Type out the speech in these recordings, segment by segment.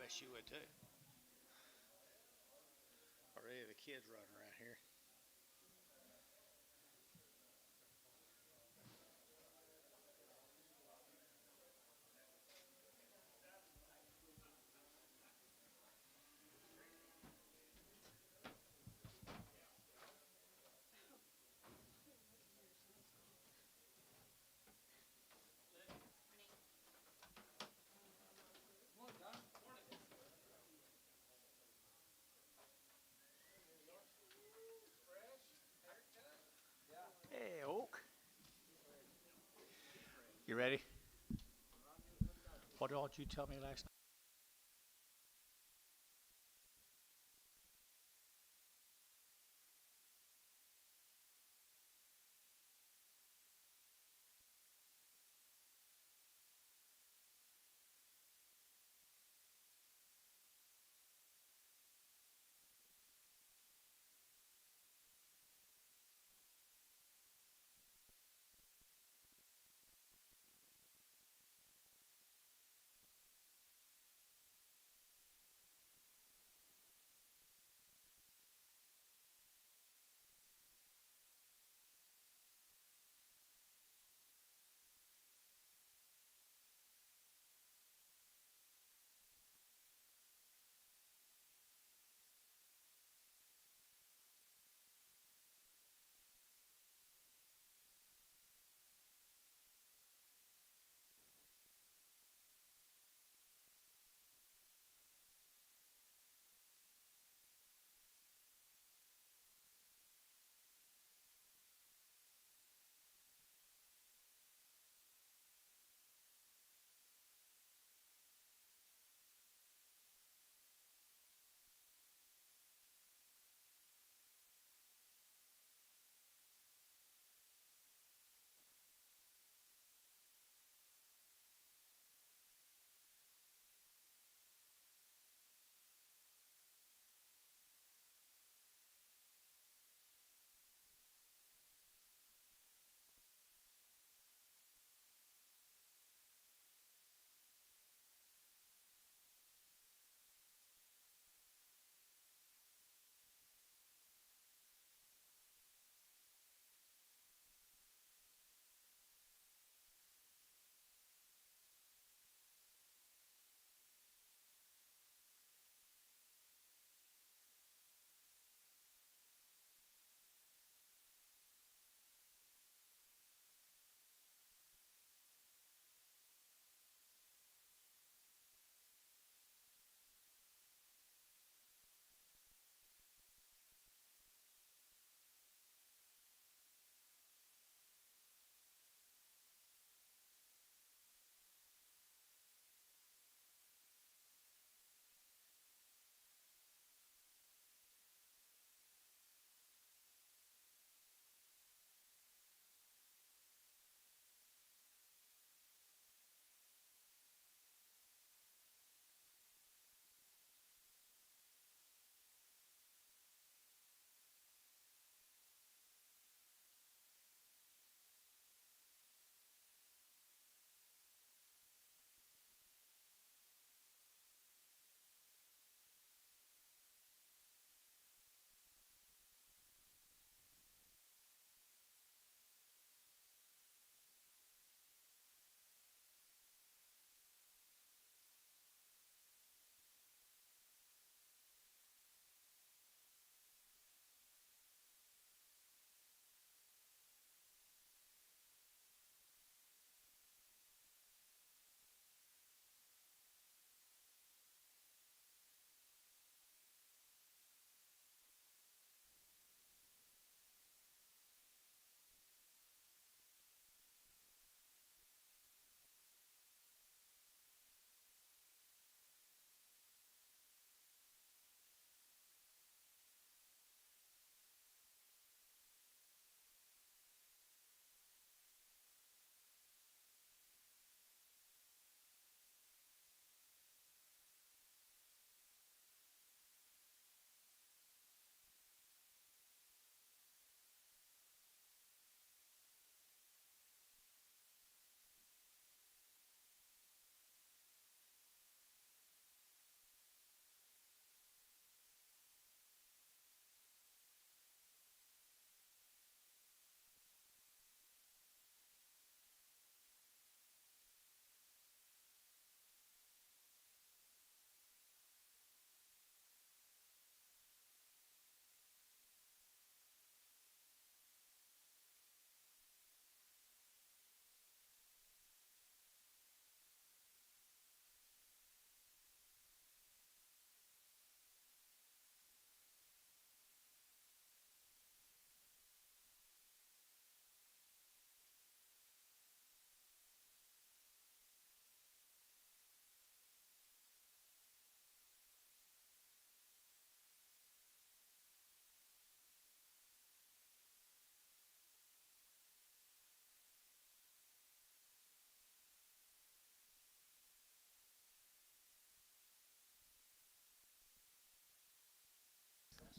bet she would too. Already the kids running around here. Hey, Oak. You ready? What did you tell me last night?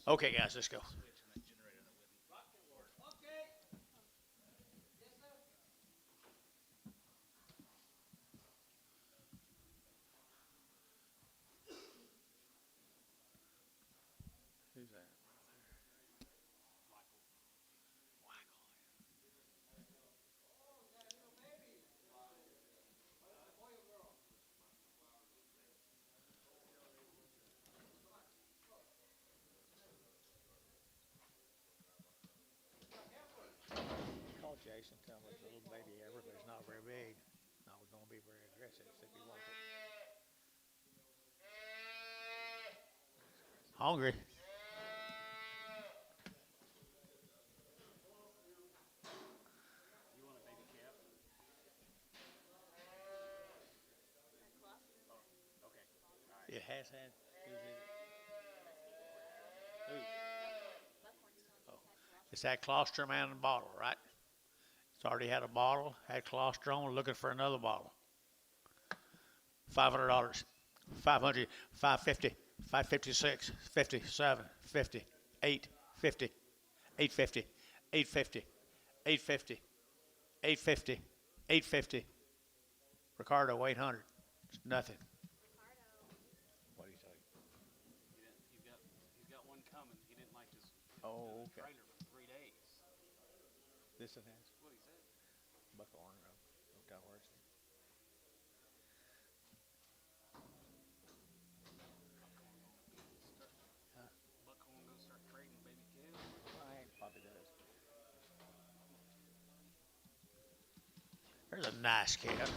Okay, guys, let's go. Who's that? Call Jason, tell him it's a little baby ever, but it's not very big. Not going to be very aggressive if he wants it. Hungry. It has had. Who? Oh. It's that colostrum and a bottle, right? It's already had a bottle, had colostrum, looking for another bottle. $500, 500, 550, 556, 57, 50, 8, 50, 850, 850, 850, 850, 850. Ricardo, 800. It's nothing. What do you say? He's got one coming. He didn't like his Oh, okay. trailer for 3 days. This one has That's what he said. buckhorn. Don't tell where it's. Buckhorn gonna start trading baby calves. Probably does. There's a nice calf.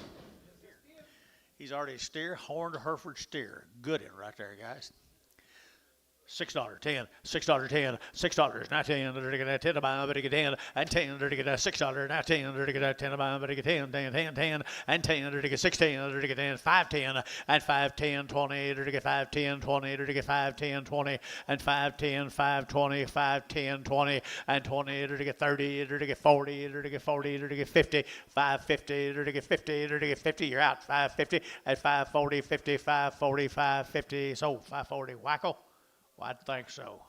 He's already a steer, horned Hereford steer. Good one right there, guys. $6, 10, $6, 10, $6, not 10, $10, but get 10, and 10, $6, not 10, $10, but get 10, 10, 10, 10, and 10, 16, get 10, 5, 10, and 5, 10, 20, get 5, 10, 20, get 5, 10, 20, and 5, 10, 5, 20, 5, 10, 20, and 20, get 30, get 40, get 40, get 50, 5, 50, get 50, get 50, you're out, 5, 50, and 5, 40, 50, 5, 40, 5, 50, so 5, 40, wacko. Well, I'd think so.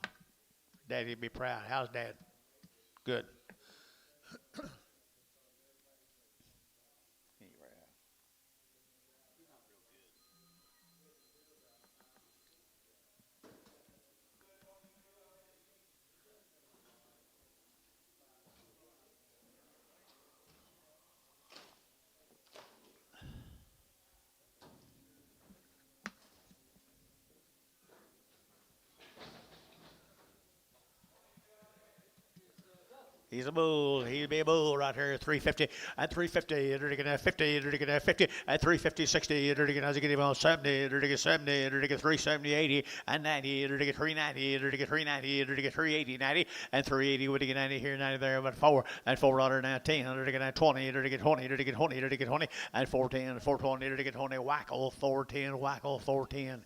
Daddy'd be proud. How's Dad? Good. He's a bull. He'd be a bull right here. 350 and 350. 50. 50 and 350, 60. As you get him on 70. 70. 370, 80 and 90. 390. 390. 380, 90 and 380. Would he get 90 here, 90 there? But 4 and 400 now 10. 20. 20. 20. 20 and 410. 420. 20. Whackle 410. Whackle 410.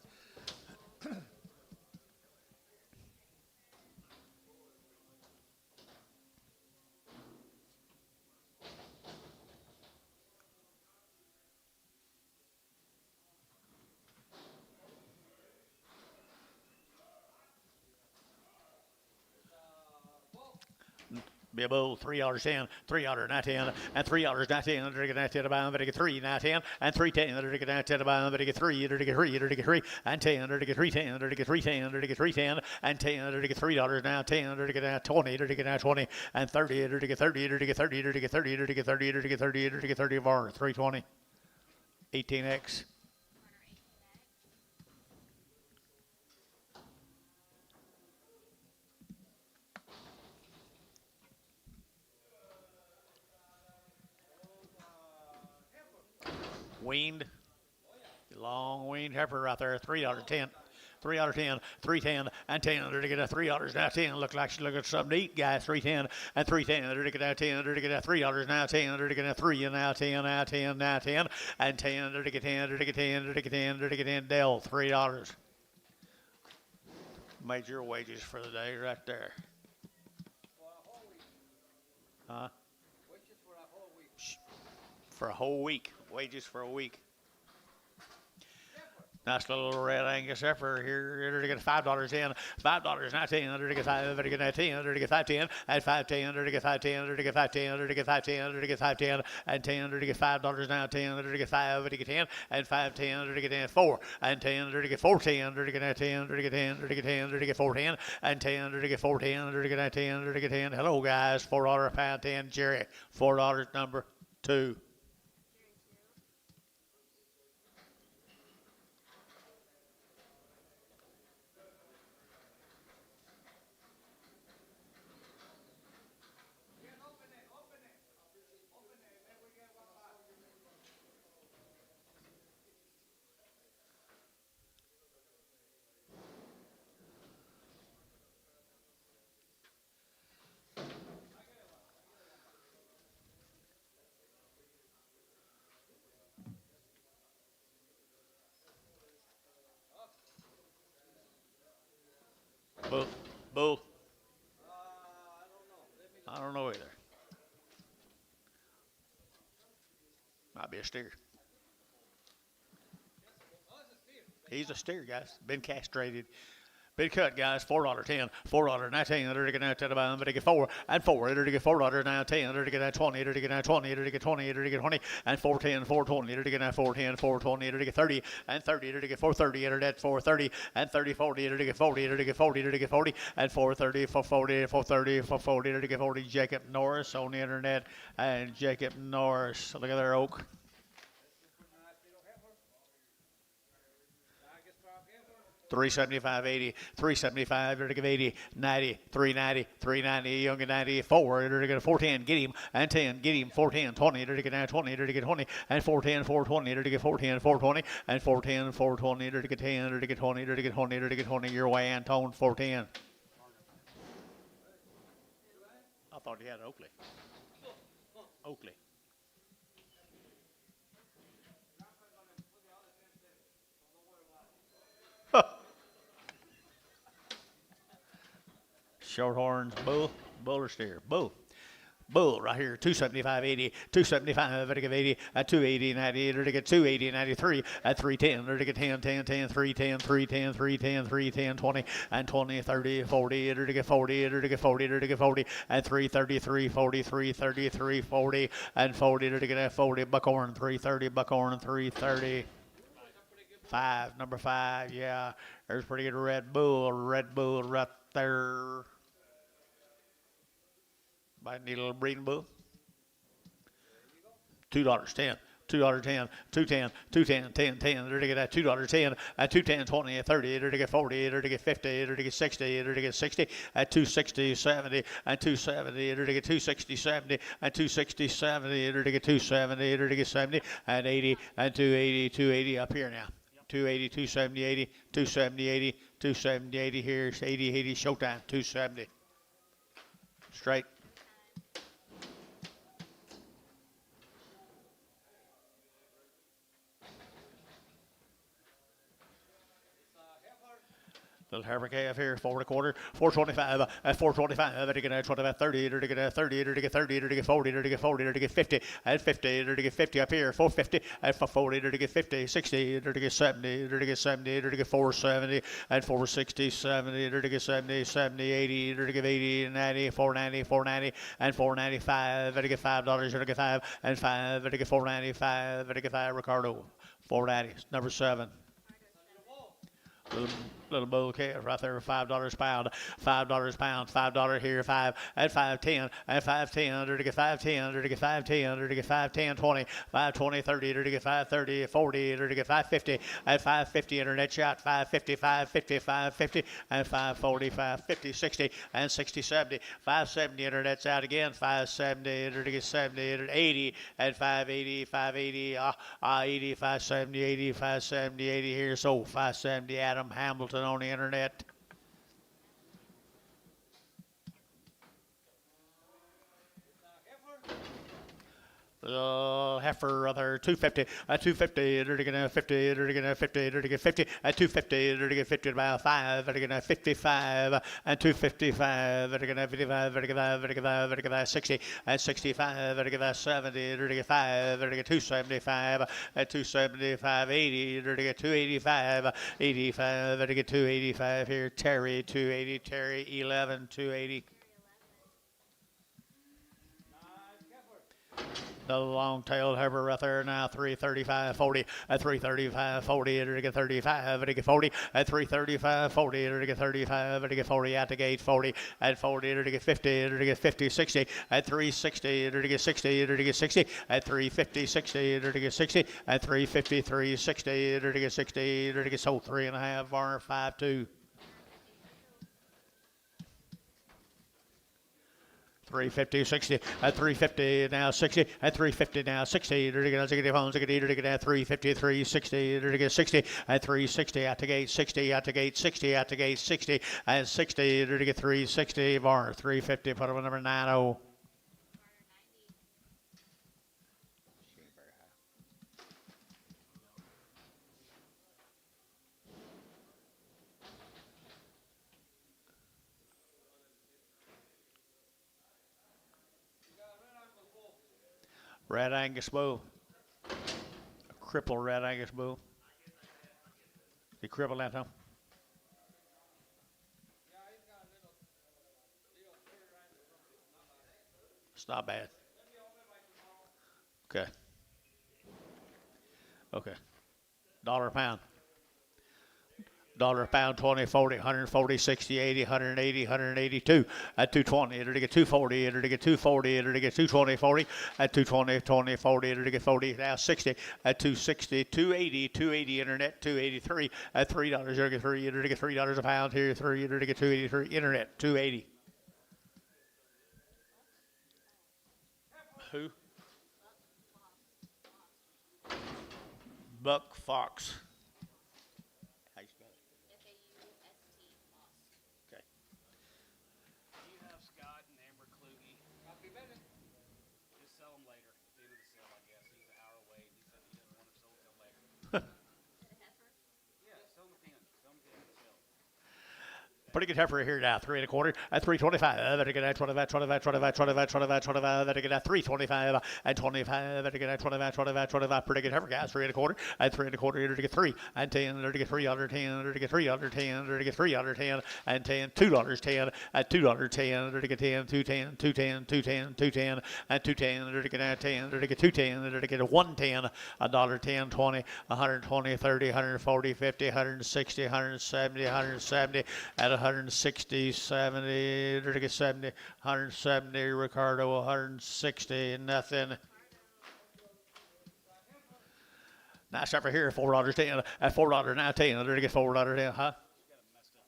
Be a bull, $3 10, $3 not 10, and $3 not 10, not 10 about, but get 3 not 10, and 310, not 10 about, but get 3, get 3, and 10, get 310, get 310, get 310, and 10, get $3 now, 10, get 20, get 20, and 30, get 30, get 30, get 30, get 30, get 30, get 30 bar, 320, 18X. Weaned, long weaned heifer right there, $3 10. 3 out of 10, 310, and 10. To get a $3 now 10. Look like she's looking for something to eat, guys. 310 and 310. To get a 10. To get a $3 now 10. To get a 3 and now 10, now 10, now 10, and 10. To get 10. To get 10. To get 10. To get 10. Dell $3. Made your wages for the day right there. Huh? For a whole week. Wages for a week. Nice little red Angus heifer here. To get $5 in, $5.19. To get $5, to get $10. To get $5.10 and $5.10. To get $5.10. To get $5.10. To get $5.10. To get $5.10 and $10. To get $5 now. $10. To get $5. To get $10 and $5.10. To get $4 and $10. To get $4.10. To get $10. To get $10. To get $10. To get $4.10 and $10. To get $4.10. To get $10. To get $10. Hello guys, $4 a pound 10. Jerry, $4 number 2. Bull. Bull. I don't know either. Might be a steer. He's a steer, guys. Been castrated. Been cut, guys. $4.10. $4.19. Under to get now 10 about to get 4 and 4. Under to get $4 now 10. Under to get now 20. Under to get now 20. Under to get 20. Under to get 20 and 4.10. 4.20. Under to get now 4.10. 4.20. Under to get 30 and 30. Under to get 4.30. Under that 4.30 and 30. 40. Under to get 40. Under to get 40. Under to get 40 and 4.30. 4.40. 4.30. 4.40. Under to get 40. Jacob Norris on the internet and Jacob Norris. Look at their oak. 375.80, 375, to give 80, 90, 390, 390, Young at 94, to get a 410, get him, and 10, get him, 410, 20, to get now 20, to get 20, and 410, 420, to get 410, 420, and 410, 420, to get 10, to get 20, to get 20, to get 20, your way, Antone, 410. I thought he had Oakley. Oakley. Shorthorns, bull or steer? Bull. Bull right here, 275.80, 275, to give 80, at 280, 90, to get 280, 93, at 310, to get 10, 10, 10, 310, 310, 310, 310, 20, and 20, 30, 40, to get 40, to get 40, to get 40, and 333, 40, 333, 40, and 40, to get that 40, Buckhorn, 330, Buckhorn, 330. 5, number 5, yeah. There's pretty good Red Bull right there. Might need a little breeding bull. $2.10. $2.10, 210, 210, 10, 10, to get that $2.10, at 210, 20, at 30, to get 40, to get 50, to get 60, to get 60, at 260, 70, and 270, to get 260, 70, and 260, 70, to get 270, to get 70, and 80, and 280, 280 up here now. 280, 270, 80, 270, 80, 270, 80 here, 80, 80, showtime, 270. Straight. Little heifer calf here, 4 1/4, 425, at 425, to get 25, 30, to get 30, to get 30, to get 40, to get 40, to get 50, at 50, to get 50 up here, 450, at 40, to get 50, 60, to get 70, to get 70, to get 470, at 460, 70, to get 70, 70, 80, to get 80, 90, 490, 490, and 495, to get $5, to get 5, and 5, to get 495, to get 5, Ricardo, 490, number 7. Little bull calf right there, $5 pound, $5 pound, $5 here, 5 at 510, at 510, to get 510, to get 510, to get 510, 20, 520, 30, to get 530, 40, to get 550, at 550, internet shot, 550, 550, 550, and 540, 550, 60, and 60, 70, 570, internet's out again, 570, to get 70, 80, at 580, 580, 80, 570, 80, 570, 80 here, so 570, Adam Hamilton on the internet. Heifer other 250, 250, 50, 50, 50, 250, 50 about 5, 55, and 255, 55, 55, 60, and 65, 70, 5, 275, 275, 80, 285, 85, 285 here, Terry, 280, Terry, 11, 280. The long-tailed heifer right there now, 335, 40, at 335, 40, it'll get 35, it'll get 40, at 335, 40, it'll get 35, it'll get 40 at the gate, 40, at 40, it'll get 50, it'll get 50, 60, at 360, it'll get 60, it'll get 60, at 350, 60, it'll get 60, at 350, 360, it'll get 60, it'll get sold 3.5, bar 5.2. 350, 60, at 350 now 60, at 350 now 60, at 350, 360, at 60, at 360, at the gate 60, at the gate 60, at the gate 60, at 60, at 360, bar 350, put on number 90. Red Angus bull. A crippled Red Angus bull. He crippled that, huh? It's not bad. Okay. Okay. Dollar a pound. Dollar a pound, 20, 40, 140, 60, 80, 180, 182. At 220, it'll get 240, it'll get 240, it'll get 220, 40. At 220, 20, 40, it'll get 40. Now 60. At 260, 280, 280 internet, 283. At $3, it'll get 3, it'll get $3 a pound here, 3, it'll get 283 internet, 280. Who? Buck Fox. Pretty good heifer here now, 3 1/4 at 325. Better get at 25, 25, 25, 25, 25, 25. Better get at 325 and 25. Better get at 25, 25, 25. Pretty good heifer, guys. 3 1/4 at 3 1/4. Here to get 3 and 10. There to get 3 under 10. There to get 3 under 10. There to get 3 under 10 and 10. $2.10 at $2.10. There to get 10, 210, 210, 210, 210 and 210. There to get at 10. There to get 210. There to get a 110, $1.10, 20, 120, 30, 140, 50, 160, 170, 170 at 160, 70, to get 70, 170, Ricardo, 160, nothing. Nice over here, $4.10, at $4 now 10, to get $4.10, huh?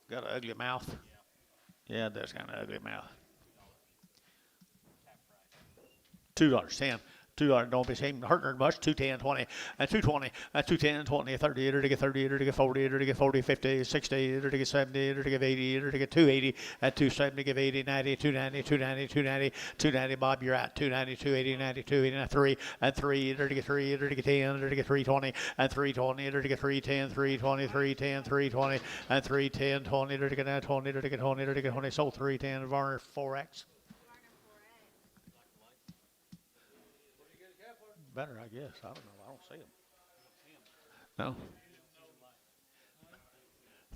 Got an ugly mouth. Yeah, it does kind of ugly mouth. $2.10. $2 don't be hurting her much. 210, 20, and 220, and 210, 20, 30, to get 30, to get 40, to get 40, 50, 60, to get 70, to get 80, to get 280, at 270, give 80, 90, 290, 290, 290, 290, Bob, you're at 290, 280, 90, 280, 3, and 3, to get 3, to get 10, to get 320, and 320, to get 310, 320, 310, 320, and 310, 20, to get 20, to get 20, to get 20, sold 310, Varner 4X. Better, I guess. I don't know. I don't see them. No.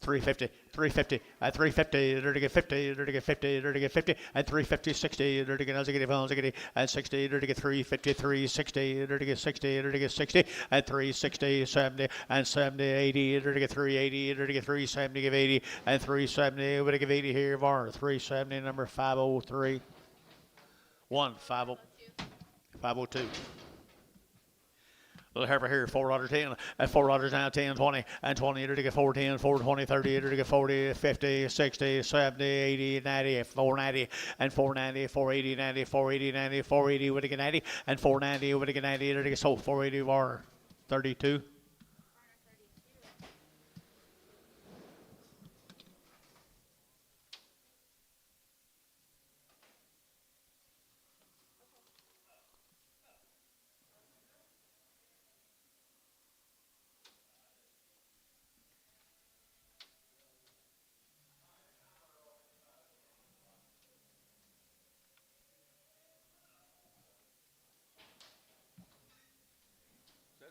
350, 350, at 350, to get 50, to get 50, to get 50, at 350, 60, to get and 60, to get 350, 360, to get 60, to get 60, at 360, 70, and 70, 80, to get 380, to get 370, give 80, and 370, to give 80 here, var 370, number 503, 502. Little heifer here, $4.10, at $4 now, 10, 20, and 20, to get 410, 420, 30, to get 40, 50, 60, 70, 80, 90, 490, and 490, 480, 90, 480, 90, 480, with a get 90, and 490, with a get 90, to get sold 480, var 32.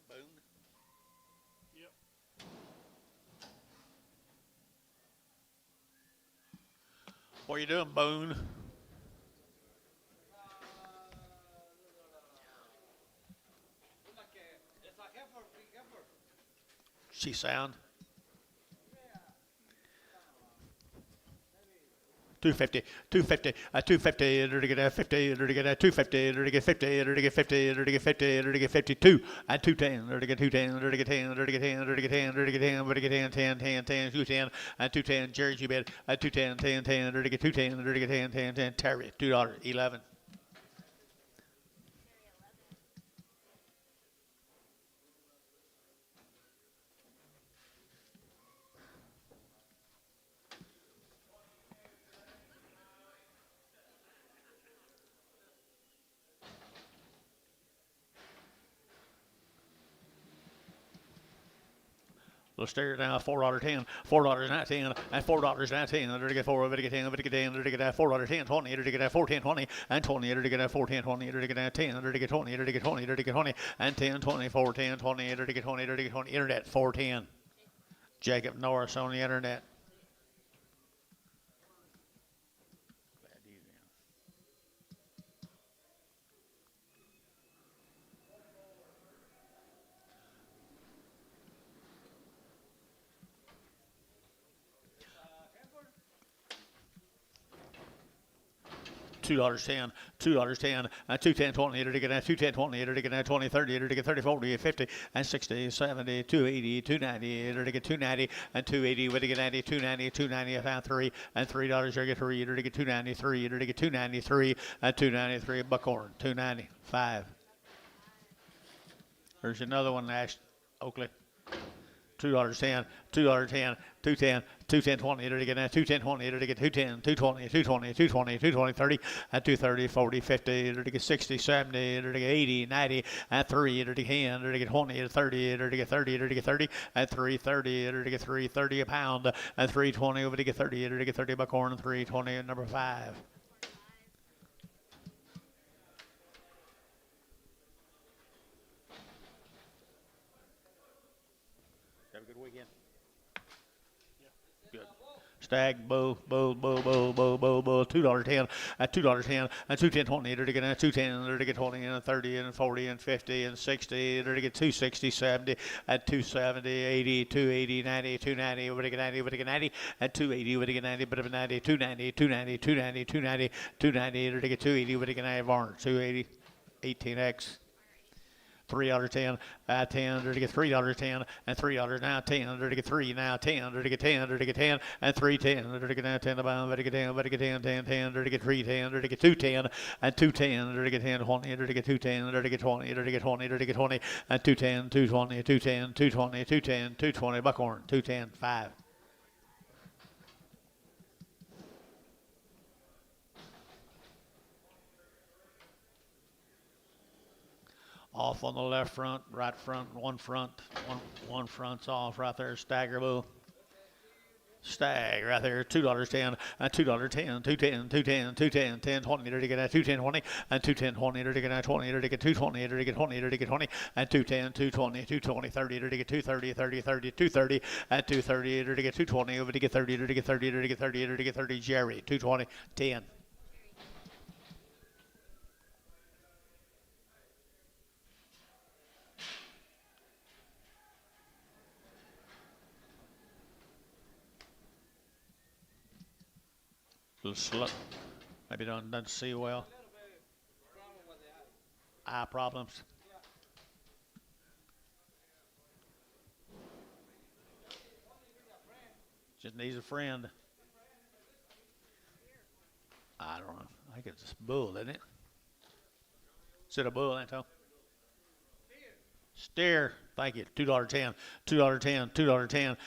Boone. Yep. What are you doing, Boone? She sound. 250, 250, 250, to get 50, to get 250, to get 50, to get 50, to get 50, to get 52, and 210, to get 210, to get 10, to get 10, to get 10, to get 10, to get 10, 10, 10, 10, 210, and 210, Jerry, you bet, 210, 10, 10, to get 210, to get 10, 10, 10, Terry, $2.11. Let's stare it now. $4.10, $4.19, and $4.19. There to get $4, to get 10, to get 10, to get $4.10, 20, to get $4.10, 20, and 20, to get $4.10, 20, to get 10, to get 20, to get 20, to get 20, and 10, 20, 4.10, 20, to get 20, to get 20. Internet 410. Jacob Norris on the internet. $2.10, $2.10, and 210.20, to get 210.20, to get 20, 30, to get 30, 40, 50, and 60, 70, 280, 290, to get 290, and 280, to get 90, 290, 290, I found 3, and $3, to get 3, to get 293, to get 293, and 293, Buckhorn, 295. There's another one, Ash Oakley. $2.10, $2.10, 210, 210.20, to get 210.20, to get 210, 220, 220, 220, 220, 30, and 230, 40, 50, to get 60, 70, to get 80, 90, and 3, to get 10, to get 20, 30, to get 30, to get 30, and 330, to get 330 a pound, and 320 over to get 30, to get 30 Buckhorn, 320 number 5. Have a good weekend. Good. Stag, bull, $2.10, at $2.10, and 210.20, to get 210, to get 20, and 30, and 40, and 50, and 60, to get 260, 70, at 270, 80, 280, 90, 290, to get 90, to get 90, at 280, to get 90, but of 90, 290, 290, 290, 290, 290, to get 280, to get 90, Varner, 280, 18X. $3.10, 10, to get $3.10, and $3 now 10, to get 3 now 10, to get 10, to get 10, and 310, to get now 10 about, to get 10, to get 10, 10, 10, to get 310, to get 210, and 210, to get 10, 20, to get 210, to get 20, to get 20, to get 20, and 210, 220, 210, 220, 210, 220, Buckhorn, 210, 5. Off on the left front, right front, one front's off right there. Stagger bull. Stag right there, $2.10, and $2.10, 210, 210, 210, 10, 20, to get 210, 20, and 210, 20, to get 20, to get 220, to get 20, to get 20, and 210, 220, 220, 30, to get 230, 30, 30, 230, and 230, to get 220, over to get 30, to get 30, to get 30, to get 30, Jerry, 220, 10. Little slow. Maybe doesn't see well. Eye problems. Just needs a friend. I don't know. I think it's a bull, isn't it? Is it a bull, Anto? Steer. Thank you. $2.10, $2.10, $2.10, $2.10,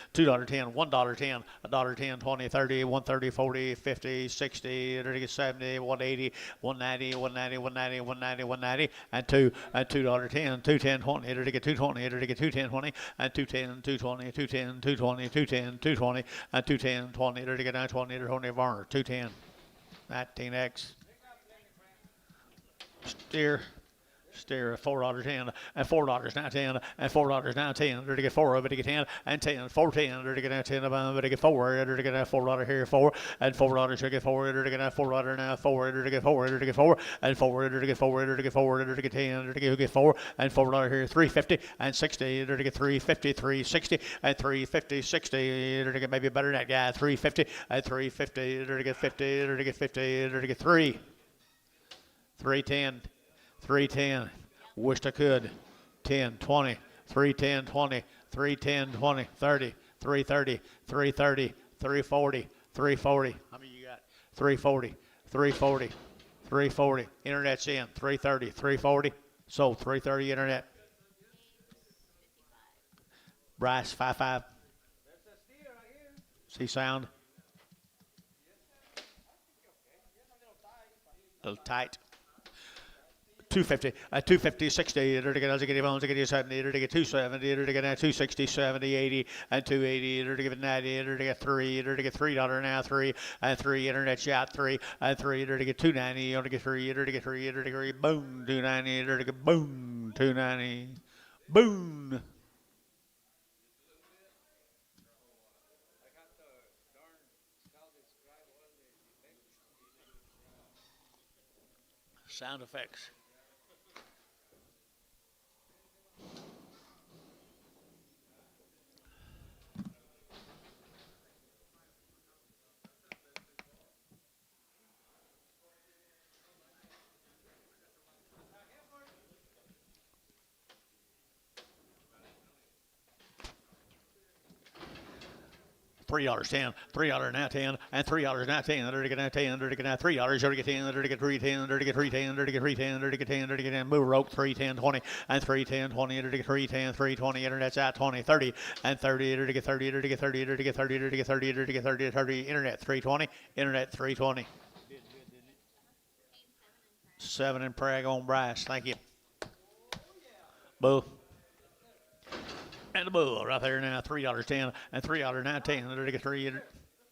$1.10, $1.10, 20, 30, 130, 40, 50, 60, 70, 180, 190, 190, 190, 190, 190, and $2.10, 210, 20, to get 220, to get 210, 20, and 210, 220, 210, 220, 210, 220, and 210, 20, to get 920, to 20, Varner, 210, 19X. Steer. Steer $4.10 and $4 now 10 and $4 now 10. There to get 4 of it to get 10 and 10 4.10. There to get 10 of it to get 4. There to get $4 here 4 and $4 to get 4. There to get $4 now 4. There to get 4. There to get 4 and 4. There to get 4. There to get 4. There to get 10. There to get 4 and $4 here 3.50 and 60. There to get 3.50 3.60 and 3.50 60. There to get maybe better than that guy 3.50 and 3.50. There to get 50. There to get 50. There to get 3. 3.10. 3.10. Wished I could. 10, 20, 3.10, 20, 3.10, 20, 30, 3.30, 3.30, 3.40, 3.40. How many you got? 3.40, 3.40, 3.40. Internet's in. 3.30, 3.40. Sold 3.30 internet. Bryce 5.5. See sound? A little tight. 250, 250, 60, there to get 70, there to get 270, there to get 260, 70, 80, and 280, there to get 90, there to get 3, there to get $3 now 3, and 3, internet shot 3, and 3, there to get 290, you only get 3, there to get 3, there to get 3, boom, 290, there to get boom, 290, boom. Sound effects. $3.10, $3 now 10, and $3 now 10, there to get now 10, there to get now $3, there to get 10, there to get 3.10, there to get 3.10, there to get 3.10, there to get 10, there to get 10, move rope 3.10, 20, and 3.10, 20, there to get 3.10, 3.20, internet's out 20, 30, and 30, there to get 30, there to get 30, there to get 30, there to get 30, there to get 30, 30, internet 3.20, internet 3.20. 7 in Prague on Bryce, thank you. Boo. And the bull right there now, $3.10 and $3 now 10. There to get 3.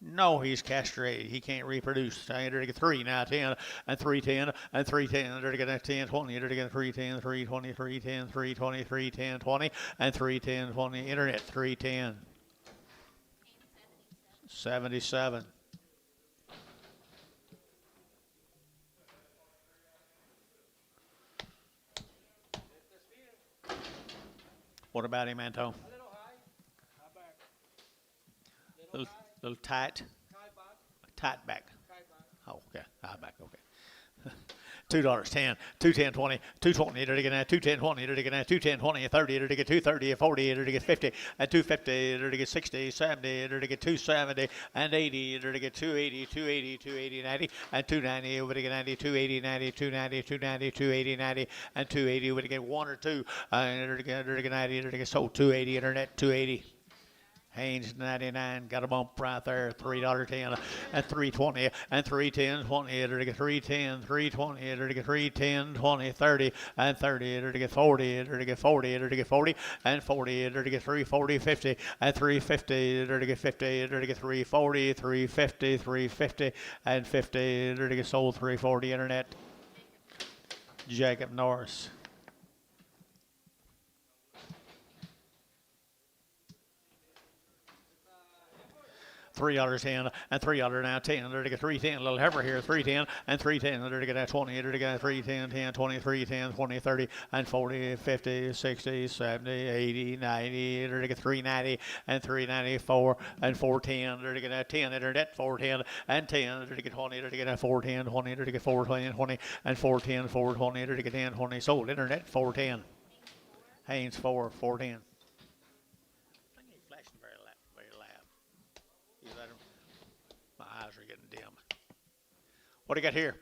No, he's castrated. He can't reproduce. There to get 3 now 10 and 3.10 and 3.10. There to get 10 20. There to get 3.10 3.20 3.10 3.20 3.10 20 and 3.10 20. Internet 3.10. 77. What about him, Anto? A little high. High back. Little tight. High back. Tight back. High back. Oh, okay. High back. Okay. $2.10, 2.10, 20, 2.20. There to get 2.10, 20. There to get 2.10, 20, 30. There to get 2.30, 40. There to get 50, and 2.50. There to get 60, 70. There to get 2.70 and 80. There to get 2.80, 2.80, 2.80, 90, and 2.90. Over to get 90, 2.80, 90, 2.90, 2.90, 2.80, 90, and 2.80. Over to get 1 or 2. There to get 90. There to get sold 2.80. Internet 2.80. Haynes 99 got a bump right there. $3.10 and 3.20 and 3.10 20. There to get 3.10 3.20. There to get 3.10 20 30 and 30. There to get 40. There to get 40. There to get 40 and 40. There to get 3.40 50 and 3.50. There to get 50. There to get 3.40 3.50 3.50 and 50. There to get sold 3.40. Internet. Jacob Norris. $3.10 and $3 now 10. There to get 3.10, a little heifer here, 3.10 and 3.10. There to get 20. There to get 3.10, 10, 20, 3.10, 20, 30 and 40, 50, 60, 70, 80, 90. There to get 3.90 and 3.94 and 4.10. There to get 10. Internet 4.10 and 10. There to get 20. There to get 4.10, 20. There to get 4.20, 20 and 4.10, 4.20. There to get 10, 20. Sold. Internet 4.10. Haynes 4, 4.10. My eyes are getting dim. What do you got here?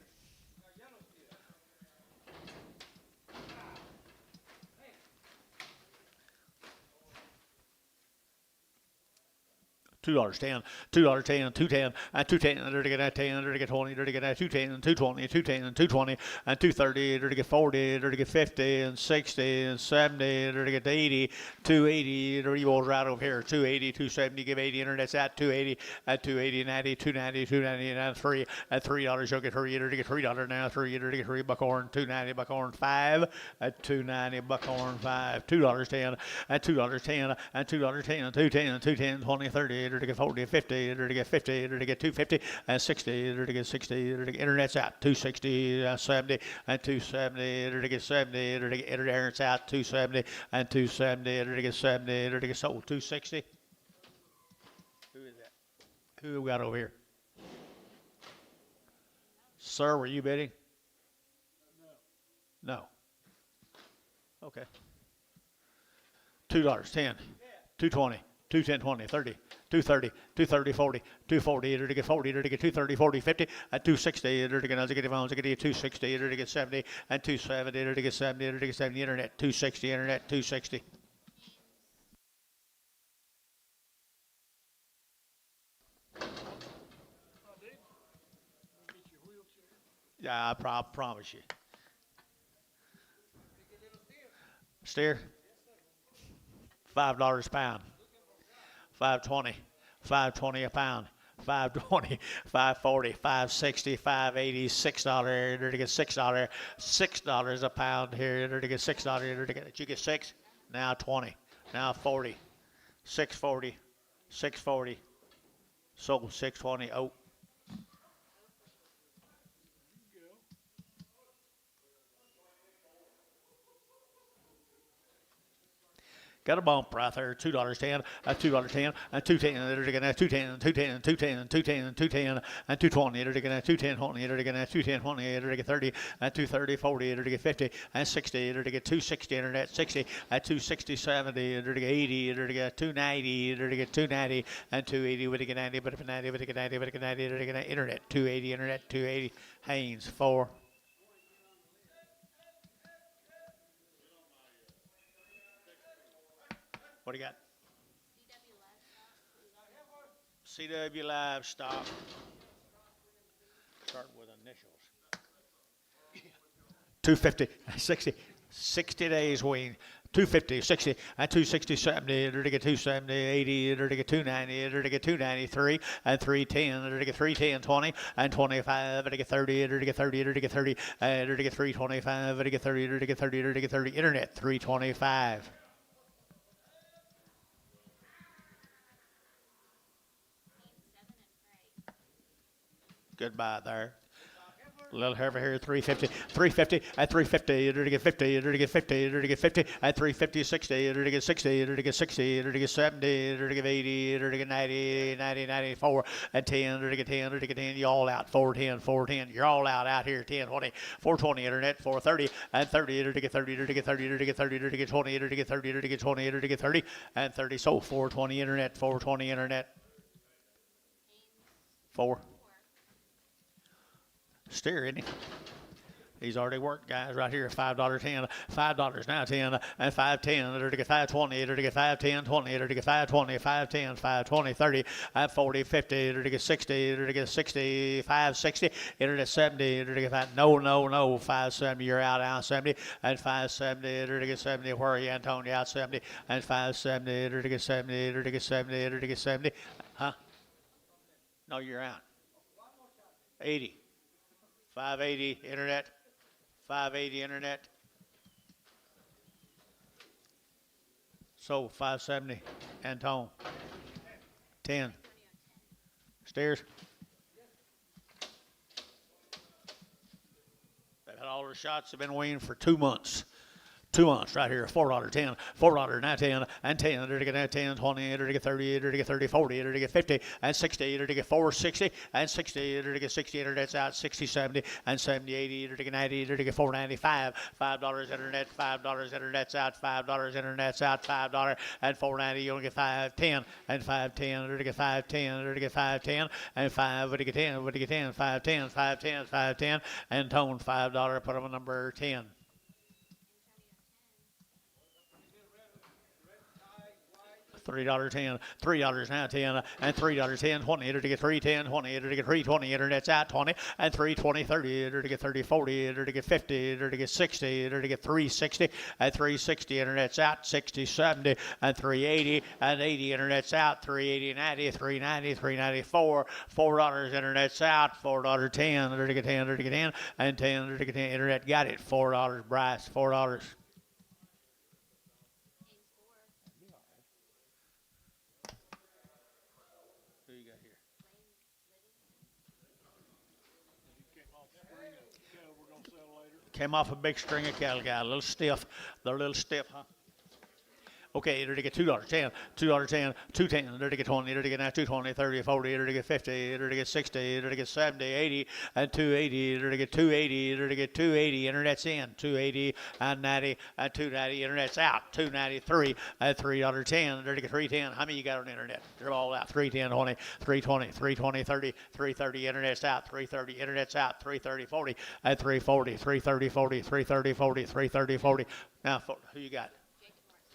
$2.10, $2.10, 2.10, and 2.10, there to get 10, there to get 20, there to get 2.10, 2.20, 2.10, 2.20, and 2.30, there to get 40, there to get 50, and 60, and 70, there to get 80, 2.80, there you go right over here, 2.80, 2.70, give 80, internet's at 2.80, at 2.80, 90, 2.90, 2.90, and 3, at $3, you'll get 3, there to get $3 now, 3, there to get 3, buckhorn, 2.90, buckhorn 5, at 2.90, buckhorn 5, $2.10, at $2.10, and $2.10, 2.10, 2.10, 20, 30, there to get 40, 50, there to get 50, there to get 250, and 60, there to get 60, there to get internet's out, 260, 70, and 270, there to get 70, there to get internet's out, 270, and 270, there to get 70, there to get sold, 260. Who is that? Who we got over here? Sir, were you bidding? No. Okay. $2, 10, 220, 210, 20, 30, 230, 230, 40, 240, there to get 40, there to get 230, 40, 50, and 260, there to get 260, there to get 70, and 270, there to get 70, there to get 70, internet, 260, internet, 260. Yeah, I promise you. Steer? $5 a pound. 5.20, 5.20 a pound. 5.20, 5.40, 5.60, 5.80, $6. There to get $6, $6 a pound here. There to get $6. There to get. Did you get 6? Now 20. Now 40. 6.40, 6.40. Sold 6.20. Oh. Got a bump right there, $2.10, $2.10, and 2.10, they're going to 2.10, 2.10, 2.10, 2.10, 2.10, and 2.20, they're going to 2.10, 20, they're going to 2.10, 20, they're going to get 30, and 2.30, 40, they're going to get 50, and 60, they're going to get 260, internet, 60, and 260, 70, they're going to get 80, they're going to get 290, they're going to get 290, and 280, with a 90, but if a 90, with a 90, with a 90, they're going to internet, 280, internet, 280, Haynes, 4. What do you got? CW Livestock. Starting with initials. 250, 60 days wean. 250, 60, and 260, 70, they're to get 270, 80, they're to get 290, they're to get 293, and 310, they're to get 310, 20, and 25, they're to get 30, they're to get 30, they're to get 30, they're to get 325, they're to get 30, they're to get 30, they're to get 30, internet, 325. Goodbye there. A little over here, 350, 350, at 350, you're to get 50, you're to get 50, you're to get 50, at 350, 60, you're to get 60, you're to get 60, you're to get 70, you're to get 80, you're to get 90, 90, 94, and 10, you're to get 10, you're to get 10, you're all out, 410, 410, you're all out here, 10, 20, 420, internet, 430, and 30, you're to get 30, you're to get 30, you're to get 30, you're to get 20, you're to get 30, you're to get 20, you're to get 30, and 30, so 420, internet, 420, internet, 4. Steer, isn't he? He's already worked, guys, right here. $5.10, $5 now 10, and 5.10. They're to get 5.20. They're to get 5.10, 20. They're to get 5.20, 5.10, 5.20, 30, and 40, 50. They're to get 60. They're to get 60, 5.60. They're to 70. They're to get 5. No, 5.70. You're out 70, and 5.70. They're to get 70. Where are you, Antonio? Out 70, and 5.70. They're to get 70. They're to get 70. They're to get 70. Huh? No, you're out. 80. 580 internet, 580 internet. So 570, Antone. 10. Stairs. They've had all their shots have been weaned for 2 months. 2 months right here, $4, 10, $4, now 10, and 10, they're to get 10, 20, they're to get 30, they're to get 30, 40, they're to get 50, and 60, they're to get 460, and 60, they're to get 60, internet's out, 60, 70, and 70, 80, they're to get 90, they're to get 495, $5 internet, $5 internet's out, $5 internet's out, $5, and 490, you only get 510, and 510, they're to get 510, they're to get 510, and 5, what do you get 10, what do you get 10, 510, 510, 510, and tone $5, put them on number 10. $3.10, $3 now 10, and $3.10, 20, enter to get 3.10, 20, enter to get 3.20, internet's out 20, and 3.20, 30, enter to get 30, 40, enter to get 50, enter to get 60, enter to get 3.60, and 3.60, internet's out 60, 70, and 3.80, and 80, internet's out 3.80, 90, 3.90, 3.94, $4, internet's out $4.10, enter to get 10, enter to get 10, and 10, enter to get 10, internet got it $4, Bryce, $4. Who you got here? Came off a big string of cattle, guy, a little stiff. They're a little stiff, huh? Okay, enter to get $2.10, $2.10, $2.10, enter to get 20, enter to get now 2.20, 30, 40, enter to get 50, enter to get 60, enter to get 70, 80, and 2.80, enter to get 2.80, enter to get 2.80, internet's in, 2.80, and 90, and 2.90, internet's out, 2.93, and $3.10, enter to get 3.10. How many you got on the internet? They're all out, 3.10, 20, 3.20, 3.20, 30, 3.30, internet's out, 3.30, internet's out, 3.30, 40, and 3.40, 3.30, 40, 3.30, 40, 3.30, 40. Now, who you got?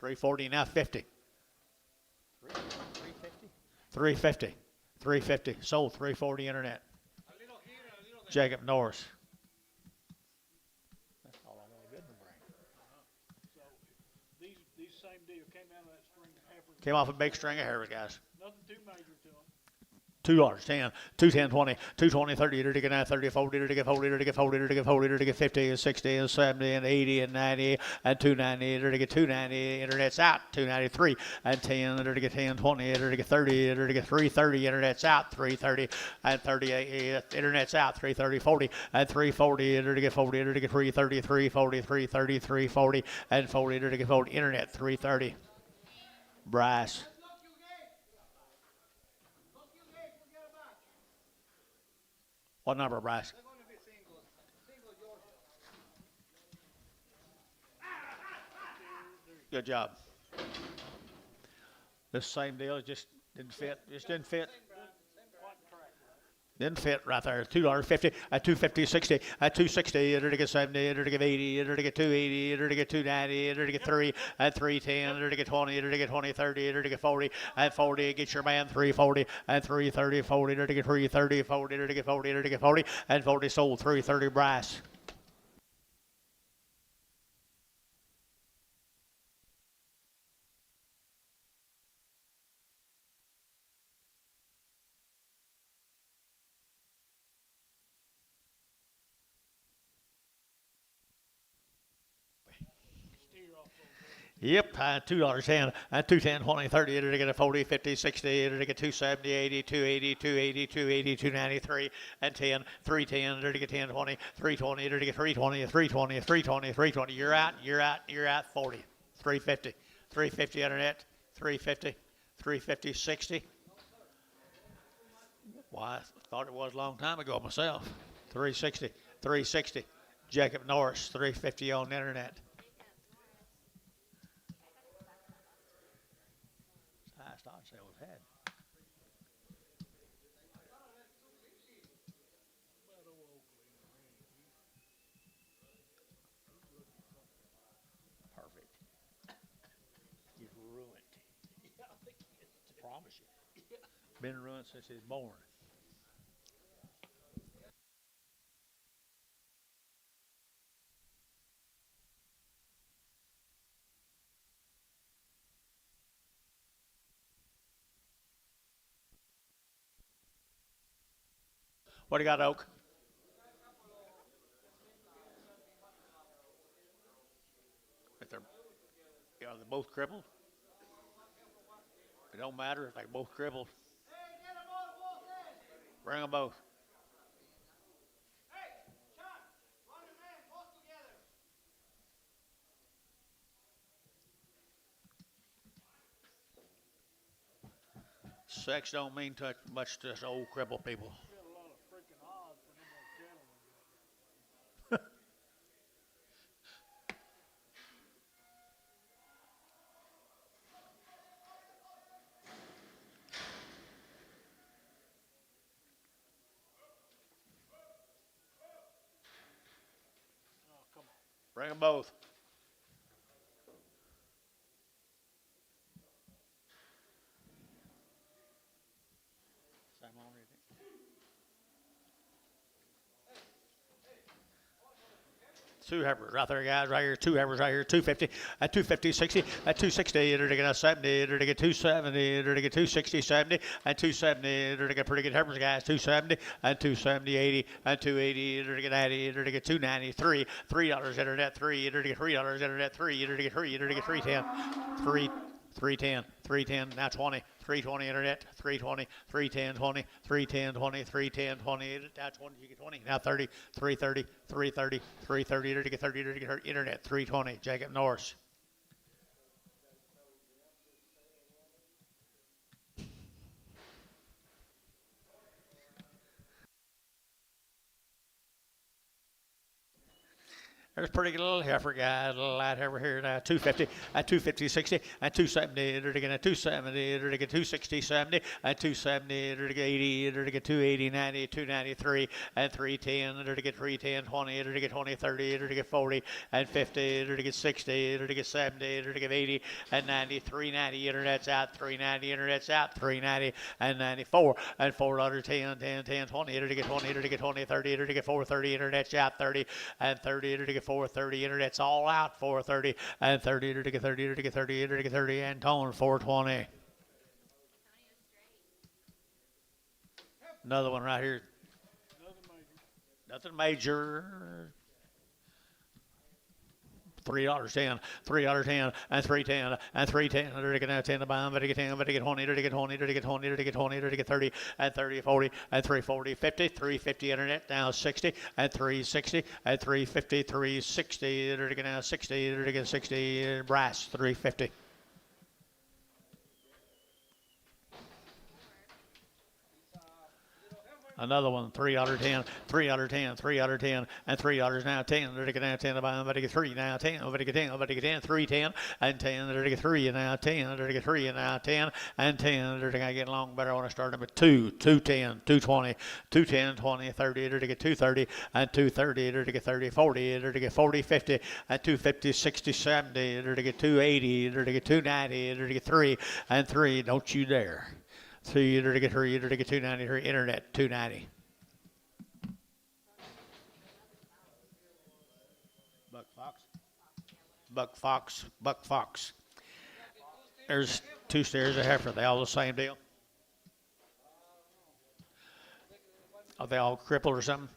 340, now 50. 350. 350. Sold 340 internet. Jacob Norris. That's all I want to bring. So these same deal came out of that string of heifers. Came off a big string of heifers, guys. Nothing too major to them. $2.10, $2.10, 20, $2.20, 30, enter to get now 30, 40, enter to get 40, enter to get 40, enter to get 40, enter to get 50, and 60, and 70, and 80, and 90, and 2.90, enter to get 2.90, internet's out, 2.93, and 10, enter to get 10, 20, enter to get 30, enter to get 3.30, internet's out, 3.30, and 38, internet's out, 3.30, 40, and 3.40, enter to get 40, enter to get 3.30, 3.40, 3.30, 3.40, and 40, enter to get 40, internet, 3.30. Bryce. What number, Bryce? Good job. This same deal, it just didn't fit. Just didn't fit. Didn't fit right there. $2.50 at 250, 60 at 260. Enter to get 70. Enter to get 80. Enter to get 280. Enter to get 290. Enter to get 3 at 310. Enter to get 20. Enter to get 20, 30. Enter to get 40 at 40. Get your man 340 at 330, 40. Enter to get 330, 40. Enter to get 40. Enter to get 40 and 40 sold 330. Bryce. Yep, $2.10, $2.10, 20, 30, enter to get a 40, 50, 60, enter to get 270, 80, 280, 280, 280, 293, and 10, 310, enter to get 10, 20, 320, enter to get 320, 320, 320, 320. You're out, 40, 350, 350 internet, 350, 350, 60. Well, I thought it was a long time ago myself. 360, 360. Jacob Norris, 350 on the internet. Highest odd sale we've had. Perfect. He's ruined. I promise you. Been ruined since he was born. What do you got, Oak? If they're both crippled? It don't matter if they're both crippled. Bring them both. Sex don't mean much to us old crippled people. Bring them both. Two heifers right there, guys, right here. Two heifers right here. 250, at 250, 60, at 260, they're to get a 70, they're to get 270, they're to get 260, 70, and 270, they're to get pretty good heifers, guys. 270, and 270, 80, and 280, they're to get 90, they're to get 293, $3 internet, 3, they're to get $3 internet, 3, they're to get 3, they're to get 310, 3. 310, 310, now 20, 320 internet, 320, 310, 20, 310, 20, 310, 20, now 20, you get 20, now 30, 330, 330, 330, to get 30, to get internet, 320, Jacob Norris. There's a pretty good little heifer, guys. A little light heifer here now. 250, at 250, 60, at 270, they're to get a 270, they're to get 260, 70, at 270, they're to get 80, they're to get 280, 90, 293, and 310, they're to get 310, 20, they're to get 20, 30, they're to get 40, and 50, they're to get 60, they're to get 70, they're to get 80, and 90, 390, internet's out, 390, internet's out, 390, and 94, and $4, 10, 10, 10, 20, they're to get 20, they're to get 20, 30, they're to get 430, internet's out, 30, and 30, they're to get 430, internet's all out, 430, and 30, to get 30, to get 30, to get 30, and tone 420. Another one right here. Nothing major. $3.10, $3.10, and $3.10, and $3.10, to get 10 to buy them, to get 10, to get 20, to get 20, to get 20, to get 20, to get 30, and 30, 40, and 340, 50, 350 internet, now 60, and 360, and 350, 360, to get now 60, to get 60, brass, 350. Another one, $3.10, $3.10, $3.10, and $3 now 10. They're to get now 10 to buy them, but to get 3 now 10, but to get 10, but to get 10, 310, and 10. They're to get 3 now 10. They're to get 3 now 10, and 10. They're to get along better. I want to start them at 2, 210, 220, 210, 20, 30. They're to get 230, and 230. They're to get 30, 40. They're to get 40, 50, and 250, 60, 70. They're to get 280. They're to get 290. They're to get 3, and 3. Don't you dare. 3, to get 3, to get 290, internet, 290. Buck Fox. Buck Fox. Buck Fox. There's 2 steers of heifer. They all the same deal? Are they all crippled or something?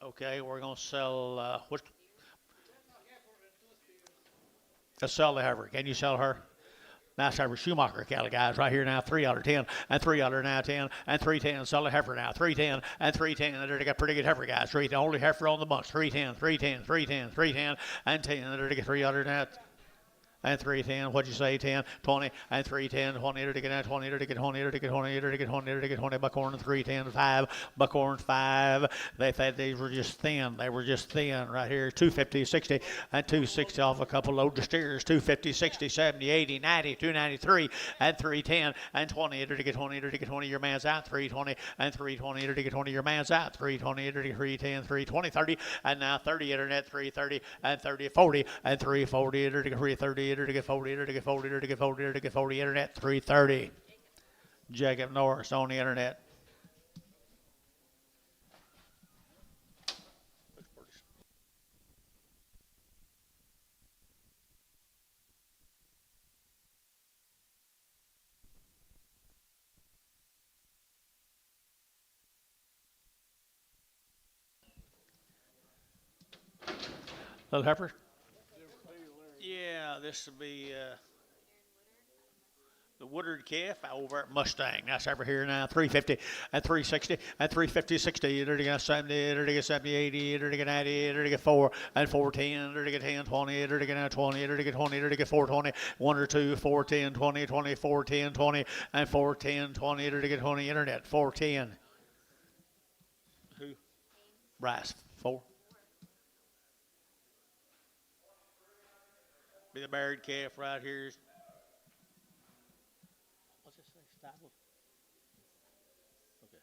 Okay, we're going to sell, let's sell the heifer. Can you sell her? Nice heifer, Schumacher cattle, guys, right here now, $3.10, and $3 now 10, and $3.10. Sell the heifer now, $3.10, and $3.10. They got pretty good heifer, guys. The only heifer on the bunch, $3.10, $3.10, $3.10, $3.10, and 10. They get $3 now. And 310, what'd you say, 10, 20, and 310, 20, to get 20, to get 20, to get 20, to get 20, to get 20, buckhorn, 310, 5, buckhorn, 5. They thought these were just thin. They were just thin right here, 250, 60, and 260 off a couple loads of steers, 250, 60, 70, 80, 90, 293, and 310, and 20, to get 20, to get 20, your man's out, 320, and 320, to get 20, your man's out, 320, to get 310, 320, 30, and now 30, internet, 330, and 30, 40, and 340, to get 330, to get 40, to get 40, to get 40, to get 40, internet, 330. Jacob Norris on the internet. Little heifer? Yeah, this will be the Woodard calf over at Mustang. That's over here now, 350 and 360 and 350, 60. They're to get 70, they're to get 70, 80, they're to get 90, they're to get 4 and 410, they're to get 10, 20, they're to get 20, they're to get 20, they're to get 420, 1 or 2, 410, 20, 20, 410, 20, and 410, 20, they're to get 20, internet, 410. Who? Bryce, 4. Be the married calf right here. What's this thing? Stable? Okay.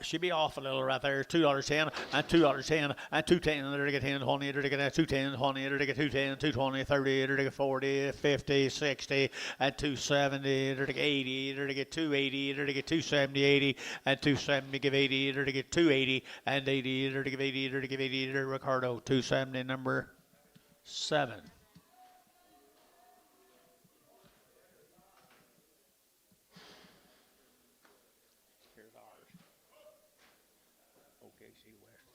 She be off a little right there. $2.10 and $2.10 and $2.10. There to get 10, 20. There to get 2.10, 20. There to get 2.10, 2.20, 30. There to get 40, 50, 60 and 270. There to get 80. There to get 280. There to get 270, 80 and 270. Give 80. There to get 280 and 80. There to give 80. There to give 80. There to Ricardo 270 number 7. OKC West.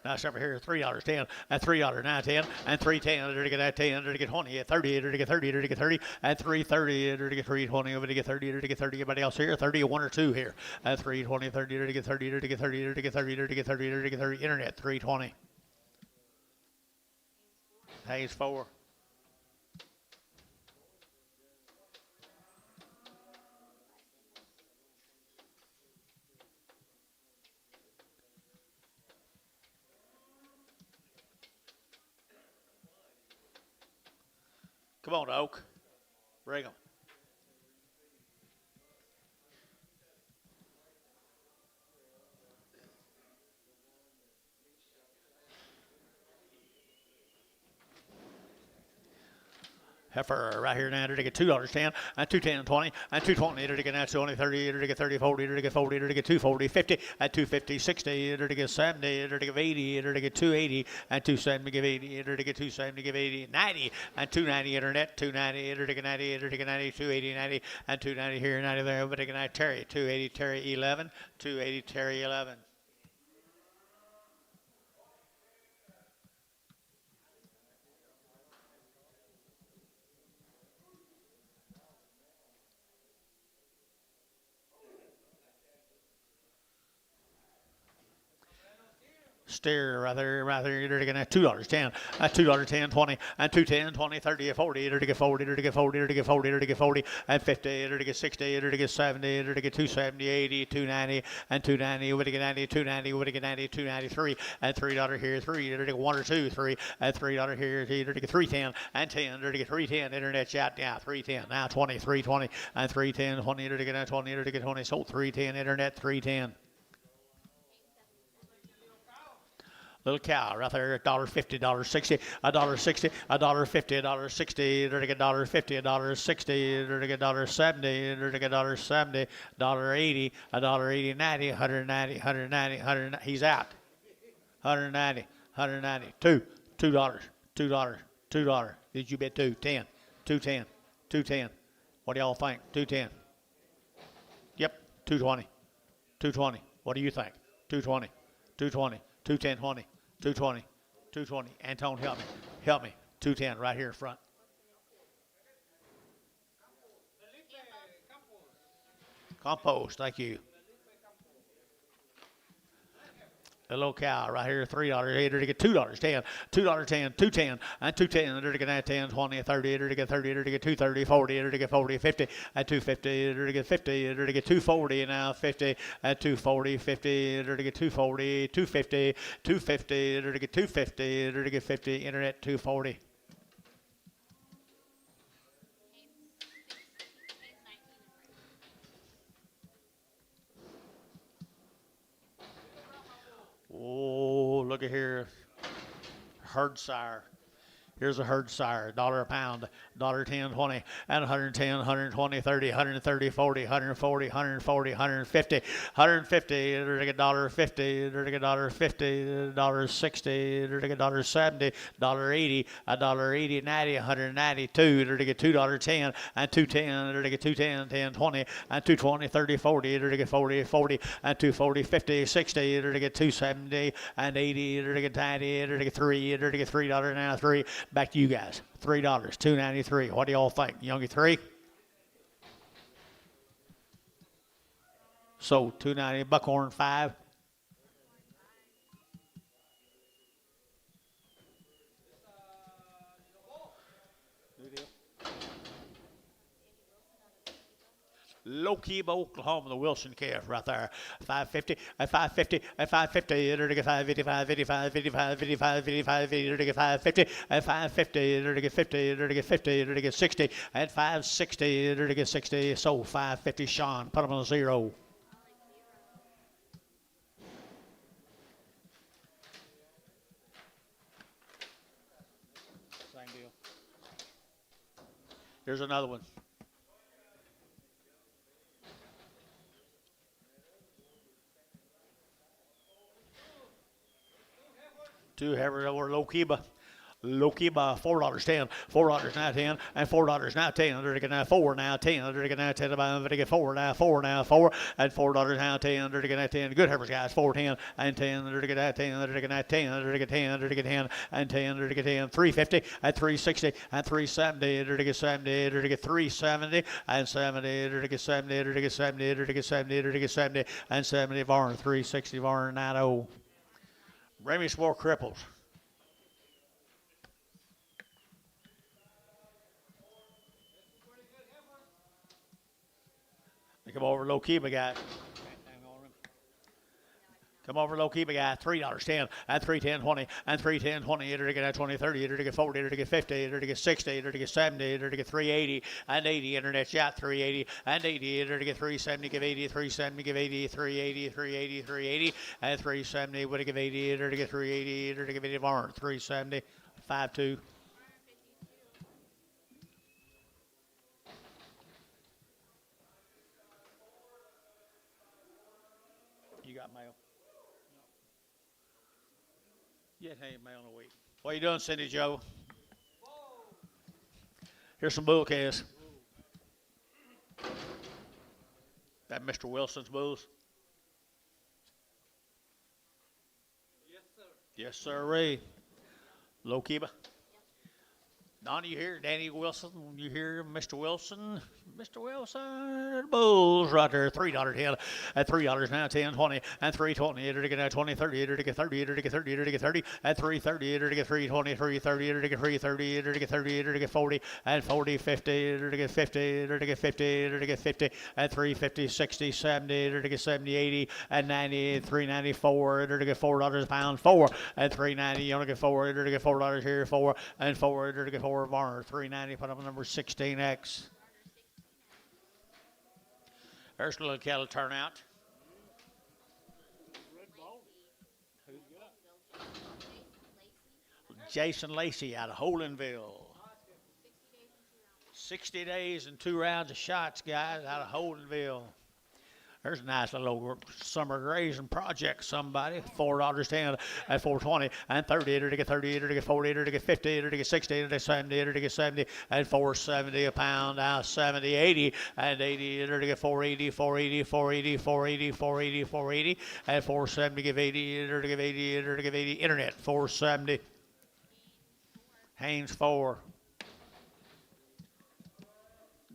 Now it's over here, $3.10 and $3.10 and $3.10. There to get that 10. There to get 20, 30. There to get 30. There to get 30 and $3.30. There to get 3.20. Over to get 30. There to get 30. Anybody else here? 30, 1 or 2 here. And $3.20, 30. There to get 30. There to get 30. There to get 30. There to get 30. There to get 30. Internet $3.20. Hayes 4. Come on, Oak. Bring them. Heifer right here now. There to get $2.10 and $2.10, 20 and $2.20. There to get now 20, 30. There to get 30, 40. There to get 40. There to get 240, 50 and 250, 60. There to get 70. There to get 80. There to get 280 and 270. Give 80. There to get 270. Give 80, 90 and 290. Internet 290. There to get 90. There to get 90, 280, 90 and 290 here, 90 there. Over to get 90. Terry 280. Terry 11. 280. Terry 11. Steer right there. You're getting $2.10, $2.10, 20, and $2.10, 20, 30, 40. There to get 40. There to get 40. There to get 40. There to get 40, and 50. There to get 60. There to get 70. There to get 270, 80, 290, and 290. Would to get 90, 290. Would to get 90, 293, and $3 here, 3. There to get 1 or 2, 3, and $3 here. There to get 310 and 10. There to get 310. Internet chat now 310. Now 20, 320, and 310, 20. There to get 20. There to get 20. Sold 310. Internet 310. Little cow right there, $1.50, $1.60, $1.60, $1.50, $1.60. There to get $1.50, $1.60. There to get $1.70. There to get $1.70, $1.80, $1.80, 90, 190, 190, 190. He's out. 190, 190. $2, $2. Did you bet 2? 10, 210, 210. What do y'all think? 210. Yep, 220, 220. What do you think? 220, 220, 210, 20. 220, 220. Antone, help me. 210 right here in front. Compost, thank you. A little cow right here, $3. There to get $2.10, $2.10, $2.10, and $2.10. There to get 10, 20, 30. There to get 30. There to get 230, 40. There to get 40, 50, and 250. There to get 50. There to get 240 now, 50, and 240, 50. There to get 240, 250, 250. There to get 250. There to get 50. Internet 240. Oh, look at here. Herd sire. Here's a herd sire, $1 a pound, $1.10, 20, and 110, 120, 30, 130, 40, 140, 140, 150, 150. There to get $1.50. There to get $1.50, $1.60. There to get $1.70, $1.80, $1.80, 90, 192. There to get $2.10 and 210. There to get 210, 10, 20, and 220, 30, 40. There to get 40, 40, and 240, 50, 60. There to get 270 and 80. There to get 90. There to get 3. There to get $3 now, 3. Back to you guys. $3, $2.93. What do y'all think? Youngie 3? So $2.90. Buckhorn 5. Low Key, Oklahoma, the Wilson calf right there. 550, at 550, at 550. There to get 555, 55, 55, 55, 55, there to get 550, at 550. There to get 50, there to get 50, there to get 60, at 560. There to get 60. So 550. Sean, put him on a 0. Here's another one. Two heifers over Lokiba. Lokiba, $4.10, $4 now 10, and $4 now 10. They're getting now 4 now 10. They're getting now 10 about they get 4 now 4 now 4 and $4 now 10. They're getting now 10. Good heifers guys 4 10 and 10. They're getting now 10. They're getting now 10. They're getting 10. They're getting 10 and 10. They're getting 10. 350 and 360 and 370. They're getting 70. They're getting 370 and 70. They're getting 70. They're getting 70. They're getting 70. They're getting 70 and 70. Varn 360 Varn 90. Bring me some more cripples. Come over low Kiba guy. Come over low Kiba guy. $3.10 and 310 20 and 310 20. It'll get 20 30. It'll get 40. It'll get 50. It'll get 60. It'll get 70. It'll get 380 and 80. Internet shot 380 and 80. It'll get 370. Give 80. 370. Give 80. 380. 380. 380 and 370. Would it give 80? It'll get 380. It'll give 80. Varn 370. 52. You got mail? Yeah, hey, mail in a week. What you doing, Cindy Joe? Here's some bull calves. That Mr. Wilson's bulls? Yes, sir. Yes, sir, Ray. Low Kiba. Donnie, you hear Danny Wilson? You hear Mr. Wilson? Mr. Wilson, bulls right there. $3.10 at $3 now 10 20 and 320. It'll get 20 30. It'll get 30. It'll get 30. It'll get 30 at 330. It'll get 320 330. It'll get 330. It'll get 30. It'll get 40 and 40 50. It'll get 50. It'll get 50. It'll get 50 at 350 60 70. It'll get 70 80 and 90 394. It'll get $4 a pound 4 at 390. You only get 4. It'll get $4 here 4 and 4. It'll get 4 Varner 390. Put up number 16X. There's a little cattle turnout. Red ball. Who's got? Jason Lacey out of Holdenville. 60 days and 2 rounds of shots, guys, out of Holdenville. There's a nice little summer grazing project, somebody. $4.10 at 420 and 30. It'll get 30. It'll get 40. It'll get 50. It'll get 60. It'll get 70. It'll get 70 and 470 a pound. Now 70, 80 and 80. It'll get 480, 480, 480, 480, 480, 480 and 470. Give 80. It'll give 80. It'll give 80. Internet 470. Haynes 4.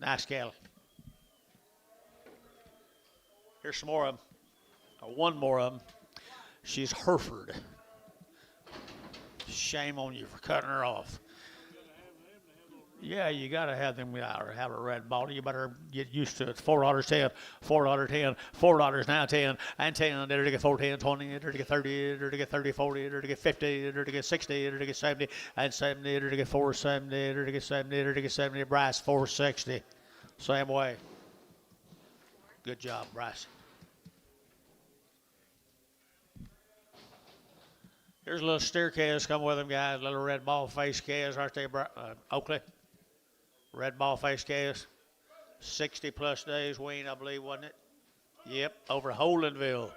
Nice cattle. Here's some more of them. One more of them. She's Hereford. Shame on you for cutting her off. Yeah, you got to have them have a red ball. You better get used to it. $4.10, $4.10, $4 now 10, and 10. It'll get 4, 10, 20. It'll get 30. It'll get 30, 40. It'll get 50. It'll get 60. It'll get 70, and 70. It'll get 470. It'll get 70. It'll get 70. Bryce 460. Same way. Good job, Bryce. Here's a little steer calves come with them, guys. Little red ball face calves, aren't they, Oakley? Red ball face calves. 60 plus days wean, I believe, wasn't it? Yep, over Holdenville.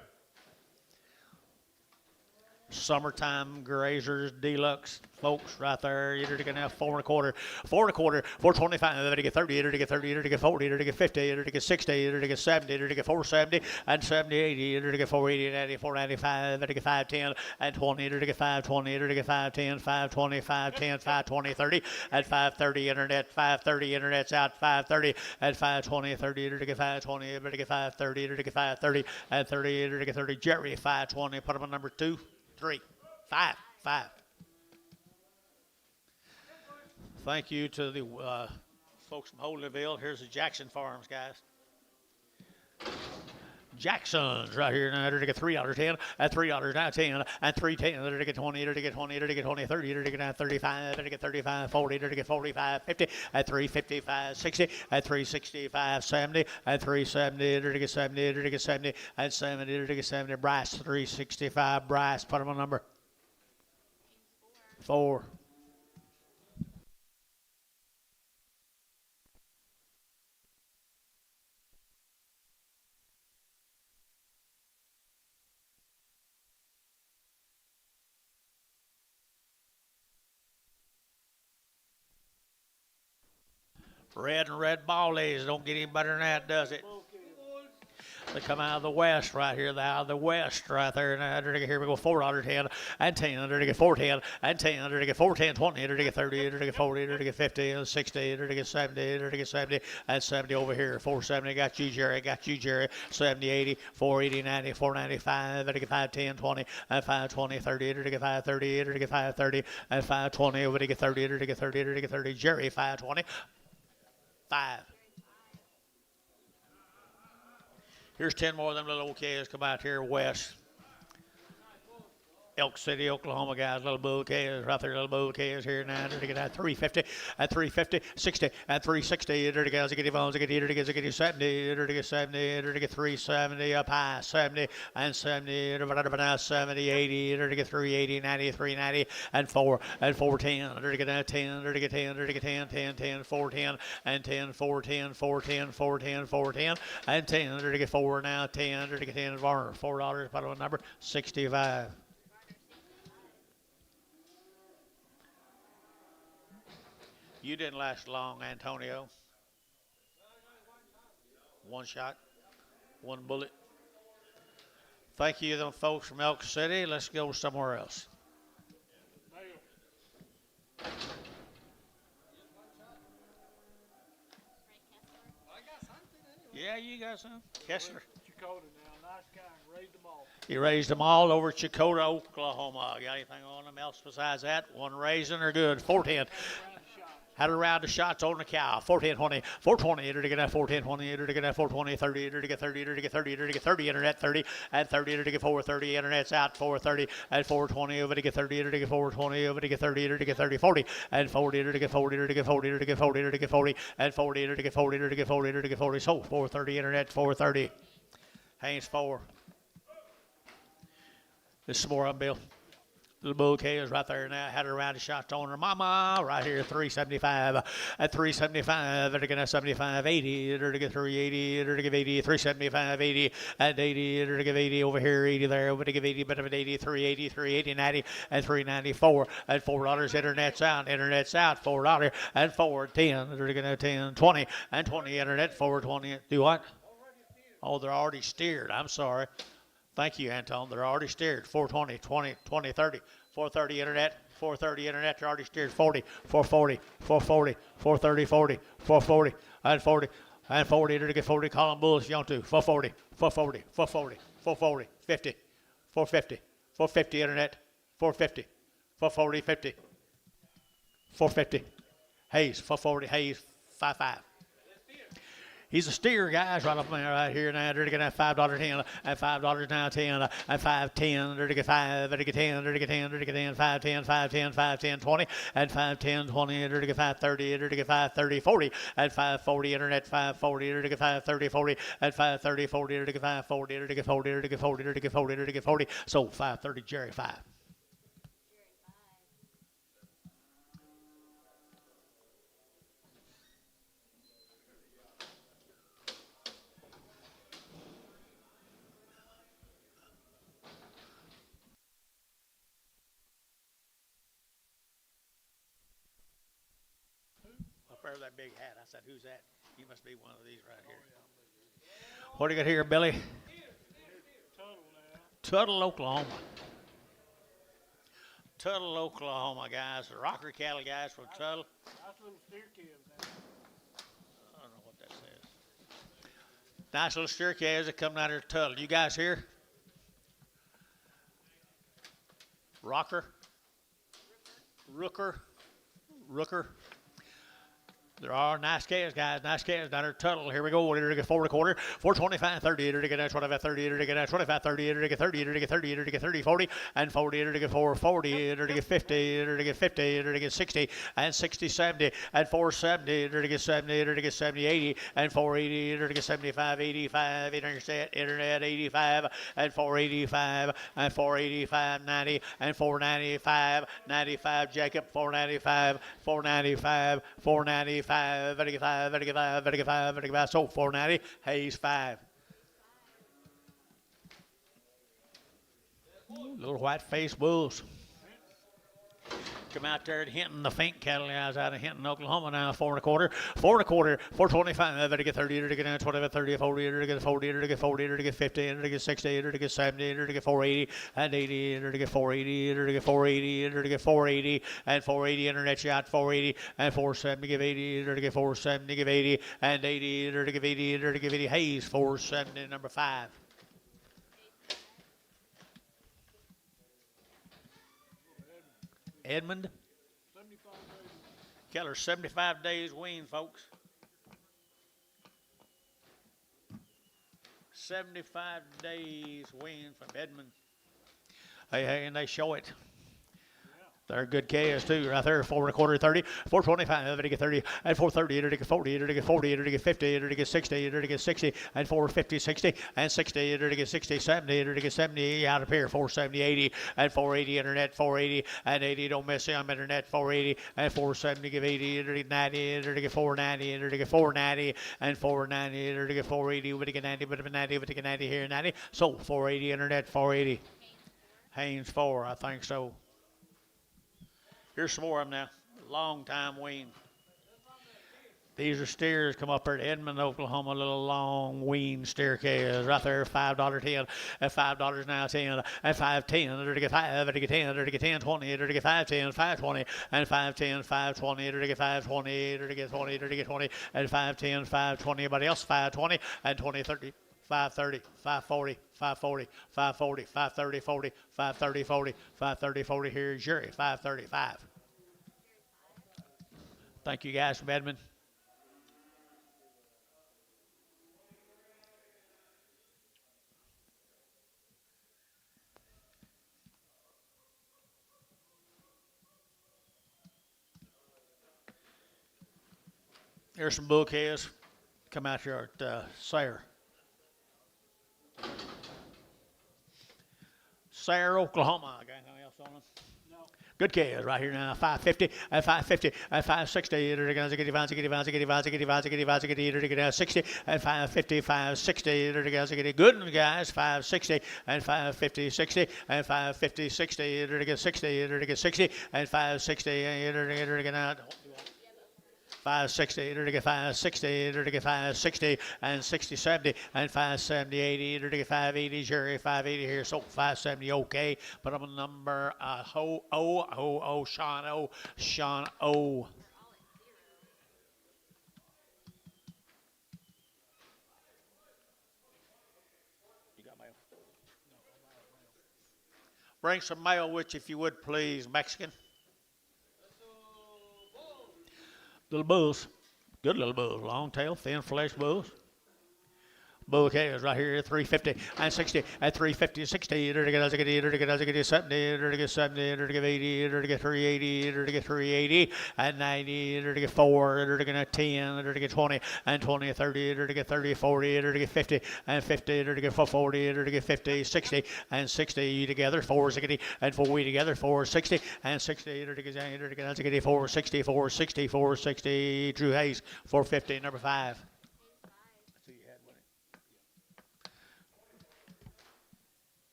Summertime grazers, deluxe folks right there. You're going to have 4 1/4, 4 1/4, 425. It'll get 30. It'll get 30. It'll get 40. It'll get 50. It'll get 60. It'll get 70. It'll get 470 and 70, 80. It'll get 480 and 80, 495. It'll get 510 and 20. It'll get 520. It'll get 510, 520, 510, 520, 30 and 530. Internet 530. Internet's out 530 and 520, 30. It'll get 520. It'll get 530. It'll get 530 and 30. It'll get 30. Jerry 520. Put him on number 2. 3, 5, 5. Thank you to the folks from Holdenville. Here's the Jackson Farms, guys. Jackson's right here now. It'll get $3.10 at $3 now 10 and 310. It'll get 20. It'll get 20. It'll get 20. 30. It'll get 35. It'll get 35. 40. It'll get 45. 50 at 355. 60 at 365. 70 at 370. It'll get 70. It'll get 70 and 70. It'll get 70. Bryce 365. Bryce, put him on number 4. Red and red ball lays. Don't get any better than that, does it? Bull calves. They come out of the west right here. They're out of the west right there. And here we go. $4.10 and 10. Under to get 4.10 and 10. Under to get 4.10, 20. Under to get 30. Under to get 40. Under to get 50 and 60. Under to get 70. Under to get 70 and 70 over here. 470. Got you, Jerry. Got you, Jerry. 70, 80, 480, 90, 495. Under to get 510, 20 and 520, 30. Under to get 530. Under to get 530 and 520. Over to get 30. Under to get 30. Under to get 30. Jerry 520. 5. Here's 10 more of them little OKs come out here west. Elk City, Oklahoma guys, little bull calves, right there, little bull calves here now. They're getting at 350, at 350, 60, at 360. They're guys that get Evans, they get 70, they're get 70, they're get 370 up high, 70 and 70, now 70, 80, they're get 380, 90, 390, and 4 and 410. They're get 10, they're get 10, they're get 10, 10, 10, 410, and 10, 410, 410, 410, 410, and 10. They're get 4 now, 10, they're get 10, $4, bottom of number 65. You didn't last long, Antonio. One shot, one bullet. Thank you, them folks from Elk City. Let's go somewhere else. Yeah, you got some. Kessler. Chakota now, nice guy, raised them all. He raised them all over Chakota, Oklahoma. Got anything on them else besides that? One raising or good. 410. Had a round of shots on the cow. 410, 20, 420, enter to get that 410, 20, enter to get that 420, 30, enter to get 30, enter to get 30, enter to get 30, internet 30, and 30, enter to get 430, internet's out, 430, and 420, over to get 30, enter to get 420, over to get 30, enter to get 30, 40, and 40, enter to get 40, enter to get 40, enter to get 40, enter to get 40, and 40, enter to get 40, enter to get 40, enter to get 40, so 430, internet, 430. Haynes 4. This is some more on Bill. Little bull calves right there now. Had a round of shots on her mama right here. 375 at 375. They're going to 75, 80. They're to get 380. They're to give 80. 375, 80 and 80. They're to give 80 over here. 80 there. Over to give 80. Bit of an 80. 380, 380, 90 and 394 and $4. Internet's out. Internet's out. $4 and 410. They're going to 10, 20 and 20. Internet 420. Do what? Oh, they're already steered. I'm sorry. Thank you, Anton. They're already steered. 420, 20, 20, 30. 430 internet. 430 internet. They're already steered. 40, 440, 440, 430, 40, 440, and 40, and 40. They're to get 40. Column bulls if you want to. 440, 440, 440, 440, 50, 450, 450 internet. 450, 440, 50, 450. Hayes, 440. Hayes, 55. He's a steer, guys, right up there, right here now. They're to get that $5.10, and $5 now 10, and 5.10. They're to get 5, they're to get 10, they're to get 10, they're to get 10, 5.10, 5.10, 5.10, 20, and 5.10, 20. They're to get 5.30, they're to get 5.30, 40, and 5.40. Internet 5.40, they're to get 5.30, 40, and 5.30, 40. They're to get 5.40, they're to get 40, they're to get 40, they're to get 40, they're to get 40. So 5.30, Jerry 5. That big hat. I said, who's that? You must be one of these right here. What do you got here, Billy? Tuttle, Oklahoma. Tuttle, Oklahoma, guys. The rocker cattle guys from Tuttle. Nice little steer calves. I don't know what that says. Nice little steer calves that come down here to Tuttle. You guys here? Rocker? Rooker? There are nice calves, guys. Nice calves down there. Tuttle. Here we go. We're to get 4 1/4. 425, 30. We're to get 25, 30. We're to get 25, 30. We're to get 30. We're to get 30. We're to get 30, 40, and 40. We're to get 440. We're to get 50. We're to get 50. We're to get 60, and 60, 70, and 470. We're to get 70. We're to get 70, 80, and 480. We're to get 75, 85. Internet 85, and 485, and 485, 90, and 495, 95. Jacob 495, 495, 495. 5, 5, so 490, Hayes 5. Little white-faced bulls. Come out there at Hinton, the Fink cattle guys out of Hinton, Oklahoma now, 4 1/4, 4 1/4, 425, to get 30, to get 20, 30, 40, to get 40, to get 40, to get 50, to get 60, to get 70, to get 480, and 80, to get 480, to get 480, to get 480, and 480, internet shot, 480, and 470, give 80, to get 470, give 80, and 80, to give 80, to give 80, Hayes, 470, number 5. Edmund. 75 days. Keller, 75 days wean, folks. 75 days wean from Edmund. Hey, and they show it. They're good calves too, right there. 4 1/4, 30, 425, to get 30, and 430, to get 40, to get 40, to get 50, to get 60, to get 60, and 450, 60, and 60, to get 60, 70, to get 70, out of here, 470, 80, and 480, internet, 480, and 80, don't miss him, internet, 480, and 470, give 80, to get 90, to get 490, to get 490, and 490, to get 480, to get 90, but 90, to get 90 here, 90, so 480, internet, 480. Haynes 4, I think so. Here's some more of them now. Long time wean. These are steers come up there to Edmond, Oklahoma. Little long wean steer calves right there. $5.10 and $5 now 10 and 5.10 to get 5 to get 10 to get 10 20 to get 5.10 5.20 and 5.10 5.20 to get 5.20 to get 20 to get 20 and 5.10 5.20. Anybody else 5.20 and 20 30. 530, 540, 540, 540, 530, 40, 530, 40, 530, 40. Here's Jerry, 535. Thank you guys from Edmond. Here's some bull calves. Come out here at Sayre. Sayre, Oklahoma. Got anything else on them? No. Good calves right here now. 550 and 550 and 560. To get 60 and 550, 560. To get good guys. 560 and 550, 60 and 550, 60. To get 60. To get 60 and 560. To get out. 560, to get 560, to get 560, and 60, 70, and 570, 80, to get 580, Jerry, 580 here, so 570, okay. But I'm a number, Sean O. You got mail? Bring some mail with you if you would, please, Mexican. Little bulls, good little bulls, long tail, thin flesh bulls. Bull calves right here, 350 and 60 and 350, 60, to get 70, to get 70, to get 70, to get 80, to get 380, to get 380 and 90, to get 4, to get 10, to get 20 and 20, 30, to get 30, 40, to get 50 and 50, to get 40, to get 50, 60 and 60 together, 460 and 4 together, 460 and 60, to get 460, 460, 460, Drew Hayes, 450, number 5.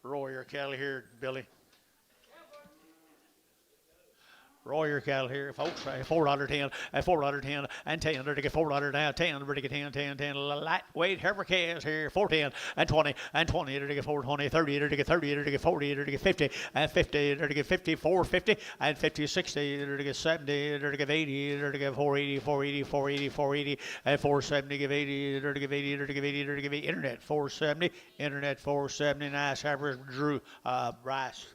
Royer cattle here, Billy. Royer cattle here, folks. $4.10 and $4.10 and 10 to get $4 now, 10 to get 10, lightweight heifer calves here, 410 and 20 and 20 to get 420, 30 to get 30 to get 40 to get 50 and 50 to get 50, 450 and 50, 60 to get 70 to get 80 to get 480, 480, 480, 480 and 470 give 80 to give 80 to give 80 to give 80, internet 470, internet 470, nice heifers, Drew Bryce.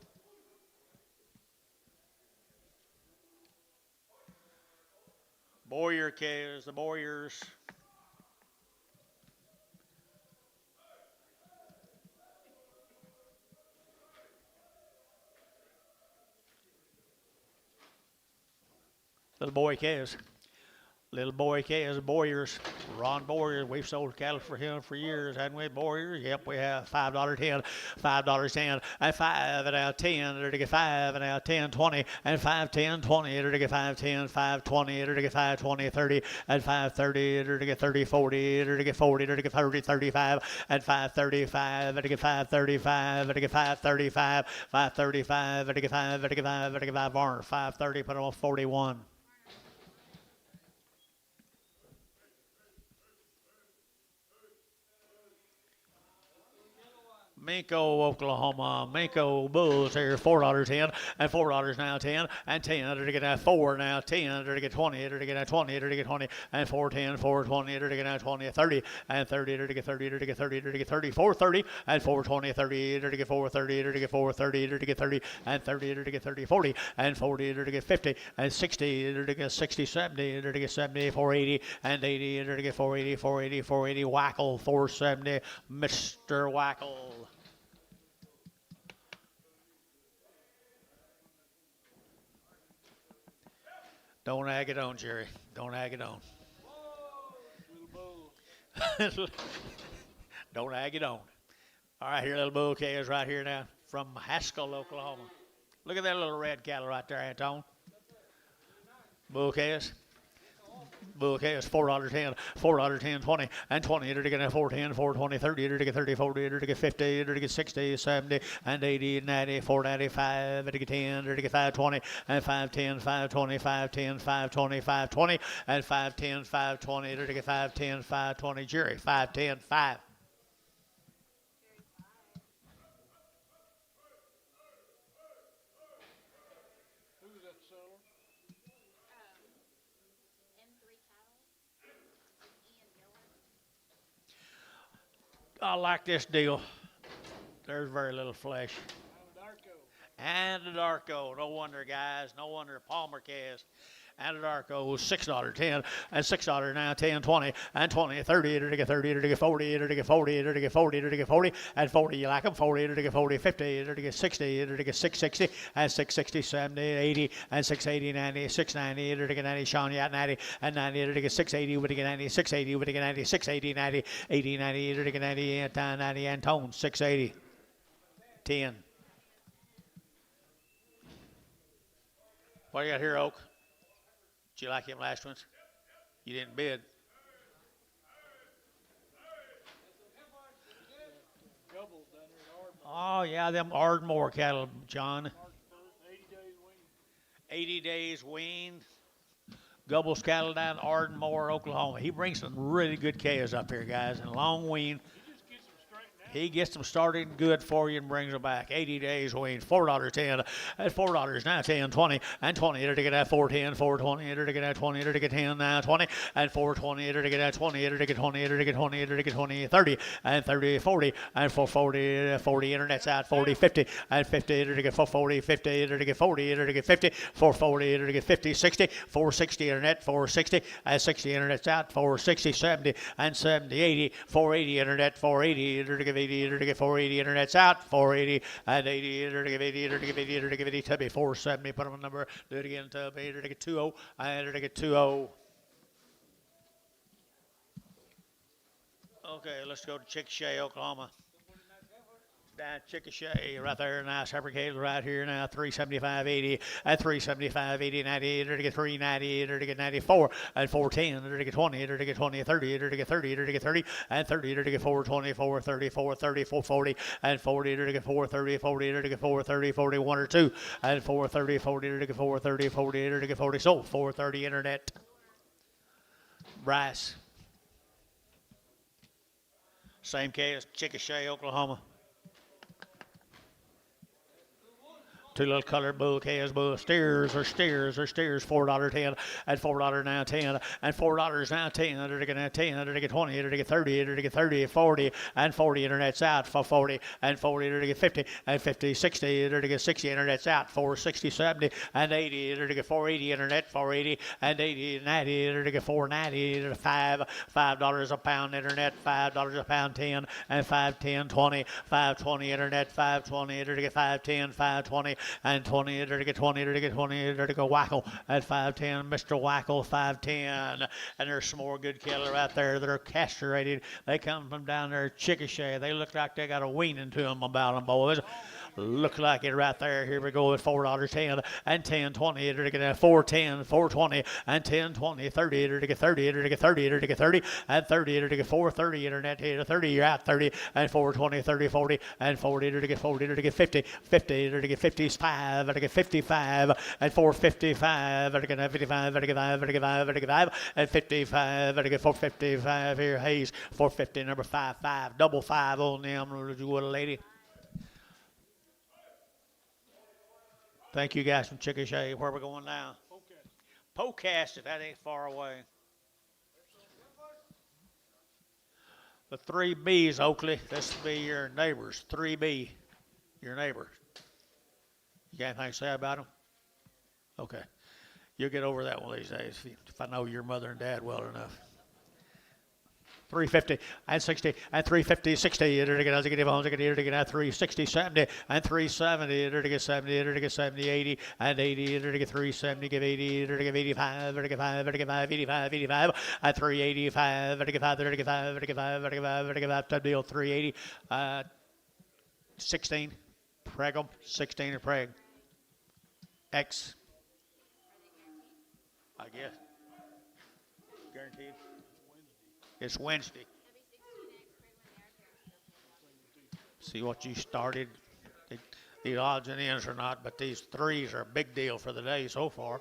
Boyer calves, the Boyers. Little boy calves. Little boy is Boyers, Ron Boyers. We've sold cattle for him for years, hadn't we, Boyers? Yep, we have. $5.10, $5.10, and 5 and out 10. It'll get 5 and out 10, 20, and 5, 10, 20. It'll get 5, 10, 5, 20. It'll get 5, 20, 30, and 5, 30. It'll get 30, 40. It'll get 40. It'll get 30, 35, and 5, 35. It'll get 5, 35. It'll get 5, 35, 5, 35. It'll get 5. It'll get 5. It'll get 5. Barn 5, 30. Put them on 41. Minko, Oklahoma. Minko Bulls here, $4.10, and $4 now 10, and 10. It'll get that 4 now 10. It'll get 20. It'll get that 20. It'll get 20, and 410, 420. It'll get that 20, 30, and 30. It'll get 30. It'll get 30. It'll get 30, 430, and 420, 30. It'll get 430. It'll get 430. It'll get 30, and 30. It'll get 30, 40, and 40. It'll get 50, and 60. It'll get 60, 70. It'll get 70, 480, and 80. It'll get 480, 480, 480. Whackle, 470. Mr. Whackle. Don't ag it on, Jerry. Don't ag it on. Don't ag it on. All right, here, little bull calves right here now from Haskell, Oklahoma. Look at that little red cattle right there, Anton. Bull calves. Bull calves, $4.10, $4.10, 20, and 20. It'll get 410, 420, 30. It'll get 30, 40. It'll get 50. It'll get 60, 70, and 80, 90, 495. It'll get 10. It'll get 520, and 510, 520, 510, 520, 520, and 510, 520. It'll get 510, 520. Jerry, 510, 5. I like this deal. There's very little flesh. And the Darko. No wonder, guys. No wonder. Palmer cast. Anadarko was $6.10, and $6 now 10, 20, and 20, 30, it'll get 30, it'll get 40, it'll get 40, it'll get 40, it'll get 40, and 40, you like them, 40, it'll get 40, 50, it'll get 60, it'll get 660, and 660, 70, 80, and 680, 90, 690, it'll get 90, Sean, yeah, 90, and 90, it'll get 680, would get 90, 680, would get 90, 680, 90, 80, 90, it'll get 90, and 90, and tone, 680, 10. What do you got here, Oak? Did you like him last ones? You didn't bid. Oh, yeah, them Ardmore cattle, John. 80 days weaned. Gubbles cattle down in Ardmore, Oklahoma. He brings some really good calves up here, guys, and long wean. He gets them started good for you and brings them back. 80 days weaned, $4.10, at $4 now 10, 20, and 20. It'll get at 410, 420, it'll get at 20, it'll get 10 now 20, and 420, it'll get at 20, it'll get 20, it'll get 20, it'll get 20, 30, and 30, 40, and 440, 40, internet's out, 40, 50, and 50, it'll get 440, 50, it'll get 40, it'll get 50, 440, it'll get 50, 60, 460, internet, 460, and 60, internet's out, 460, 70, and 70, 80, 480, internet, 480, it'll get 80, it'll get 480, internet's out, 480, and 80, it'll give 80, it'll give 80, it'll give 80, Tubby, 470, put them on number, do it again, Tubby, it'll get 20, and it'll get 20. Okay, let's go to Chickasha, Oklahoma. Down Chickasha, right there, nice heifer calves right here now, 375.80, at 375.80, 90, it'll get 390, it'll get 94, and 410, it'll get 20, it'll get 20, 30, it'll get 30, it'll get 30, and 30, it'll get 420, 430, 430, 440, and 40, it'll get 430, 40, it'll get 430, 41 or 2, and 430, 40, it'll get 430, 40, it'll get 40, so 430 internet. Bryce. Same case, Chickasha, Oklahoma. Two little colored bull calves, bull steers, $4.10, and $4 now 10, and $4 now 10, it'll get 10, it'll get 20, it'll get 30, it'll get 30, 40, and 40, internet's out for 40, and 40, it'll get 50, and 50, 60, it'll get 60, internet's out, 460, 70, and 80, it'll get 480, internet, 480, and 80, 90, it'll get 490, it'll $5 a pound, internet, $5 a pound, 10, and 510, 20, 520, internet, 520, it'll get 510, 520, and 20, there to get 20, there to get 20, there to go Wackel at 510, Mr. Wackel 510, and there's some more good cattle right there that are castrated. They come from down there, Chickasha. They look like they got a weaning to them about them, boys. Look like it right there. Here we go at $4.10 and 10, 20, there to get 410, 420, and 10, 20, 30, there to get 30, there to get 30, there to get 30, and 30, there to get 430, internet here, 30, you're at 30, and 420, 30, 40, and 40, there to get 40, there to get 50, 50, there to get 55, there to get 55, and 455, there to get 55, there to get 5, there to get 5, there to get 5, and 55, there to get 455 here, Hayes, 450, number 55, double 5 on them, you would, lady. Thank you guys from Chickasha. Where we going now? Pocasset, that ain't far away. The 3Bs, Oakley. This will be your neighbors. 3B, your neighbor. You got anything to say about them? Okay. You'll get over that one these days if I know your mother and dad well enough. 350 and 60 and 350, 60. There to get 360, 70 and 370. There to get 70. There to get 70, 80 and 80. There to get 370, give 80. There to get 85. There to get 5. There to get 5, 85, 85 and 385. There to get 5. There to get 5. There to get 5. There to get 5. There to get 5. Top deal 380. 16. Preg them. 16 and Preg. X. I guess. Guaranteed. It's Wednesday. See what you started. The odds and ends are not, but these threes are a big deal for the day so far.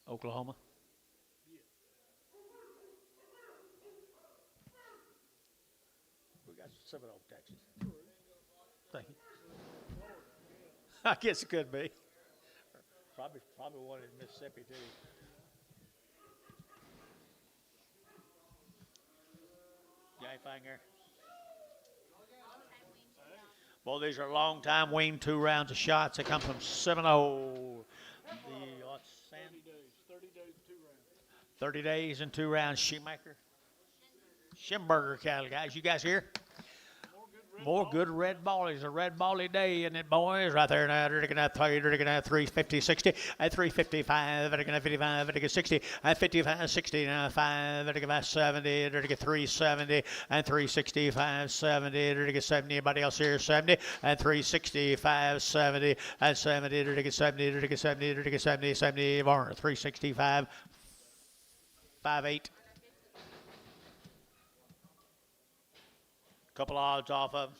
Oklahoma. We got Seminole, Texas. Thank you. I guess it could be. Probably one in Mississippi too. Got anything there? Well, these are long time weaned 2 rounds of shots. They come from Seminole. 30 days and 2 rounds. Shoemaker. Schimberger cattle, guys. You guys here? More good red ballies. A red bally day, isn't it, boys? Right there now. They're looking at 3, they're looking at 350, 60, and 355, they're looking at 55, they're looking 60, and 55, 60, now 5, they're looking at 70, they're looking 370, and 365, 70, they're looking 70. Anybody else here? 70, and 365, 70, and 70, they're looking 70, they're looking 70, they're looking 70, 70, Varner, 365, 5.8. Couple odds off of them.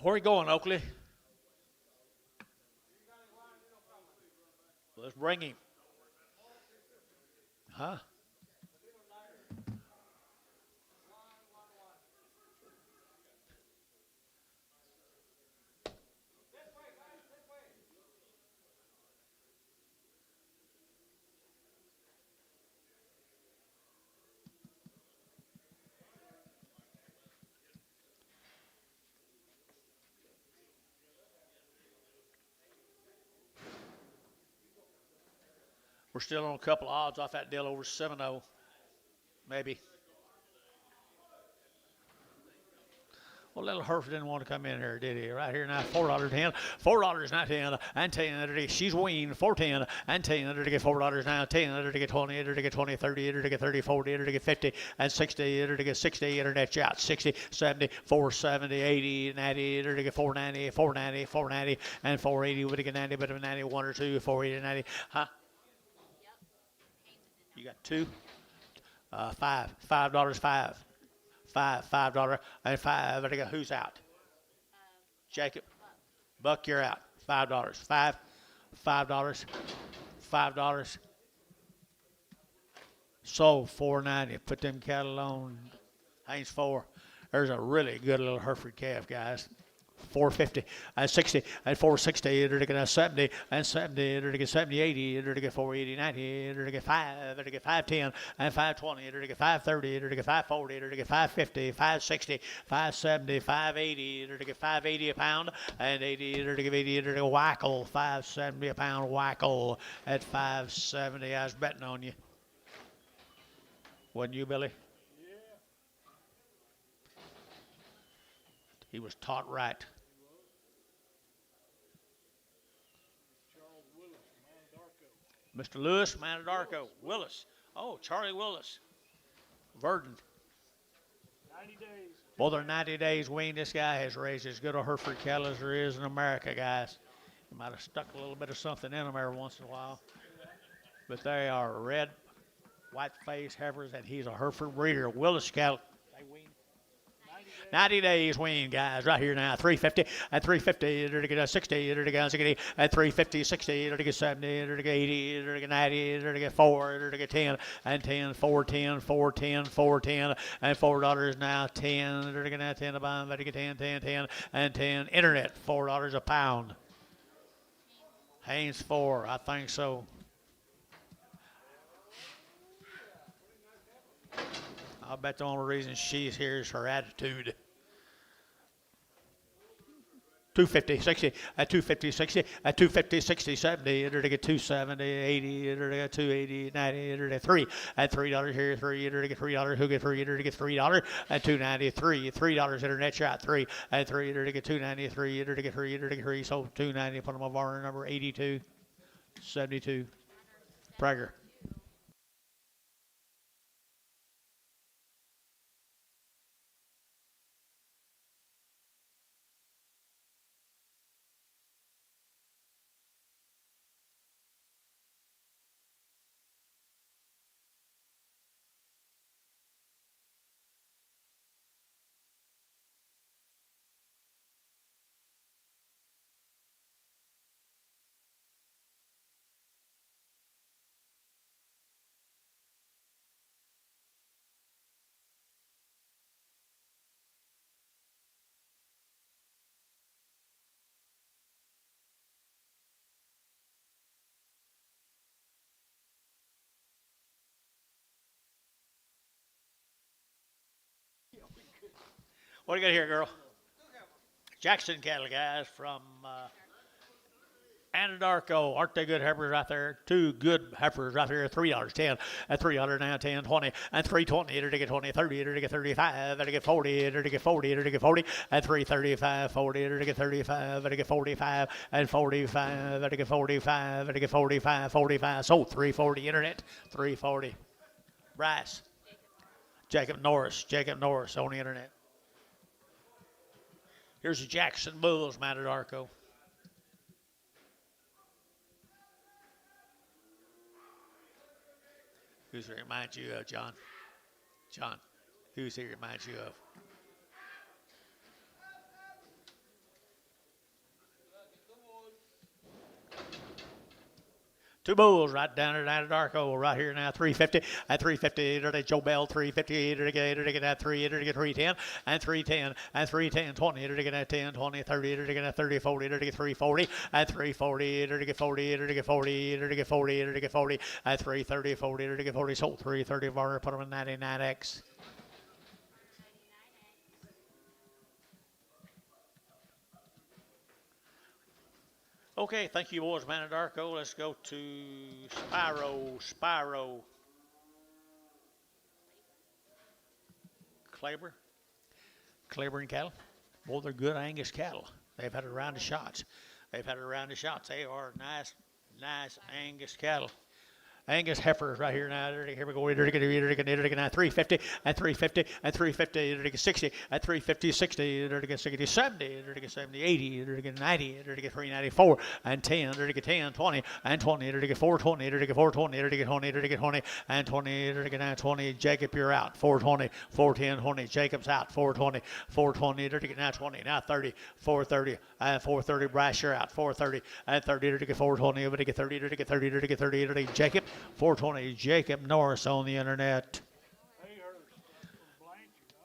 Where are you going, Oakley? Let's bring him. Huh? We're still on a couple of odds off that deal over 7-0, maybe. Well, little Hereford didn't want to come in here, did he? Right here now, $4.10, $4.10, and 10. She's weaned, 4.10, and 10. To get $4 now, 10. To get 20, to get 20, 30, to get 30, 40, to get 50, and 60, to get 60. Internet out, 60, 70, 470, 80, 90, to get 490, 490, 490, and 480. Would get 90, but 91 or 2, 480, 90. Huh? You got two? $5, $5, and 5. I got who's out? Jacob, Buck, you're out. $5, $5, $5. Sold $4.90. Put them cattle on Haynes 4. There's a really good little Hereford calf, guys. $4.50 and 60 and $4.60 to get 70 and 70 to get 70 80 to get 480 90 to get 5 to get 5.10 and 5.20 to get 5.30 to get 5.40 to get 5.50 5.60 5.70 5.80 to get 5.80 a pound and 80 to get 80 to get whackle 5.70 a pound whackle at 5.70. I was betting on you. Wasn't you, Billy? He was taught right. Mr. Lewis, Manadarko. Willis. Oh, Charlie Willis. Verdon. 90 days. Well, they're 90 days weaned. This guy has raised as good a Hereford cattle as there is in America, guys. He might have stuck a little bit of something in them every once in a while. But they are red, white-faced heifers, and he's a Hereford breeder. Willis cattle. 90 days wean, guys, right here now. 350 and 350 to get 60 to get 60 and 350, 60 to get 70 to get 80 to get 90 to get 4 to get 10 and 10, 410, 410, 410 and $4 now. 10 to get 10 a pound, to get 10, 10, 10 and 10. Internet $4 a pound. Haynes 4, I think so. I'll bet the only reason she's here is her attitude. 250, 60, at 250, 60, at 250, 60, 70, enter to get 270, 80, enter to get 280, 90, enter to get 3, at $3 here, 3, enter to get $3, who get 3, enter to get $3, at 293, $3 internet shot, 3, at 3, enter to get 293, enter to get 3, enter to get 3, so 290, put them on bar number 82, 72, Prager. What do you got here, girl? Jackson cattle, guys, from Anadarko. Aren't they good heifers right there? Two good heifers right there. $3, 10, at $3 now, 10, 20, and 320. To get 20, 30, to get 35, to get 40, to get 40, to get 40, and 335, 40, to get 35, to get 45, and 45, to get 45, to get 45, 45. Sold 340. Internet 340. Bryce. Jacob Norris on the internet. Here's the Jackson Bulls, Manadarko. Who's it reminds you of, John? John, who's he reminds you of? Two bulls right down at Anadarko, right here now, 350, at 350, to Joe Bell, 350, to get that 3, to get 310, and 310, and 310, 20, to get that 10, 20, 30, to get that 30, 40, to get 340, at 340, to get 40, to get 40, to get 40, to get 40, at 330, 40, to get 40, sold 330, Varner, put them in 99X. Okay, thank you, boys, Manadarko. Let's go to Spyro. Claiborne cattle. Boy, they're good Angus cattle. They've had a round of shots. They've had a round of shots. They are nice Angus cattle. Angus heifers right here now. Here we go. Now 350 and 350 and 350. 60 and 350, 60, 60, 70, 70, 80, 90, 394 and 10, 10, 20 and 20, 420, 420, 20, 20 and 20, 20. Jacob, you're out. 420, 410, 20. Jacob's out. 420, 420, now 20, now 30, 430 and 430. Brash, you're out. 430 and 30, 420, 30, 30, 30. Jacob. 420, Jacob Norris on the internet.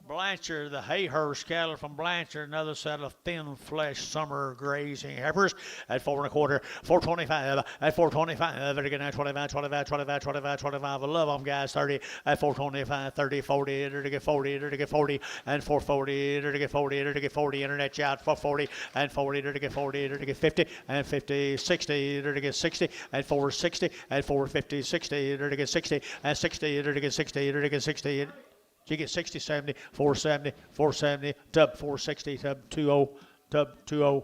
Blanchard, the Hayhurst cattle from Blanchard, another set of thin flesh summer grazing heifers at 4 1/4, 425, at 425, again at 25, 25, 25, 25, 25. I love them guys. 30 at 425, 30, 40, 40, 40, and 440, 40, 40. Internet out 440 and 40, 40, 50 and 50, 60, 60 and 460 and 450, 60, 60 and 60, 60, 60. You get 60, 70, 470, 470, tub 460, tub 20, tub 20.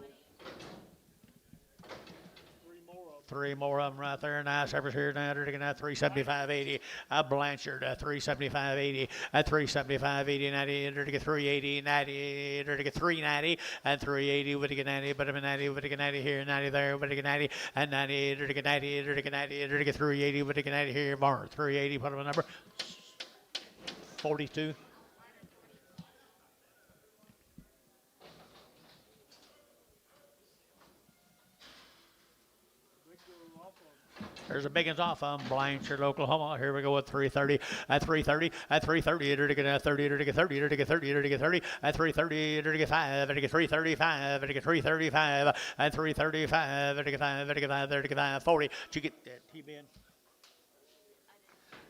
Three more of them right there. Nice heifers here now. They're taking out 375.80. Blanchard 375.80. At 375.80, 90. They're taking 380, 90. They're taking 390 and 380. Would get 90, but I'm 90. Would get 90 here, 90 there. Would get 90 and 90. They're taking 90. They're taking 90. They're taking 380. Would get 90 here. Bar 380. Put up a number. 42. There's a big ones off on Blanchard, Oklahoma. Here we go with 330 at 330 at 330. It'll get at 30. It'll get 30. It'll get 30. It'll get 30 at 330. It'll get 5. It'll get 335. It'll get 335 at 335. It'll get 5. It'll get 5. It'll get 5. 40. Did you get that T-bin?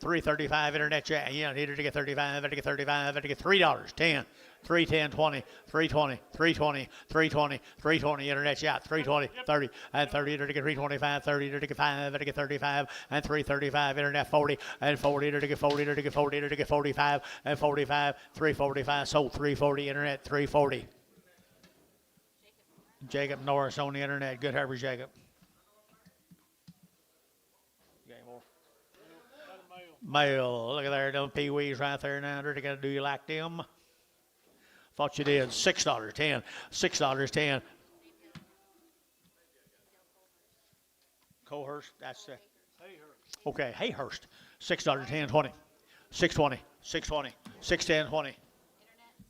335 internet chat. Yeah, need to get 35. Need to get 35. Need to get $3. 10. 310, 20, 320, 320, 320, 320, internet chat, 320, 30, and 30, to get 325, 30, to get 5, to get 35, and 335, internet 40, and 40, to get 40, to get 40, to get 45, and 45, 345, sold 340, internet 340. Jacob Norris on the internet. Good heifer, Jacob. Male, look at there, them peewees right there now. They're gonna do you like them? Thought you did. $6, 10, $6, 10. Cohurst, that's the. Okay, Hayhurst, $6, 10, 20, 620, 620, 610, 20,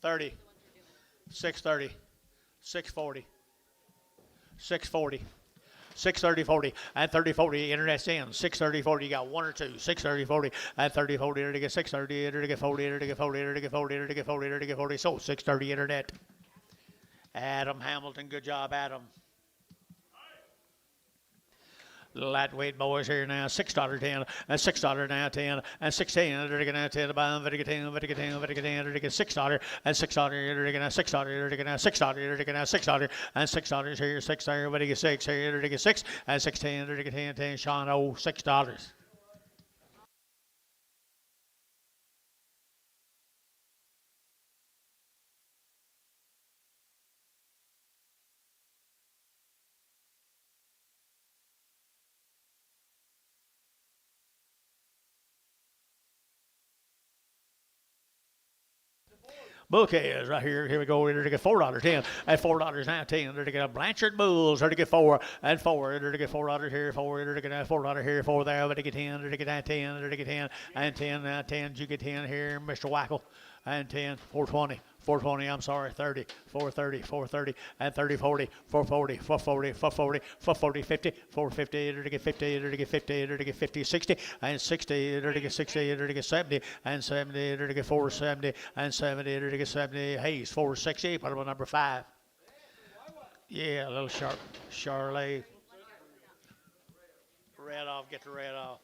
30, 630, 640, 640. 630, 40, and 30, 40, internet's in. 630, 40, you got one or two. 630, 40, and 30, 40, to get 630, to get 40, to get 40, to get 40, to get 40, to get 40. So 630, internet. Adam Hamilton, good job, Adam. Lightweight boys here now. $6, 10, and $6 now, 10, and 610. They're going to 10 about them. They're going to 10, 10, they're going to $6, and $6. They're going to $6. They're going to $6. They're going to $6, and $6 here, 6 there. But they get 6 here. They're going to 6, and 610. They're going to 10, 10. Sean O, $6. Bouquet is right here. Here we go. They're to get $4, 10, and $4 now, 10. They're to get a Blanchard Bulls. They're to get 4 and 4. They're to get $4 here, 4. They're to get $4 here, 4 there. They're to get 10. They're to get 10. They're to get 10 and 10. Now 10. You get 10 here, Mr. Wackel, and 10. 420. 420, I'm sorry, 30, 430, 430, and 30, 40, 440, 440, 440, 440, 50, 450, to get 50, to get 50, to get 50, 60, and 60, to get 60, to get 70, and 70, to get 470, and 70, to get 70. Hayes, 460, put him on number 5. Yeah, a little sharp. Charlotte. Red off, get the red off.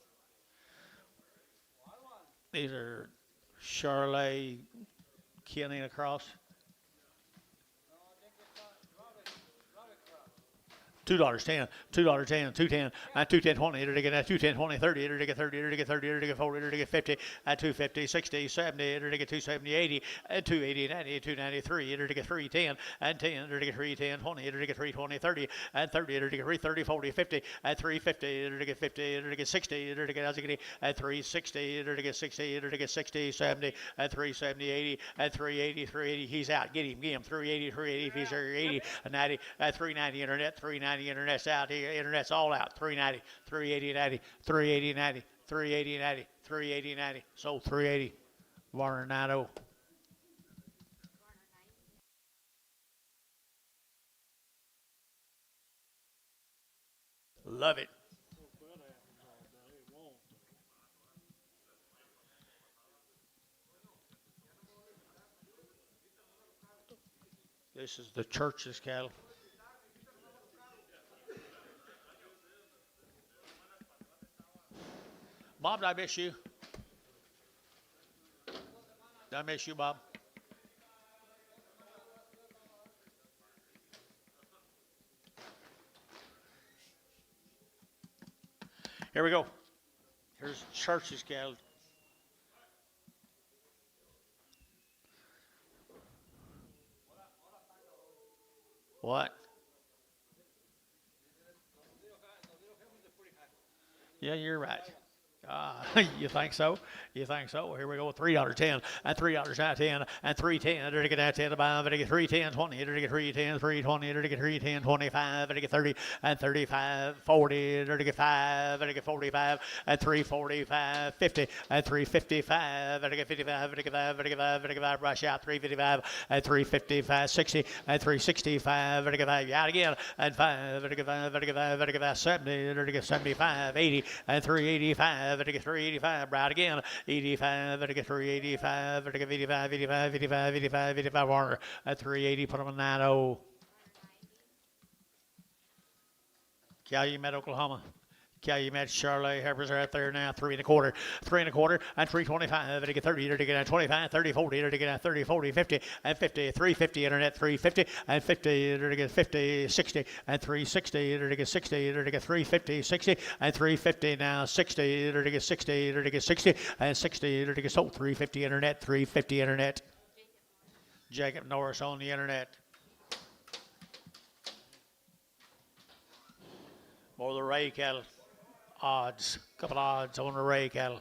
These are Charlotte. Kenny across. $2.10, $2.10, 2.10, at 2.10, 20, enter to get at 2.10, 20, 30, enter to get 30, enter to get 30, enter to get 40, enter to get 50, at 2.50, 60, 70, enter to get 2.70, 80, at 2.80, 90, 2.93, enter to get 3.10, and 10, enter to get 3.10, 20, enter to get 3.20, 30, and 30, enter to get 3.30, 40, 50, at 3.50, enter to get 50, enter to get 60, enter to get at 3.60, enter to get 60, enter to get 60, 70, at 3.70, 80, at 3.80, 3.80, he's out, get him, 3.80, 3.80, if he's there, 80, 90, at 3.90, internet, 3.90, internet's out here, internet's all out, 3.90, 3.80, 90, 3.80, 90, 3.80, 90, 3.80, 90, sold 3.80, Warner 90. Love it. Hope that happens all day. It won't. This is the church's cattle. Bob, did I miss you? Did I miss you, Bob? Here we go. Here's church's cattle. What? Yeah, you're right. You think so? You think so? Here we go with $3.10 and $3.10 and 3.10. Enter to get that 10 above. Enter to get 3.10, 20. Enter to get 3.10, 3.20. Enter to get 3.10, 25. Enter to get 30 and 35, 40. Enter to get 5. Enter to get 45 and 3.45, 50 and 3.55. Enter to get 55. Enter to get 5. Enter to get 5. Enter to get 5. Rush out 3.55 and 3.55, 60 and 3.65. Enter to get 5. Out again and 5. Enter to get 5. Enter to get 5. Enter to get 5. 70. Enter to get 75, 80 and 3.85. Enter to get 3.85. Right again. 85. Enter to get 3.85. Enter to get 85, 85, 85, 85, 85. Warner at 3.80. Put them in 90. Calumet, Oklahoma. Calumet, Charlotte, Heifers are out there now. 3.25, 3.25, and 3.25. Enter to get 30, enter to get 25, 30, 40, enter to get 30, 40, 50, and 50, 3.50, internet, 3.50, and 50, enter to get 50, 60, and 3.60, enter to get 60, enter to get 3.50, 60, and 3.50 now, 60, enter to get 60, enter to get 60, and 60, enter to get sold, 3.50, internet, 3.50, internet. Jacob Norris on the internet. More of the Ray cattle. Odds, couple odds on the Ray cattle.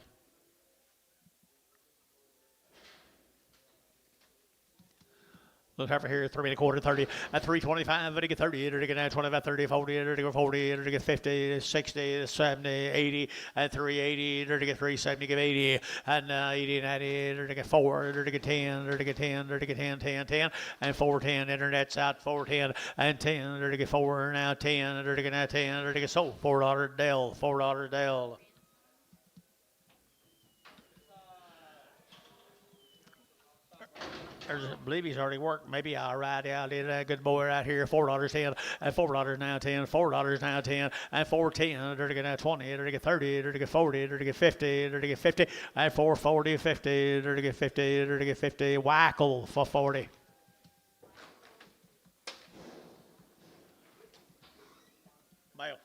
Look over here, 3.25, 30, at 3.25, enter to get 30, enter to get 25, 30, 40, enter to get 40, enter to get 50, 60, 70, 80, and 3.80, enter to get 3.70, give 80, and 80, 90, enter to get 4, enter to get 10, enter to get 10, enter to get 10, 10, 10, and 4.10, internet's out, 4.10, and 10, enter to get 4, now 10, enter to get now 10, enter to get sold, $4 Dell, $4 Dell. I believe he's already worked. Maybe I'll ride out. Did a good boy right here. $4.10 and $4 now 10. $4 now 10 and 4.10. Enter to get now 20. Enter to get 30. Enter to get 40. Enter to get 50. Enter to get 50 and 4.40. 50. Enter to get 50. Enter to get 50. Whackle for 40. Bale.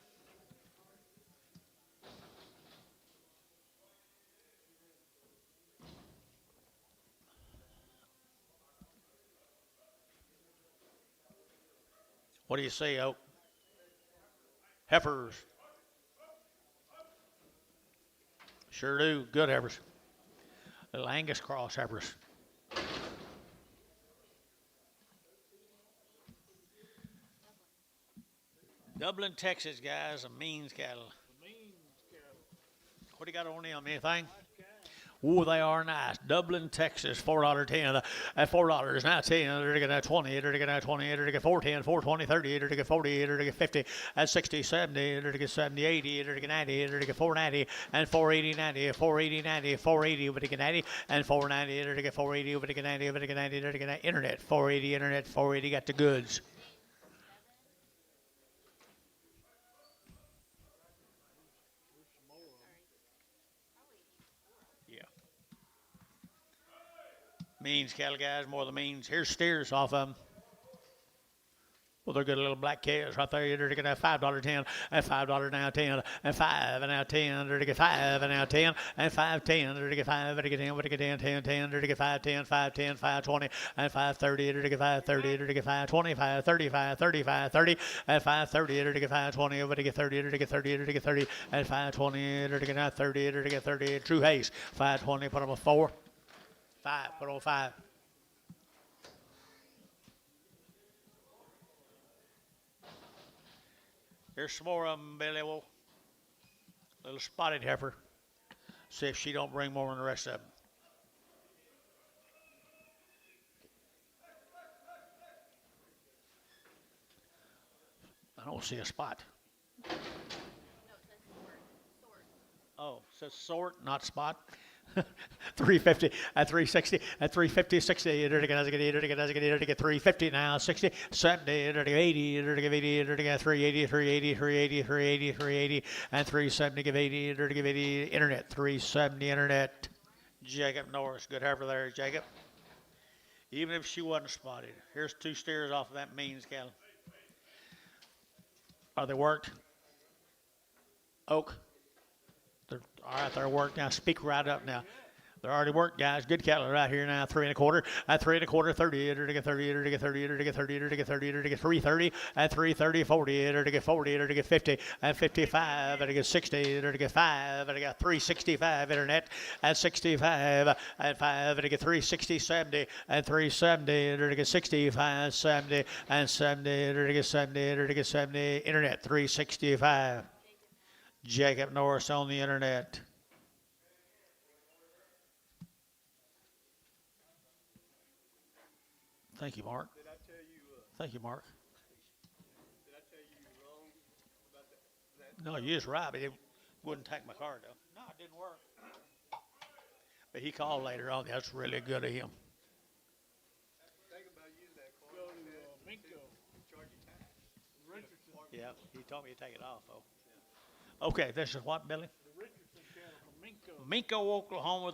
What do you see, Oak? Heifers. Sure do. Good heifers. Little Angus cross heifers. Dublin, Texas, guys, a means cattle. The means cattle. What do you got on them? Anything? Nice cattle. Oh, they are nice. Dublin, Texas, $4.10. At $4 now 10. Enter to get now 20. Enter to get now 20. Enter to get 4.10, 4.20, 30. Enter to get 40. Enter to get 50. At 60, 70. Enter to get 70, 80. Enter to get 90. Enter to get 4.90 and 4.80, 90. 4.80, 90. 4.80 over to get 90 and 4.90. Enter to get 4.80 over to get 90. Over to get 90. Enter to get 90. Internet 4.80. Internet 4.80. Got the goods. There's some more of them. Yeah. Means cattle, guys, more of the means. Here's steers off of them. Well, they're good little black kids right there. You're going to $5.10 and $5 now 10 and 5 and now 10. They're to get 5 and now 10 and 5 10. They're to get 5 and to get 10. They're to get 10 10 10. They're to get 5 10 5 10 5 20 and 5 30. They're to get 5 30. They're to get 5 25 35 35 30 and 5 30. They're to get 5 20. They're to get 30. They're to get 30. They're to get 30 and 5 20. They're to get now 30. They're to get 30. True Hayes 5 20. Put them a 4 5. Put on 5. Here's some more of them, Billy. Well, little spotted heifer. See if she don't bring more than the rest of them. I don't see a spot. Oh, it says sort, not spot. 350 at 360 at 350 60 to get 350 now 60 70 80 to give 80 to get 380 380 380 380 380 and 370 give 80 to give 80 internet 370 internet. Jacob Norris, good heifer there, Jacob. Even if she wasn't spotted. Here's 2 steers off of that means cattle. Are they worked? Oak. All right, they're worked now. Speak right up now. They're already worked, guys. Good cattle right here now. 3 1/4. At 3 1/4, 30. To get 30. To get 30. To get 30. To get 30. To get 330. At 330, 40. To get 40. To get 50. At 55. To get 60. To get 5. To get 365 internet. At 65. At 5. To get 360, 70. At 370. To get 65, 70. And 70. To get 70. To get 70 internet. 365. Jacob Norris on the internet. Thank you, Mark. Did I tell you? Thank you, Mark. Did I tell you wrong about that? No, you was right, but it wouldn't take my card, though. No, it didn't work. But he called later on. That's really good of him. Think about using that card. Go to Minko. Charge you tax. Richardson. Yeah, he told me to take it off, though. Okay, this is what, Billy? The Richardson cattle from Minko. Minko, Oklahoma,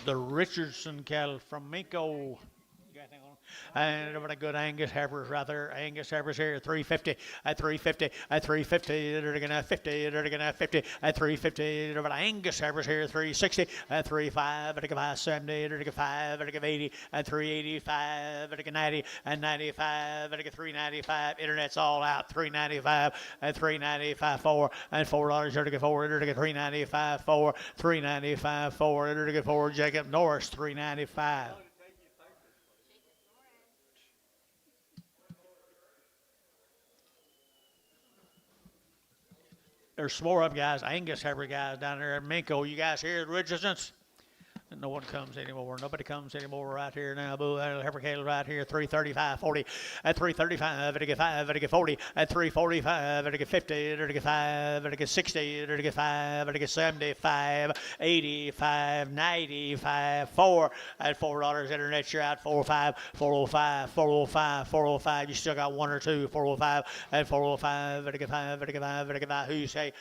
the Richardson cattle from Minko. You got anything on? And over the good Angus heifers right there. Angus heifers here at 350. At 350. At 350. They're going to have 50. They're going to have 50. At 350. Over the Angus heifers here at 360. At 35. At 570. At 5. At 80. At 385. At 90. At 95. At 395. Internet's all out. 395. At 395 4. And $4. They're to get 4. They're to get 395 4. 395 4. They're to get 4. Jacob Norris 395. There's some more of them, guys. Angus heifer guys down there at Minko. You guys here at Richardson's? No one comes anymore. Nobody comes anymore right here now. Boo, heifer cattle right here. 335, 40. At 335, to get 5, to get 40. At 345, to get 50, to get 5, to get 60, to get 5, to get 75, 85, 95, 4. At $4 internet, you're out 405, 405, 405, 405. You still got 1 or 2. 405 at 405, to get 5, to get 5, to get 5. Who say?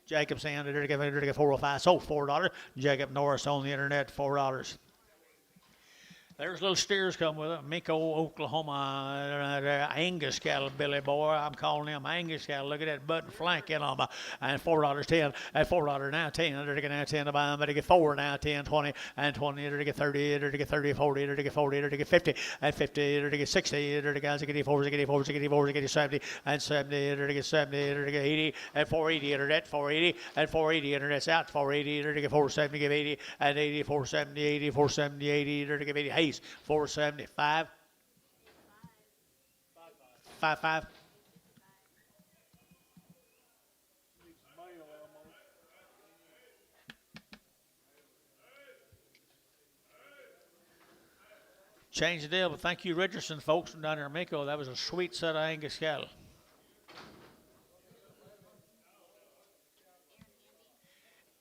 Jacob saying to get 405, so $4. Jacob Norris on the internet, $4. There's little steers come with it. Minko, Oklahoma, Angus cattle, Billy boy. I'm calling them Angus cattle. Look at that button flank in them. And $4.10. At $4 now 10. They're to get now 10 to buy them. But to get 4 now 10, 20, and 20. They're to get 30. They're to get 30, 40. They're to get 40. They're to get 50. At 50. They're to get 60. They're to get 84. They're to get 84. They're to get 84. They're to get 70. And 70. They're to get 70. They're to get 80. At 480 internet. 480. At 480 internet's out. 480. They're to get 470. Give 80. At 80. 470. 80. 470. 80. They're to give 80. Hayes. 475. 55. Change the deal, but thank you, Richardson, folks from down there in Minko. That was a sweet set of Angus cattle.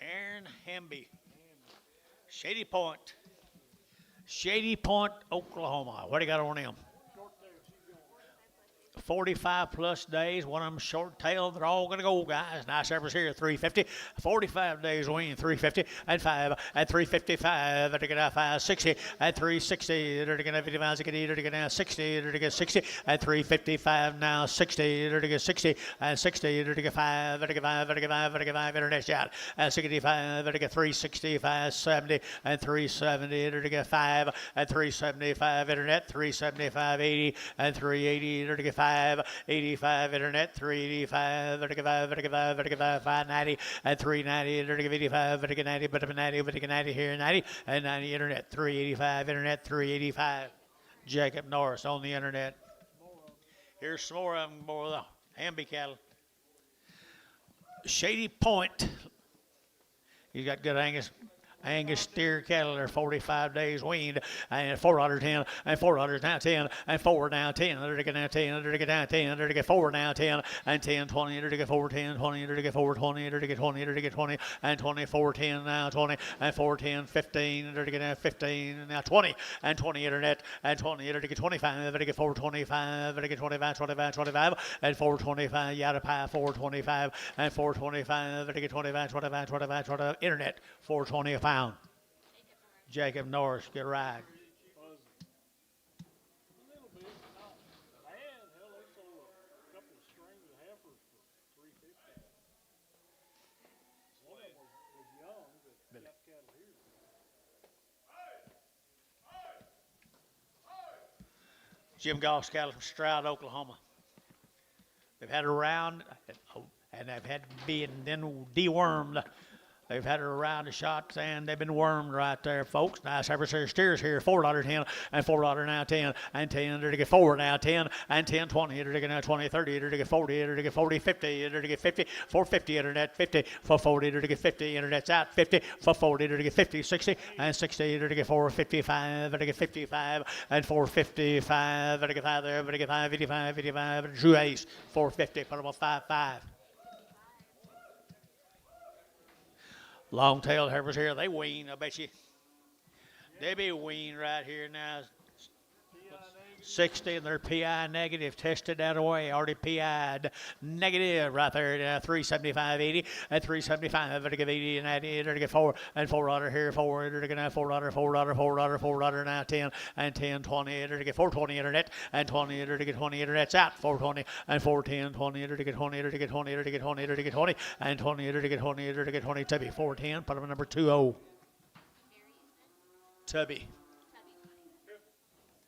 Aaron Hamby. Shady Point. Shady Point, Oklahoma. What do you got on him? 45 plus days. One of them short tail. They're all going to go, guys. Nice efforts here. 350. 45 days wean. 350 and 5 and 355. They're going to 560 and 360. They're going to 55. They're going to now 60. They're going to 60 and 355 now 60. They're going to 60 and 60. They're going to 5. They're going to 5. They're going to 5. They're going to 5. Internet shot. 65. They're going to 365 70 and 370. They're going to get 5 and 375 internet. 375 80 and 380. They're going to get 5 85 internet. 385. They're going to get 5. They're going to get 5. They're going to get 5 590 and 390. They're going to get 85. They're going to get 90. But 90. But 90 here 90 and 90 internet. 385 internet. 385. Jacob Norris on the internet. Here's some more of them. More of the Hamby cattle. Shady Point. You got good Angus steer cattle are 45 days weaned, and 410, and 400 now 10, and 4 now 10, they're to get now 10, they're to get now 10, they're to get 4 now 10, and 10, 20, they're to get 4, 10, 20, they're to get 4, 20, they're to get 20, they're to get 20, and 24, 10 now 20, and 4, 10, 15, they're to get now 15, and now 20, and 20 internet, and 20, they're to get 25, they're to get 4, 25, they're to get 25, 25, 25, and 4, 25, yada pie, 4, 25, and 4, 25, they're to get 25, 25, 25, 25, internet, 420 a pound. Jacob Norris, get right. A little bit, not bad. Hell, they sold a couple of strings of heifers for $350. One of them was young, but got cattle here. Jim Goss cattle from Stroud, Oklahoma. They've had a round, and they've had to be then dewormed. They've had a round of shots, and they've been wormed right there, folks. Nice adversary steers here. $4.10 and $4 now 10 and 10. They're to get 4 now 10 and 10 20. They're to get now 20 30. They're to get 40. They're to get 40 50. They're to get 50 450 internet 50 for 40. They're to get 50 internet's out 50 for 40. They're to get 50 60 and 60. They're to get 455. They're to get 55 and 455. They're to get 5 there. They're to get 5 55 55. Drew Ace 450. Put them on 5 Long-tailed heifers here, they wean, I bet you. They be weaned right here now. 60, and they're PI negative, tested that away, already PI'd negative right there, 375, 80, and 375, they're to give 80 and 80, they're to get 4, and $4 here, 4, they're to get now $4, now 10, and 10, 20, they're to get 420 internet, and 20, they're to get 20 internet's out, 420, and 410, 20, they're to get 20, they're to get 20, they're to get 20, they're to get 20, and 20, they're to get 20, they're to get 20, Tubby, 410, put them in number 20. Tubby.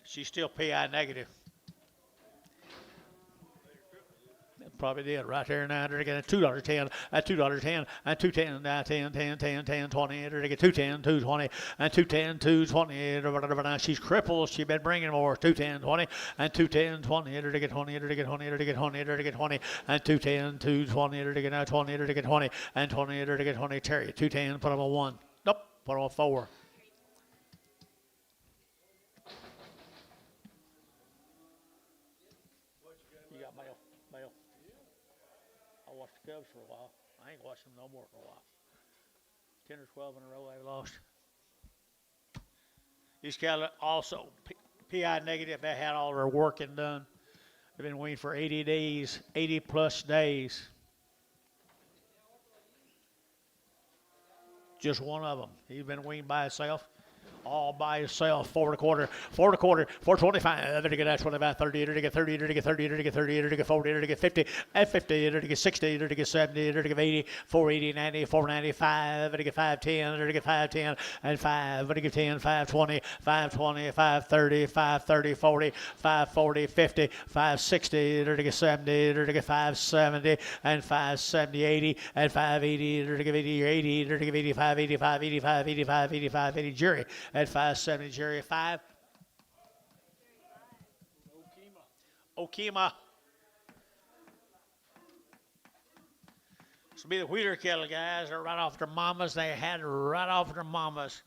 She's still PI negative. Probably did right there now. They're getting $2.10, $2.10, and $2.10, now 10, 10, 10, 10, 20. They're getting $2.10, $2.20, and $2.10, $2.20. Now she's crippled. She's been bringing more. $2.10, $20, and $2.10, $20. They're getting 20. They're getting 20. They're getting 20. They're getting 20, and $2.10, $2.20. They're getting now 20. They're getting 20, and 20. They're getting 20. Terry, $2.10. Put them on 1. Nope. Put them on 4. Male. I watched the Cubs for a while. I ain't watched them no more for a while. 10 or 12 in a row they've lost. These cattle also PI negative. They had all their working done. They've been weaned for 80 days, 80 plus days. Just one of them. He's been weaned by himself. All by himself, 4 1/4, 4 1/4, 425. They're to get 25, 30, they're to get 30, they're to get 30, they're to get 30, they're to get 40, they're to get 50, and 50, they're to get 60, they're to get 70, they're to get 80, 480, 90, 495, they're to get 510, they're to get 510, and 5, they're to get 10, 520, 520, 530, 530, 40, 540, 50, 560, they're to get 70, they're to get 570, and 570, 80, and 580, they're to get 80, 80, they're to get 85, 85, 85, 85, 85, 80, jury. At 570, Jerry, 5. Okima. This will be the Wheeler cattle, guys. They're right off their mamas. They had right off their mamas.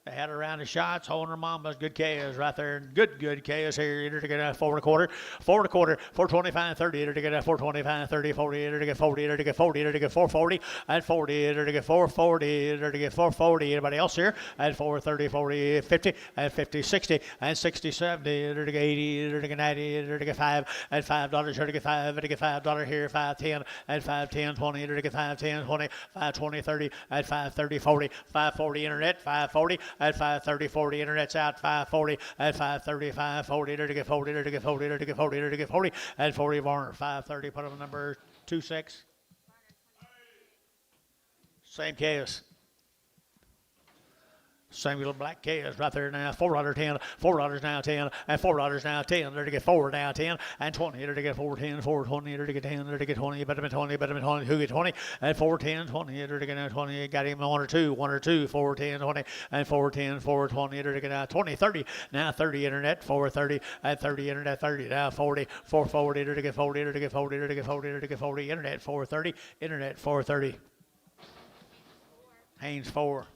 They had her around the shots, holding her mama's good KOs right there. Good KOs here. Enter to get out 4 1/4, 4 1/4, 425, 30. Enter to get out 425, 30, 40. Enter to get 40. Enter to get 40. Enter to get 440 and 40. Enter to get 440. Enter to get 440. Anybody else here? And 430, 40, 50 and 50, 60 and 60, 70. Enter to get 80. Enter to get 90. Enter to get 5 and $5. Enter to get 5. Enter to get $5 here. 510 and 510, 20. Enter to get 510, 20, 520, 30 and 530, 40. 540 internet, 540. At 530, 40, internet's out, 540, at 530, 540, enter to get 40, enter to get 40, enter to get 40, enter to get 40, at 40, Varner, 530, put on number 26. Same chaos. Same little black chaos right there now. $4.10, $4 now 10, and $4 now 10. There to get 4 now 10, and 20. There to get 410, 420. There to get 10. There to get 20. Better than 20. Better than 20. Who get 20? And 410, 20. There to get now 20. Got him 1 or 2, 410, 20, and 410, 420. There to get now 20, 30. Now 30 internet, 430, and 30 internet, 30. Now 40, 440. There to get 40. There to get 40. There to get 40. There to get 40. Internet 430. Internet 430. Haynes 4.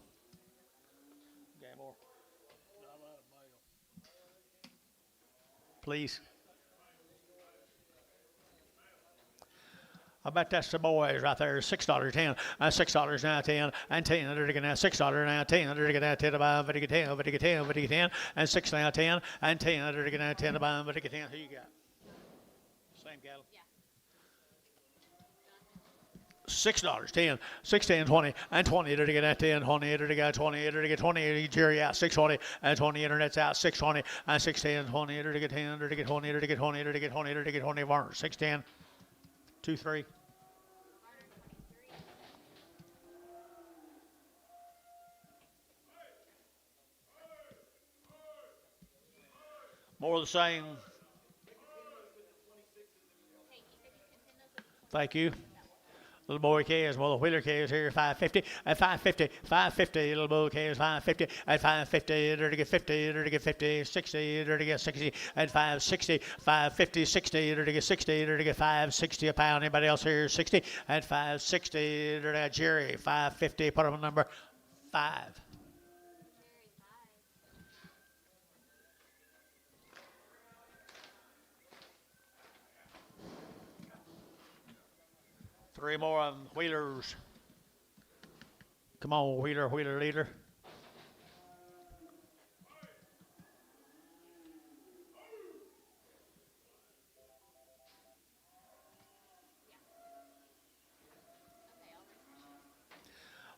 Please. I bet that's the boys right there. $6, 10, $6 now 10, and 10. They're getting now $6 now 10. They're getting now 10 to buy, but they get 10, but they get 10, but they get 10, and 6 now 10, and 10. They're getting now 10 to buy, but they get 10. Who you got? Same cattle. $6, 10, 6, 10, 20, and 20. Enter to get that 10, 20, enter to get 20, enter to get 20, Jerry out, 620, and 20, internet's out, 620, and 6, 10, 20, enter to get 10, enter to get 20, enter to get 20, enter to get 20, enter to get 20, Varner, 6, 10, 2, 3. More of the same. Thank you. Little boy KS, well, the Wheeler KS here, 550, at 550, 550, little boy KS, 550, at 550, enter to get 50, enter to get 50, 60, enter to get 60, at 560, 550, 60, enter to get 60, enter to get 560 a pound. Anybody else here, 60, at 560, enter to get Jerry, 550, put on number 5. Three more on Wheelers. Come on, Wheeler leader.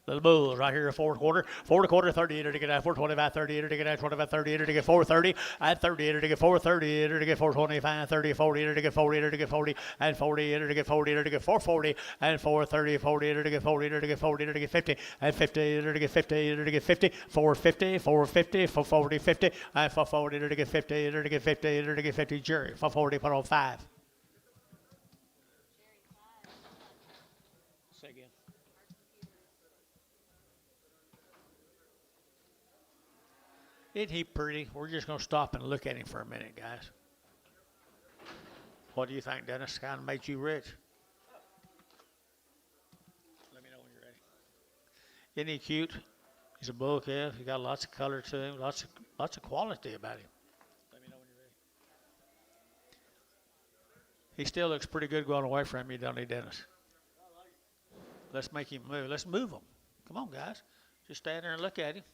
Little Bulls right here, 4 1/4, 4 1/4, 30, enter to get out 425, 30, enter to get out 25, 30, enter to get 430, at 30, enter to get 430, enter to get 425, 30, 40, enter to get 40, enter to get 40, and 40, enter to get 40, enter to get 440, and 430, 40, enter to get 40, enter to get 40, enter to get 50, and 50, enter to get 50, enter to get 50, 450, 450, 440, 50, and 440, enter to get 50, enter to get 50, enter to get 50, Jerry, 440, put on 5. Say again. Isn't he pretty? We're just going to stop and look at him for a minute, guys. What do you think, Dennis? Kind of made you rich. Let me know when you're ready. Isn't he cute? He's a bull calf. He got lots of color to him, lots of quality about him. Let me know when you're ready. He still looks pretty good going away from you, don't he, Dennis? Let's make him move. Let's move him. Come on, guys. Just stand there and look at him.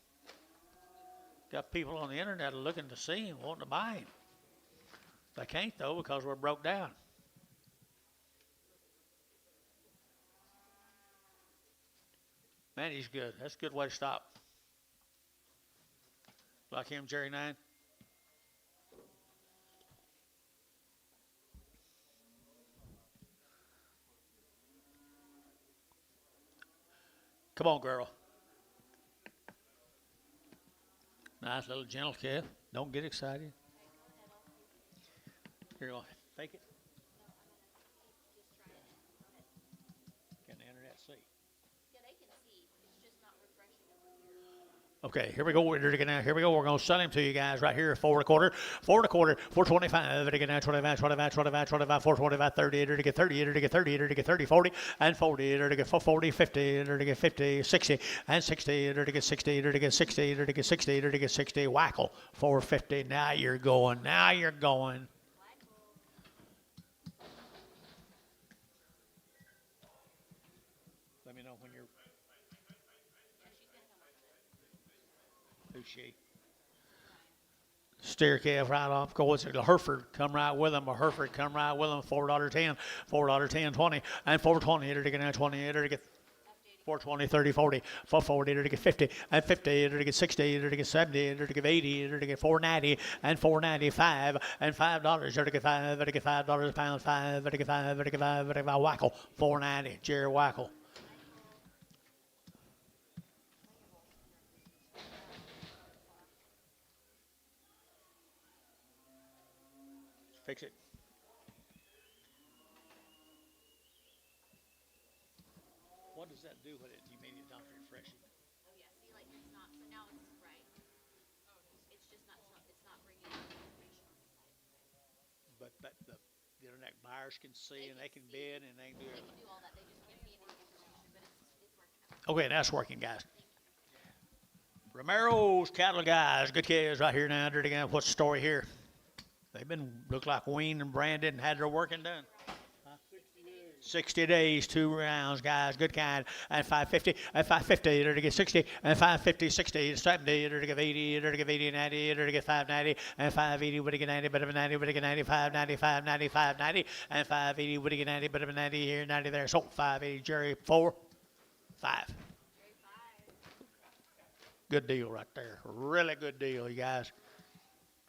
Got people on the internet looking to see him, wanting to buy him. They can't, though, because we're broke down. Man, he's good. That's a good way to stop. Like him, Jerry 9. Come on, girl. Nice little gentle calf. Don't get excited. Here you go. Fake it. Can the internet see? Yeah, they can see. It's just not refreshing over here. Okay, here we go. Now, here we go. We're going to sell him to you guys right here. 4 1/4, 4 1/4, 425. Now 25, 25, 25, 25, 425, 30. To get 30. To get 30. To get 30, 40 and 40. To get 40, 50. To get 50, 60 and 60. To get 60. To get 60. To get 60. To get 60. Whackle 450. Now you're going. Now you're going. Let me know when you're. Who's she? Steer calf right off. Go. It's a Hereford. Come right with them. A Hereford. Come right with them. $4.10. $4.10. 20 and 420. To get now 20. To get 420, 30, 40, 440, to get 50, and 50, to get 60, to get 70, to get 80, to get 490, and 495, and $5, to get 5, to get $5 a pound, 5, to get 5, to get 5, to get 5, Whackle, 490, Jerry Whackle. Fix it. What does that do with it? You mean it's not refreshing? Oh yeah, see, like it's not. So now it's right. It's just not. It's not bringing information on the side. But the internet buyers can see and they can bid and they can do They everything. can do all that. They just can't see any information, but it's working out. Okay, that's working, guys. Romero's cattle guys, good kids right here now. Dirty Gun. What's the story here? They've been look like weaned and branded and had their working done. 60 days, 2 rounds, guys, good kind, and 550, and 550, to get 60, and 550, 60, 70, to get 80, to get 80, 90, to get 590, and 580, would get 90, but of 90, would get 95, 95, 95, 90, and 580, would get 90, but of 90 here, 90 there, so 580, Jerry, 4, 5. Good deal right there, really good deal, you guys.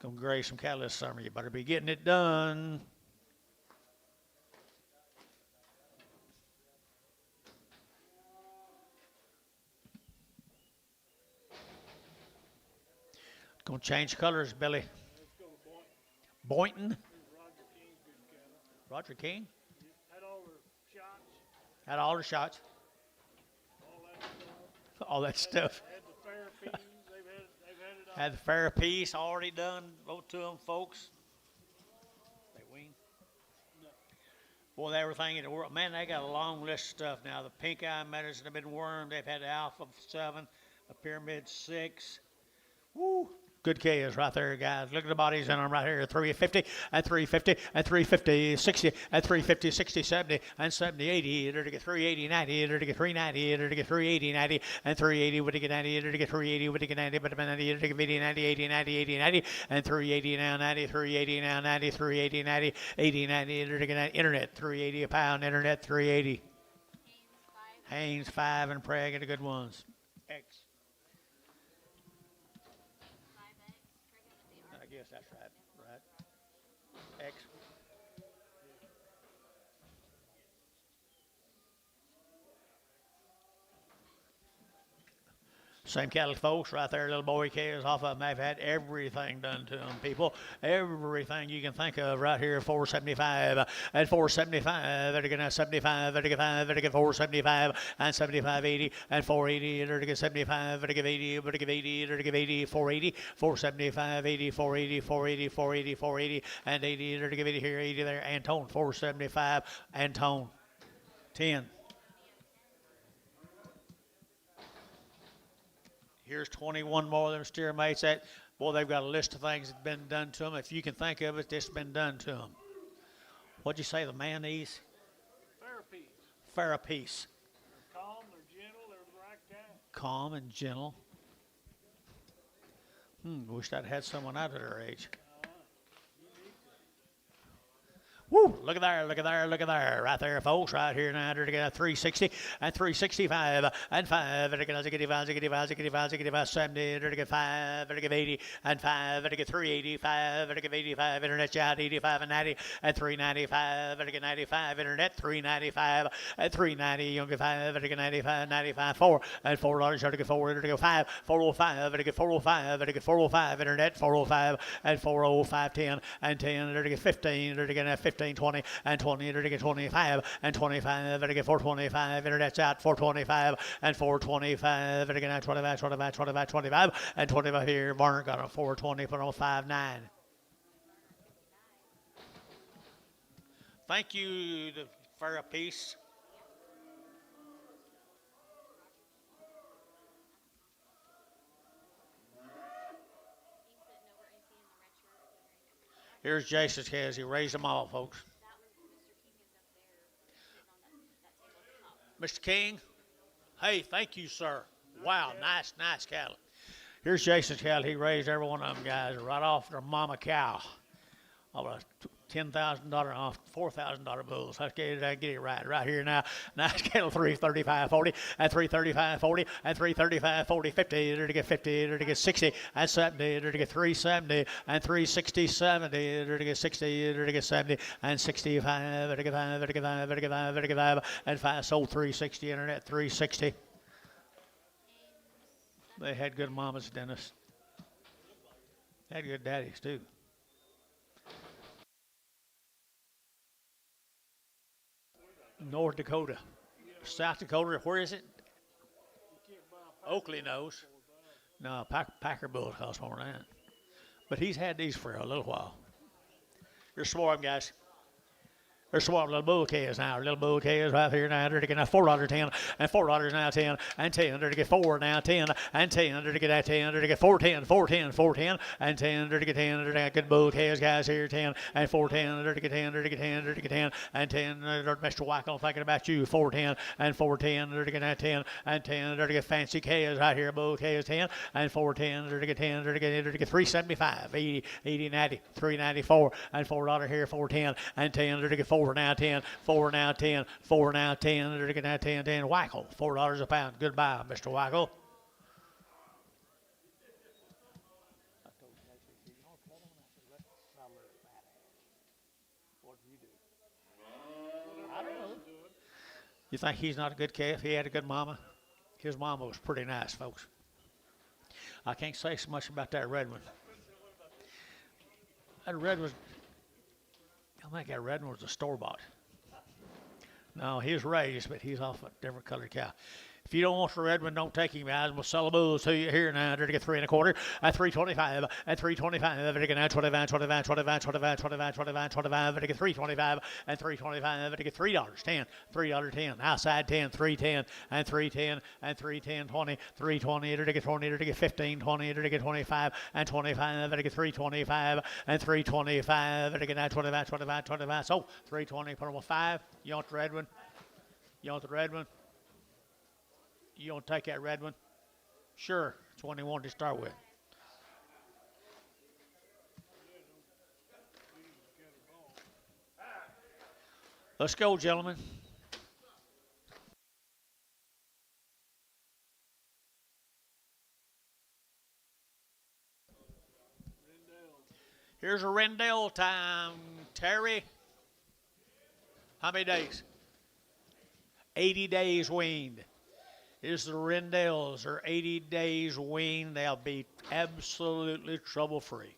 Gonna graze some cattle this summer, you better be getting it done. Gonna change colors, Billy. Let's go to Boynton. Boynton, Here's Roger King's good cattle. Roger King, Had all their shots, had all the shots, all that stuff. all that stuff. Had the therapies. They've had it all. Had the fair piece already done. Vote to them, folks. They wean. No. Boy, everything in the world. Man, they got a long list of stuff now. The pink eye medicine have been wormed. They've had the Alpha 7, the Pyramid 6. Woo. Good K's right there, guys. Look at the bodies in them right here. 350 and 350 and 350, 60 and 350, 60, 70 and 70, 80. To get 380, 90. To get 390. To get 380, 90 and 380. Would get 90. To get 380. Would get 90. But 90. To get 80, 90, 80, 90, 80, 90 and 380 now 90. 380 now 90. 380, 90, 80, 90. To get 90. Internet 380 a pound. Internet 380. Haynes 5 and Prague are the good ones. X. I guess that's right. Right. X. Same cattle, folks, right there, little boy calves off of them. They've had everything done to them, people. Everything you can think of right here, 475 and 475. They're going to 75, they're going to 5, they're going to 475 and 75.80 and 480. They're going to 75, they're going to 80, they're going to 80, they're going to 80, 480, 475, 80, 480, 480, 480, 480, and 80. They're going to 80 here, 80 there. Antone, 475, Antone, 10. Here's 21 more of them steer mates. That, boy, they've got a list of things that's been done to them. If you can think of it, this has been done to them. What'd you say, the mayonnaise? Therapies. Fair a piece. They're calm, they're gentle, they're the right kind. Calm and gentle. Wish I'd had someone out at her age. Woo! Look at there, look at there, look at there. Right there, folks, right here now. They're going to 360 and 365 and 5. They're going to get 85, 70. They're going to get 5. They're going to get 80 and 5. They're going to get 385. They're going to get 85. Internet chat 85 and 90 and 395. They're going to get 95. Internet 395 and 390. You'll get 5. They're going to get 95, 95, 4 and $4. They're going to get 4. They're going to go 5, 405. They're going to get 405. They're going to get 405. Internet 405 and 405, 10 and 10. They're going to get 15. They're going to get 15, 20, and 20, to get 25, and 25, to get 425, internet's out, 425, and 425, to get 25, 25, 25, 25, and 25 here, Varner got a 420, put on 5.9. Thank you for a piece. Here's Jason's kids. He raised them all, folks. Mr. King, hey, thank you, sir. Wow, nice cattle. Here's Jason's cattle. He raised every one of them guys right off their mama cow. Of a $10,000 off $4,000 bulls. Let's get it right here now. Nice cattle 335.40 and 335.40 and 335.40 50 to get 50 to get 60 and 70 to get 370 and 360 70 to get 60 to get 70 and 65 to get 5 to get 5 to get 5 to get 5 and 5 sold 360 internet 360. They had good mamas, Dennis. Had good daddies too. North Dakota, South Dakota, where is it? Oakley knows. No, Packer bulls cost more than that. But he's had these for a little while. Here's some more of them, guys. There's some more little bull calves now. Little bull calves right here now. They're to get now $4.10 and $4 now 10 and 10. They're to get 4 now 10 and 10. They're to get that 10. They're to get 4.10, 4.10, 4.10 and 10. They're to get 10. They're to get good bull calves, guys here 10 and 4.10. They're to get 10. They're to get 10. They're to get 10 and 10. They're Mr. Wackel thinking about you 4.10 and 4.10. They're to get that 10 and 10. They're to get fancy calves right here. Bull calves 10 and 4.10. They're to get 10. They're to get 375, 80, 80, 90, 394 and $4 here 4.10 and 10. They're to get 4 now 10, 4 now 10, 4 now 10, they're now 10, 10, Wackel, $4 a pound. Goodbye, Mr. Wackel. I don't know. You think he's not a good calf? He had a good mama? His mama was pretty nice, folks. I can't say so much about that red one. That red was, I think that red one was a store-bought. No, he was raised, but he's off a different colored cow. If you don't want the red one, don't take him, guys. We'll sell the bulls to you here now. They're to get 3 1/4 at 325 at 325. They're to get now 25, 25, 25, 25, 25, 25, 25. They're to get 325 and 325. They're to get $3, 10, $3.10. Outside 10, 310 and 310 and 310, 20, 320. They're to get 20. They're to get 15, 20. They're to get 25 and 25. They're to get 325 and 325. They're to get now 25, 25, 25. So 320. Put them on 5. You want the red one? You want the red one? You don't take that red one? Sure, it's one they wanted to start with. Let's go, gentlemen. Here's a Rendell time, Terry. How many days? 80 days weaned. Is the Rendells are 80 days weaned. They'll be absolutely trouble-free.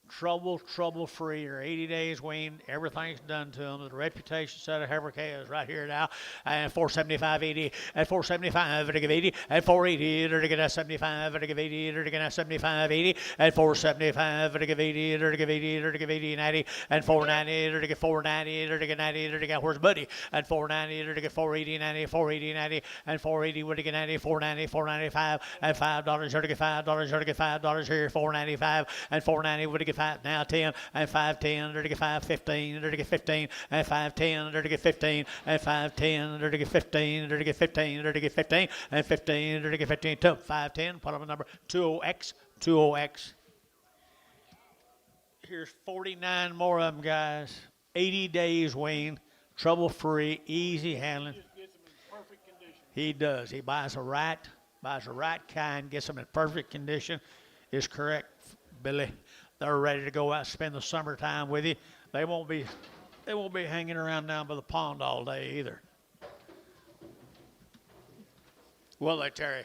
Trouble-free. Or 80 days weaned. Everything's done to them. The reputation set of heifer calves right here now. And 475.80 and 475 to give 80 and 480 to get a 75 to give 80 to get a 75.80 and 475 to give 80 to give 80 to give 80 90 and 490 to get 490 to get 90 to get where's Buddy and 490 to get 480 90 480 90 and 480 to get 90 490 495 and $5 to get $5 to get $5 here 495 and 490 to get 5 now 10 and 510 to get 515 to get 15 and 510 to get 15 and 510 to get 15 to get 15 to get 15 and 15 to get 15 to 510 put up a number 20x. Here's 49 more of them, guys. 80 days weaned, trouble free, easy handling. Just gets them in perfect condition. He does. He buys the right kind, gets them in perfect condition. Is correct, Billy. They're ready to go out and spend the summertime with you. They won't be hanging around down by the pond all day either. Will they, Terry?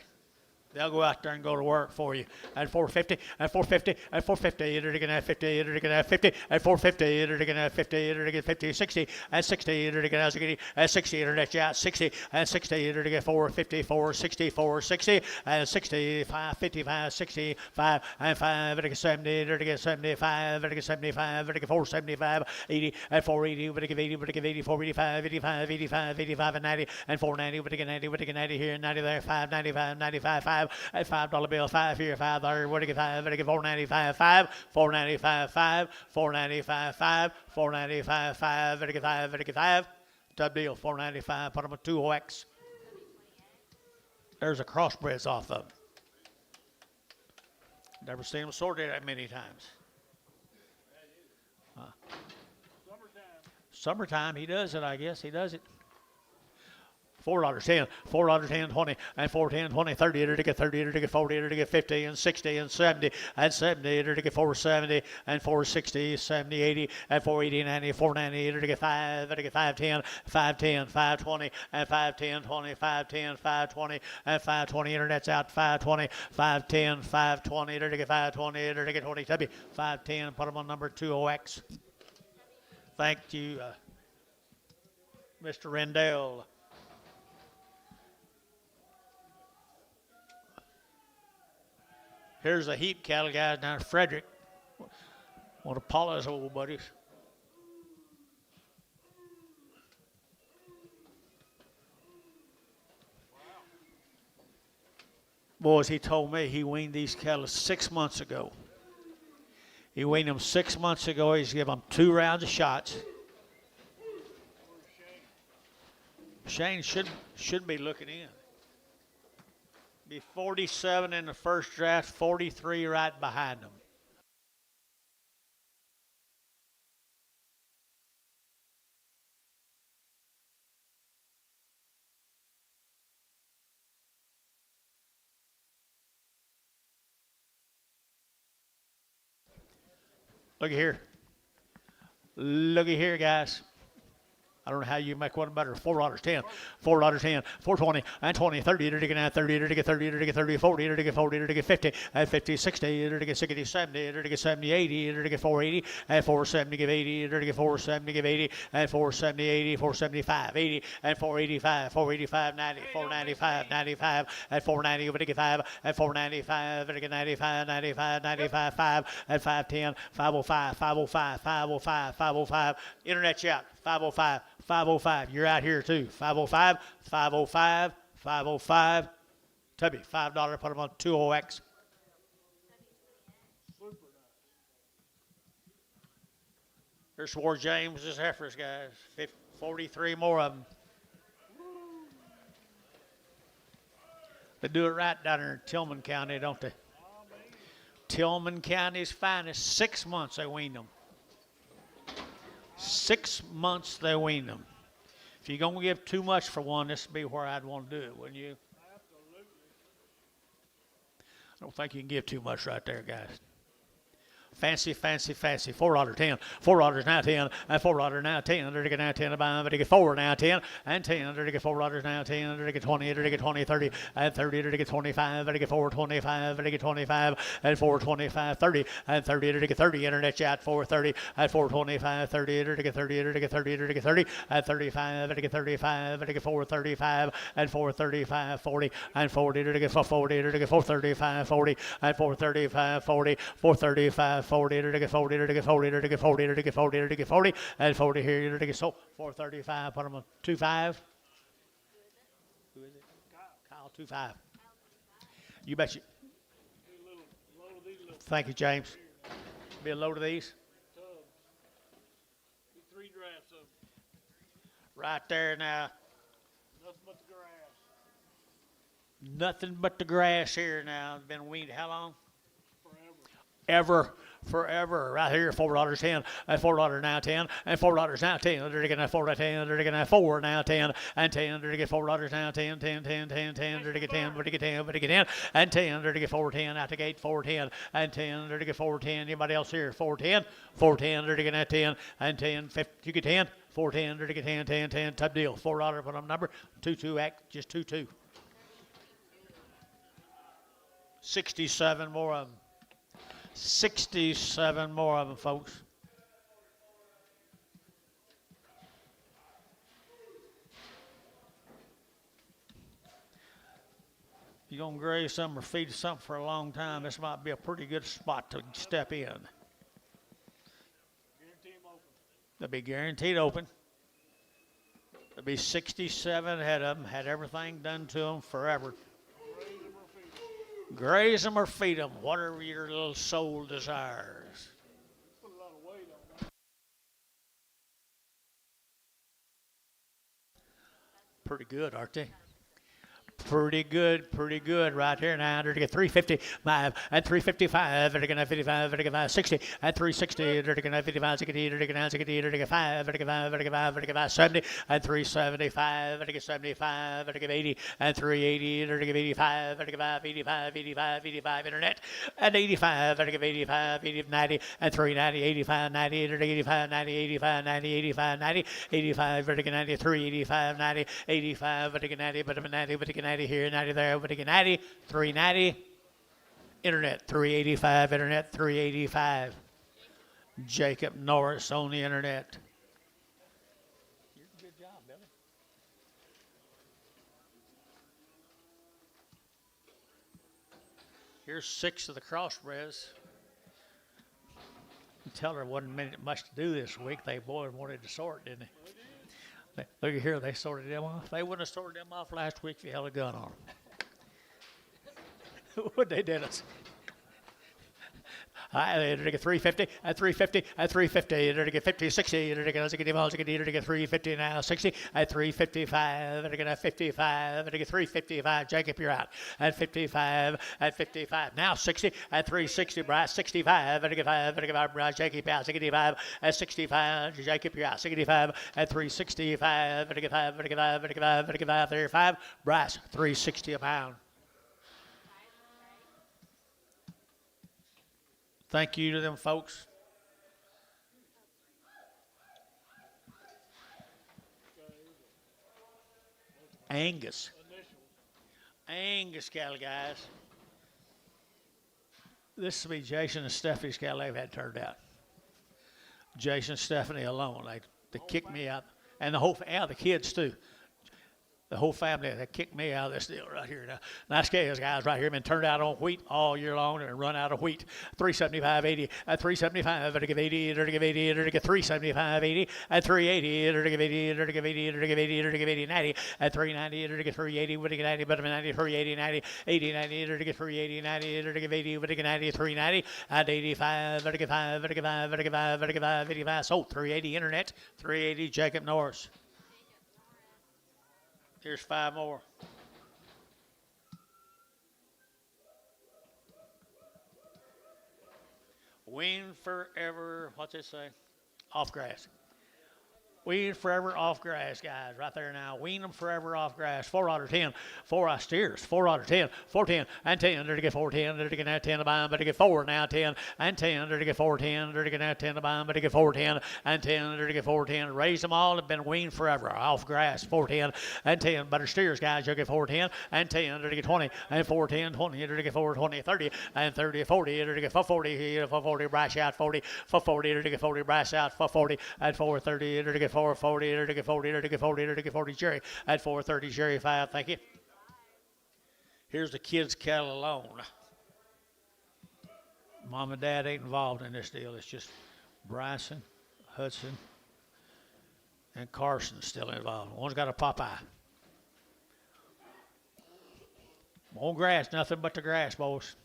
They'll go out there and go to work for you. At 450, at 450, at 450, enter to get 50, enter to get 50, at 450, enter to get 50, enter to get 50, 60, at 60, enter to get at 60, internet out 60, at 60, enter to get 450, 460, 460, at 65, 55, 65, and 5, enter to get 70, enter to get 75, enter to get 75, enter to get 475, 80, at 480, enter to get 80, enter to get 80, 485, 85, 85, 85, and 90, and 490, enter to get 90, enter to get 90 here, 90 there, 595, 95, 5, at $5 bill, 5 here, 5 there, where to get 5, where to get 495, 5, 495, 5, 495, 5, 495, 5, where to get 5, where to get 5, top deal, 495, put them on 2OX. There's a crossbreds off of them. Never seen them sorted that many times. Summertime, he does it, I guess, he does it. $4, 10, $4, 10, 20, and 4, 10, 20, 30, enter to get 30, enter to get 40, enter to get 50, and 60, and 70, and 70, enter to get 470, and 460, 70, 80, and 480, 90, 490, enter to get 5, enter to get 510, 510, 520, and 510, 20, 510, 520, and 520, internet's out, 520, 510, 520, enter to get 520, enter to get 20, W, 510, put them on number 2OX. Thank you, Mr. Rendell. Here's a heap cattle guys down in Frederick. One of Paula's old buddies. Boys, he told me he weaned these cattle 6 months ago. He weaned them 6 months ago. He's given them 2 rounds of shots. Shane should be looking in. Be 47 in the first draft, 43 right behind them. Looky here. Looky here, guys. I don't know how you make one better. $4, 10, $4, 10, 420, and 20, 30, enter to get 30, enter to get 30, enter to get 30, 40, enter to get 40, enter to get 50, and 50, 60, enter to get 60, 70, enter to get 70, 80, enter to get 480, and 470, give 80, enter to get 470, give 80, and 470, 80, 475, 80, and 485, 485, 90, 495, 95, and 490, enter to get 5, and 495, enter to get 95, 95, 95, 5, and 510, 505, 505, 505, 505, internet's out, 505, 505. You're out here too. 505, 505, 505. Tubby, $5. Put them on 2OX. Here's War James's heifers, guys. 43 more of them. They do it right down there in Tillman County, don't they? Tillman County's finest. 6 months they weaned them. 6 months they weaned them. If you're going to give too much for one, this would be where I'd want to do it, wouldn't you? Absolutely. I don't think you can give too much right there, guys. Fancy, fancy, fancy. $4, 10, $4 now 10, and $4 now 10. Under to get now 10, about to get 4 now 10, and 10. Under to get $4 now 10. Under to get 20. Under to get 20, 30, and 30. Under to get 25. Under to get 425. Under to get 25, and 425, 30, and 30. Under to get 30. Internet out 430, and 425, 30. Under to get 30. Under to get 30. Under to get 30, and 35. Under to get 35. Under to get 435, and 435, 40, and 40. Under to get 440. Under to get 435, 40, and 435, 40, 435. 40, to get 40, to get 40, to get 40, to get 40, to get 40, and 40 here, to get so 435. Put them on 25. Who is it? Kyle 25. You bet you. Thank you, James. Be a load of these. 3 drafts of Right there now. nothing but the grass. Nothing but the grass here now. Been weaned how long? Forever. Forever, right here, $4, 10, and $4 now 10, and $4 now 10. Under to get that 4 10, under to get that 4 now 10, and 10 under to get $4 now 10, 10, 10, 10, 10, under to get 10, under to get 10, under to get 10, and 10 under to get 410 out the gate, 410, and 10 under to get 410. Anybody else here? 410, 410 under to get that 10, and 10, 50, you get 10, 410 under to get 10, 10, 10, type deal. $4 put on number 22 act, just 22. 67 more of them. 67 more of them, folks. If you're going to graze something or feed something for a long time, this might be a pretty good spot to step in. Guarantee them open. They'll be guaranteed open. There'll be 67 head of them, had everything done to them forever. Raise them or feed them. Graze them or feed them, whatever your little soul desires. Put a lot of weight on that. Pretty good, aren't they? Pretty good right here now. They're to get 355 and 355. They're going to 55, they're going to 60 and 360. They're going to 55, 60, they're going to 60, they're going to 5, they're going to 5, they're going to 5, they're going to 70 and 375. They're going to 75, they're going to 80 and 380. They're going to 85, they're going to 5, 85, 85, 85 internet and 85. They're going to 85, 80, 90 and 390, 85, 90. They're going to 85, 90, 85, 90, 85, 90, 85. They're going to 93, 85, 90, 85. They're going to 90, but 90, but 90 here, 90 there, but again 90, 390, internet 385, internet 385. Jacob Norris on the internet. You did a good job, Billy. Here's 6 of the crossbreds. Tell her wasn't much to do this week. They boy wanted to sort, didn't they? Look at here, they sorted them off. They wouldn't have sorted them off last week if you held a gun on them. What they did us. They're to get 350 and 350 and 350. They're to get 50, 60. They're to get 350 now, 60 and 355. They're to get 55. They're to get 355. Jacob, you're out. At 55 and 55. Now 60 and 360. Bryce, 65. They're to get 5. They're to get 5. Bryce, Jacob out. 65 and 65. Jacob, you're out. 65 and 365. They're to get 5. They're to get 5. They're to get 5. They're to get 5. 35. Bryce, 360 a pound. Thank you to them folks. Angus. Angus cattle, guys. This will be Jason and Stephanie's cattle they've had turned out. Jason and Stephanie alone. They kicked me out. And the whole, the kids too. The whole family, they kicked me out of this deal right here. Now, nice guys right here, been turned out on wheat all year long and run out of wheat. 375, 80, 375, they're to give 80, they're to give 80, they're to give 375, 80, at 380, they're to give 80, they're to give 80, they're to give 80, they're to give 80, 90, at 390, they're to get 380, we're to get 90, but 90, 380, 90, 80, 90, they're to get 380, 90, they're to give 80, we're to get 90, 390, at 85, they're to get 5, they're to get 5, they're to get 5, they're to get 5, 85, sold 380 internet, 380 Jacob Norris. Here's 5 more. Wean forever, what's it say? Off grass. Wean forever off grass, guys, right there now. Wean them forever off grass. 4 out of 10. 4 steers. 4 out of 10. 4, 10, and 10. They're to get 4, 10. They're to get now 10 to buy them, but to get 4 now 10 and 10. They're to get 4, 10. They're to get now 10 to buy them, but to get 4, 10 and 10. They're to get 4, 10. Raise them all. Have been weaned forever off grass. 4, 10 and 10. Butter steers, guys. You'll get 4, 10 and 10. They're to get 20 and 4, 10, 20. They're to get 4, 20, 30 and 30, 40. They're to get 440. 440. Brash out 40. 440. They're to get 40. Brash out 440 and 430. They're to get 440. They're to get 40, they're to get 40, they're to get 40, Jerry. At 430, Jerry 5, thank you. Here's the kids' cattle alone. Mom and Dad ain't involved in this deal. It's just Bryson, Hudson, and Carson still involved. One's got a Popeye. On grass, nothing but the grass, boys.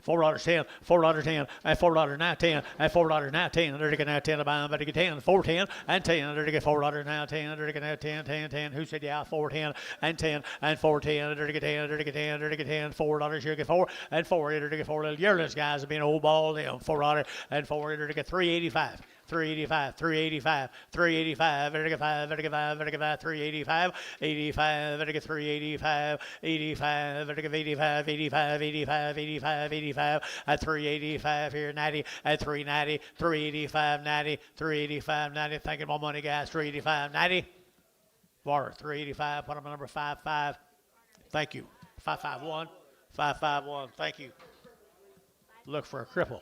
$4.10, $4.10, and $4 now 10, and $4 now 10. They're to get now 10 to buy them, but to get 10, 4, 10, and 10. They're to get $4 now 10. They're to get now 10, 10, 10. Who said yeah? 4, 10, and 10, and 4, 10. They're to get 10, they're to get 10, they're to get 10. $4, you'll get 4, and 4. They're to get 4 little yearlings, guys, have been old ball them. $4 and 4. They're to get 385. 385, 385, 385, they're to get 5, they're to get 5, they're to get 5, 385, 85, they're to get 385, 85, they're to get 85, 85, 85, 85, 85, at 385 here, 90, at 390, 385, 90, 385, 90, thanking more money, guys, 385, 90, water, 385, put them on number 55, thank you, 551, 551. Thank you. Look for a cripple.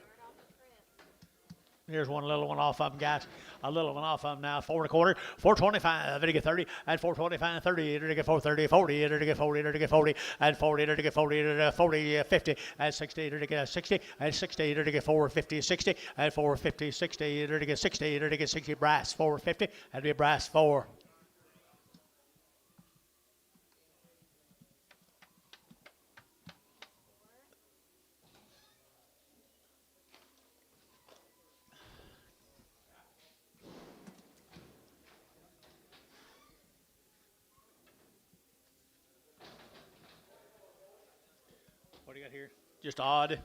Here's one little one off of them, guys. A little one off of them now. 4 1/4, 425, to get 30, and 425, 30, to get 430, 40, to get 40, to get 40, and 40, to get 40, to get 40, 50, and 60, to get 60, and 60, to get 450, 60, and 450, 60, to get 60, to get 60, brass, 450, and be brass 4. What do you got here? Just odd.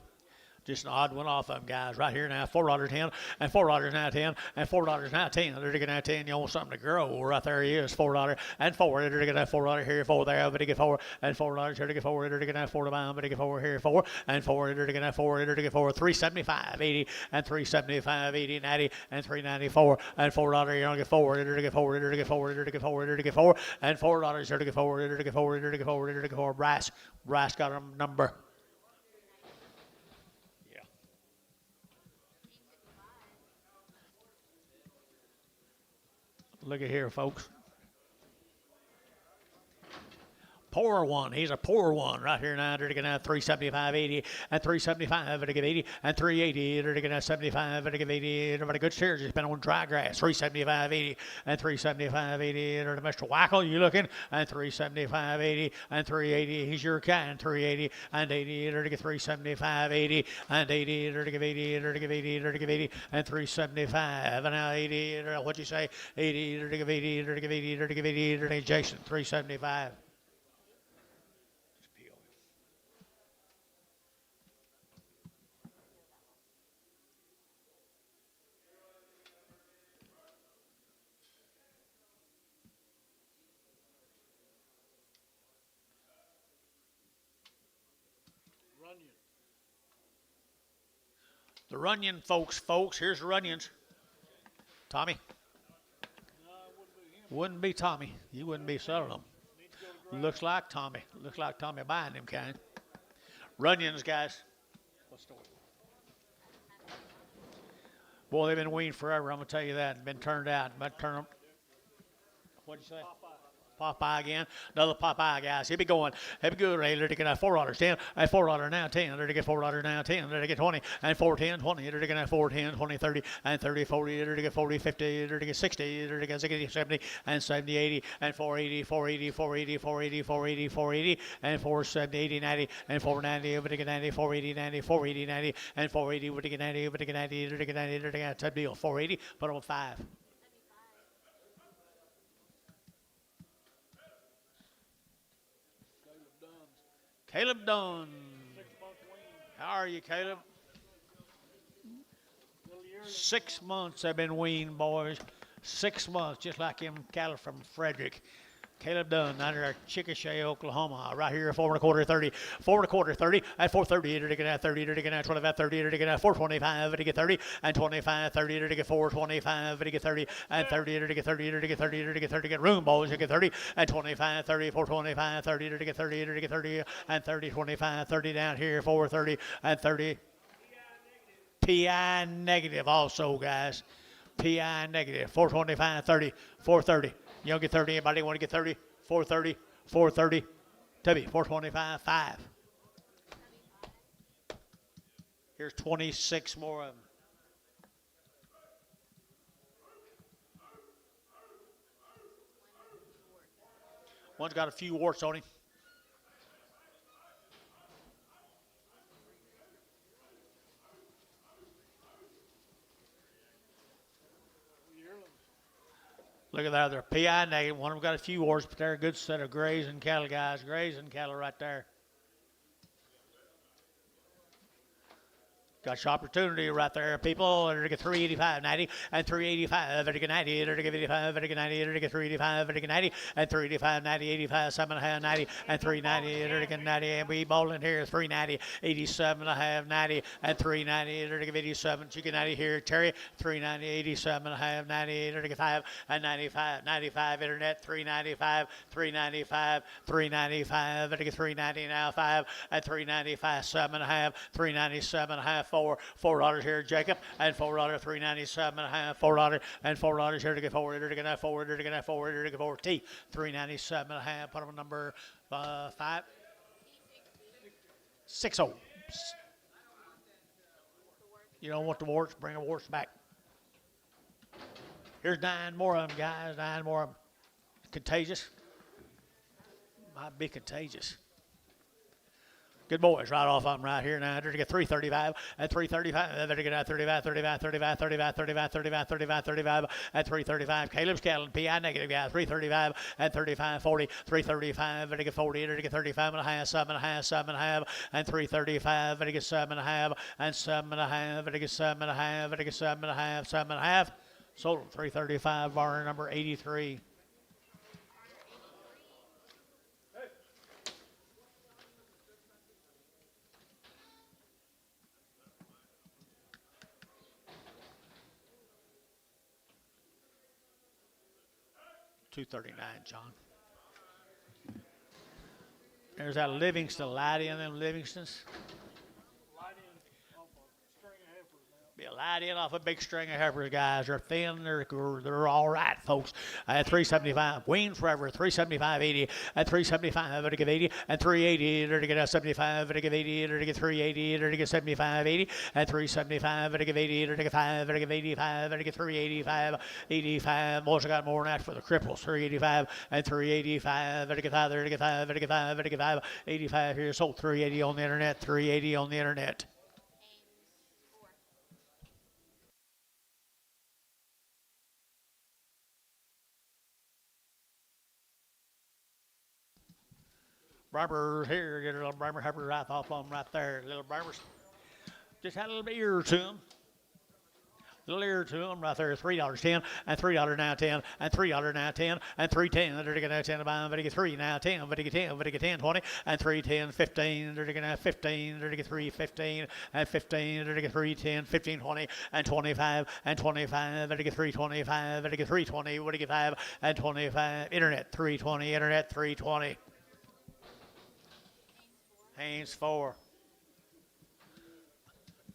Just an odd one off of them, guys. Right here now, $4.10, and $4 now 10, and $4 now 10. They're to get now 10. You want something to grow? Right there he is, $4 and 4. They're to get that $4 here, 4 there, but to get 4 and $4 here to get 4. They're to get that 4 to buy, but to get 4 here, 4 and 4. They're to get that 4. They're to get 4, 375, 80, and 375, 80, 90, and 394, and $4. You're gonna get 4. They're to get 4. They're to get 4. They're to get 4. They're to get 4, and $4. They're to get 4. They're to get 4. They're to get 4. They're to get 4. Brass got a number. Look at here, folks. Poor one. He's a poor one right here now. They're going to 375, 80, and 375 to give 80, and 380. They're going to 75 to give 80. Everybody good steers. He's been on dry grass. 375, 80, and 375, 80. They're Mr. Wackel. You looking? And 375, 80, and 380. He's your kind. 380 and 80. They're to get 375, 80, and 80. They're to give 80. They're to give 80. They're to give 80, and 375. And now 80. What'd you say? 80. They're to give 80. They're to give 80. They're to give 80. They're to give Jason. 375. The Runyon folks, here's the Runyons. Tommy? No, it wouldn't be him. Wouldn't be Tommy. You wouldn't be selling them. Need to go to ground. Looks like Tommy. Looks like Tommy buying them kind. Runyons, guys. What's the story? Boy, they've been weaned forever. I'm going to tell you that. Been turned out. But turn them. What'd you say? Popeye again. Another Popeye, guys. He'll be going. He'll be good. They're to get $4, 10, and $4 now 10. They're to get $4 now 10. They're to get 20, and 4, 10, 20. They're to get 4, 10, 20, 30, and 30, 40. They're to get 40, 50. They're to get 60. They're to get 60, 70, and 70, 80, and 480, 480, 480, 480, 480, 480, and 470, 80, 90, and 490. Over to get 90, 480, 90, 480, 90, and 480. Over to get 90, over to get 90. They're to get 90. They're to get a deal. 480. Put on 5. Caleb Dunn. 6-month wean. How are you, Caleb? Little yearling. 6 months they've been weaned, boys. 6 months, just like them cattle from Frederick. Caleb Dunn, out of Chickasha, Oklahoma. Right here, 4 1/4, 30. 4 1/4, 30. At 430, to get at 30, to get at 25, 30, to get at 425, to get 30, and 25, 30, to get 425, to get 30, and 30, to get 30, to get 30, to get 30, get room, boys, to get 30, and 25, 30, 425, 30, to get 30, to get 30, and 30, 25, 30 down here, 430, and 30. PI negative also, guys. PI negative, 425, 30, 430. You don't get 30. Anybody want to get 30? 430, 430. Tubby, 425, 5. Here's 26 more of them. One's got a few warts on him. Look at that. They're PI negative. One of them got a few warts, but they're a good set of grazing cattle, guys. Grazing cattle right there. Got your opportunity right there, people. They're to get 385.90 and 385. They're to get 90. They're to get 85. They're to get 90. They're to get 385. They're to get 90 and 385, 90, 85, 7.5, 90 and 390. They're to get 90. And we bowling here 390, 87.5, 90 and 390. They're to get 87. Chicken 90 here, Terry 390, 87.5, 90. They're to get 5 and 95, 95. Internet 395, 395, 395. They're to get 390 now 5 and 395, 7.5, 397.5. $4 here, Jacob, and $4, 397.5, $4 and $4 here to get forward. Here to get forward. Here to get forward. Here to get forward. T 397.5. Put on number 5. 60. You don't want the warts? Bring the warts back. Here's 9 more of them, guys. 9 more of them. Contagious. Might be contagious. Good boys, right off of them right here now. They're to get 335 and 335. They're to get 35, 35, 35, 35, 35, 35, 35, 35, and 335. Caleb's Cattling, PI negative guy, 335 and 35, 40, 335. They're to get 40. They're to get 35 and a half, 7.5, 7.5, and 335. They're to get 7.5 and 7.5. They're to get 7.5. They're to get 7.5, 7.5. Sold them 335, bar number 83. $239, John. There's that Livingston light in them Livingstons. Light in off a string of heifers now. Be a light in off a big string of heifers, guys. They're thin. They're all right, folks. At 375, Wayne forever. 375, 80. At 375, they're to give 80. And 380, they're to get 75. They're to give 80. They're to get 380. They're to get 75, 80. And 375, they're to give 80. They're to get 5. They're to give 85. They're to get 385, 85. Also got more than that for the cripples. 385 and 385. They're to get 5. They're to get 5. They're to get 5. They're to get 5. 85 here. Sold 380 on the internet. 380 on the internet. Barbers here, get a little barber heifer right off on them right there. Little barbers. Just had a little bit ear to them. Little ear to them right there. $3.10 and $3 now 10 and $3 now 10 and $3.10. They're going to 10 buy. But get 3 now 10. But get 10. But get 10 20 and 3.10 15. They're going to 15. They're going to get 3.15 and 15. They're going to get 3.10 15 20 and 25 and 25. They're going to get 3.25. They're going to get 3.20. What do you get 5 and 25? Internet 3.20. Internet 3.20. Haynes 4.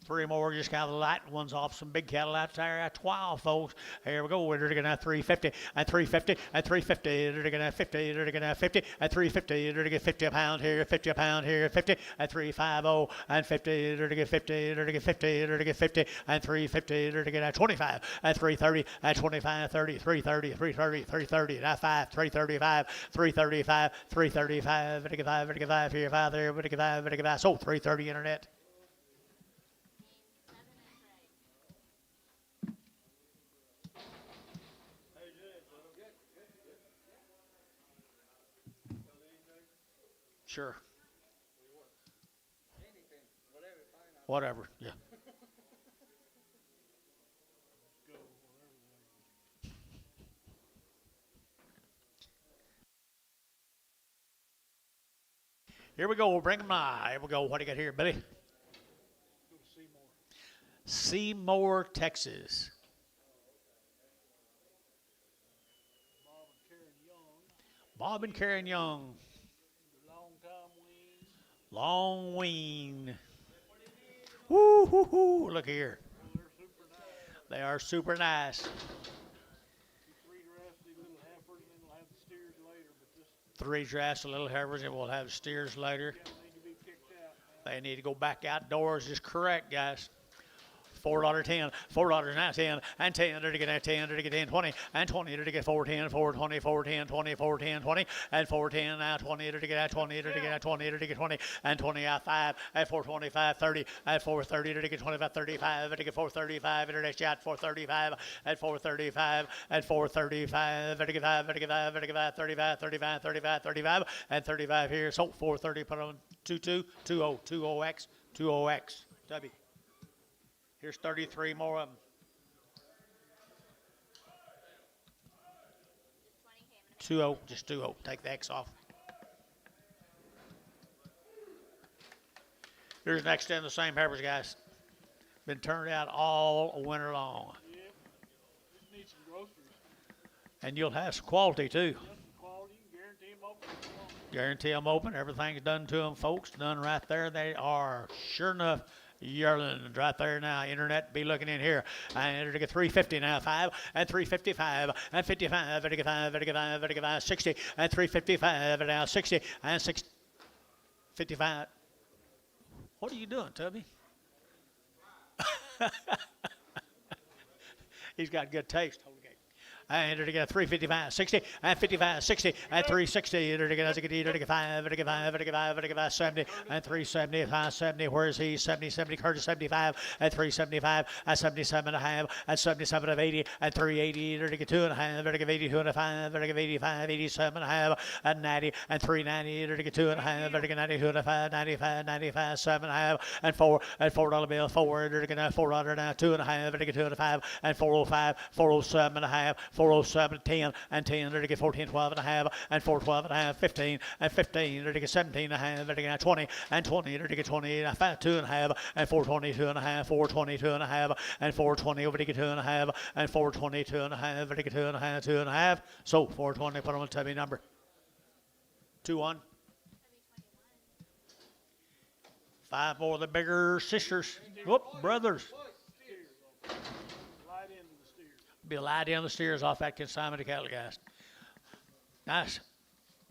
3 more, just kind of light ones off some big cattle out there at 12, folks. Here we go. They're going to have 350 and 350 and 350. They're going to have 50. They're going to have 50 and 350. They're going to get 50 a pound here, 50 a pound here, 50 and 350 and 50. They're going to get 50. They're going to get 50. They're going to get 50 and 350. They're going to get 25 and 330 and 25, 30, 330, 330, 330. Now 5, 335, 335, 335. They're going to get 5. They're going to get 5 here, 5 there. They're going to get 5. They're going to get 5. So 330 internet. Sure. Anything, whatever, fine. Whatever, yeah. Here we go. We'll bring them now. Here we go. What do you got here, Billy? Go to Seymour. Seymour, Texas. Bob and Karen Young. Bob and Karen Young. Long time wean. Long wean. Woo, hoo, hoo. Look here. Well, they're super nice. They are super nice. You 3 drafty little heifers, and then we'll have the steers later. But this 3 drafts of little heifers, and we'll have steers later. cattle need to be picked out. Man. They need to go back outdoors. Is correct, guys. $4 10, $4 now 10, and 10, to get 10, to get 10, 20, and 20, to get 410, 420, 410, 20, 410, 20, and 410 now 20, to get 20, to get 20, to get 20, and 20 out 5, at 425, 30, at 430, to get 25, 35, to get 435, internet shot 435, at 435, at 435, to get 5, to get 5, to get 5, 35, 35, 35, 35, and 35 here. So 430, put on 22, 20, 20X, 20X, W. Here's 33 more of them. Just 20 came. 2-0, just 2-0. Take the X off. Here's next in the same peppers, guys. Been turned out all winter long. Yep. Just need some groceries. And you'll have some quality too. Just some quality. Guarantee them open. Guarantee them open. Everything's done to them, folks. Done right there. They are sure enough yearlings right there now. Internet be looking in here. And it'll get 350 now. 5 and 355 and 55. It'll get 5. It'll get 5. It'll get 5. 60 and 355 and now 60 and 6. 55. What are you doing, Tubby? He's got good taste. And it'll get 355, 60, and 55, 60, and 360. It'll get 5, it'll get 5, it'll get 5, it'll get 5, 70, and 370, 570. Where is he? 70, 70, Curtis 75, and 375, and 77 and a half, and 77 of 80, and 380. It'll get 2 and a half, it'll get 82 and a 5, it'll get 85, 87 and a half, and 90, and 390. It'll get 2 and a half, it'll get 92 and a 5, 95, 95, 7 and a half, and 4, and $4 bill, 4. It'll get $4 now, 2 and a half, it'll get 2 and a 5, and 405, 407 and a half, 407, 10, and 10, it'll get 14, 12 and a half, and 4, 12 and a half, 15, and 15, it'll get 17 and a half, it'll get 20, and 20, it'll get 20, and 2 and a half, and 422 and a half, 422 and a half, and 420, it'll get 2 and a half, and 422 and a half, it'll get 2 and a half, 2 and a half. So 420, put on the Tubby number. 2-1. 5 more of the bigger sisters. Whoop, brothers. Light into the steers. Be a lie down the steers off that consignment of cattle, guys. Nice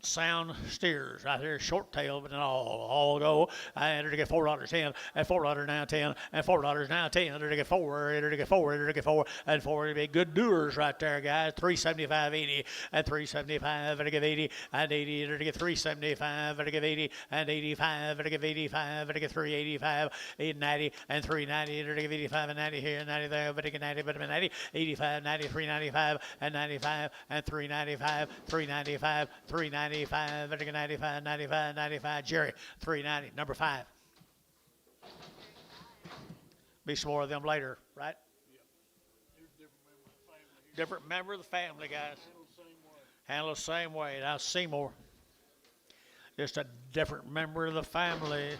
sound steers right there, short tail, but then all go. And it'll get $4, 10, and $4 now 10, and $4 now 10. It'll get 4, it'll get 4, it'll get 4, and 4. It'll be good doers right there, guys. 375, 80, and 375. It'll get 80, and 80. It'll get 375. It'll get 80, and 85. It'll get 85. It'll get 385, 890, and 390. It'll get 85 and 90 here, 90 there. But it get 90, but it 90, 85, 90, 395, and 95, and 395, 395, 395. 95, 95, 95, Jerry, 390, number 5. Be some more of them later, right? Here's a different member of the family. Here's Different member of the family, guys. handled the same way. Handle the same way. Now Seymour, just a different member of the family.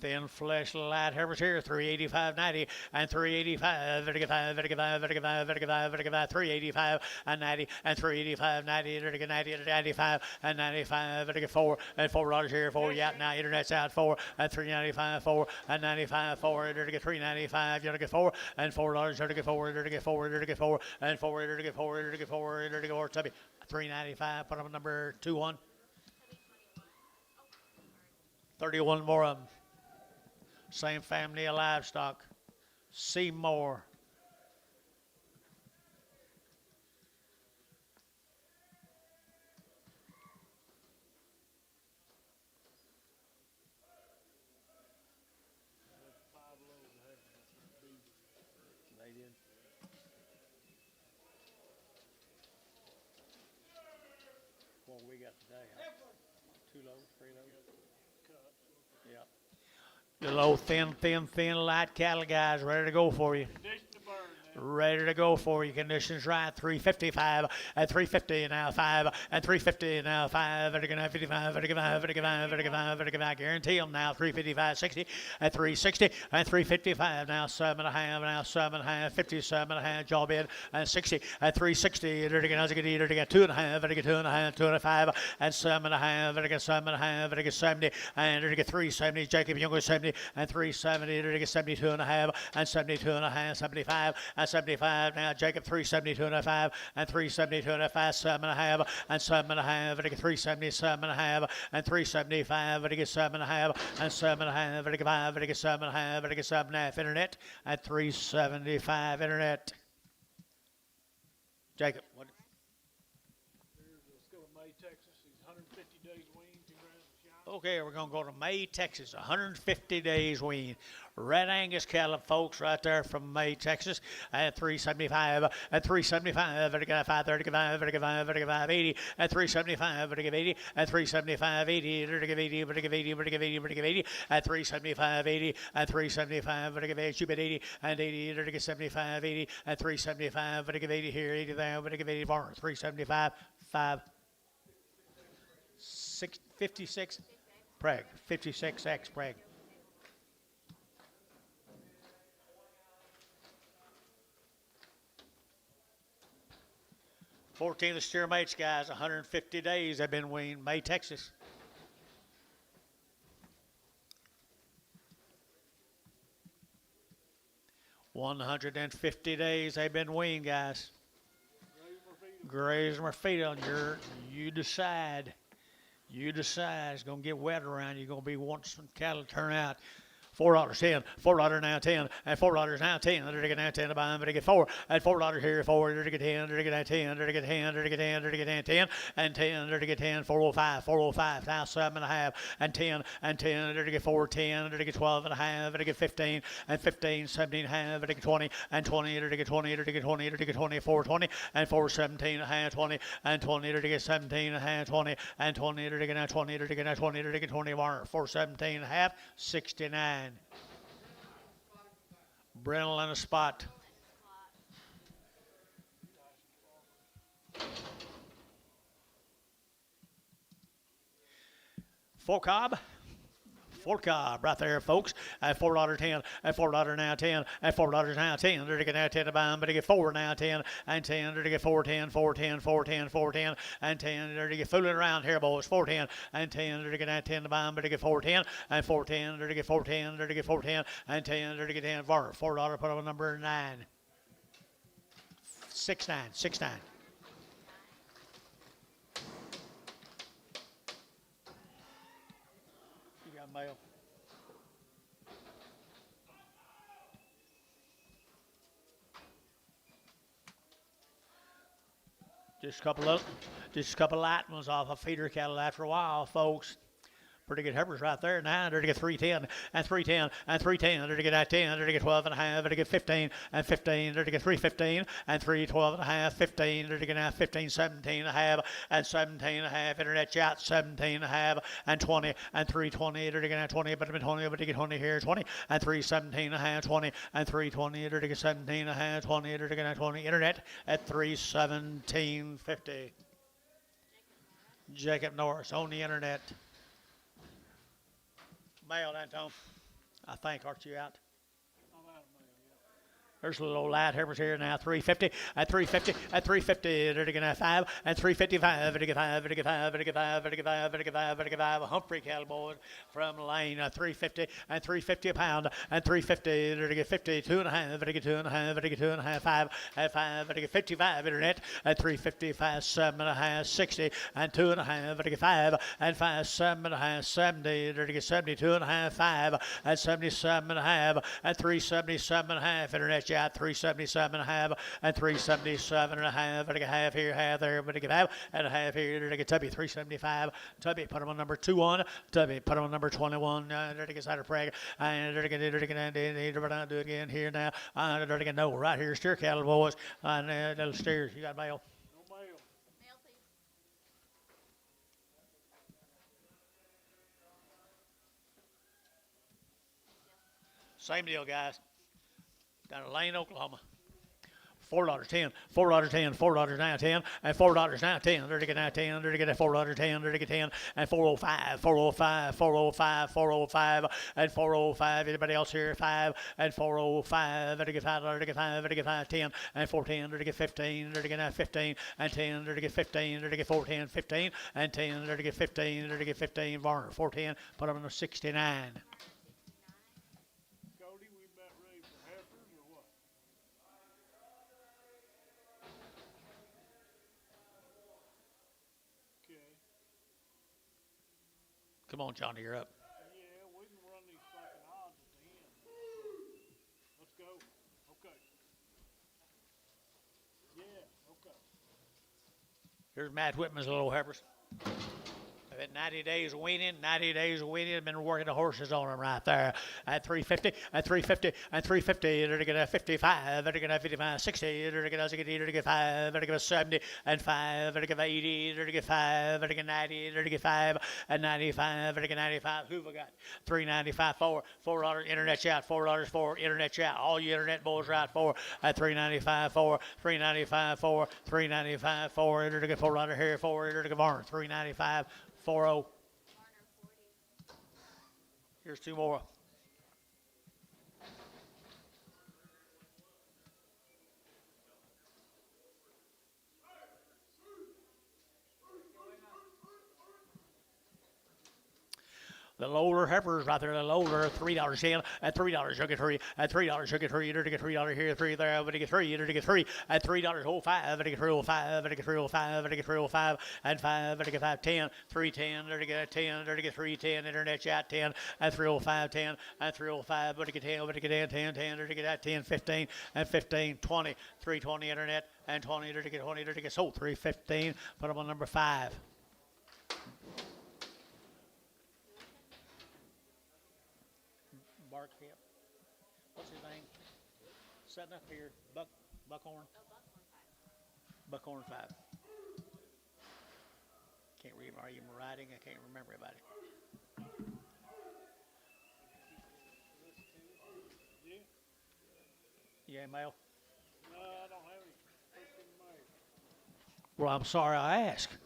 Thin flesh, light heifers here, 385, 90, and 385, 5, 385, and 90, and 385, 90, 90, 95, and 95, 4, and $4 here, 4, yeah, now internet's out, 4, and 395, 4, and 95, 4, it'll get 395, you'll get 4, and $4, it'll get 4, it'll get 4, it'll get 4, and 4, it'll get 4, it'll get 4, it'll get 4, Tubby, 395, put on number 21. 31 more of them. Same family of livestock. Seymour. They did. What we got today? 2 loads, 3 loads? Yeah. The low, thin, light cattle, guys, ready to go for you. Condition to burn now. Ready to go for you. Conditions right. 355 and 350 now 5 and 350 now 5. It'll get 55. It'll get 5. It'll get 5. It'll get 5. It'll get 5. Guarantee them now 355, 60 and 360 and 355 now 7 and a half. Now 7 and a half. 57 and a half. Jaw bid and 60 and 360. It'll get 2 and a half. It'll get 2 and a half. 2 and a 5 and 7 and a half. It'll get 7 and a half. It'll get 70 and it'll get 370. Jacob Younger 70 and 370. It'll get 72 and a half and 72 and a half. 75 and 75 now. Jacob 372 and a 5 and 372 and a 5. 7 and a half and 7 and a half. It'll get 377 and a half and 375. It'll get 7 and a half and 7 and a half. It'll get 5. It'll get 7 and a half. It'll get 7 and a half. Internet at 375. Internet. Jacob, what? Here's a Skillet May, Texas. He's 150 days weaned, 2 grams of shine. Okay, we're going to go to May, Texas. 150 days wean. Red Angus cattle, folks, right there from May, Texas. At 375, at 375, at 535, at 5, 80, at 375, at 80, at 375, 80, at 80, at 80, at 80, at 80, at 80, at 375, 80, at 375, at 80, and 80, at 75, 80, at 375, at 80 here, 80 there, at 80 barn, 375, 5, 6, 56. Preg, 56X Preg. 14 of the steer mates, guys, 150 days they've been weaned, May, Texas. $150 days they've been weaned, guys. Graze my feet on you decide. You decide. It's going to get wet around. You're going to be wanting some cattle to turn out. $4.10, $4 now 10, and $4 now 10. They're get now 10 to buy them, but they get 4, and $4 here, 4, they're get 10, they're get 10, they're get 10, they're get 10, they're get 10, and 10, they're get 10, 405, 405, now 7.5, and 10, and 10, they're get 4, 10, they're get 12.5, they're get 15, and 15, 17.5, they're get 20, and 20, they're get 20, they're get 20, they're get 20, 420, and 417.5, 20, and 20, they're get 17.5, 20, and 20, they're get 20, they're get 20, they're get 20, 417.5, 69. Brindle and a spot. Full cob. Full cob right there, folks. At $4.10, at $4 now 10, at $4 now 10. They're getting now 10 to buy them, but they get 4 now 10, and 10. They're to get 410, 410, 410, 410, and 10. They're to get fooling around here, boys. 410 and 10. They're to get now 10 to buy them, but they get 410 and 410. They're to get 410. They're to get 410 and 10. They're to get 10. $4. Put on number 9. 69. 69. You got mail. Just a couple light ones off a feeder cattle after a while, folks. Pretty good heifers right there. Now they're to get 310 and 310 and 310. They're to get at 10. They're to get 12.5. They're to get 15 and 15. They're to get 315 and 312.5. 15. They're to get now 15, 17.5 and 17.5. Internet chat 17.5 and 20 and 320. They're to get now 20, but 20, but to get 20 here 20 and 317.5, 20 and 320. They're to get 17.5, 20. They're to get now 20. Internet at 317.50. Jacob Norris on the internet. Mail, Anton. I think, aren't you out? I'm out of mail, yeah. There's a little old light heifers here now. 350 at 350 at 350. They're to get 5 and 355. They're to get 5. They're to get 5. They're to get 5. They're to get 5. They're to get 5. They're to get 5. A Humphrey cattle boy from Lane. 350 and 350 a pound and 350. They're to get 50. 2.5. They're to get 2.5. They're to get 2.5. 5 at 5. They're to get 55. Internet at 355. 7.5. 60 and 2.5. They're to get 5 and 5. 7.5. 70. They're to get 72.5. 5 at 77.5 and 377.5. Internet chat 377.5 and 377.5. But I get half here, half there. But I get half and a half here. There to get Tubby 375. Tubby put him on number 21. Tubby put him on number 21. There to get Cider Prag. And there to get do it again here now. There to get no right here. Steer cattle boys. And little steers. You got mail. No mail. Mail, please. Same deal, guys. Down in Lane, Oklahoma. $4.10, $4.10, $4 now 10, and $4 now 10. They're to get now 10. They're to get $4.10. They're to get 10 and 405, 405, 405, 405, and 405. Anybody else here? 5 and 405. They're to get 5. They're to get 5. They're to get 5, 10 and 410. They're to get 15. They're to get now 15 and 10. They're to get 15. They're to get 410, 15 and 10. They're to get 15. They're to get 15. Varner 410. Put them in the 69. Cody, we about ready for heifers or what? Okay. Come on, Johnny, you're up. Yeah, we can run these fucking odds at the end. Let's go. Okay. Yeah, okay. Here's Matt Whitman's little heifers. At 90 days weaning, 90 days weaning. Been working the horses on them right there. At 350, at 350, at 350. They're going to 55. They're going to 55, 60. They're going to get 5. They're going to 70 and 5. They're going to 80. They're going to get 5. They're going to 90. They're going to get 5 and 95. They're going to 95. Who've I got? 395 for $4 internet chat. $4 for internet chat. All you internet boys right for at 395 for 395 for 395 for. They're going to get $4 here for. They're going to get Varner 395. 40. Here's two more. The older heifers right there, the older $3 at $3 you'll get three, at $3 you'll get three, you're to get $3 here, 3 there, but to get 3, you're to get 3 at $3 5, but to get 305, but to get 305, but to get 305 and 5, but to get 510, 310, they're to get 10, they're to get 310, internet chat 10 at 305, 10 at 305, but to get 10, but to get 10, 10, they're to get at 10, 15 and 15, 20, 320 internet and 20, they're to get 20, they're to get sold 315, put them on number 5. Barkhip. What's his name? Setting up here. Buckhorn. Buckhorn 5. Can't read. Are you writing? I can't remember about it. Yeah, Mel. No, I don't have any freaking mail. Well, I'm sorry I asked.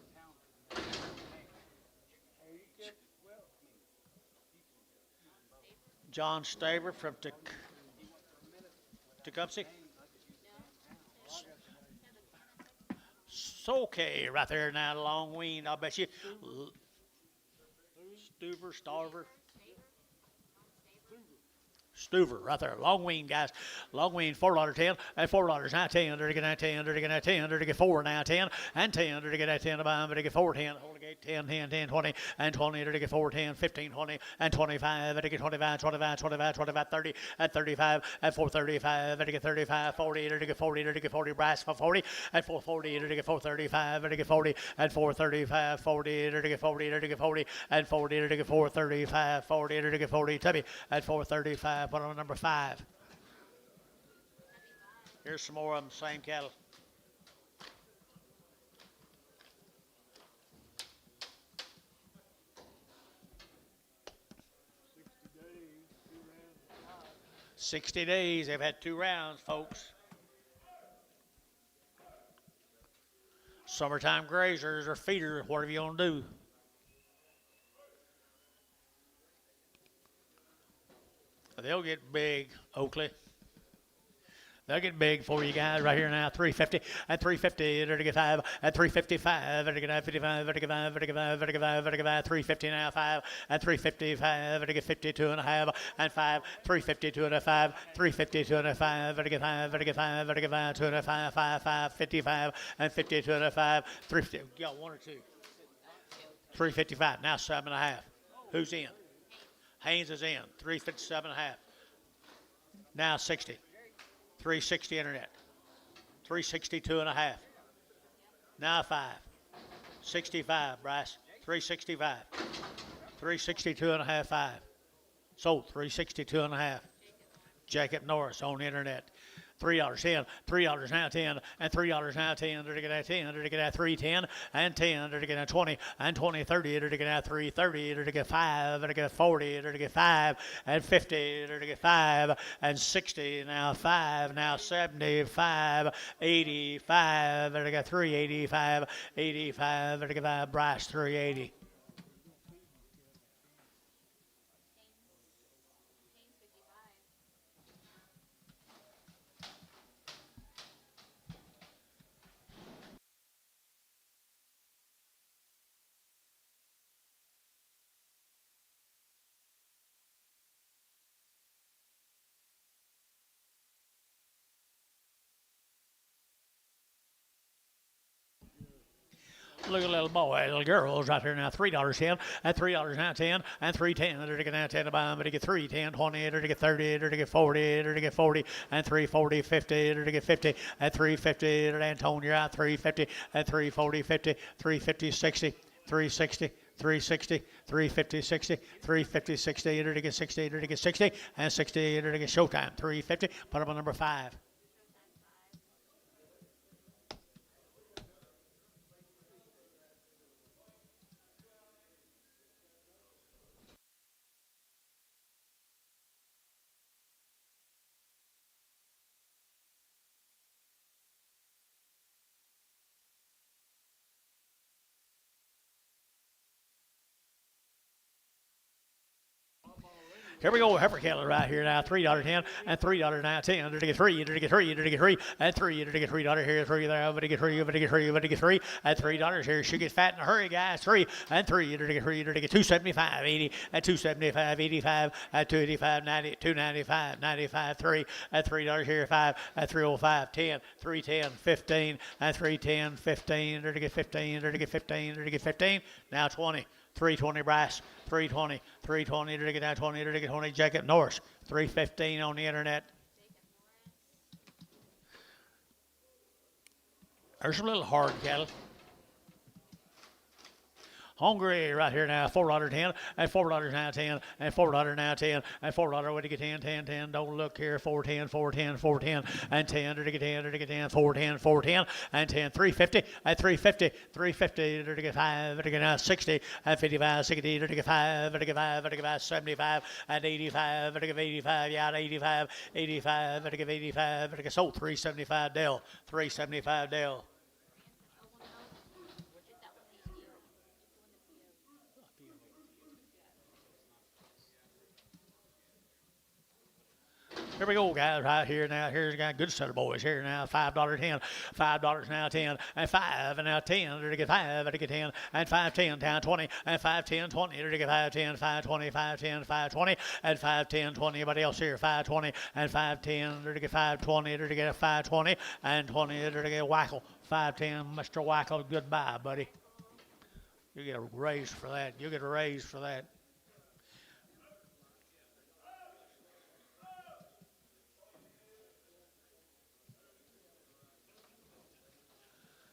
John Staver from Tecumseh. It's okay right there now, long wean. I'll bet you. Starver. Stuver right there, long wean guys, long wean $4 10 and $4 now 10. They're to get 10. They're to get 10. They're to get 4 now 10 and 10. They're to get 10 about. They're to get 4 10. Hold gate 10 10 10 20 and 20. They're to get 4 10 15 20 and 25. They're to get 25 25 25 25 30 and 35 and 435. They're to get 35 40. They're to get 40. They're to get 40 brass for 40 and 440. They're to get 435. They're to get 40 and 435 40. They're to get 40. They're to get 40 and 40. They're to get 435 40. They're to get 40. Tubby at 435. Put on number 5. Here's some more of them, same cattle. $60, 2 rounds. 60 days. They've had 2 rounds, folks. Summertime grazers or feeders, whatever you want to do. They'll get big, Oakley. They'll get big for you guys right here now. 350 at 350. They're to get 5 at 355. They're to get 55. They're to get 5. They're to get 5. They're to get 5. They're to get 5. 350 now 5 at 355. They're to get 52 and a half and 5. 352 and a 5. 352 and a 5. They're to get 5. They're to get 5. They're to get 5. 2 and a 5. 5 5 55 and 52 and a 5. 350. Got 1 or 2. 355 now 7 and a half. Who's in? Haynes is in. 357 and a half. Now 60. 360 internet. 362 and a half. Now 5. 65, Bryce. 365. 362 and a half, 5. Sold 362 and a half. Jacob Norris on the internet. $3 10, $3 now 10, and $3 now 10. They're to get at 10. They're to get at 310 and 10. They're to get at 20 and 20, 30. They're to get at 330. They're to get 5. They're to get 40. They're to get 5 and 50. They're to get 5 and 60. Now 5. Now 75, 85. They're to get 385, 85. They're to get 5. Bryce 380. Look at the little boy, little girls right here now. $3 10, and $3 now 10, and 310. They're to get now 10 to buy them, but to get 3, 10, 20. They're to get 30. They're to get 40. They're to get 40, and 340, 50. They're to get 50, and 350. They're to Antonia out 350, and 340, 50, 350, 60, 360, 360, 350, 60, 350, 60, enter to get 60, enter to get 60, and 60, enter to get showtime. 350, put up on number 5. Here we go, heifer cattle right here now. $3.10 and $3 now 10. Under to get 3, under to get 3, under to get 3, and 3, under to get $3 here, 3 there, over to get 3, over to get 3, over to get 3, and $3 here. Should get fat in a hurry, guys. 3 and 3, under to get 3, under to get 275, 80, and 275, 85, and 285, 90, 295, 95, 3, and $3 here, 5, and 305, 10, 310, 15, and 310, 15, under to get 15, under to get 15, under to get 15. Now 20. 320 brass, 320, 320 to get down 20 to get 20 Jacob Norris, 315 on the internet. There's some little hard cattle. Hungry right here now, $4.10 and $4 now 10 and $4 now 10 and $4 way to get 10, 10, 10. Don't look here, 410, 410, 410 and 10 to get 10 to get 10, 410, 410 and 10, 350 and 350, 350 to get 5 to get now 60 and 55, 60 to get 5 to get 5 to get 5, 75 and 85 to get 85, yeah, 85, 85 to get 85 to get sold 375 Dell, 375 Dell. Here we go, guys, right here now. Here's a guy, good set of boys here now. $5.10, $5 now 10, and 5, and now 10, to get 5, to get 10, and 510 down 20, and 510, 20, to get 510, 520, 510, 520, and 510, 20. Anybody else here? 520, and 510, to get 520, to get 520, and 20, to get Wackel. 510, Mr. Wackel, goodbye, buddy. You get a raise for that. You get a raise for that.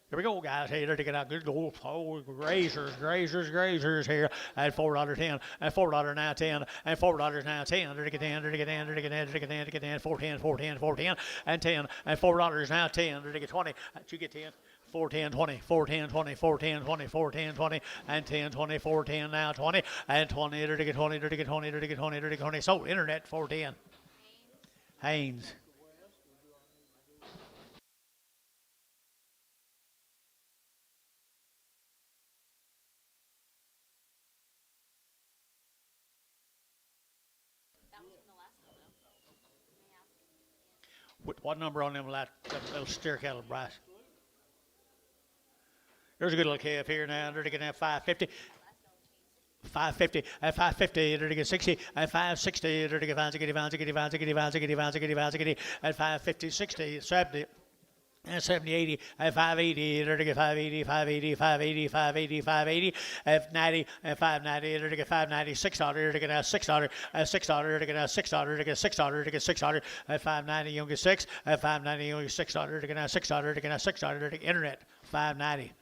Here we go, guys. Hey, they're taking out good gold. Oh, grazers here at $4.10 and $4 now 10 and $4 now 10. They're getting 10, they're getting 10, they're getting 10, they're getting 10, they're getting 10, 410, 410, 410, and 10 and $4 now 10. They're getting 20. You get 10. 410, 20, 410, 20, 410, 20, 410, 20, and 10, 20, 410, now 20, and 20, they're to get 20, they're to get 20, they're to get 20, they're to get 20. So, internet, 410. Haynes. What number on them little steer cattle, Bryce? There's a good little calf here now. They're going to have 550. 550 and 550, they're to get 60 and 560, they're to get 560, and 550, 60, 70. And 70, 80, and 580, they're to get 580, 580, 580, 580, 580, and 90, and 590, they're to get 590, $6, they're to get out $6, and $6, they're to get out $6, to get $6, to get $6, and 590, you get 6, and 590, you get $6, to get out $6, to get out $6, to get internet, 590.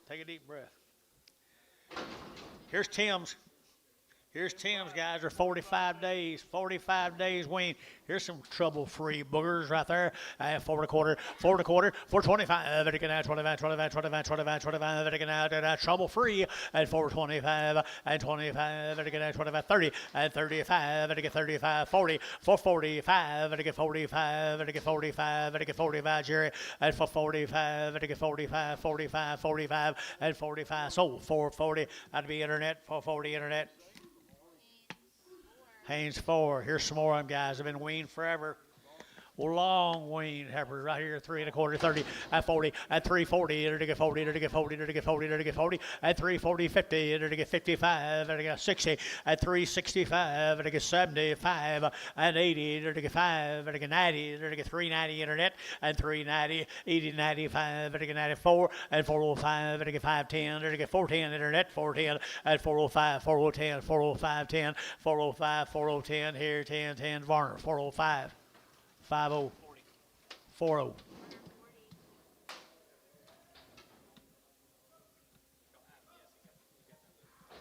Take a deep breath. Here's Tim's. Here's Tim's, guys. Are 45 days wean. Here's some trouble-free boogers right there. 4.25, 4.25. They can out 25, 25, 25, 25, 25. They can out trouble-free at 4.25 and 25. They can out 25, 30 and 35. They get 35, 40, 4.45. They get 45. They get 45. They get 45. Jerry at 4.45. They get 45, 45, 45, and 45. So 4.40. That'd be internet. 4.40 internet. Haynes 4. Here's some more of them, guys. Have been weaned forever. Long weaned heifers right here, 3 1/4, 30, at 40, at 340, enter to get 40, enter to get 40, enter to get 40, enter to get 40, at 340, 50, enter to get 55, enter to get 60, at 365, enter to get 75, and 80, enter to get 5, enter to get 90, enter to get 390 internet, and 390, 80, 95, enter to get 94, and 405, enter to get 510, enter to get 410 internet, 410, at 405, 4010, 405, 10, 405, 4010, here 10, 10, Varner, 405. 50 40.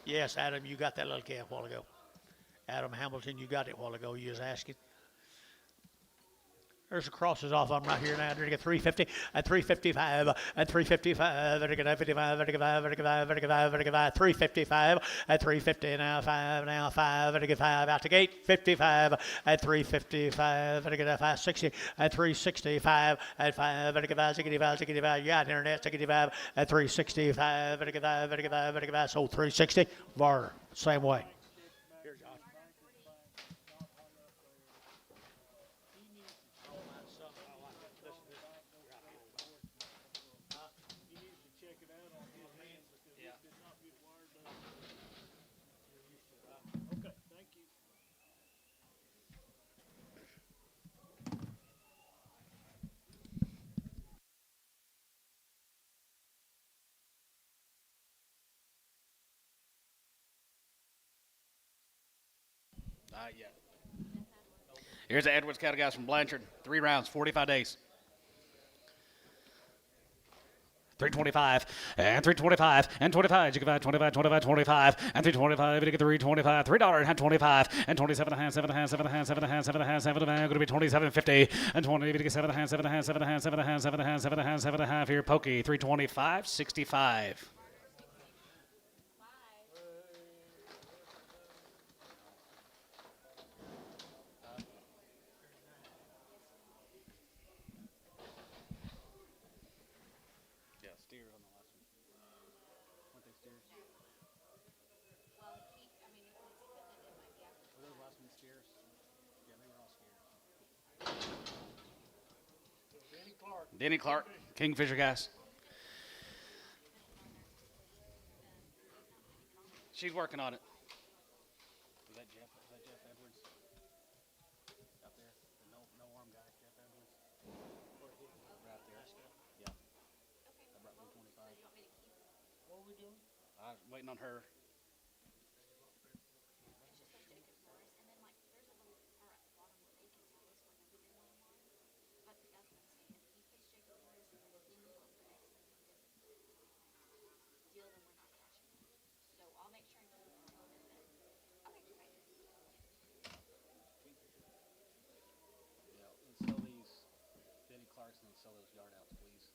Yes, Adam, you got that little calf a while ago. Adam Hamilton, you got it a while ago. You was asking. There's the crosses off on right here now. They're going to get 350 at 355 at 355. They're going to get 55 at 355 at 350 now 5 now 5 at 5 out the gate 55 at 355 at 560 at 365 at 5 at 565 you got internet 65 at 365 at 5 so 360 Var same way. Okay, thank you. Yeah. Here's the Edwards cattle guys from Blanchard. 3 rounds, 45 days. 325 and 325 and 25. You can buy 25, 25, 25 and 325. You get 325, $3 and 25 and 27 and a half, 7 and a half, 7 and a half, 7 and a half, 7 and a half, 7 and a half. Going to be 27.50 and 20. You get 7 and a half, 7 and a half, 7 and a half, 7 and a half, 7 and a half, 7 and a half, 7 and a half. Here, Pokey 325, 65. Yeah, steers on the last one. Weren't they steers? Well, I mean, if it's equipment, it might be after. Were those last ones steers? Yeah, they were all steers. Denny Clark, Kingfisher guys. She's working on it. Is that Jeff? Is that Jeff Edwards? Out there? The no arm guy, Jeff Edwards? Right there. Yeah. I brought 125. You want me to keep? What are we doing? I was waiting on her. It's just those chicken fillers, and then like there's a little part at the bottom where they can tell us where nobody did one on. But that's what I'm saying. If he puts chicken fillers, then you want the next deal, then we're not catching it. So I'll make sure and keep it a little bit better. Okay, great. Yeah, let's sell these Denny Clarks and sell those yard outs, please.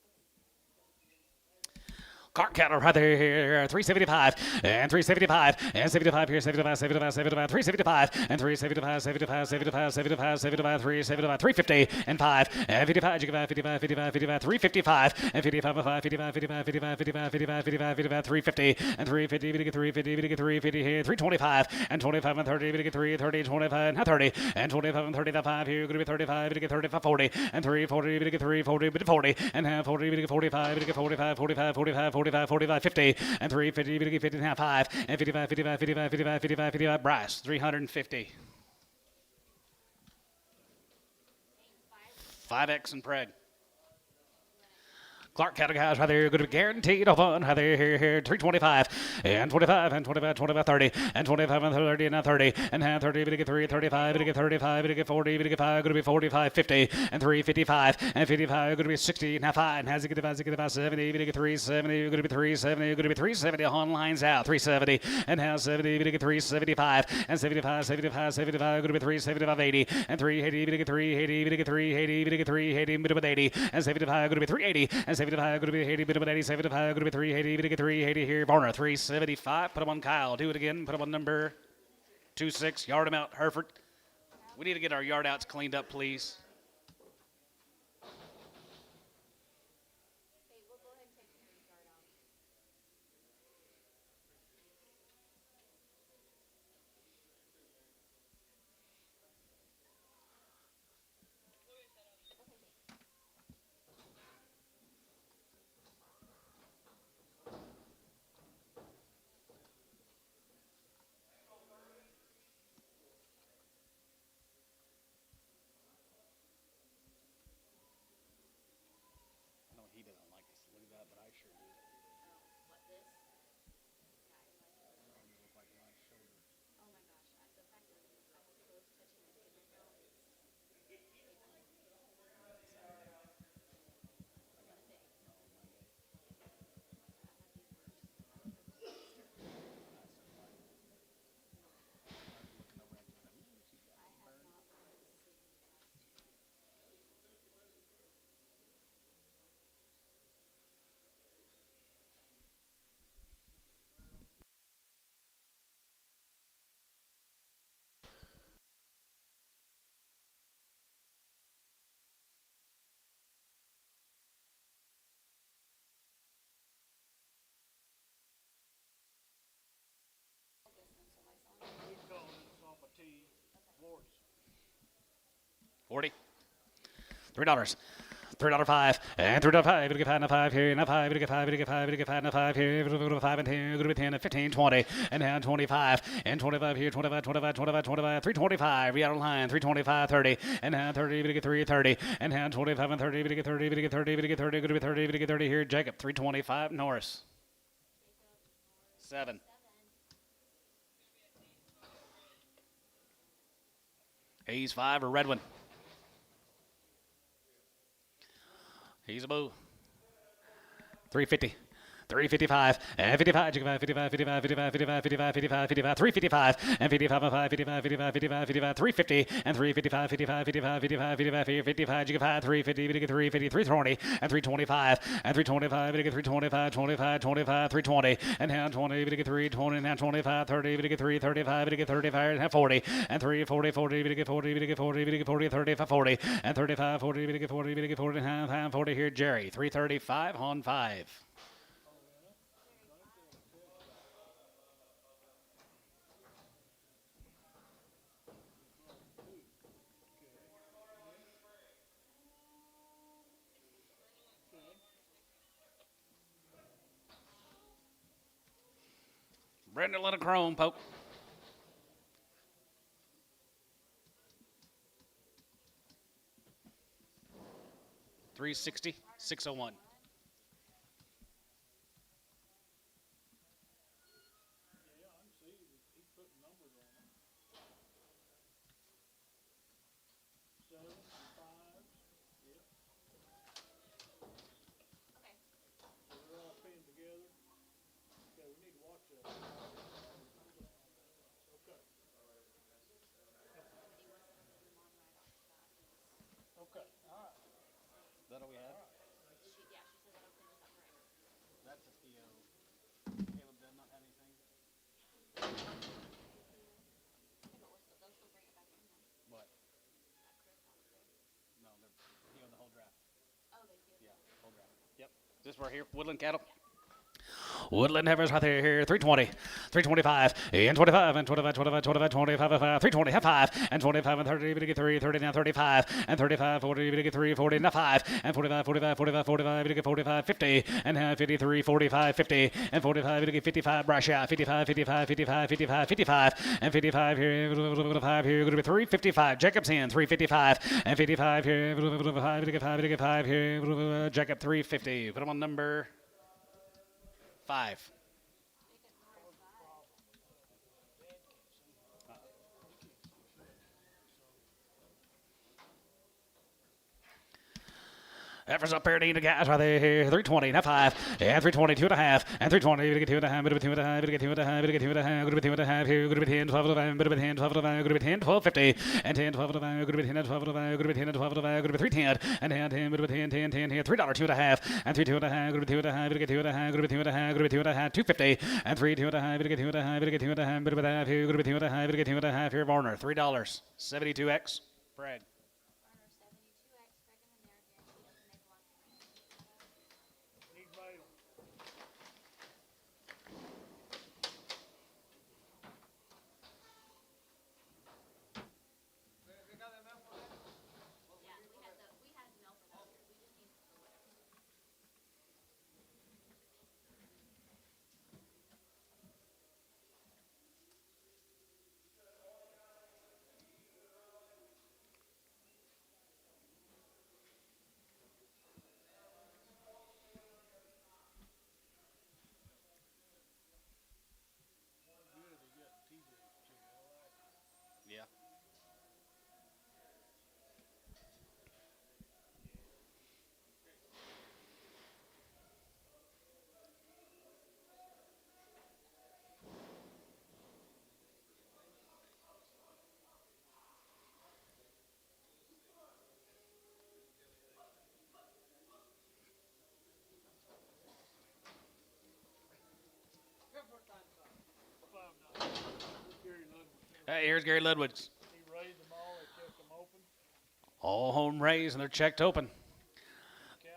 Cart cattle right there, here, 375 and 375 and 75 here, 75, 75, 75, 375 and 375, 75, 75, 75, 75, 375, 350 and 5 and 55, you can buy 55, 55, 55, 355 and 55, 55, 55, 55, 55, 55, 55, 350 and 350, you get 350, you get 350 here, 325 and 25 and 30, you get 3, 30, 25 and 30 and 25 and 30, 5 here, you're going to be 35, you get 35, 40 and 340, you get 340, but 40 and half 40, you get 45, you get 45, 45, 45, 45, 45, 50 and 350, you get 50 and half 5 and 55, 55, 55, 55, 55, 55, Bryce, 350. 5X and Preg. Clark cattle guys right there, going to be guaranteed a fun. Right there, here, 325 and 25 and 25, 25, 30 and 25 and 30 and now 30 and half 30, but you get 3, 35, but you get 35, but you get 40, but you get 5, going to be 45, 50 and 355 and 55, going to be 60 and half 5 and has it get about 70, but you get 370, going to be 370, going to be 370 on lines out, 370 and half 70, but you get 375 and 75, 75, 75, going to be 375, 80 and 380, but you get 380, but you get 380, but you get 380, but with 80 and 75, going to be 380 and 75, going to be 80, bit of an 80, 75, going to be 380, bit of 380 here. Varner, 375. Put him on Kyle. Do it again. Put him on number 26. Yard him out, Hereford. We need to get our yard outs cleaned up, please. Okay, we'll go ahead and take the yard out. $40. $3. $3.05 and $3.05. It'll get 5 and a 5 here and a 5. It'll get 5. It'll get 5. It'll get 5 and a 5 here. It'll go to 5 and 10. It'll be 10 and 15, 20 and now 25 and 25 here. 25, 25, 25, 25. 325. We out of line. 325, 30 and now 30. It'll get 3, 30 and now 25 and 30. It'll get 30. It'll get 30. It'll get 30. It'll be 30. It'll get 30 here. Jacob. 325. Norris. 7. Hayes 5 or Redwin. He's a boo. 350. 355 and 55, 55, 55, 55, 55, 55, 55, 55, 355 and 55, 55, 55, 55, 55, 350 and 355, 55, 55, 55, 55, 55, 350, 350, 320 and 325 and 325, 325, 25, 25, 320 and now 20, 320 now 25, 30, 335, 35 and 40 and 340, 40, 40, 40, 40, 35, 40 and 35, 40, 40, 40 and 40 here. Jerry 335 on 5. Brenda, let a chrome poke. $360, $601. Yeah, I can see he put numbers on it. 7 and 5. Yep. Okay. So they're all pinned together. Okay, we need to watch that. Okay. Okay, all right. Is that all we have? She said that'll clean this up forever. That's a PO. Caleb does not have anything. Yeah, but they'll still bring it back in then. What? That Chris on there. No, they're PO the whole draft. Oh, they do. Yeah, whole draft. Yep. This right here, Woodland Cattle. Woodland Heifers right there here, 320, 325, and 25, and 25, 25, 25, 25, 320, have 5, and 25, and 30, but get 3, 30, now 35, and 35, 40, but get 3, 40, now 5, and 45, 45, 45, 45, but get 45, 50, and 53, 45, 50, and 45, but get 55, brush out, 55, 55, 55, 55, 55, and 55 here, 5 here, going to be 355, Jacob's in, 355, and 55 here, 5, but get 5, but get 5 here, Jacob 350, put him on number 5. Efforts up there, the guys right there, 320, now 5, and 320, 2 and a half, and 320, we get 2 and a half, bit of 2 and a half, bit of 2 and a half, bit of 2 and a half, good to be 2 and a half here, good to be 10, 12 of 5, bit of 10, 12 of 5, good to be 10, 12, 50, and 10, 12 of 5, good to be 10, 12 of 5, good to be 10, 12 of 5, good to be 310, and 10, 10, bit of 10, 10, 10 here, $3, 2 and a half, and 3, 2 and a half, good to be 2 and a half, bit of 2 and a half, good to be 2 and a half, good to be 2 and a half, 250, and 3, 2 and a half, bit of 2 and a half, bit of 2 and a half, bit of a half here, good to be 2 and a half, bit of 2 and a half here, Varner, $3, 72X, Bragg. Burner 72X, Craig in there, guaranteed open name one. Need mail. Yeah, we had mail for that year. We just need it for whatever. Good, they got TJ's chair. I like it. Yeah. Gary Ludwig. Hey, here's Gary Ludwig's. He raised them all, they checked them open. All home raised and they're checked open. Cow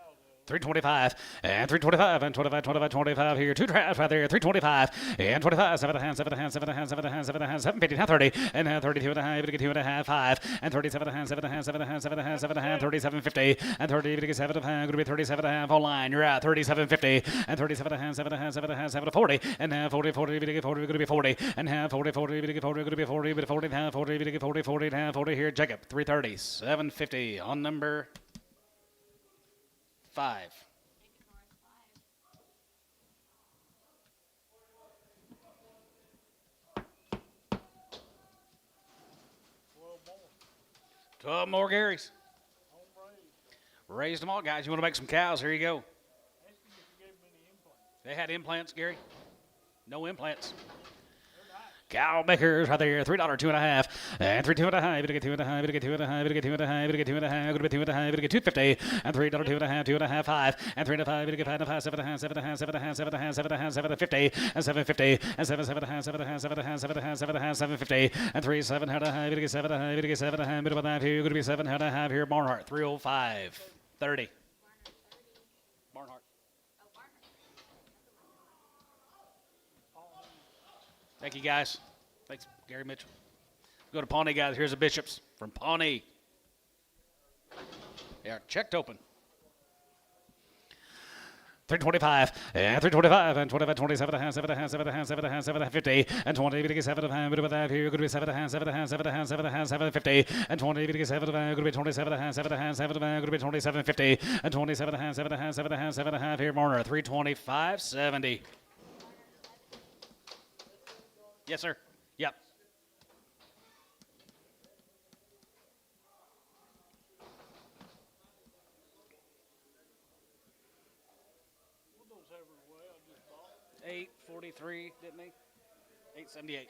does. 325 and 325 and 25, 25, 25 here. Two traps right there. 325 and 25. 7 and a half, 7 and a half, 7 and a half, 7 and a half, 7 and a half, 750, now 30 and now 32 and a half, 2 and a half, 5 and 37 and a half, 7 and a half, 7 and a half, 7 and a half, 7 and a half, 3750 and 30, 7 and a half, going to be 37 and a half online. You're out 3750 and 37 and a half, 7 and a half, 7 and a half, 7 to 40 and now 40, 40, 40, going to be 40 and now 40, 40, 40, going to be 40, but 40 now 40, 40, 40 now 40 here. Jacob 330, 750 on number 5. Well, more. 12 more Garys. Home raised. Raised them all, guys. You want to make some cows? Here you go. Ask him if you gave him any implants. They had implants, Gary? No implants. They're nice. Cow makers right there. $3, 2 and a half. And 3, 2 and a half. Get 2 and a half. Get 2 and a half. Get 2 and a half. Get 2 and a half. Going to be 2 and a half. Get 250. And $3, 2 and a half. 2 and a half. 5. And 3 and a half. Get 5 and a half. 7 and a half. 7 and a half. 7 and a half. 7 and a half. 7 and a half. 750. And 750. And 7, 7 and a half. 7 and a half. 7 and a half. 7 and a half. 7 and a half. 750. And 3, 7 and a half. Get 7 and a half. Get 7 and a half. Middle of that here. Going to be 7 and a half here. Barnhart. 305. 30. Barnhart. Thank you, guys. Thanks, Gary Mitchell. Go to Pawnee, guys. Here's the Bishops from Pawnee. They are checked open. 325 and 325 and 25, 27 and a half, 7 and a half, 7 and a half, 7 and a half, 7 and a half, 50 and 20, we get 7 and a half, with that here, going to be 7 and a half, 7 and a half, 7 and a half, 7 and a half, 7 and 50 and 20, we get 7 and a half, going to be 27 and a half, 7 and a half, 7 and a half, going to be 27, 50 and 27 and a half, 7 and a half, 7 and a half, 7 and a half here, Marner, 325, 70. Yes, sir. Yep. What those heifers weigh? I just bought. 843, didn't he? 878.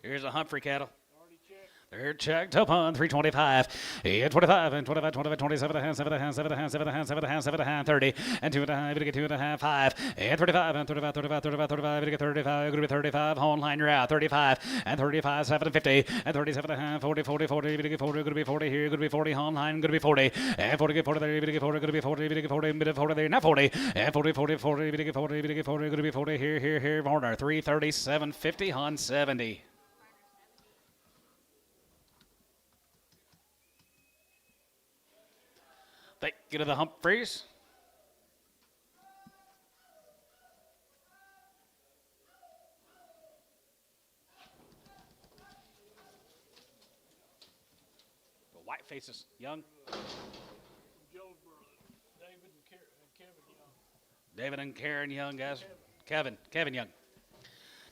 Here's a Humphrey cattle. Already checked. They're checked up on 325 and 25 and 25, 25, 27 and a half, 7 and a half, 7 and a half, 7 and a half, 7 and a half, 7 and a half, 30 and 2 and a half, we get 2 and a half, 5 and 35 and 35, 35, 35, 35, we get 35, going to be 35, online you're out, 35 and 35, 7 and 50 and 37 and a half, 40, 40, 40, we get 40, going to be 40 here, going to be 40, online, going to be 40 and 40, get 40 there, we get 40, going to be 40, we get 40, mid of 40 there, not 40 and 40, 40, 40, we get 40, we get 40, going to be 40 here, here, here, Warner, 337, 50 on 70. Thank you to the Humphreys. The white faces, Young. Joe's brother, David and Kevin Young. David and Karen Young, guys. Kevin Young.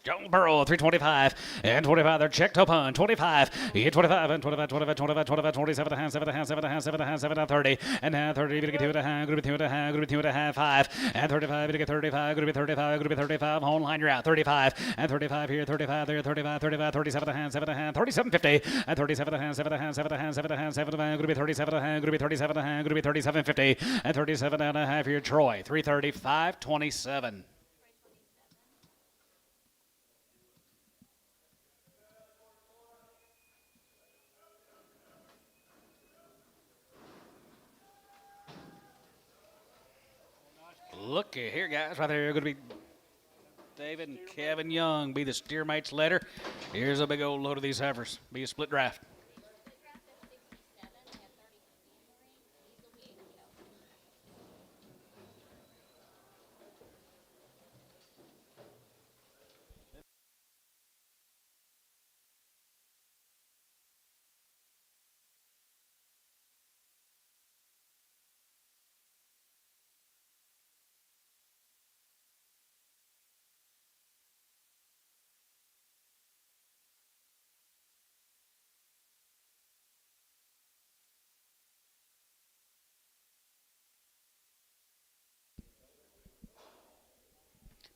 Joe Burrow, 325 and 25. They're checked up on 25. Yeah, 25 and 25, 25, 25, 25, 27 and a half, 7 and a half, 7 and a half, 7 and a half, 7 and a half, 30 and now 30. We get 2 and a half. Going to be 2 and a half. Going to be 2 and a half. 5 and 35. We get 35. Going to be 35. Going to be 35. Online, you're out. 35 and 35 here. 35 there. 35, 35, 37 and a half, 7 and a half, 37, 50 and 37 and a half, 7 and a half, 7 and a half, 7 and a half, 7 and a half. Going to be 37 and a half. Going to be 37 and a half. Going to be 37, 50 and 37 and a half here. Troy, 335, 27. Looky here, guys. Right there, going to be David and Kevin Young be the steer mates later. Here's a big old load of these heifers. Be a split draft.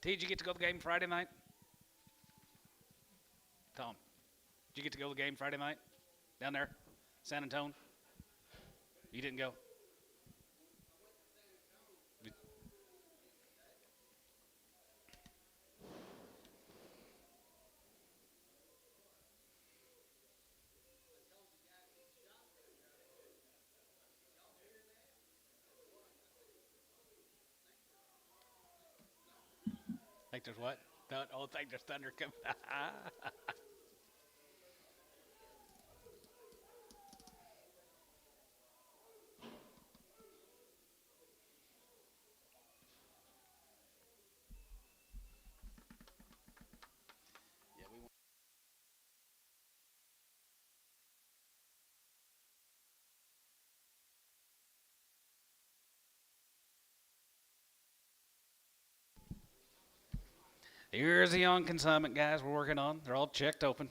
T, did you get to go to the game Friday night? Tom, did you get to go to the game Friday night? Down there, San Antonio? You didn't go. Think there's what? Oh, think there's thunder coming. Here's the young consignment guys we're working on. They're all checked open.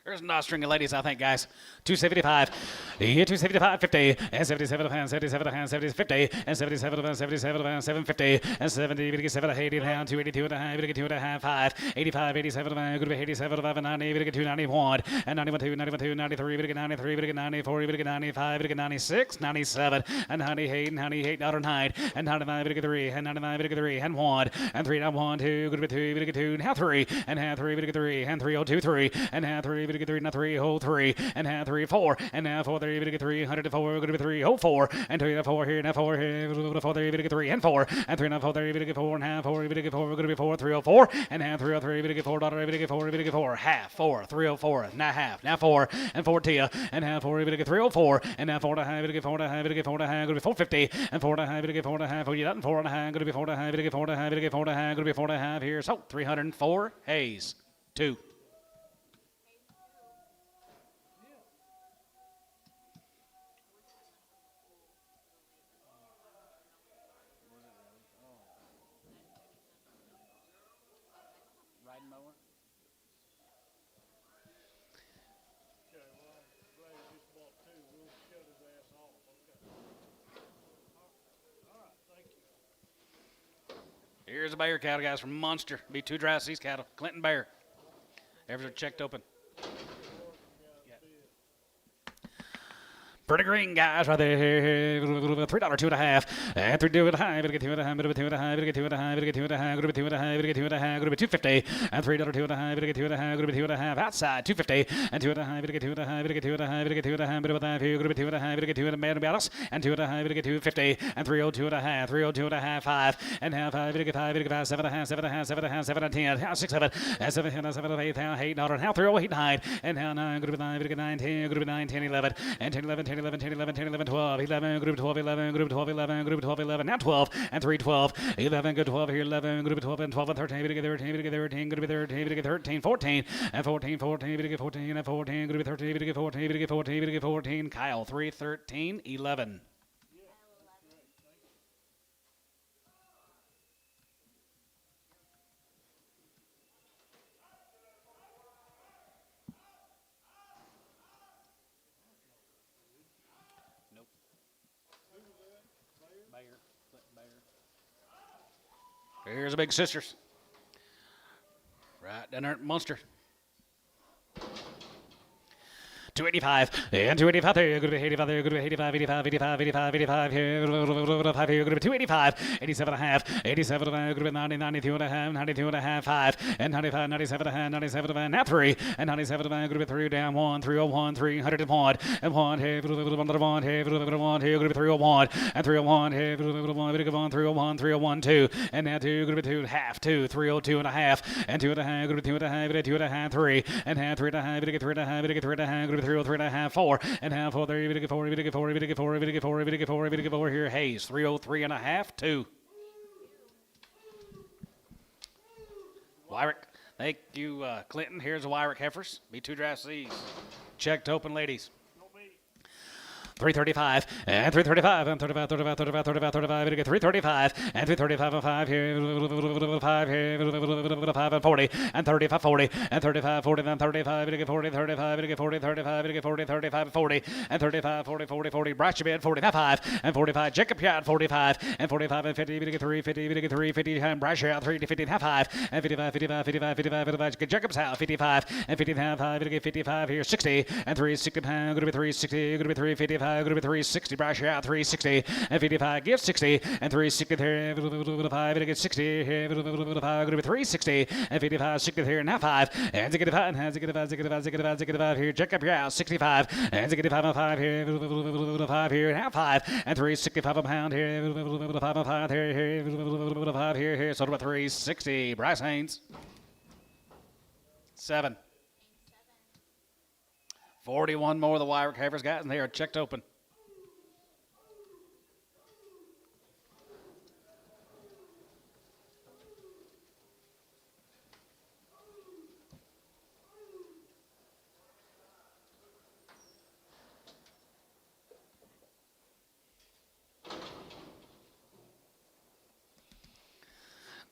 There's a string of ladies, I think, guys. 275. Yeah, 275, 50. And 77 pounds, 77 pounds, 70, 50. And 77 pounds, 77 pounds, 750. And 70, 7, 80 pounds, 282 and a half, 2 and a half, 5. 85, 87 pounds, good 87, 5, and 90, 291. And 91, 2, 91, 2, 93, 93, 94, 95, 96, 97. And 98, 98, 9. And 95, 3. And 95, 3. And 1. And 3, 1, 2, good 2, 2, and half 3. And half 3, 3. And 3, 2, 3. And half 3, 3, now 3, 3. And half 3, 4. And now 4, 3, 304, good 3, 4. And 2, 4 here, now 4 here, 4, 3, 3, and 4. And 3, now 4, 3, 4, and half 4, 4, good 4, 304. And half 303, 4, $4, 4, half 4, 304, now half, now 4, and 4 tia, and half 4, 304, and now 4 and a half, 4 and a half, 4 and a half, good 450, and 4 and a half, 4 and a half, oh, you done 4 and a half, good 4 and a half, 4 and a half, 4 and a half, good 4 and a half here, so 304, Hayes, 2. Riding mower? Okay, well, I'm glad you just bought 2. We'll shut his ass off, okay? All right, thank you. Here's a Bayer cattle, guys, from Munster. Be 2 dry seas cattle. Clinton Bayer. Everything checked open. Pretty green guys right there. $3, 2 and a half. And 3, 2 and a half. Get 2 and a half. Get 2 and a half. Get 2 and a half. Get 2 and a half. Get 2 and a half. Get 2 and a half. Get 250. And $3, 2 and a half. Get 2 and a half. Get 2 and a half. Outside 250. And 2 and a half. Get 2 and a half. Get 2 and a half. Get 2 and a half. Get 2 and a half. Get 2 and a half. Get 2 and a man about us. And 2 and a half. Get 250. And 302 and a half. 302 and a half. 5. And half 5. Get 5. Get 5. 7 and a half. 7 and a half. 7 and a half. 7 and 10. Half 6 7. And 7 and 7 and 8. $8. Half 308 9. And half 9. Good 9. Get 9 10. Good 9 10 11. And 10 11 10 11 10 11 10 11 12 11. Group 12, 11, group 12, 11, group 12, 11, now 12, and 3, 12, 11, good 12 here, 11, group 12, and 12, and 13, we get 13, we get 13, group 13, we get 13, 14, and 14, 14, we get 14, and 14, group 13, we get 14, we get 14, we get 14, Kyle, 3, 13, 11. Here's the big sisters. Right down there at Munster. 285 and 285 there, good 85 there, good 85, 85, 85, 85, 85 here, good 285, 87 and a half, 87 and a half, good 90, 92 and a half, 92 and a half, 5, and 95, 97 and a half, 97 and a half, now 3, and 97 and a half, good 3 down 1, 301, 301, and 1 here, good 1 here, good 1 here, good 301, and 301 here, good 1, good 1, 301, 301, 2, and now 2, good 2, half 2, 302 and a half, and 2 and a half, good 2 and a half, 2 and a half, 3, and half 3 and a half, get 3 and a half, get 3 and a half, good 3, 3 and a half, 4, and half 4 there, get 4, get 4, get 4, get 4, get 4, get 4 here, Hayes, 303 and a half, 2. Wyrick, thank you, Clinton. Here's the Wyrick heifers. Be 2 dry seas. Checked open, ladies. 335 and 335 and 35 35 35 35 35 to get 335 and 335 and 5 here 5 here 5 and 40 and 35 40 and 35 40 then 35 to get 40 35 to get 40 35 to get 40 35 40 and 35 40 40 40 Brashbed 45 and 45 Jacob Yard 45 and 45 and 50 to get 3 50 to get 3 50 and Brash out 3 to 50 and 5 and 55 55 55 55 55 Jacob's house 55 and 55 to get 55 here 60 and 360 pound going to be 360 going to be 355 going to be 360 Brash out 360 and 55 give 60 and 360 there 5 to get 60 here 5 going to be 360 and 55 60 here now 5 and 65 and 65 here Jacob Yard 65 and 65 and 5 here 5 here now 5 and 365 a pound here 5 and 5 here 5 here so about 360 Bryce Haynes 7 41 more of the wire covers guys and they are checked open.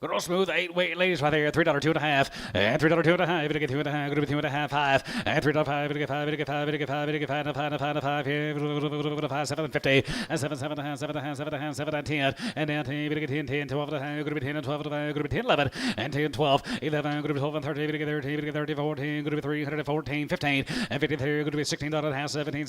Good old smooth 8-weight ladies right there. $3 2.5 and $3 2.5. To get 2.5. Going to be 2.5 5 and $3 5. To get 5. To get 5. To get 5. To get 5. 5 here. 5 7.50 and 7 7 10 and down 10. To get 10 12 going to be 10 and 12 going to be 10 11 and 10 12 11 going to be 12 and 13. To get 13 to get 30 14 going to be 314 15 and 53 going to be $16.5 17 and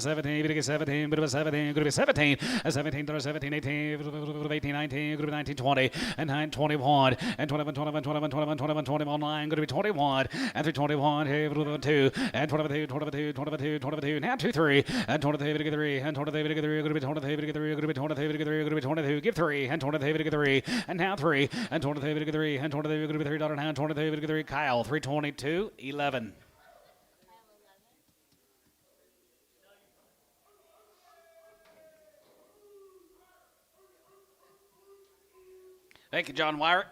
17 to get 17 but it was 17 going to be 17 and 17 17 18 19 going to be 19 20 and 21 and 21 21 21 21 21 21 9 going to be 21 and 321 here 2 and 22 22 22 22 now 2 3 and 23 to get 3 and 23 to get 3 going to be 23 to get 3 going to be 23 to get 3 going to be 22 give 3 and 23 to get 3 and now 3 and 23 to get 3 and 23 going to be $3 now 23 to get 3 Kyle 322 11 Thank you, John Wire.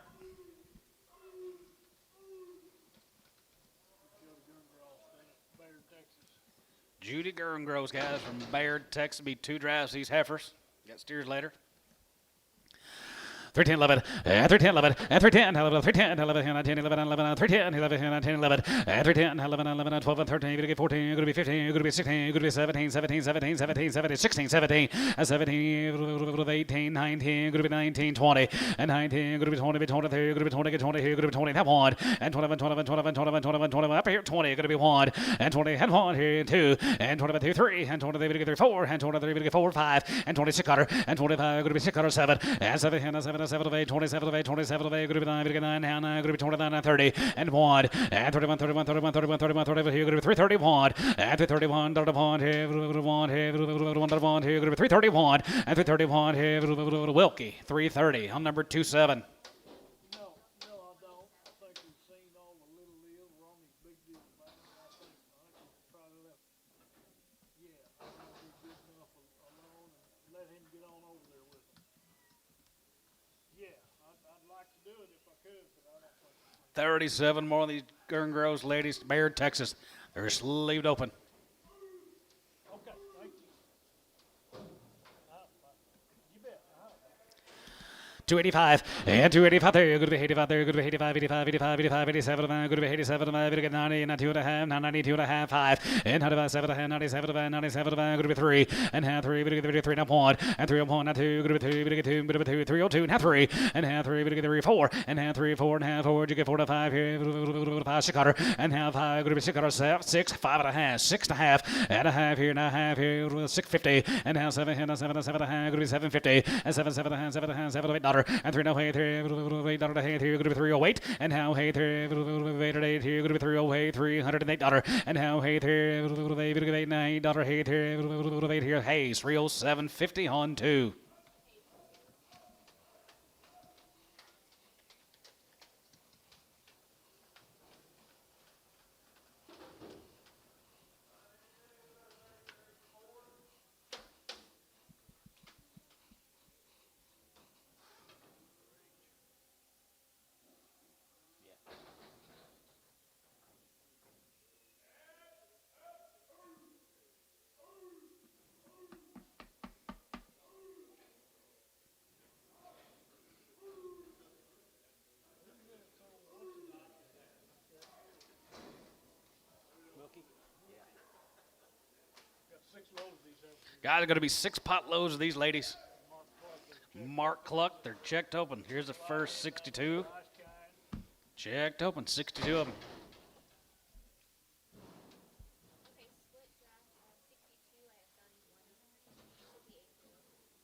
Judy Gerngross, guys, from Bayard, Texas. Be 2 drives these heifers. Got steers later. 310 11 and 310 11 and 310 11 310 11 10 11 11 310 11 10 11 and 310 11 11 12 and 13 going to get 14 going to be 15 going to be 16 going to be 17 17 17 17 17 16 17 and 17 18 19 going to be 19 20 and 19 going to be 20 23 going to be 20 get 20 here going to be 20 have 1 and 21 21 21 21 21 21 up here 20 going to be 1 and 20 and 1 here 2 and 20 2 3 and 20 going to get 4 and 23 going to get 4 5 and 26 cutter and 25 going to be 6 cutter 7 and 7 and 7 7 of 8, 27 of 8, 27 of 8, going to be 9, going to get 9, now 9, going to be 29, and 30, and 1, and 31, 31, 31, 31, 31, 31, here, going to be 331, and 331, $1, here, $1, here, $1, here, going to be 331, and 331, here, Wilkie, 330, on number 27. No, I don't. I think we've seen all the little deals. We're on these big deals now. I think try to let, yeah, I think we're good enough alone and let him get on over there with them. Yeah, I'd like to do it if I could, but I don't think. 37 more of these Gerngross ladies, Bayard, Texas. They're sleeved open. Okay, thank you. You bet. 285 and 285 there. You're going to be 85 there. You're going to be 85, 85, 85, 85, 87. Going to be 87. Going to get 90, 92 and a half, 92 and a half, 5 and 97 and 97 97. Going to be 3 and half 3. Going to get 3 and 1 and 3 and 1 and 2. Going to be 2. Going to get 2. Going to be 2. 302 and half 3 and half 3. Going to get 3 4 and half 3 4 and half 4. You get 4 to 5 here. 5 6 cutter and half 5. Going to be 6 cutter 6 5 and a half 6 and a half and a half here and a half here 650 and half 7 and 7 and 7 and a half. Going to be 750 and 7 7 and half 7 and half 7 $8 and 3 no $8 here $8 to $8 here. Going to be 308 and how $8 here $8 here. Going to be 308 $308 and how $8 here $8 $8 here. Hayes 307.50 on 2. Guys, are going to be 6 pot loads of these ladies. Mark Cluck, they're checked open. Here's the first 62. Checked open, 62 of them. Okay, split draft of 62. I have 31 in there. This will be 8.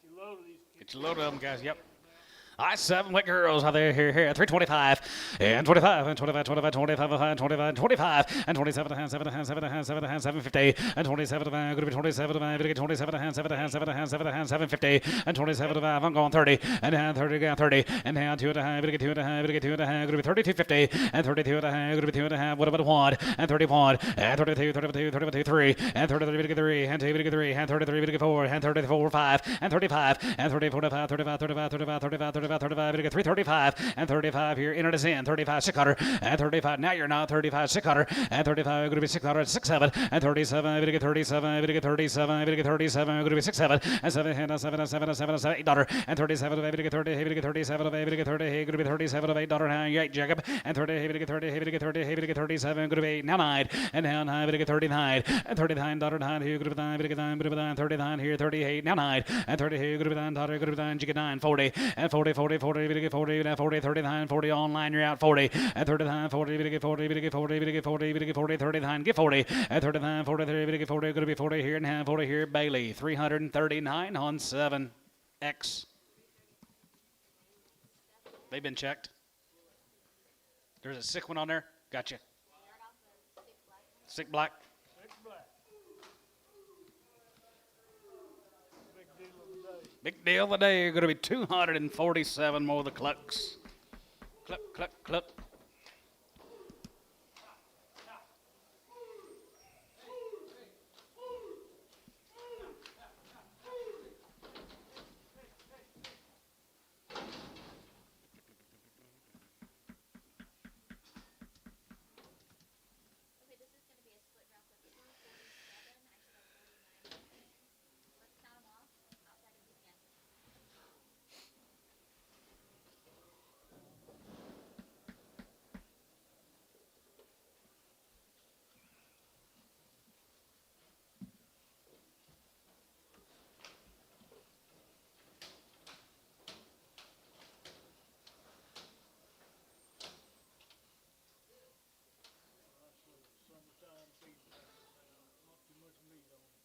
You load of these Get your load of them, guys. Yep. All right, 7 white girls out there here, 325 and 25 and 25, 25, 25, 25, 25 and 27 and 7 and 7 and 7 and 750 and 27 going to be 27 going to get 27 and 7 and 7 and 7 and 750 and 27 I'm going 30 and 30 got 30 and now 2 and a half, going to get 2 and a half, going to get 2 and a half, going to be 32.50 and 32 and a half, going to be 2 and a half. What about a one and 31 and 32, 32, 32, 3 and 33 going to get 3 and 2 going to get 3 and 33 going to get 4 and 34 5 and 35 and 34 35 35 35 35 35 35, we get 335 and 35 here. Enter us in 35 600 and 35. Now you're not 35 600 and 35. Going to be 600 67 and 37. We get 37. We get 37. We get 37. Going to be 67 and 7 and 7 and 7 and 7 and 7 $8 and 37. We get 30. We get 37. We get 30. Going to be 37 of $8 now. You Jacob and 30. We get 30. We get 30. We get 37. Going to be now 9 and now 9. We get 39 and $39 9. Here going to be 9. We get 9. We get 9. 39 here 38 now 9 and 30 here going to be 9. Going to be 9. You get 9 40 and 40 40 40. We get 40 now 40 39 40 online. You're out 40 and 39 40. We get 40. We get 40. We get 40. We get 40 39. Get 40 and 39 43. We get 40. Going to be 40 here and 40 here. Bailey 339 on 7X. They've been checked. There's a sick one on there. Gotcha. Sick black. Six black. Big deal of the day. Big deal of the day. Going to be 247 more of the clucks. Cluck, cluck, cluck. Okay, this is going to be a split draft of 247. I still have 49. Let's count them off. Outside of the can. Summertime feeding. Not too much meat on it.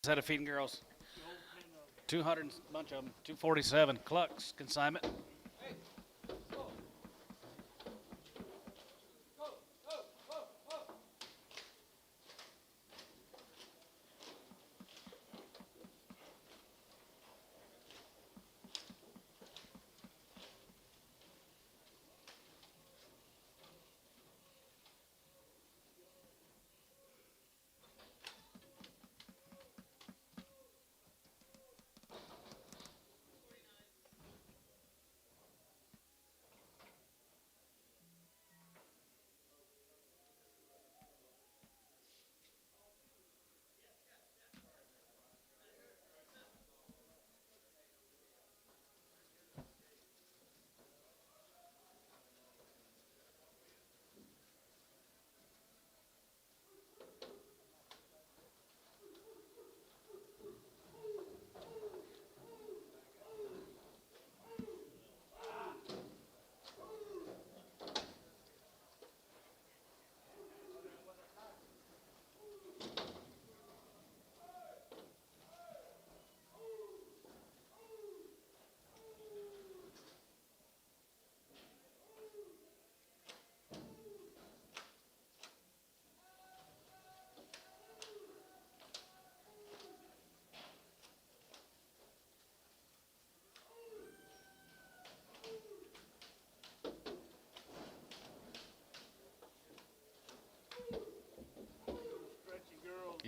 Set of feeding girls. 200 bunch of them. 247 clucks consignment.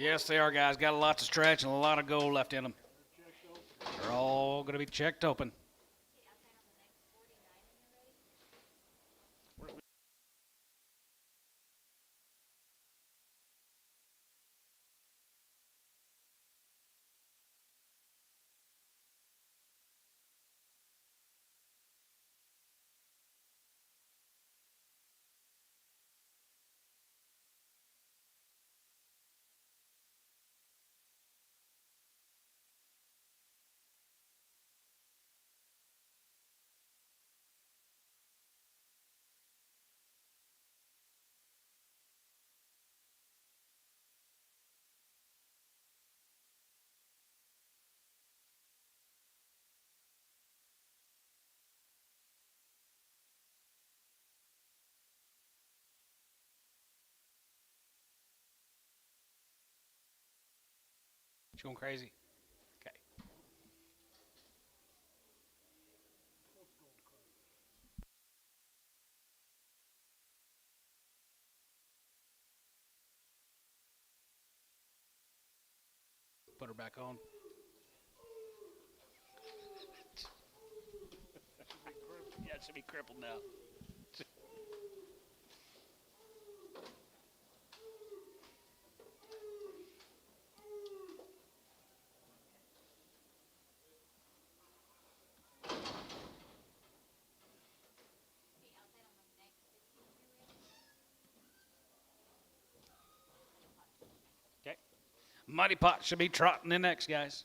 Yes, they are, guys. Got a lot to stretch and a lot of gold left in them. They're all going to be checked open. You going crazy? Okay. Put her back on. Yeah, it should be crippled now. Okay. Mighty Pot should be trotting in next, guys.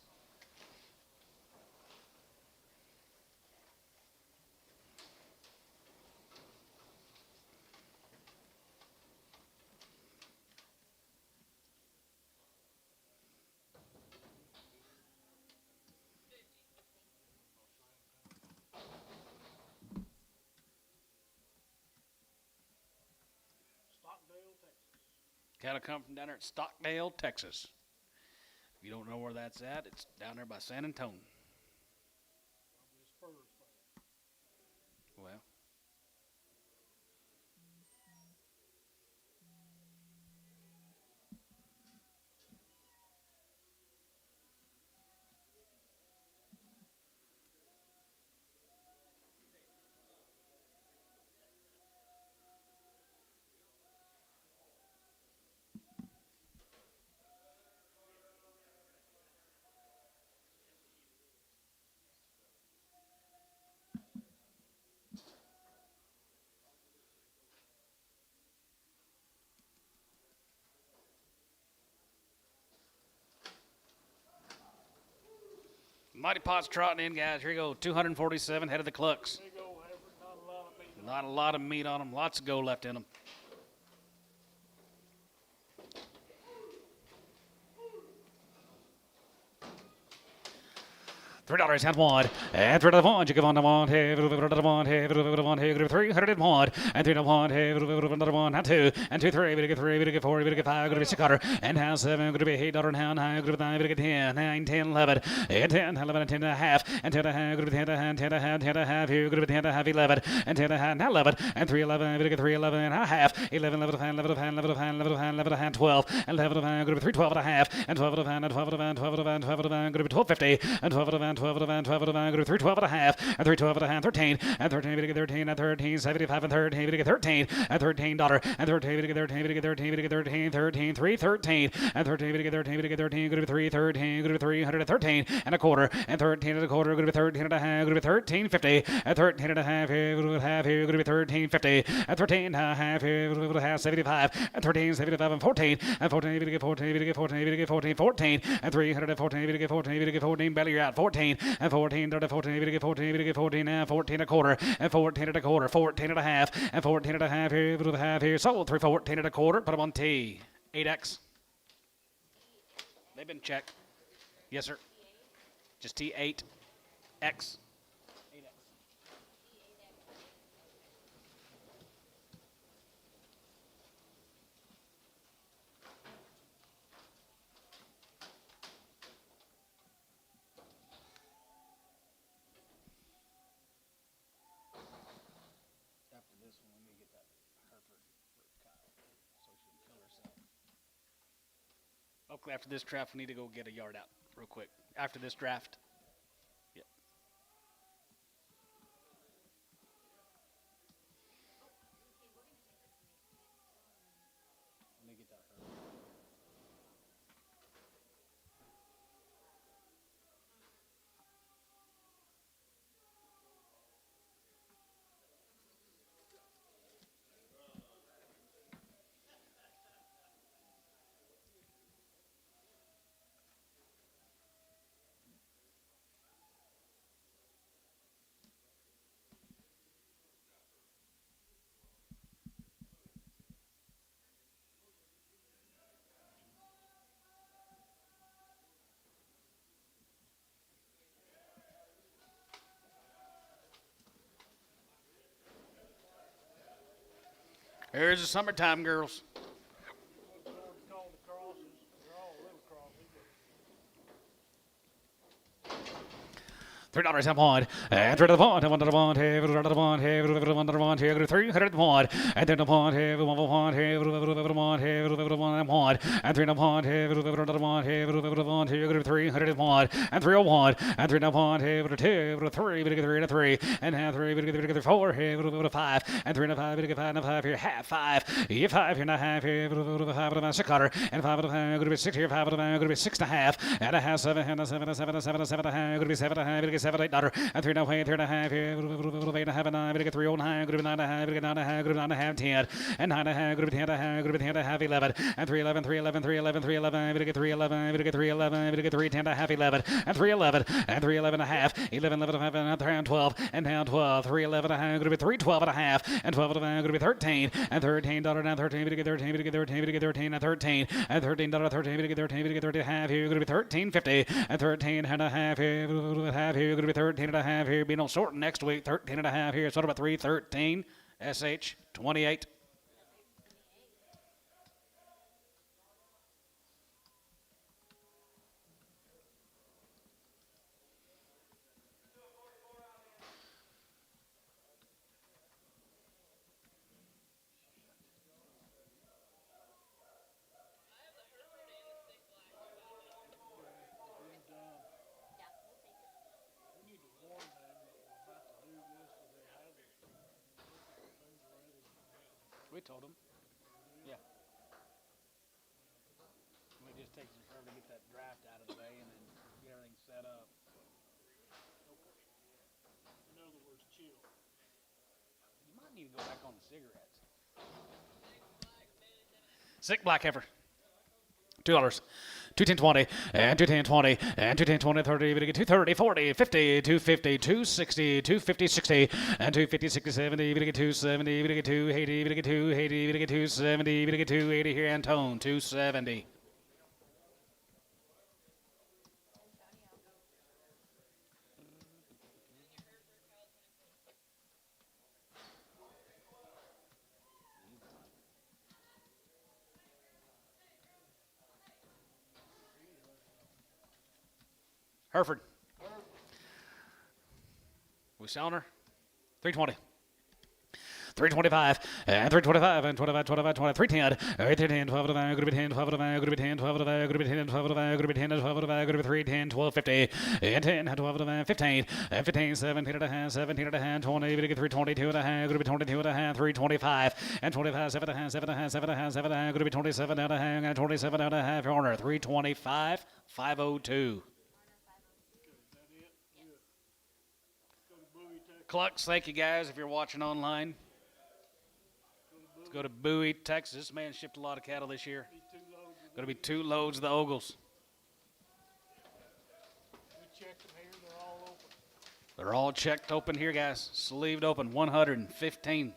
Stockdale, Texas. Cattle come from down there at Stockdale, Texas. If you don't know where that's at, it's down there by San Antonio. Probably a Spurs fan. Well, Mighty Pot's trotting in, guys. Here you go. 247 head of the clucks. Big old effort, not a lot of meat. Not a lot of meat on them. Lots of gold left in them. $3 and one, and $3 you give on the one, hey, $1, hey, $1, 301, and $3, hey, $1, and two, and two, three, we get three, we get four, we get five, going to be $6, and now seven, going to be $8 and $9, going to be 9, we get 10, 9, 10, 11, and 10, 11, and 10 and a half, and 10 and a half, going to be 10 and a half, 10 and a half, 10 and a half, here, going to be 10 and a half, 11, and 10 and a half, now 11, and 3, 11, we get 3, 11 and a half, 11, 11 of hand, 11 of hand, 11 of hand, 11 of hand, 11 of hand, 12, and 11 of hand, going to be 3, 12 and a half, and 12 of hand, and 12 of hand, 12 of hand, 12 of hand, going to be 12.50, and 12 of hand, 12 of hand, 12 of hand, go to 312 and a half, and 312 and a half, 13, and 13, we get 13, and 13, 75, and 13, we get 13, and $13, and 13, we get 13, we get 13, we get 13, 13, 3, 13, and 13, we get 13, we get 13, go to 3, 13, go to 313 and a quarter, and 13 and a quarter, go to 13 and a half, go to 13.50, and 13 and a half, here, go to half, here, go to 13.50, and 13 and a half, here, go to half, 75, and 13, 75, and 14, and 14, we get 14, we get 14, we get 14, 14, and 314, we get 14, we get 14, belly you're out, 14, and 14, 14, we get 14, we get 14, and 14 and a quarter, and 14 and a quarter, 14 and a half, and 14 and a half here, with a half here, sold 314 and a quarter, put them on T, 8X. They've been checked. Yes, sir. Just T8X. 8X. After this one, let me get that Hereford for Kyle, so she can kill herself. Hopefully, after this draft, we need to go get a yard out real quick. After this draft. Yep. Let me get that. Here's the summertime girls. What's called the crosses, they're all little crosses, but $3 a point, and $3 a point, $1 a point, $1 a point, $1 a point, $300 a point, and then a point, $1 a point, $1 a point, $1 a point, and $3 a point, $1 a point, $1 a point, $300 a point, and $301, and $3 a point, $2, $3, $3, $3, and half $3, $4, $5, and $3 and a 5, $5 and a 5 here, half 5, you 5 here and a half here, $5 and a 6 quarter, and $5 and a 5, going to be 6 here, $5 and a 5, going to be 6 and a half, and a half 7 and a 7 and 7 and 7 and 7 and a half, going to be 7 and a half, $7, $8, and 3 and a half, 3 and a half here, 8 and a half, and 9, going to get 309, going to be 9 and a half, going to get 9 and a half, going to be 9 and a half, 10, and 9 and a half, going to be 10 and a half, going to be 10 and a half, 11, and 311, 311, 311, 311, going to get 311, going to get 311, going to get 310 and a half, 11, and 311, and 311 and a half, 11, 11 and a half, and down 12, and down 12, 311 and a half, going to be 312 and a half, and 12 and a half, going to be 13, and $13 down 13, going to get 13, going to get 13, going to get 13, and 13, and $13 13, going to get 13, going to get 13 and a half here, going to be 13.50, and 13 and a half here, half here, going to be 13 and a half here, be no short next week, 13 and a half here, sort of a 313, SH 28. we need to warn them that we're about to do this, so they have it. Things ready. We told them. Yeah. We just take some forever to get that draft out of the way and then get everything set up. In other words, chill. You might need to go back on the cigarettes. Sick black heifer. $2. 210.20 and 210.20 and 210.20 30 we get 230 40 50 250 260 250 60 and 250 60 70 we get 270 we get 280 we get 280 we get 270 we get 280 here Antone 270. Hereford. We selling her? 320. 325 and 325 and 25, 25, 20, 310, 310, 12 to 5, going to be 10, 12 to 5, going to be 10, 12 to 5, going to be 10, 12 to 5, going to be 10, 12 to 5, going to be 310, 12, 50, and 10, 12 to 5, 15, and 15, 17 and a half, 17 and a half, 20, going to get 322 and a half, going to be 22 and a half, 325, and 25, 7 and a half, 7 and a half, 7 and a half, 7 and a half, going to be 27 and a half, and 27 and a half, corner, 325, 502. Clucks, thank you guys if you're watching online. Let's go to Bowie, Texas. This man shipped a lot of cattle this year. Going to be 2 loads of the Ogles. We checked them here, they're all open. They're all checked open here, guys. Sleeved open, 115.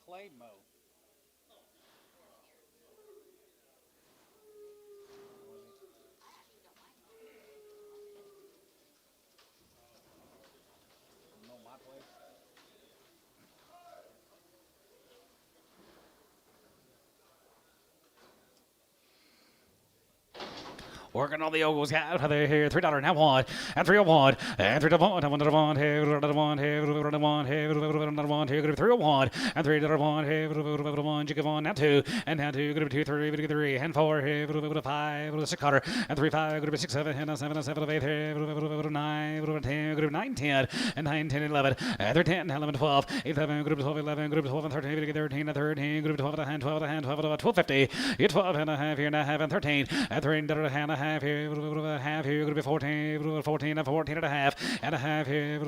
clay mow. Mow my place. Working on the Ogles, got there here, $3 now one, and 301, and 301, and 101, here, 101, here, 101, here, 101, here, 301, and 301, here, 101, you give on now two, and now two, gonna be 2, 3, 3, and 4, here, 5, 6 cutter, and 3, 5, gonna be 6, 7, and 7, 7, 8, here, 9, 10, gonna be 9, 10, and 9, 10, 11, and 10, 11, 12, 8, 7, gonna be 12, 11, gonna be 12, and 13, 13, and 13, gonna be 12, and 12, and 12, 12, 50, you're 12 and a half here, and a half, and 13, and 3, and a half here, half here, gonna be 14, 14, and 14 and a half here,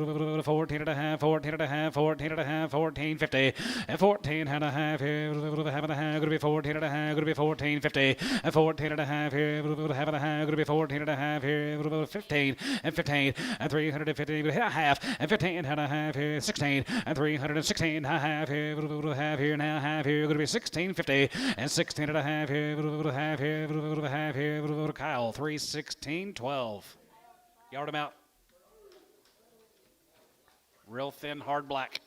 14 and a half, 14 and a half, 14 and a half, 14, 50, and 14 and a half here, half and a half, gonna be 14 and a half, gonna be 14, 50, and 14 and a half here, half and a half, gonna be 14 and a half here, 15, and 15, and 350, and a half, and 15 and a half here, 16, and 316 and a half here, now half here, gonna be 16, 50, and 16 and a half here, half here, Kyle, 316, 12. Yard him out. Real thin, hard black.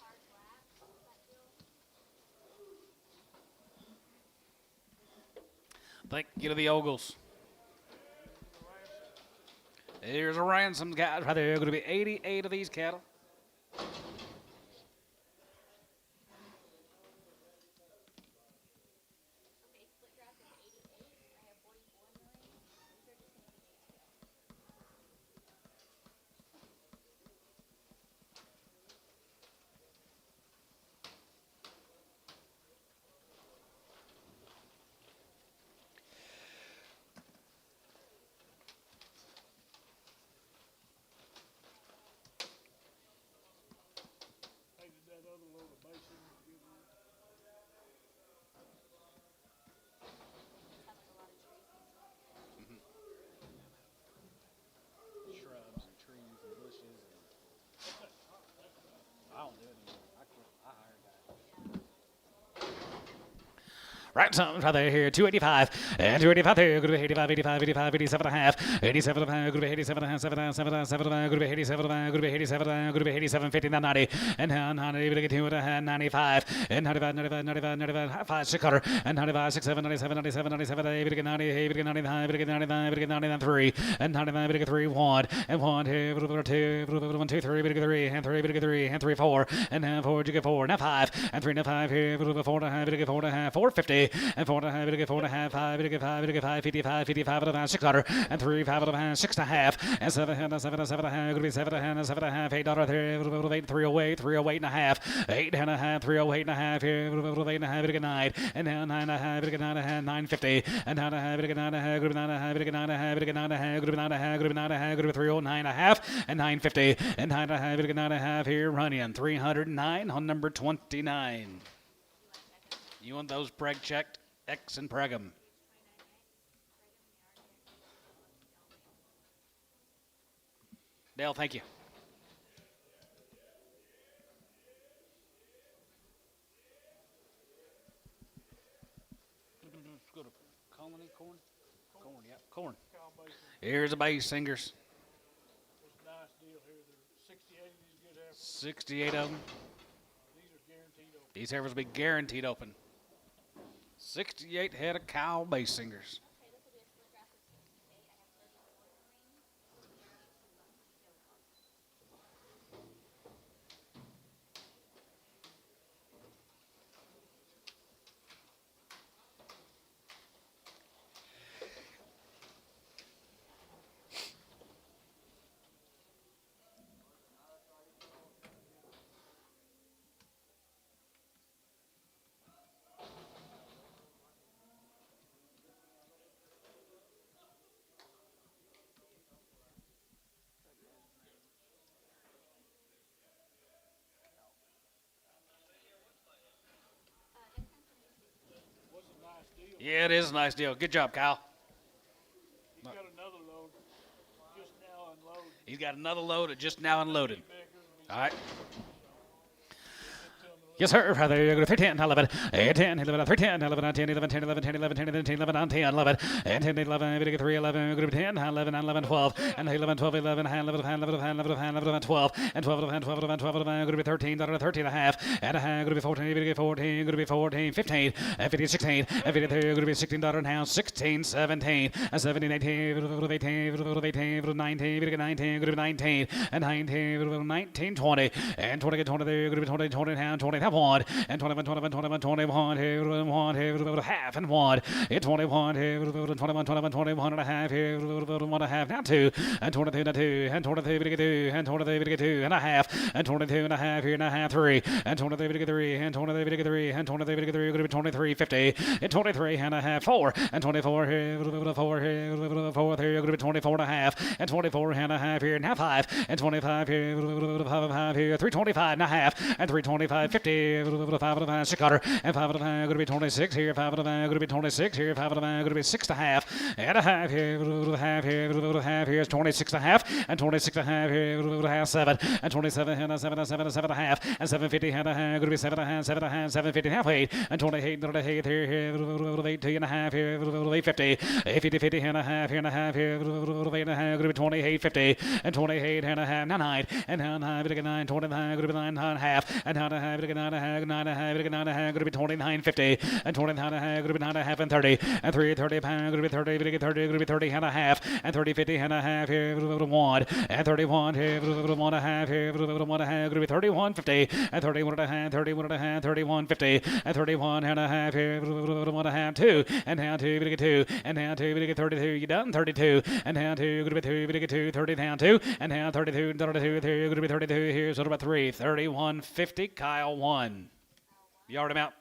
Thank you to the Ogles. Here's a ransom, guys. Right there, going to be 88 of these cattle. Okay, split draft is 88. I have 44 in the ring. These are just gonna be Hey, did that other load of bacon give you? have like a lot of trees and stuff. Shrubs and trees and bushes. I don't do it anymore. I hire guys. Right, something right there here, 285, and 285 there, good to be 85, 85, 85, 87 and a half, 87 and a half, good to be 87 and a half, 7, 7, 7, good to be 87 and a half, good to be 87, good to be 87, 50, 90, and now 90, good to get 2 and a half, 95, and 95, 95, 95, 95, 5, 6 cutter, and 95, 6, 7, 97, 97, 97, 8, good to get 90, 8, good to get 99, good to get 99, good to get 99, 3, and 99, good to get 3, 1, and 1, 2, 1, 2, 3, good to get 3, and 3, good to get 3, and 3, 4, and now 4, you get 4, now 5, and 3, now 5 here, 4 and a half, good to get 4 and a half, 450, and 4 and a half, good to get 4 and a half, 5, good to get 5, good to get 5, 55, 55 and a half, 6 cutter, and 3, 5 and a half, 6 and a half, and 7 and a 7 and 7 and a half, good to be 7 and a half, 7 and a half, $8 there, 8, 308, 308 and a half, 8 and a half, 308 and a half here, 8 and a half, good to get 9, and now 9 and a half, good to get 9 and a half, 950, and 9 and a half, good to get 9 and a half, good to be 9 and a half, good to get 9 and a half, good to get 9 and a half, good to be 9 and a half, good to be 9 and a half, good to be 309 and a half, and 950, and 9 and a half, good to get 9 and a half here, running 309 on number 29. You want those preg checked? X and preg 'em. Dale, thank you. Let's go to Colony corn. Corn, yeah, corn. Cow bacon, Here's the base singers. it's a nice deal here. There's 68 of these good heifers. 68 of them. These are guaranteed open. These heifers will be guaranteed open. 68 head of cow base singers. Okay, this will be a split draft of 68. I have 34 in the ring. What's a nice deal? Yeah, it is a nice deal. Good job, Kyle. He's got another load just now unloaded. He's got another load that just now unloaded. Bigger than All right. Yes, sir. Rather, you're going to 10, 11, 10, 11, 10, 11, 10, 11, 10, 11, 10, 11, 10, 11, 10, 11, 10, 11, and 10, 11, 3, 11, going to 10, 11, 11, 12, and 11, 12, 11, 11, 11, 12, and 12, 12, 12, 12, going to be 13, 13 and a half, and a half, going to be 14, going to be 14, 15, and 15, 16, and 52, going to be 16 and a half, 16, 17, and 17, 18, 18, 19, 19, going to be 19, and 19, 19, 20, and 20, 20, going to be 20, 20 and a half, 20, 1, and 21, 21, 21, 21, 21, half, and 1, and 21, 21, 21, 21 and a half, 1 and a half, now 2, and 22, and 2, and 22, 2, and 22, 2 and a half, and 22 and a half, here and a half, 3, and 23, 3, and 23, 3, and 23, 3, going to be 23, 50, and 23 and a half, 4, and 24, 4, 4, going to be 24 and a half, and 24 and a half, here, now 5, and 25, here, 325 and a half, and 325, 50, 5 and a half, 6 quarter, and 5 and a half, going to be 26 here, 5 and a half, going to be 26 here, 5 and a half, going to be 6 and a half, and a half here, half here, half here is 26 and a half, and 26 and a half here, half 7, and 27 and a 7 and 7 and 7 and a half, and 750 and a half, going to be 7 and a half, 7 and a half, 750 half 8, and 28 and a half here, 8 and a half here, 850, 850, 50 and a half here and a half here, 8 and a half, going to be 28, 50, and 28 and a half, 9, and 9, 9, 29, going to be 9 and a half, and 9 and a half, 9 and a half, 9 and a half, 9 and a half, going to be 29, 50, and 29 and a half, going to be 9 and a half, and 30, and 3, 30 pounds, going to be 30, 30, going to be 30 and a half, and 30, 50 and a half here, 1, and 31 here, 1 and a half here, 1 and a half, going to be 31, 50, and 31 and a half, 31 and a half, 31, 50, and 31 and a half here, 1 and a half, 2, and down 2, going to get 2, and down 2, going to get 32, you done, 32, and down 2, going to be 2, going to get 2, 30 down 2, and down 32, 32, here, going to be 32 here, so about 3, 31, 50, Kyle 1. You already out?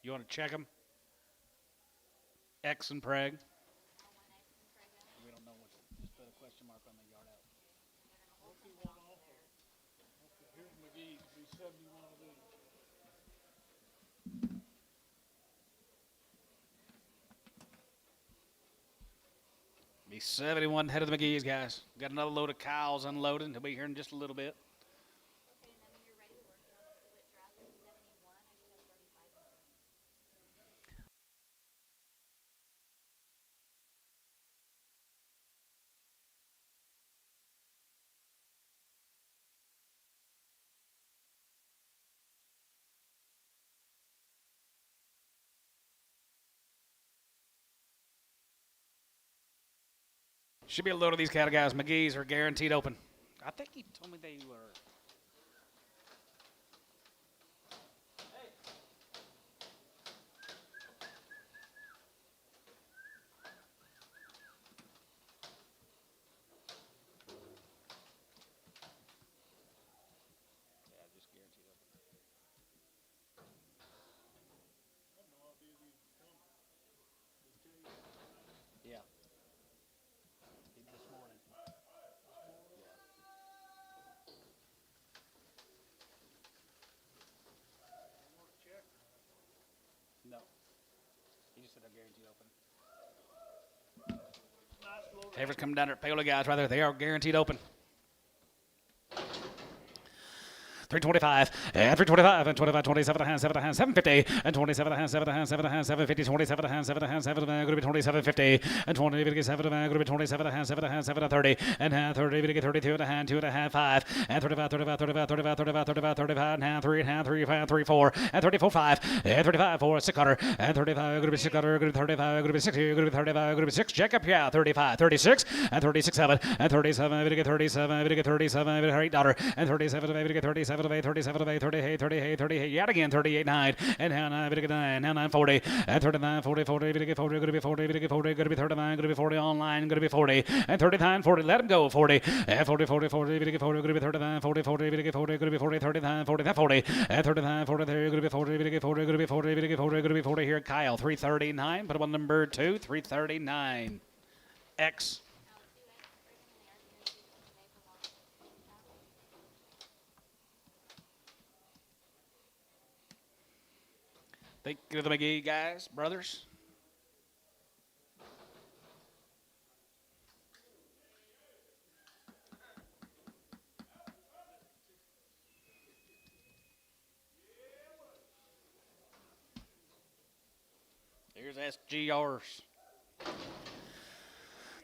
You want to check them? X and Preg. We don't know what. Just put a question mark on the yard out. What's he want off of? Okay, here's McGee, be 71 of these. Be 71 head of the McGee's, guys. Got another load of cows unloading. He'll be here in just a little bit. Okay, and then when you're ready to work on split draft at 71, I should have 35 of them. Should be a load of these cattle, guys. McGee's are guaranteed open. I think he told me they were. Yeah. This morning. No. He just said they're guaranteed open. Whoever's coming down there at Paola, guys, right there, they are guaranteed open. 325, and 325, and 25, 27 and a half, 7 and a half, 750, and 27 and a half, 7 and a half, 7 and a half, 750, 27 and a half, 7 and a half, 7 and a half, going to be 2750, and 27 and a half, going to be 27 and a half, 7 and a half, 7 and 30, and half 30, going to get 32 and a half, 2 and a half, 5, and 35, 35, 35, 35, 35, 35, 35, and half, 3 and half, 3, 5, 3, 4, and 34, 5, and 35, 4, 600, and 35, going to be 600, going to be 35, going to be 60, going to be 35, going to be 6, check up, yeah, 35, 36, and 36, 7, and 37, going to get 37, going to get 37, $8, and 37, going to get 37, 37, 38, 38, 38, yet again 38, 9, and now 9, going to get 9, now 9, 40, and 39, 40, 40, going to get 40, going to be 40, going to get 40, going to be 39, going to be 40 online, going to be 40, and 39, 40, let him go, 40, and 40, 40, 40, going to get 40, going to be 39, 40, 40, going to get 40, going to be 40, 39, 40, that 40, and 39, 40, there, going to be 40, going to get 40, going to be 40, going to get 40, going to be 40 here, Kyle, 339, put him on number 2, 339, X. Thank you to the McGee guys, brothers. SGRs.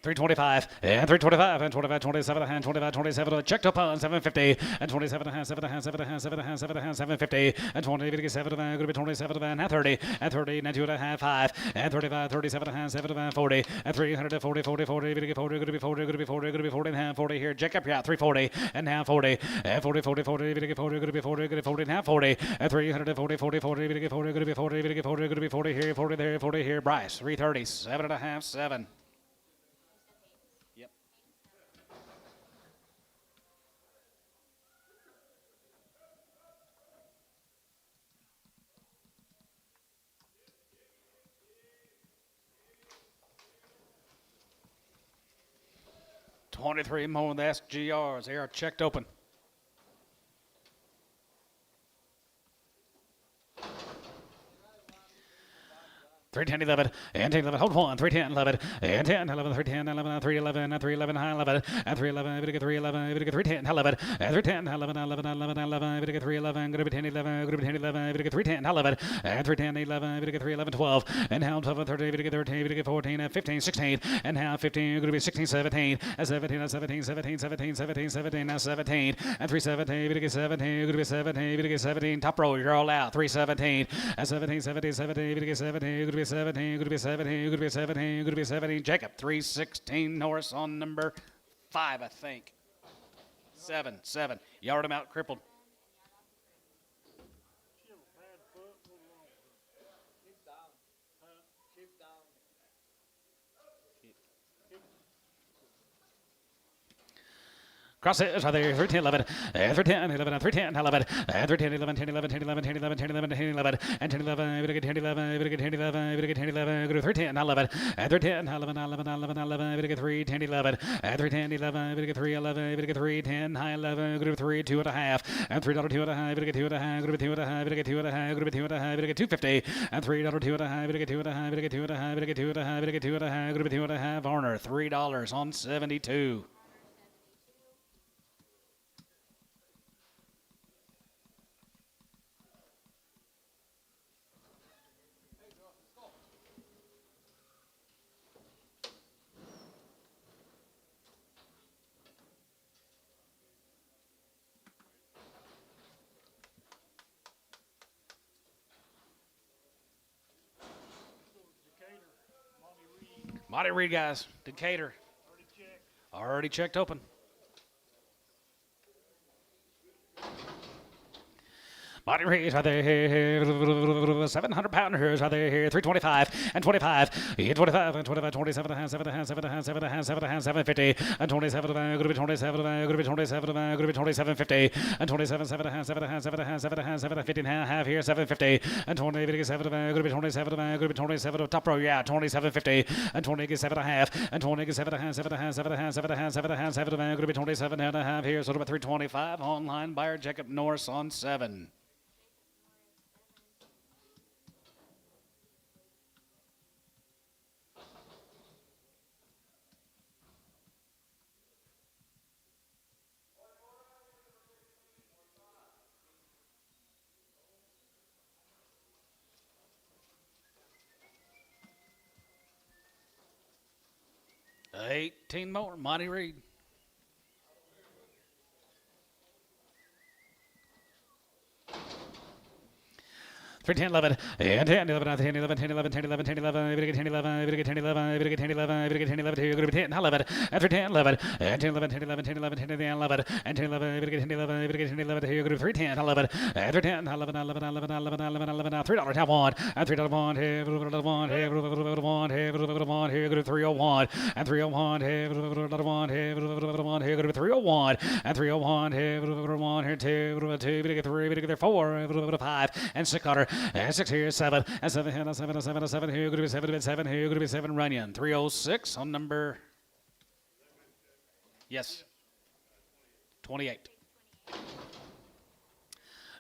325 and 325 and 25, 27 and 25, 27. Checked up on 750 and 27 and 7 and 7 and 7 and 7 and 750 and 20, 7 and going to be 27 and 30 and 30 and 2 and a half 5 and 35, 37 and 7 and 40 and 340, 40, 40, 40, 40, going to be 40, going to be 40, going to be 40 and a half 40 here. Check up, yeah, 340 and now 40 and 40, 40, 40, 40, 40, going to be 40, going to be 40 and a half 40 and 340, 40, 40, 40, 40, going to be 40, going to be 40, going to be 40 here, 40 there, 40 here. Bryce, 330, 7 and a half, 7. 23 more of the SGRs. They are checked open. 310, 11, and 10, 11, hold on, 310, 11, and 10, 11, 310, 11, 311, and 311, high 11, and 311, we get 311, we get 310, 11, and 310, 11, 11, 11, 11, we get 311, going to be 10, 11, going to be 10, 11, we get 310, 11, and 310, 11, we get 311, 12, and now 12, 13, we get 13, we get 14, and 15, 16, and now 15, going to be 16, 17, and 17, and 17, 17, 17, 17, 17, now 17, and 317, we get 17, going to be 17, we get 17, top row, you're all out, 317, and 17, 17, 17, we get 17, going to be 17, going to be 17, going to be 17, going to be 17. Jacob, 316. Norris on number 5, I think. 7. Yard him out, crippled. She have a bad foot, what's wrong with her? Keep down. Huh? Keep down. Cross it, there, 13, 11, and 13, 11, and 13, 11, and 13, 11, 10, 11, 10, 11, 10, 11, 10, 11, 10, 11, and 10, 11, we get 10, 11, we get 10, 11, we get 10, 11, go to 13, 11, and 13, 11, 11, 11, 11, we get 3, 10, 11, and 3, 10, 11, we get 3, 11, we get 3, 10, high 11, go to 3, 2 and a half, and $3, 2 and a half, we get 2 and a half, go to 2 and a half, we get 2 and a half, go to 2 and a half, we get 250, and $3, 2 and a half, we get 2 and a half, we get 2 and a half, we get 2 and a half, we get 2 and a half, go to 2 and a half, Varner, $3 on 72. Decatur, Monty Reed, Monty Reed, guys, Decatur, already checked. already checked open. Monty Reed, are they here? 700-pounders, are they here? 325 and 25, 25 and 25, 27 and 7 and 7 and 7 and 7 and 750, and 27 going to be 27, going to be 27, going to be 2750, and 27 7 and 7 and 7 and 7 and 7 and 50 and a half here, 750, and 20 7 going to be 27, going to be 27 top row, yeah, 2750, and 20 7 and a half, and 20 7 and 7 and 7 and 7 and 7 and 7 going to be 27 and a half here, so about 325 online buyer Jacob Norris on 7. $18 more, Monty Reed. 3, 10, 11, and 10, 11, 10, 11, 10, 11, 10, 11, 10, 11, we get 10, 11, we get 10, 11, we get 10, 11, we get 10, 11, here, going to be 10, 11, and 3, 10, 11, and 10, 11, 10, 11, 10, 11, 10, 11, and 10, 11, we get 10, 11, we get 10, 11, here, going to be 3, 10, 11, and 3, 10, 11, 11, 11, 11, 11, 11, now $3, have one, and $3, one, here, one, here, one, here, one, here, go to 301, and 301, here, one, here, one, here, go to 301, and 301, here, one, here, 2, 2, we get 3, we get 4, 5, and 6, and 6 here, 7, and 7 here, and 7, and 7, and 7 here, going to be 7, and 7 here, going to be 7 Runyon, 306 on number, yes, 28.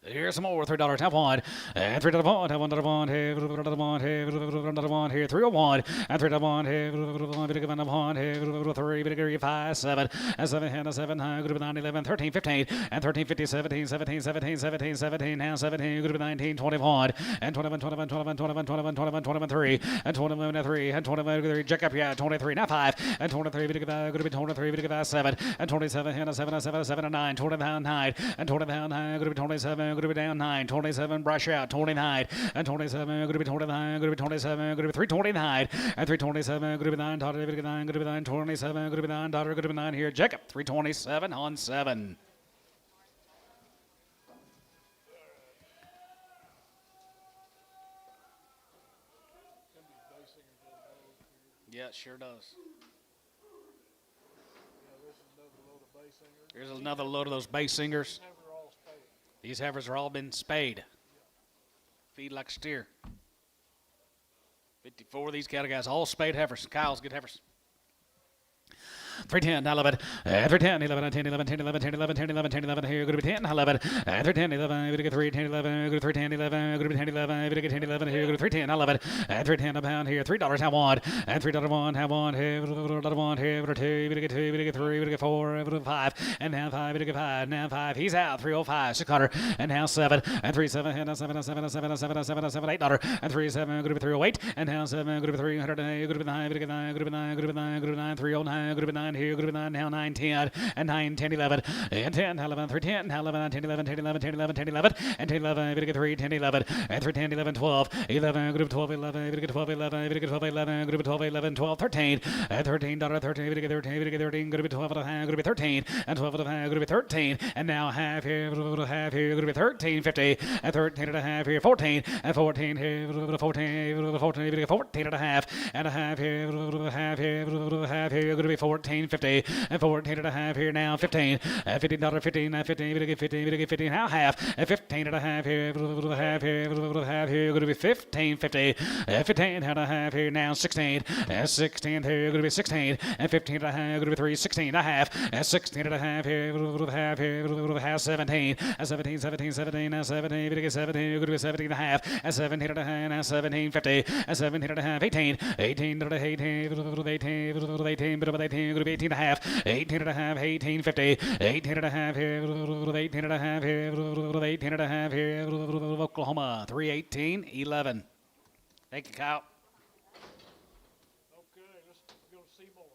Here's some more. $3. Have one. And $3. Have $1. Hey, $1. Hey, $1. Here. 301. And $3. Hey, $1. Bit of $1. Hey, $3. Bit of 5. 7. And 7. And 7. Good of 9. 11. 13. 15. And 13. 50. 17. 17. 17. 17. 17. Now 17. Good of 19. 21. And 21. 21. 21. 21. 21. 21. 21. 3. And 21. 3. And 21. 3. Jack up. Yeah. 23. Now 5. And 23. Bit of 5. Good of 23. Bit of 7. And 27. And 7. 7. 7. And 9. 29. 9. And 29. 9. Good of 27. Going to be down 9, 27, brush out, 29, and 27, going to be 29, going to be 27, going to be 329, and 327, going to be 9, daughter, going to be 9, going to be 9, 27, going to be 9, daughter, going to be 9 here, Jacob, 327 on 7. Yeah, it sure does. Here's another load of those bass singers. These heifers are all been spayed. Feed like a steer. 54 of these cattle guys, all spayed heifers. Cows, good heifers. 310, 11, 310, 11, 10, 11, 10, 11, 10, 11, 10, 11, 10, 11, here, going to be 10, 11, 310, 11, going to get 3, 10, 11, go to 310, 11, go to be 10, 11, going to get 10, 11, here, go to 310, 11, 310 a pound here, $3, have one, and $3, have one, here, $1, here, go to 2, going to get 2, going to get 3, going to get 4, go to 5, and now 5, going to get 5, now 5, he's out, 305, 600, and now 7, and 37, and 7, and 7, and 7, and 7, and 7, and 7, $8, and 37, going to be 308, and now 7, going to be 300, going to be 9, going to be 9, going to be 9, going to be 9, going to be 9, 309, going to be 9 here, going to be 9 now 9, 10, and 9, 10, 11, and 10, 11, 3, 10, 11, 10, 11, 10, 11, 10, 11, 10, 11, and 10, 11, going to get 3, 10, 11, and 3, 10, 11, 12, 11, going to be 12, 11, going to get 12, 11, going to get 12, 11, going to be 12, 11, 12, 13, and $13, 13, going to get 13, going to get 13, going to be 12 and a half, going to be 13, and 12 and a half, going to be 13, and now half here, half here, going to be 13, 50, and 13 and a half here, 14, and 14 here, 14, 14, 14 and a half here, half here, half here, going to be 14, 50, and 14 and a half here now, 15, and $15, 15, and 15, we get 15, we get 15, now half, and 15 and a half here, half here, half here, going to be 15, 50, and 15 and a half here now, 16, and 16 here, going to be 16, and 15 and a half, going to be 3, 16 and a half, and 16 and a half here, half here, half 17, and 17, 17, 17, and 17, we get 17, going to be 17 and a half, and 17 and a half, and 17, 50, and 17 and a half, 18, 18, 18, 18, 18, going to be 18 and a half, 18 and a half, 18, 50, 18 and a half here, 18 and a half here, 18 and a half here, Oklahoma, 318, 11. Thank you, Kyle. Okay, let's go to Seymour.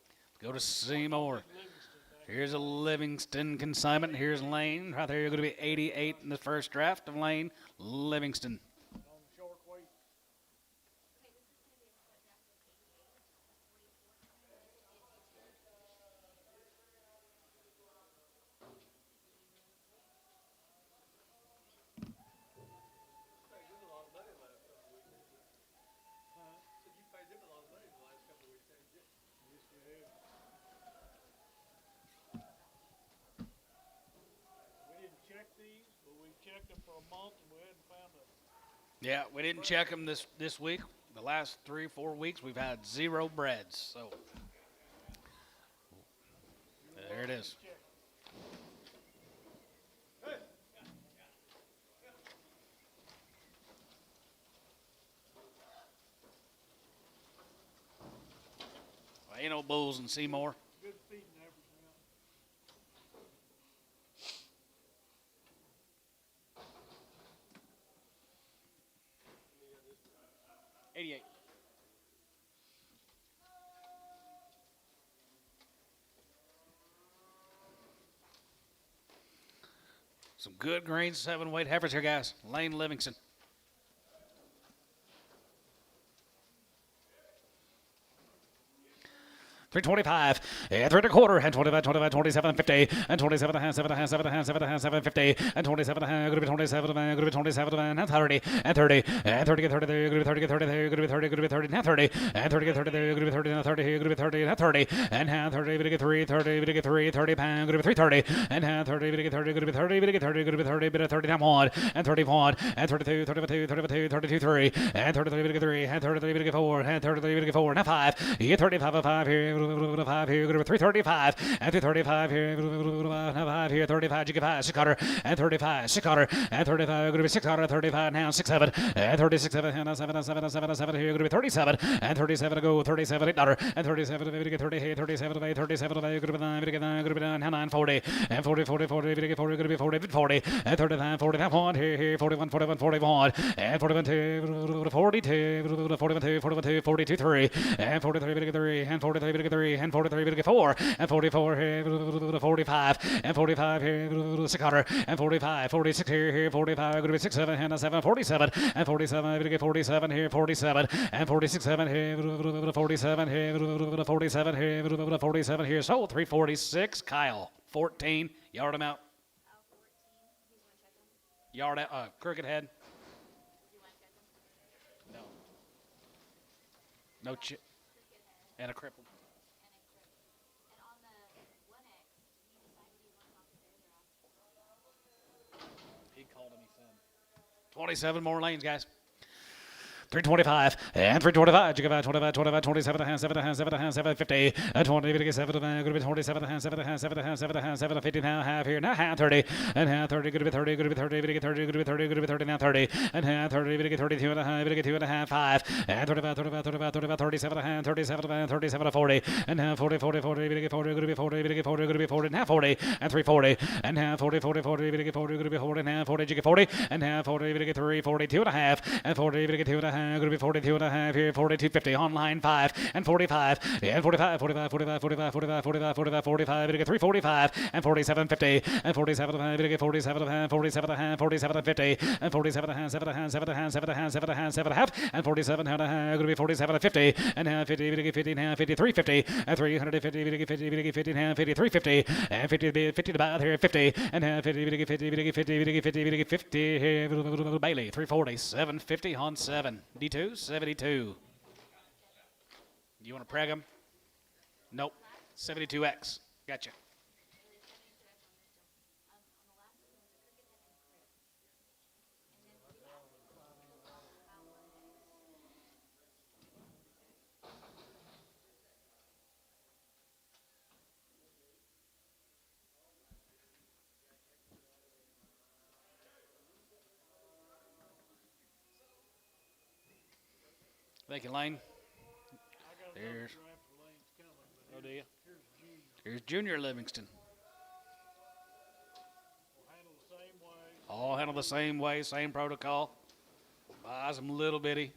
Go to Seymour. Livingston back. Here's a Livingston consignment. Here's Lane. Right there, you're going to be 88 in the first draft of Lane, Livingston. On the short weight. Said you paid them a lot of money the last couple of weeks, haven't you? Yes, we have. We didn't check these, but we checked them for a month and we hadn't found a. Yeah, we didn't check them this week. The last 3-4 weeks, we've had 0 breads. So there it is. Check. Ain't no bulls in Seymour. Good feeding efforts now. 88. Some good green 7-weight heifers here, guys. Lane Livingston. $3.25, and 3.25, and 25, 25, 27, 50, and 27 and a half, 7 and a half, 7 and a half, 7 and a half, 7, 50, and 27 and a half, going to be 27, going to be 27, and 30, and 30, and 30, get 30 there, going to be 30, get 30 there, going to be 30, going to be 30, now 30, and 30, get 30 there, going to be 30, now 30 here, going to be 30, now 30, and now 30, going to get 3, 30, going to get 3, 30 pound, going to be 330, and now 30, going to get 30, going to be 30, going to get 30, going to be 30, bit of 30, now 1, and 31, and 32, 32, 32, 32, 3, and 33, going to get 3, and 33, going to get 4, and 33, going to get 4, now 5, you get 35 of 5 here, 5 here, 335, and 335 here, 5 here, 35, you get 5, 600, and 35, 600, and 35, going to be 600, 35 now, 67, and 36, 7, and 7, 7, 7, 7 here, going to be 37, and 37 to go, 37, $8, and 37 to get 30, 37 to 37 to going to be 9, going to be 9, 9, 40, and 40, 40, 40, going to be 40, 40, and 39, 45, 1, here, 41, 41, 41, and 41, 2, 42, 41, 2, 41, 2, 42, 3, and 43, 3, and 43, 3, and 43, 4, and 44, here, 45, and 45, here, 600, and 45, 46, here, 45, going to be 6, 7, and 7, 47, and 47, 47, here, 47, and 46, 7, here, 47, here, 47, here, 47, here, so 346, Kyle, 14, yard him out. 14. Who's want to check them? Yard out, crooked head. Do you want to check them? No. No chip. Cricket head And a cripple. and a crib. And on the 1X, did you decide what you want off the stairs or off? He called him, he said. 27 more lanes, guys. 325 and 325. You go 25, 25, 27, 7, 7, 7, 50, and 20, 7, going to be 27, 7, 7, 7, 7, 50 now, half here, now half 30, and half 30, going to be 30, going to be 30, going to be 30, going to be 30, going to be 30, now 30, and half 30, going to get 32 and a half, going to get 2 and a half, 5, and 35, 35, 35, 35, 37, and 37, 37 to 40, and half 40, 40, 40, going to get 40, going to be 40, going to get 40, going to be 40, and half 40, and 340, and half 40, 40, 40, going to get 40, going to be 40, and half 40, you get 40, and half 40, going to get 3, 42 and a half, and 40, going to get 2 and a half, going to be 42 and a half here, 42, 50 on line 5, and 45, and 45, 45, 45, 45, 45, 45, 45, 45, going to get 345, and 47, 50, and 47 and a half, going to get 47 and a half, 47 and a half, 47 and 50, and 47 and a half, 7 and a half, 7 and a half, 7 and a half, 7 and a half, 7 and a half, and 47 and a half, going to be 47 and 50, and half 50, going to get 50 and a half, 53, 50, and 350, going to get 50, going to get 50 and a half, 53, 50, and 50, 50 to about here, 50, and half 50, going to get 50, going to get 50, going to get 50, going to get 50, here, Bailey, 340, 750 on 7, D2, 72. You want to preg him? Nope. 72X. Gotcha. Thank you, Lane. There's. Oh, do you? Here's Junior Livingston. All handled the same way, same protocol. Buys them little bitty,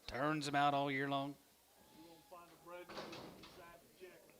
turns them out all year long. You won't find a bread inside the checker.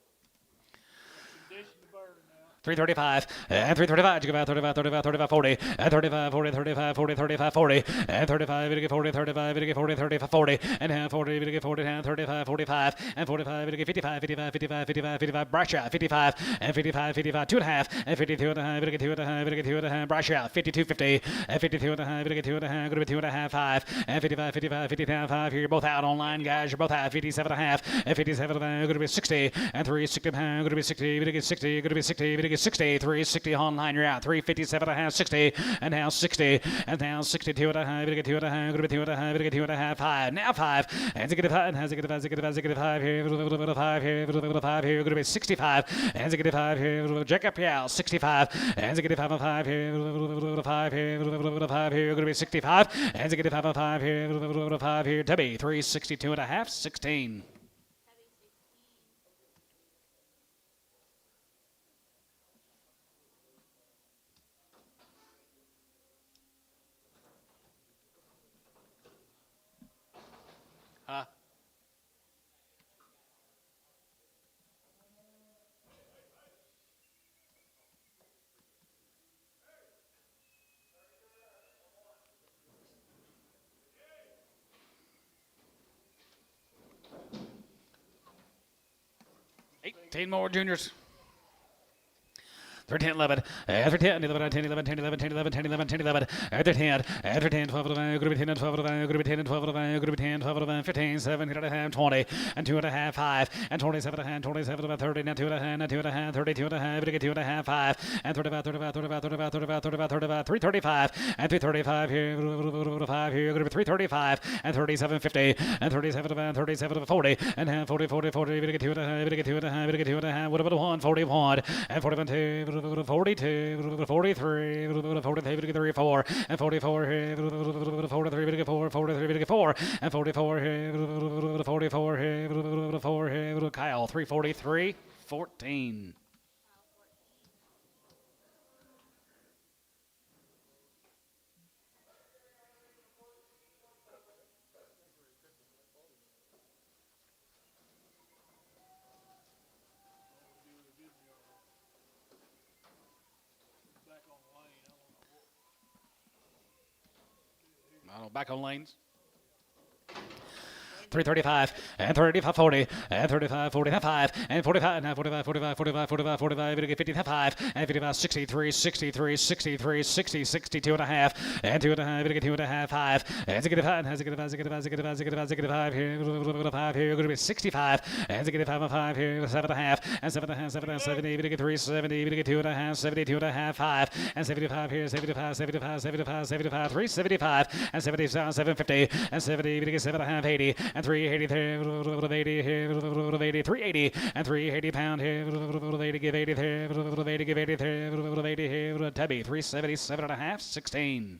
Condition the bird now. 335, and 335, you go about 35, 35, 35, 40, and 35, 40, 35, 40, 35, 40, and 35, you get 40, 35, you get 40, 35, 40, and half 40, you get 40, and 35, 45, and 45, you get 55, 55, 55, 55, 55, Brasha, 55, and 55, 55, 2 and a half, and 52 and a half, you get 2 and a half, you get 2 and a half, Brasha, 52, 50, and 52 and a half, you get 2 and a half, going to be 2 and a half, 5, and 55, 55, 55, 5, here, you're both out online, guys, you're both out, 57 and a half, and 57 and a half, going to be 60, and 3, 60 and a half, going to be 60, you get 60, you're going to be 60, you get 60, 3, 60 online, you're out. 357 and a half, 60, and now 60, and now 62 and a half, you get 2 and a half, going to be 2 and a half, you get 2 and a half, 5, now 5, and get 5, and get 5, get 5, get 5 here, 5 here, 5 here, going to be 65, and get 5 here, Jacob Yao, 65, and get 5 and 5 here, 5 here, 5 here, going to be 65, and get 5 and 5 here, 5 here, Debbie, 362 and a half, 16. Huh? Eighteen more juniors. 10, 11, after 10, 11, 10, 11, 10, 11, 10, 11, 10, 11, 10, 11, after 10, 12, 11, could be 10, 12, 11, could be 10, 12, 11, could be 10, 12, 11, 15, 7, 8.5, 20, and 2.5, 5, and 27.5, 27, 30, and 2.5, 2.5, 32.5, to get 2.5, 5, and 35, 35, 35, 35, 35, 35, 35, 335, and 335 here, 5 here, going to be 335, and 37.50, and 37, 37, 40, and half 40, 40, 40, to get 2.5, to get 2.5, to get 2.5, what about 1, 41, and 41, 2, 42, 43, 43, 3, 4, and 44, 43, 4, 43, 4, and 44, 44, 4, Kyle, 343, 14. Back on the lane, I don't know what. I don't know, back on lanes. 335 and 35 40 and 35 45 and 45 now 45 45 45 45 45 to get 55 and 55 63 63 63 60 62 and a half and 2 and a half to get 2 and a half 5 and to get 5 has to get 5 5 here 5 here going to be 65 and to get 5 and 5 here 7 and a half and 7 and a half 7 and 70 to get 3 70 to get 2 and a half 72 and a half 5 and 75 here 75 75 75 75 3 75 and 77 750 and 70 to get 7 and a half 80 and 380 there, 80 here, 80, 380 and 380 pound here, 80 give 80 there, 80 give 80 there, 80 here, Tubby 377 and a half, 16.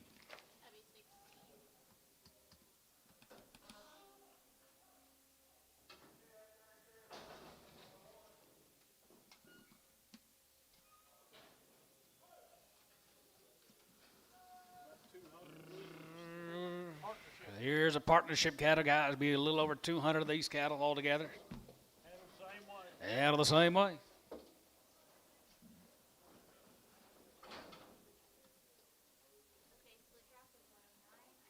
Here's a partnership cattle, guys. Be a little over 200 of these cattle altogether. Handle the same way. Okay, split drop was 109. I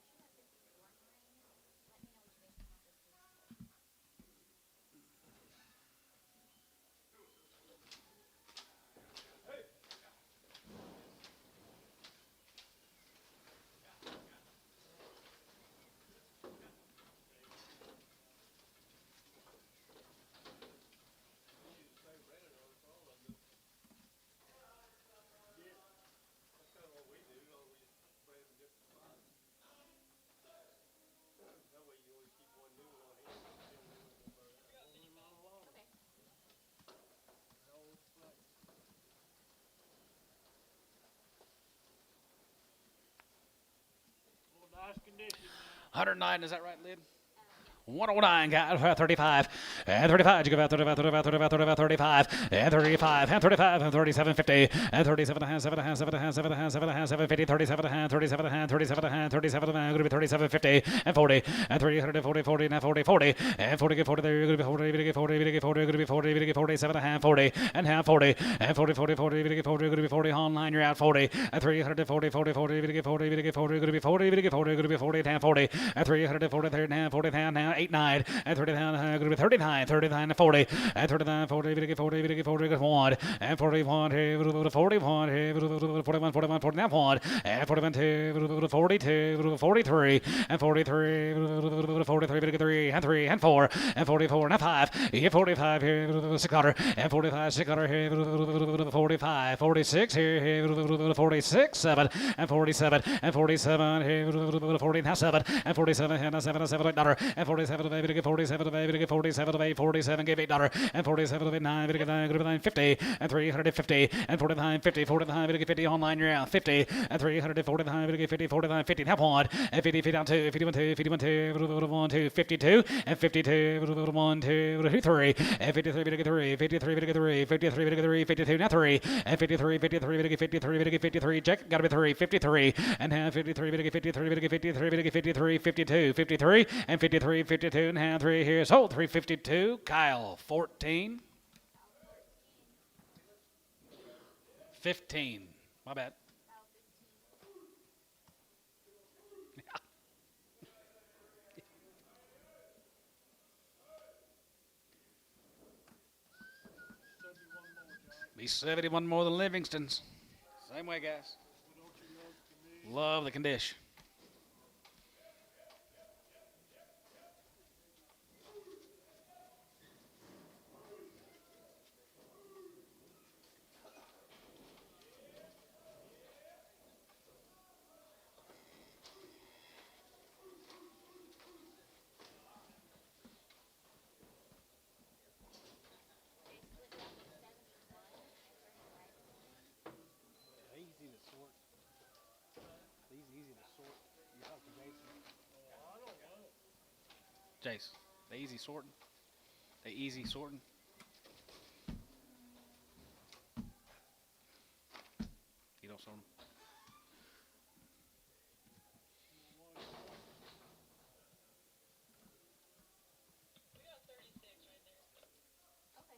should have 54 in mine. Let me know which way you want this to. Okay. Well, nice condition. 109, is that right, Lid? 109, guys, 35, and 35, you go out 35, 35, 35, 35, 35, and 35, and 35, and 37, 50, and 37 and a half, 7 and a half, 7 and a half, 7 and a half, 7 and a half, 7, 50, 37 and a half, 37 and a half, 37 and a half, 37 and a half, going to be 37, 50, and 40, and 340, 40, and 40, 40, and 40, get 40 there, you're going to be 40, get 40, get 40, going to be 40, get 47 and a half, 40, and half 40, and 40, 40, 40, get 40, going to be 40, online, you're out 40, and 340, 40, 40, get 40, get 40, going to be 40, get 40, going to be 40, and half 40, and 340, 30, and half 40, now 8, 9, and 39, going to be 39, 39 to 40, and 39, 40, get 40, get 40, get 1, and 41, 41, 41, 41, 49, 1, and 41, 2, 42, 43, and 43, 43, get 3, and 3, and 4, and 44, and 5, here 45, here 600, and 45, 600, here 45, 46, here 46, 7, and 47, and 47, here 40, now 7, and 47, and 7, and 7, $8, and 47, baby, get 47, baby, get 47, baby, 47, give $8, and 47, 9, get 9, 50, and 350, and 49, 50, 49, get 50, online, you're out, 50, and 349, get 50, 49, 50, have 1, and 50, 50 down 2, 51, 2, 51, 2, 1, 2, 52, and 52, 1, 2, 3, and 53, get 3, 53, get 3, 53, get 3, 52, now 3, and 53, 53, get 53, get 53, check, gotta be 3, 53, and half 53, get 53, get 53, get 53, 52, 53, and 53, 52, and half 3 here, so 352, Kyle, 14, 15, my bad. Be 71 more than Livingston's. Same way, guys. Love the condition. Easy to sort. These easy to sort. You talk to Jason. Jace, they easy sorting. They easy sorting. You don't sort them. Okay.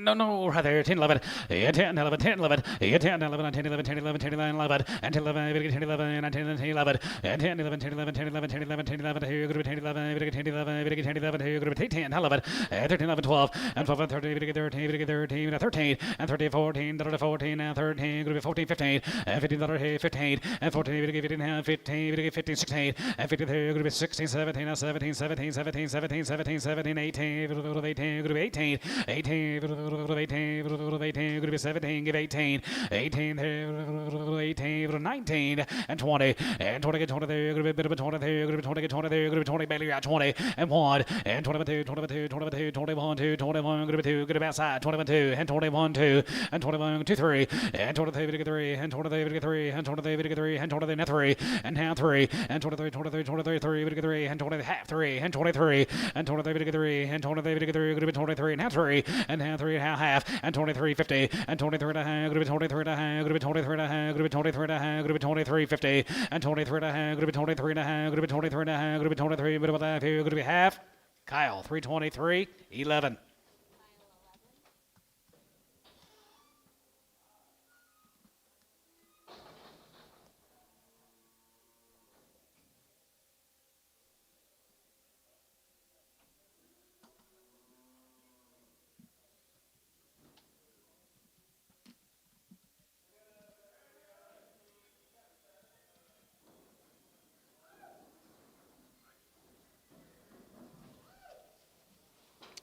No, right there, 10, 11, 10, 11, 10, 11, 10, 11, 10, 11, 10, 11, 10, 11, 11, and 10, 11, 10, 11, and 10, 11, and 10, 11, 10, 11, 10, 11, 10, 11, 10, 11, here, group 10, 11, 10, 11, 10, 11, here, group 10, 11, 13, 11, 12, and 12, 13, 13, 13, 13, and 13, 14, 14, and 13, group 14, 15, and 15, 15, and 14, 15, 15, 15, 16, and 15, group 16, 17, 17, 17, 17, 17, 17, 17, 18, group 18, group 18, 18, group 18, group 18, group 17, give 18, 18, 18, 19, and 20, and 20, 20 there, group bit of 20 there, group 20, 20 there, group 20, barely got 20, and 1, and 22, 22, 22, 21, 2, 21, group 2, group outside, 21, 2, and 21, 2, and 21, 2, 3, and 23, 3, and 23, 3, and 23, 3, and 23, 3, and now 3, and 23, 23, 23, 3, 3, and 20, half 3, and 23, and 23, 3, and 23, 3, group 23, now 3, and now 3, now half, and 23, 50, and 23 and a half, group 23 and a half, group 23 and a half, group 23 and a half, group 23, 50, and 23 and a half, group 23 and a half, group 23 and a half, group 23, bit of a half here, group half, Kyle, 323, 11.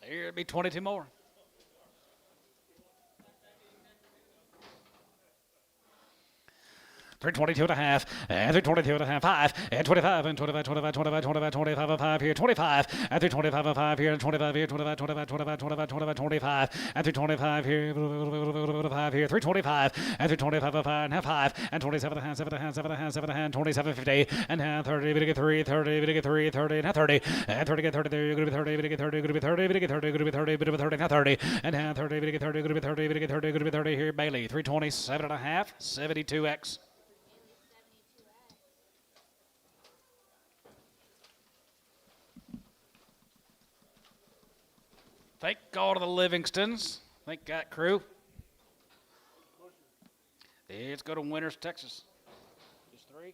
Here'll be 22 more. 322 and a half, and 322 and a half, 5, and 25, and 25, 25, 25, 25, 25, and 5 here, 25, and 325 and 5 here, and 25 here, 25, 25, 25, 25, 25, 25, and 325 here, 5 here, 325, and 325 and 5, and half 5, and 27 and a half, 7 and a half, 7 and a half, 7 and a half, 27, 50, and half 30, we get 3, 30, we get 3, 30, and half 30, and 30 get 30, there, you're going to be 30, we get 30, going to be 30, we get 30, going to be 30, bit of a 30, half 30, and half 30, we get 30, going to be 30, we get 30, going to be 30 here, Bailey, 327 and a half, 72X. Thank God to the Livingstons. Thank God, crew. Let's go to Winters, Texas. Just 3.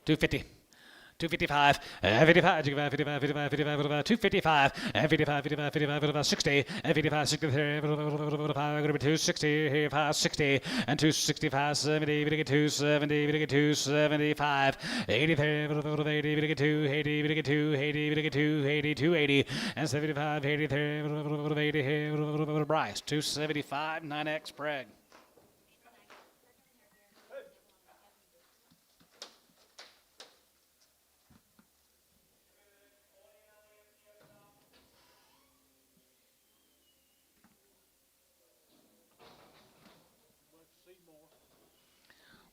$250. 255, 55, 55, 55, 55, 55, 255, and 55, 55, 55, 55, 60, and 55, 63, 260, here, 560, and 265, 70, 270, 275, 80, 80, 2, 80, 2, 80, 2, 80, 280, and 75, 80, 80, Bryce, 275, 9X, Prague.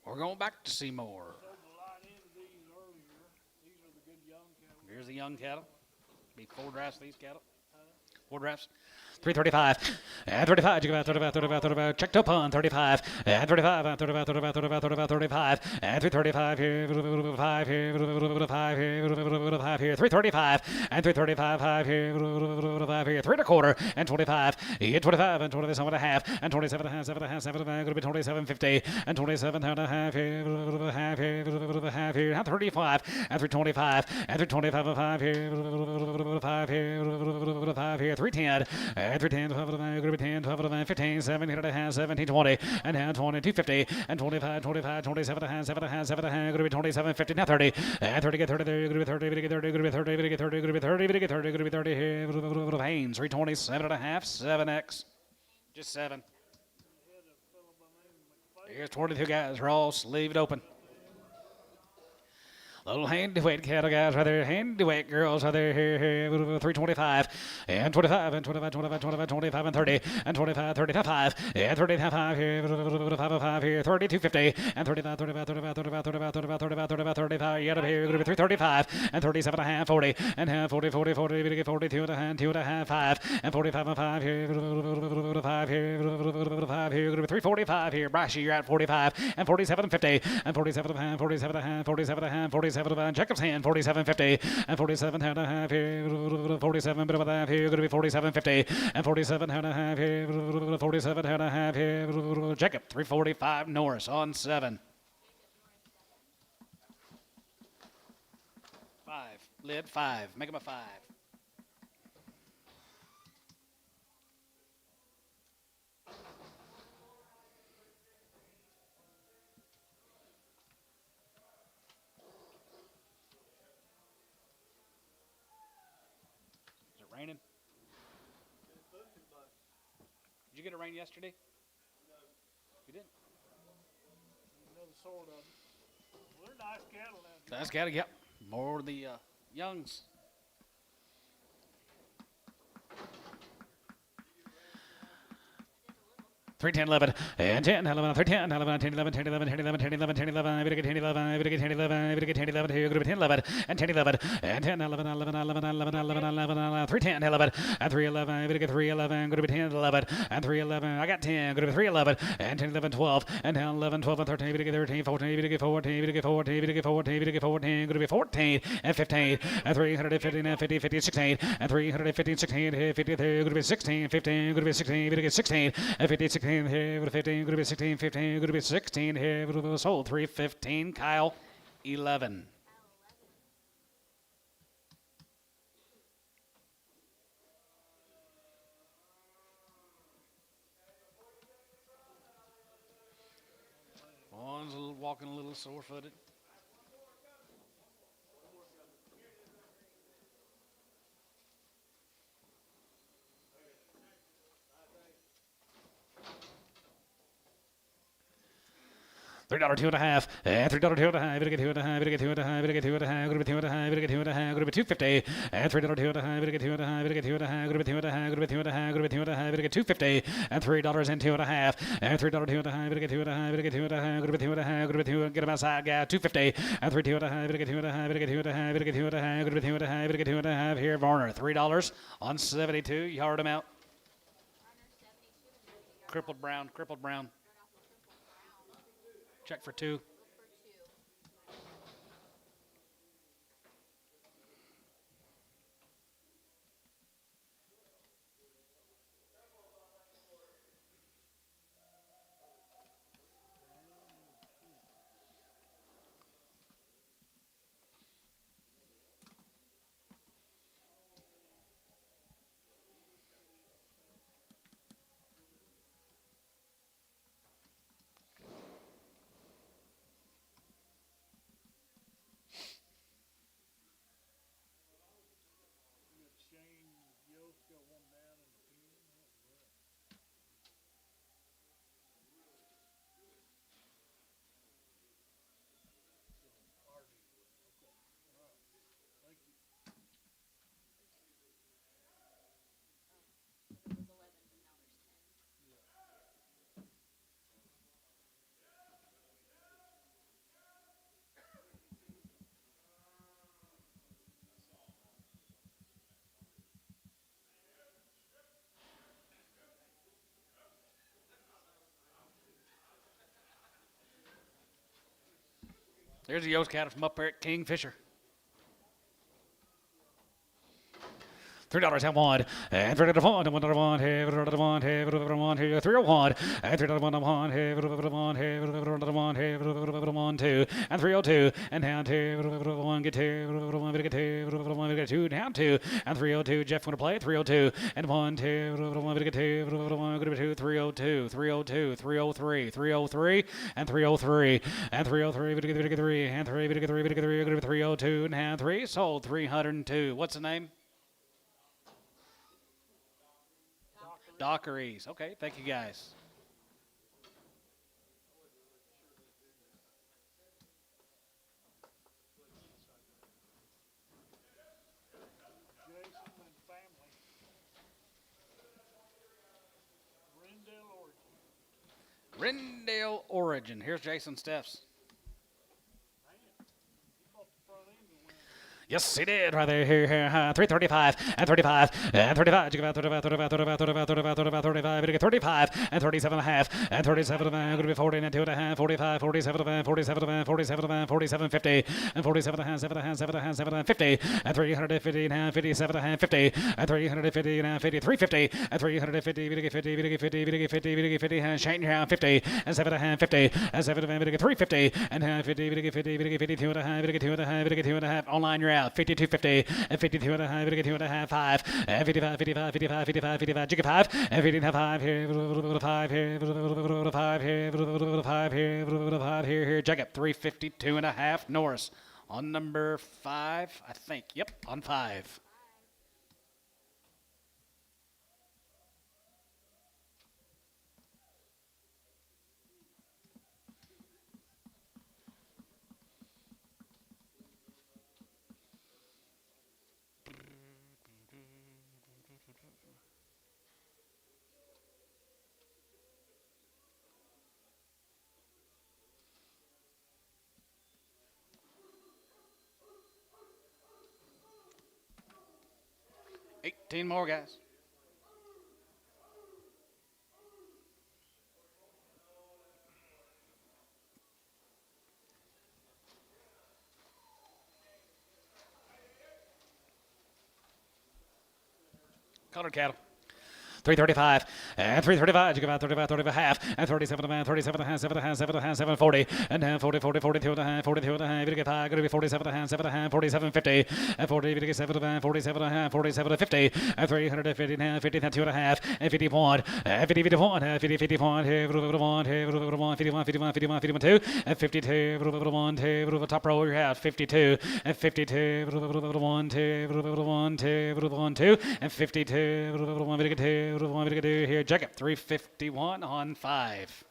We're going back to Seymour. Sold a lot into these earlier. These are the good young cows. There's the young cattle. Be 4 drafts of these cattle. 4 drafts. 335 and 35. You go out 35. Check to pun 35 and 35 and 35 and 335 here 5 here 5 here 335 and 335 5 here 5 here 3 1/4 and 25 and 25 and 27 and a half and 27 and a half 7 and a half 7 going to be 27.50 and 27 and a half here half here 35 and 325 and 325 and 5 here 5 here 310 and 310 12 going to be 10 12 15 17 and a half 17 20 and now 20 250 and 25 27 and a half 7 and a half 7 and a half going to be 27.50 now 30 and 30 get 30 there going to be 30 get 30 going to be 30 get 30 going to be 30 get 30 going to be 30 here Haynes 327 and a half 7x just 7. Here's 22 guys Ross leave it open. Little handy weight cattle guys right there, handy weight girls right there, here, 325 and 25 and 25 and 30 and 25, 35 and 35 here, 5 here, 32.50 and 35, 35, yet up here, going to be 335 and 37 and a half, 40 and half, 40, 42 and a half, 2 and a half, 5 and 45 and 5 here, 5 here, 5 here, going to be 345 here, Brashy, you're at 45 and 47 and 50 and 47 and a half, 47 and a half, 47 and a half, 47 and Jacob's hand 47.50 and 47 and a half here 47 bit of a half here going to be 47.50 and 47 and a half here 47 and a half here Jacob 345 Norris on 7 5 lid 5 make him a 5. Raining? Did you get a rain yesterday? No. You didn't? Another sort of. Well, they're nice cattle now. Nice cattle, yep. More of the youngs. 310 11 and 10 11 310 11 10 11 10 11 10 11 10 11 10 11 I better get 10 11 I better get 10 11 I better get 10 11 here going to be 10 11 and 10 11 and 10 11 11 11 11 11 11 310 11 and 311 I better get 311 going to be 10 11 and 311 I got 10 going to be 311 and 10 11 12 and now 11 12 and 13 I better get 13 14 I better get 14 I better get 14 I better get 14 I better get 14 going to be 14 and 15 and 315 and 50 50 16 and 315 16 50 going to be 16 15 going to be 16 I better get 16 and 50 16 here with 15 going to be 16 15 going to be 16 here with a sold 315 Kyle 11. One's walking a little sore-footed. $3 2 and a half, and $3 2 and a half, better get 2 and a half, better get 2 and a half, better get 2 and a half, gonna be 2 and a half, better get 2 and a half, gonna be 250, and $3 2 and a half, better get 2 and a half, better get 2 and a half, gonna be 2 and a half, gonna be 2 and a half, gonna be 2 and a half, better get 250, and $3 and 2 and a half, and $3 2 and a half, better get 2 and a half, better get 2 and a half, gonna be 2 and a half, gonna be 2 and get him outside, guy, 250, and 3 2 and a half, better get 2 and a half, better get 2 and a half, better get 2 and a half, gonna be 2 and a half, better get 2 and a half here, Varner, $3 on 72, you hard him out. Crippled Brown. Check for 2. There's the Yost cattle from up there at Kingfisher. $3 and one, and $3 one, and $1 hey, $1 hey, $1 hey, 301, and $3 hey, $1 hey, $1 two, and 302, and down two, $1 get two, $1 get two, $1 get two, down two, and 302. Jeff want to play 302, and 1 2, $1 get two, $1 get two, 302, 302, 303, 303, and 303, and 303, get three, and 3 get 3, get 3, 302, and 3 sold 302. What's the name? Dockeries. Okay, thank you guys. Jason and family. Rendale Origin. Here's Jason Steffs. Yes, he did. Right there, here, 335 and 35 and 35. You give out 35, 35, 35, 35, 35, 35, 35. You get 35 and 37 and a half and 37 and a half. Going to be 40 and 2 and a half, 45, 47 and a half, 47 and a half, 47 and a half, 47, 50 and 47 and a half, 7 and a half, 7 and a half, 7 and a half, 50 and 350 and a half, 57 and a half, 50 and 350 and a half, 50, 350 and 350. We get 50, we get 50, we get 50, we get 50 and Shane here 50 and 7 and a half, 50 and 7 and a half, we get 350 and half, 50, we get 50, we get 52 and a half, we get 2 and a half, we get 2 and a half. Online, you're out. 52.50 and 52 and a half, we get 2 and a half, 5 and 55, 55, 55, 55, 55, you get 5 and 55 here, 5 here, 5 here, 5 here, 5 here, Jacob 352 and a half. Norris on number 5, I think. Yep, on 5. $18 more, guys. Colored cattle. 335 and 335. You give out 35, 35 half and 37 and a half, 37 and a half, 7 and a half, 7 and a half, 7 40 and half, 40, 40, 42 and a half, 42 and a half. You get 5. Going to be 47 and a half, 7 and a half, 47, 50 and 40. You get 7 and a half, 47 and a half, 47 to 50 and 350 and a half, 50 and 2 and a half and 51 and 50, 51 and 50, 51 here, 51 here, 51, 51, 51, 51, 51, 2 and 52, 1, 2, top row you're out 52 and 52, 1, 2, 1, 2, 1, 2 and 52, 1, 2, 1, 2 here. Jacob 351 on 5.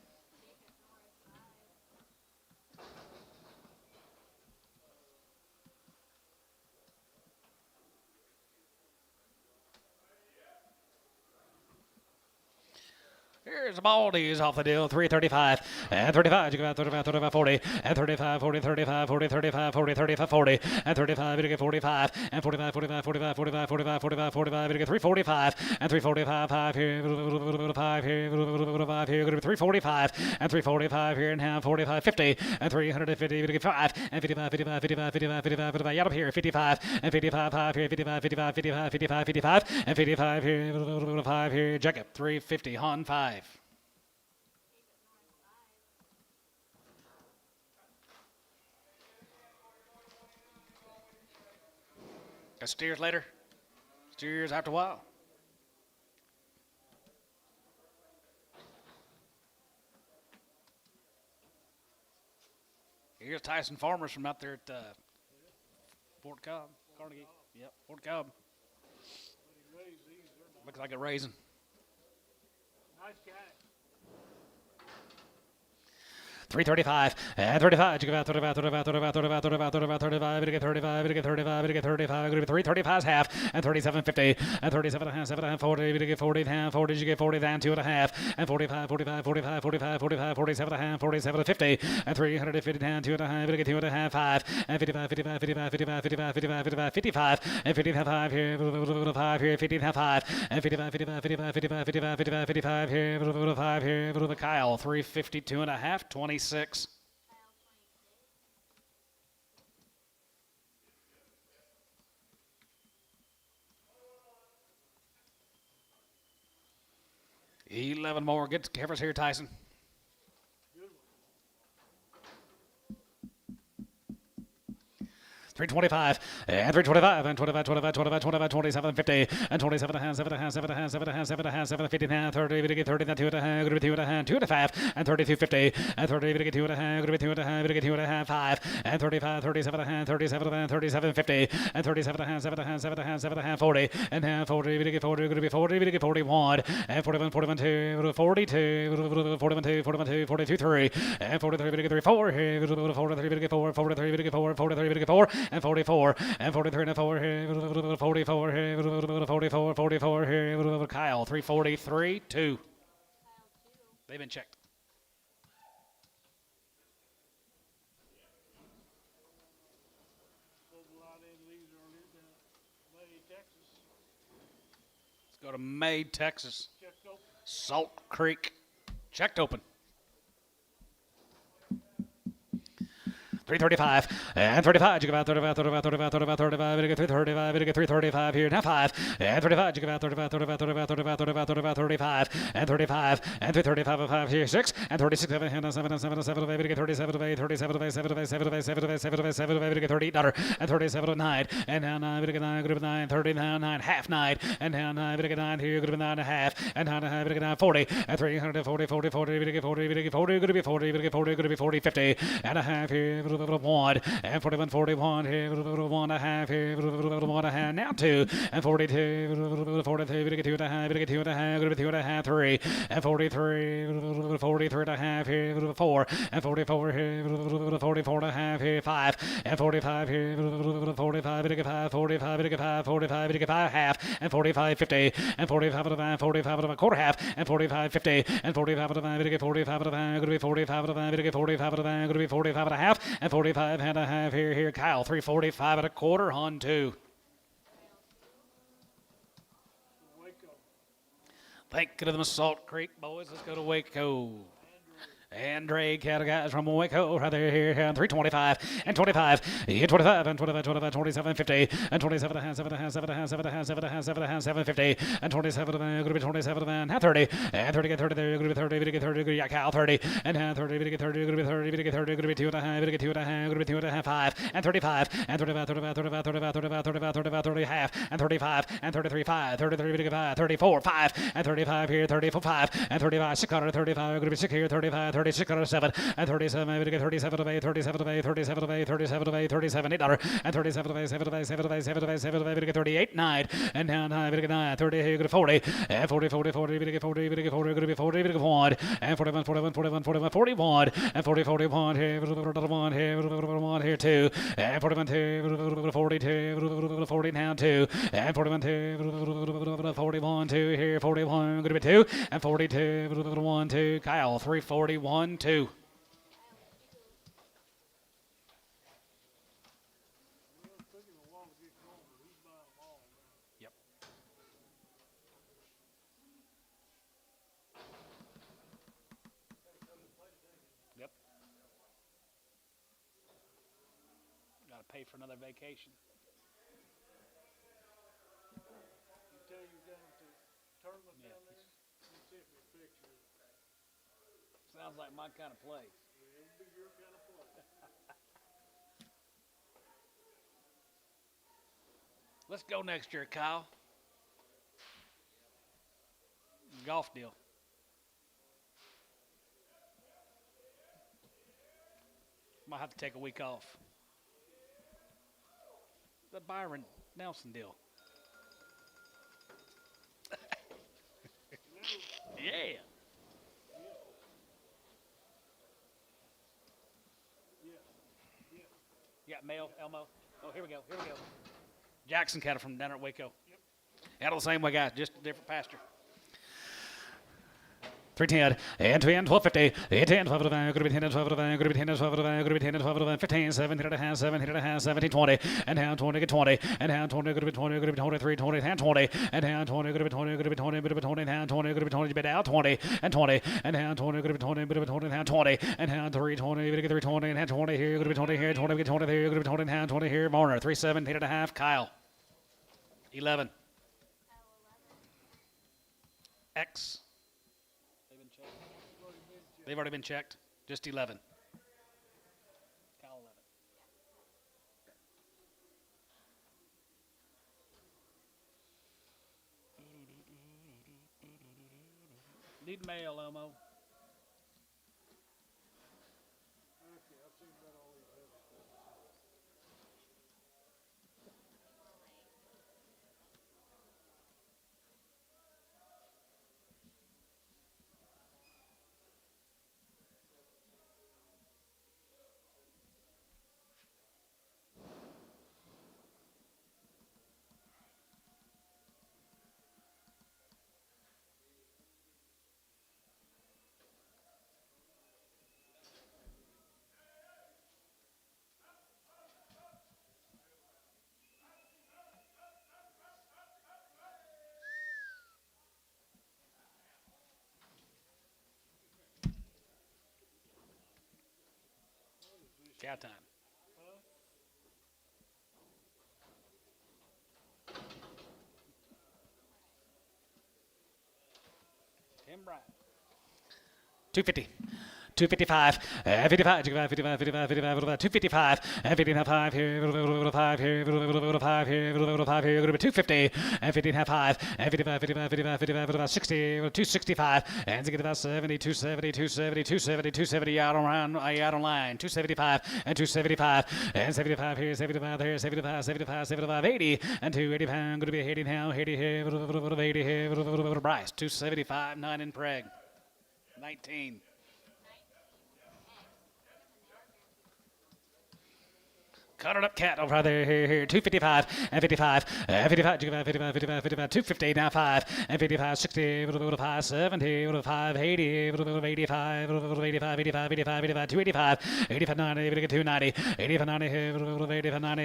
Here's Baldy's off the deal. 335 and 35. You go out 35, 35, 40 and 35, 40, 35, 40, 35, 40, 35, 40 and 35. You get 45 and 45, 45, 45, 45, 45, 45, 45. You get 345 and 345. 5 here, 5 here, 5 here. Going to be 345 and 345 here and half 45, 50 and 350. You get 5 and 55, 55, 55, 55, 55, 55. Yet up here 55 and 55, 5 here, 55, 55, 55, 55, 55 and 55 here, 5 here. Jacob 350 on 5. Got steers later. Steers after a while. Here's Tyson Farmers from out there at Fort Cobb, Carnegie. Yep, Fort Cobb. Looks like a raisin. Nice guy. 335 and 35. You give out 35, 35, 35, 35, 35, 35, 35. You get 35, you get 35, you get 35. Going to be 335 half and 37.50 and 37 and a half, 7 and a half, 40. You get 40 and a half, 40. You get 40 down 2 and a half and 45, 45, 45, 45, 45, 47 and a half, 47 to 50 and 350 down 2 and a half. You get 2 and a half, 5 and 55, 55, 55, 55, 55, 55, 55, 55 and 55 here, 5 here, 50 and a half, 5 and 55, 55, 55, 55, 55, 55, 55 here, 5 here. Kyle 352 and a half, 26. 11 more. Get Heifers here, Tyson. Good one. 325 and 325 and 25, 25, 25, 25, 27, 50 and 27 and a half, 7 and a half, 7 and a half, 7 and a half, 7 and a half, 7 and 50 and a half, 30, 30, 2 and a half, 2 and a half, 2 and a half, and 32, 50 and 30, 2 and a half, 2 and a half, 2 and a half, 5 and 35, 37 and a half, 37 and 37, 50 and 37 and a half, 7 and a half, 7 and a half, 7 and a half, 40 and half, 40, 40, 40, 41 and 41, 41, 2, 42, 41, 2, 41, 2, 42, 3 and 43, 4, 43, 4, 43, 4, 43, 4 and 44 and 43 and 4 here, 44 here, 44, 44 here, Kyle, 343, 2. They've been checked. Sold a lot in these earlier down May, Texas. Let's go to May, Texas. Checked open. Salt Creek. Checked open. 335 and 35. You give out 35, 35, 35, 35, 35. You get 335. You get 335 here. Now 5 and 35. You give out 35, 35, 35, 35, 35, 35, 35 and 35 and 335 and 5 here. 6 and 36, 7 and 7 and 7 and 7. You get 37 of 8, 37 of 8, 7 of 8, 7 of 8, 7 of 8, 7 of 8, 7 of 8. You get $38 and 37 of 9 and now 9. You get 9. Group of 9, 30 now 9 half 9 and now 9. You get 9 here. Group of 9 and a half and 9 and a half. You get 9 40 and 340, 40, 40. You get 40. You get 40. Going to be 40. You get 40. Going to be 40, 50 and a half here. 1 and 41, 41 here, 1 and a half here, 1 and a half, now 2 and 42, 42, we get 2 and a half, we get 2 and a half, 2 and a half, 3 and 43, 43 and a half here, 4 and 44 here, 44 and a half here, 5 and 45 here, 45, we get 5, 45, we get 5, 45, we get 5 half and 45, 50 and 45 and a half, 45 and a quarter half and 45, 50 and 45 and a half, we get 45 and a half, going to be 45 and a half, we get 45 and a half, going to be 45 and a half and 45 and a half here, Kyle, 345 and a quarter on 2. Waco. Thank you to the Salt Creek boys. Let's go to Waco. Andre cattle guys from Waco right there here and 325 and 25 and 25 and 25 25 27 50 and 27 and a half 7 and a half 7 and a half 7 and a half 7 and a half 7 and a half 7 50 and 27 going to be 27 and half 30 and 30 get 30 there going to be 30 we get 30 yeah Cal 30 and half 30 we get 30 going to be 30 we get 30 going to be 2 and a half we get 2 and a half going to be 2 and a half 5 and 35 and 35 35 35 35 35 35 35 30 half and 35 and 33 5 33 we get 5 34 5 and 35 here 34 5 and 35 635 going to be 6 here 35 36 out of 7 and 37 we get 37 of 8 37 of 8 37 of 8 37 of 8 37 $8 and 37 of 8 7 of 8 7 of 8 7 of 8 7 of 8 we get 38 9 and now 9 we get 9 30 here you get 40 and 40 40 40 we get 40 we get 40 going to be 40 we get 1 and 41 41 41 41 41 and 40 41 here 1 here 1 here 2 and 41 2 42 40 now 2 and 41 2 41 2 here 41 going to be 2 and 42 1 2 Kyle 341 2. Well, it took him a while to get going, but he's buying them all now. Yep. Yep. Got to pay for another vacation. You tell you're down at the tournament down there, you sent me a picture. Sounds like my kind of place. Yeah, it'd be your kind of place. Let's go next year, Kyle. Golf deal. Might have to take a week off. The Byron Nelson deal. Yeah. You got mail, Elmo? Oh, here we go. Here we go. Jackson cattle from down at Waco. Yep. Cattle the same way, guys, just a different pasture. 310 and 10 12 50 10 12 going to be 10 12 going to be 10 12 going to be 10 12 15 17 and a half 17 and a half 17 20 and down 20 get 20 and down 20 going to be 20 going to be 23 20 and 20 and down 20 going to be 20 going to be 20 going to be 20 down 20 going to be 20 you bet out 20 and 20 and down 20 going to be 20 going to be 20 down 20 and down 3 20 going to get 3 20 and down 20 here going to be 20 here 20 get 20 here going to be 20 down 20 here Marner 3 17 and a half Kyle 11 X They've already been checked. Just 11. Cow 11. Need mail, Elmo. Okay, I've seen about all these heavy stuff. Cow time. Tim Bryant. 250. 255, 55, 55, 55, 55, 255, and 55 here, 5 here, 5 here, 5 here, 250, and 55, and 55, 55, 55, 55, 60, 265, and 70, 270, 270, 270, 270 out on line, 275, and 275, and 75 here, 75 here, 75, 75, 75, 80, and 285, going to be 80 now, 80 here, 80 here, Bryce, 275, 9 in Preg, 19. Cut it up, cat over there, here, 255, and 55, 55, 55, 55, 55, 250, now 5, and 55, 60, 5, 70, 5, 80, 85, 85, 85, 85, 285, 85, 90, 290, 85, 90, 85, 90,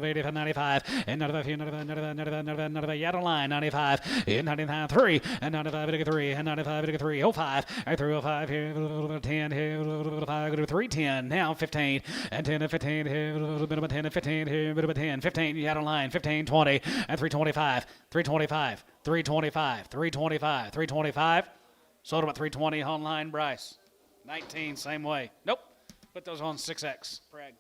85, 95, and 95 here, 95, out of line, 95, and 99, 3, and 95, 3, and 95, 3, 05, and 305 here, 10 here, 5, 310, now 15, and 10 and 15 here, bit of a 10 and 15 here, bit of a 10, 15, you out on line, 15, 20, and 325, 325, 325, 325, 325. Sold about 320 online, Bryce. 19, same way. Nope. Put those on 6X. Preg.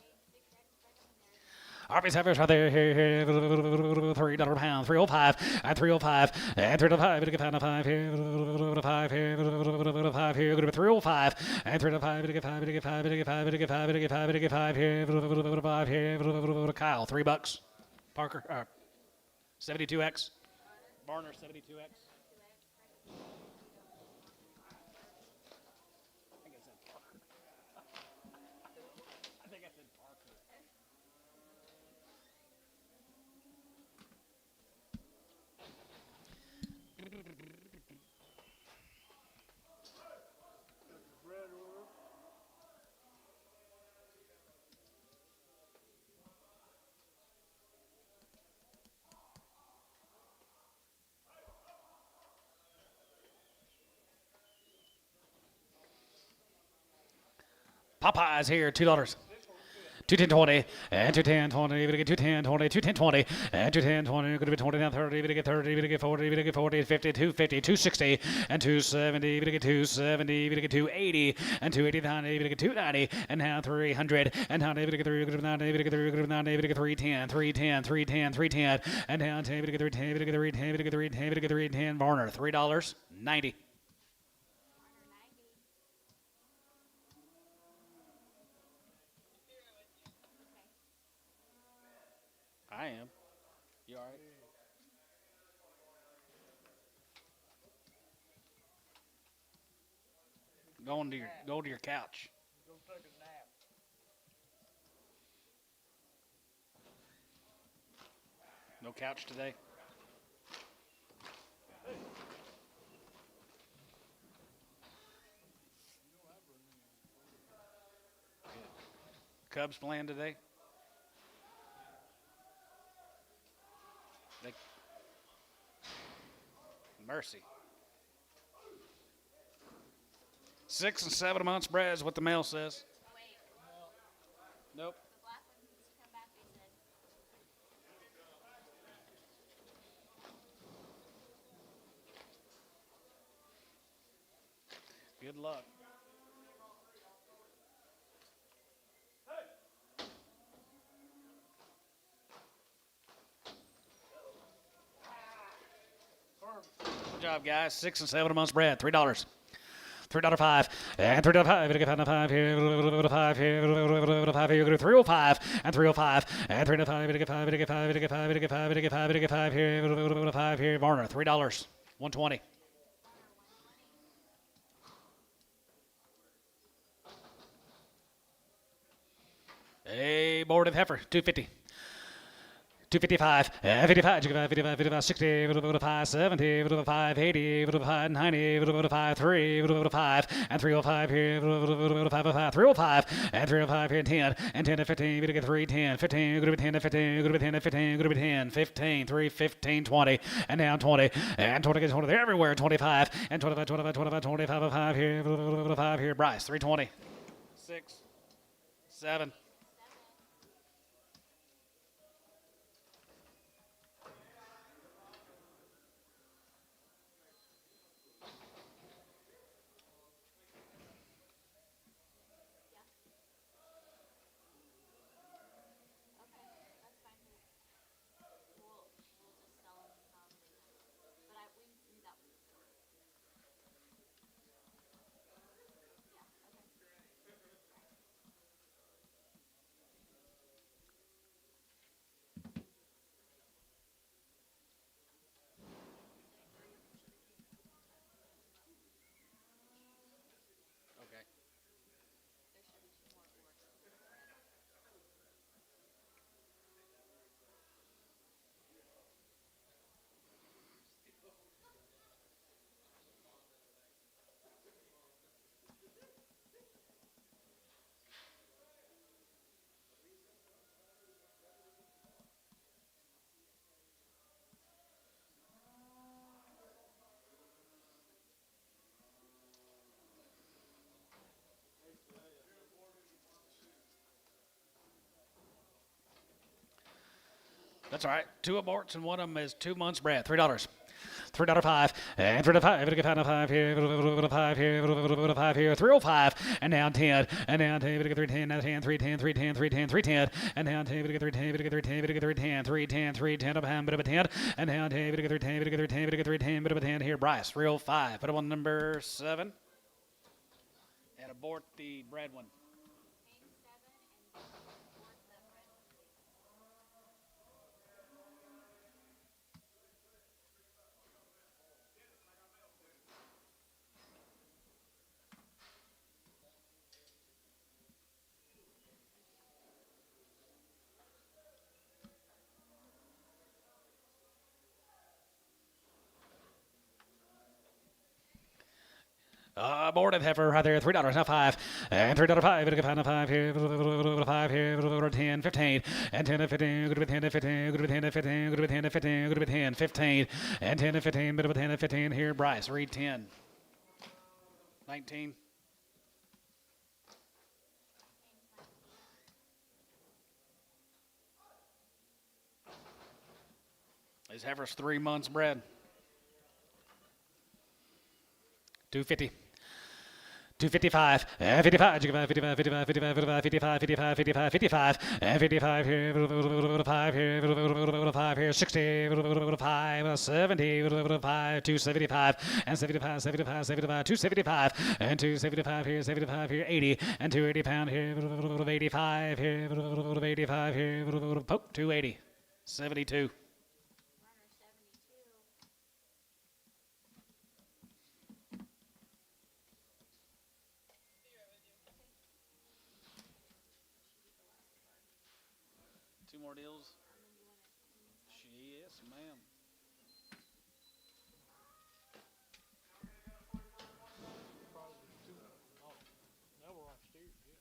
Harvey's Heavers right there, here, $3 a pound, 305, and 305, and 305, we get 5 here, 5 here, 5 here, go to 305, and 305, we get 5, we get 5, we get 5, we get 5, we get 5, we get 5 here, 5 here, Kyle, $3. Parker, 72X. Barner, 72X. Bread order. Popeyes here, $2. 210.20 and 210.20, we get 210.20, 210.20 and 210.20, going to be 20 down 30, we get 30, we get 40, we get 40, 50, 250, 260 and 270, we get 270, we get 280 and 280, 90, we get 290 and now 300 and now we get 390, we get 390, we get 310, 310, 310, 310 and now 10, we get 310, we get 310, we get 310, we get 310, Varner, $3.90. I am. You all right? Go to your couch. Go take a nap. No couch today. Cubs playing today? Mercy. 6 and 7 months spread is what the mail says. Oh, wait. Nope. The black one needs to come back, they said. Good luck. Good job, guys. 6 and 7 a month's bread. $3. $3.05 and $3.05. $5 here. $5 here. $5 here. $3.05 and $3.05 and $3.05. $5 here. $5 here. Varner. $3. $1.20. A board of heifer. $2.50. 255, 55, 55, 55, 60, 55, 70, 55, 80, 55, 90, 55, 3, 55, and 305 here, 505, 305, and 305 here, 10, and 10 to 15, we get 3, 10, 15, good to be 10 to 15, good to be 10 to 15, good to be 10, 15, 3, 15, 20, and down 20, and 20 gets 20, they're everywhere, 25, and 25, 25, 25, 25, 5 here, 5 here, Bryce, 320, 6, 7, That's all right. 2 aborts and one of them is 2 months' bread. $3. $3.05 and $3.05 here, $5 here, $5 here, $3.05 and down 10 and down 10, $3.10, now 10, $3.10, $3.10, $3.10, $3.10 and down 10, $3.10, $3.10, $3.10, $3.10, $3.10 up a bit of a 10 and down 10, $3.10, $3.10, $3.10, bit of a 10 here. Bryce, $3.05. Put him on number 7 and abort the bread one. Aborted heifer right there, $3, now 5, and $3.05, we get 5 here, 5 here, 10, 15, and 10 to 15, good to be 10 to 15, good to be 10 to 15, good to be 10 to 15, good to be 10, 15, and 10 to 15, bit of a 10 to 15 here, Bryce, read 10, 19. This heifer's 3 months bred. 250. 255, 55, 55, 55, 55, 55, 55, 55, 55, 55, and 55 here, 5 here, 5 here, 60, 5, 70, 5, 275, and 75, 75, 75, 275, and 275 here, 75 here, 80, and 280 pound here, 85 here, 85 here, poke, 280, 72. More deals? Yes, ma'am. Probably 2. Oh, now we're on steers, yeah.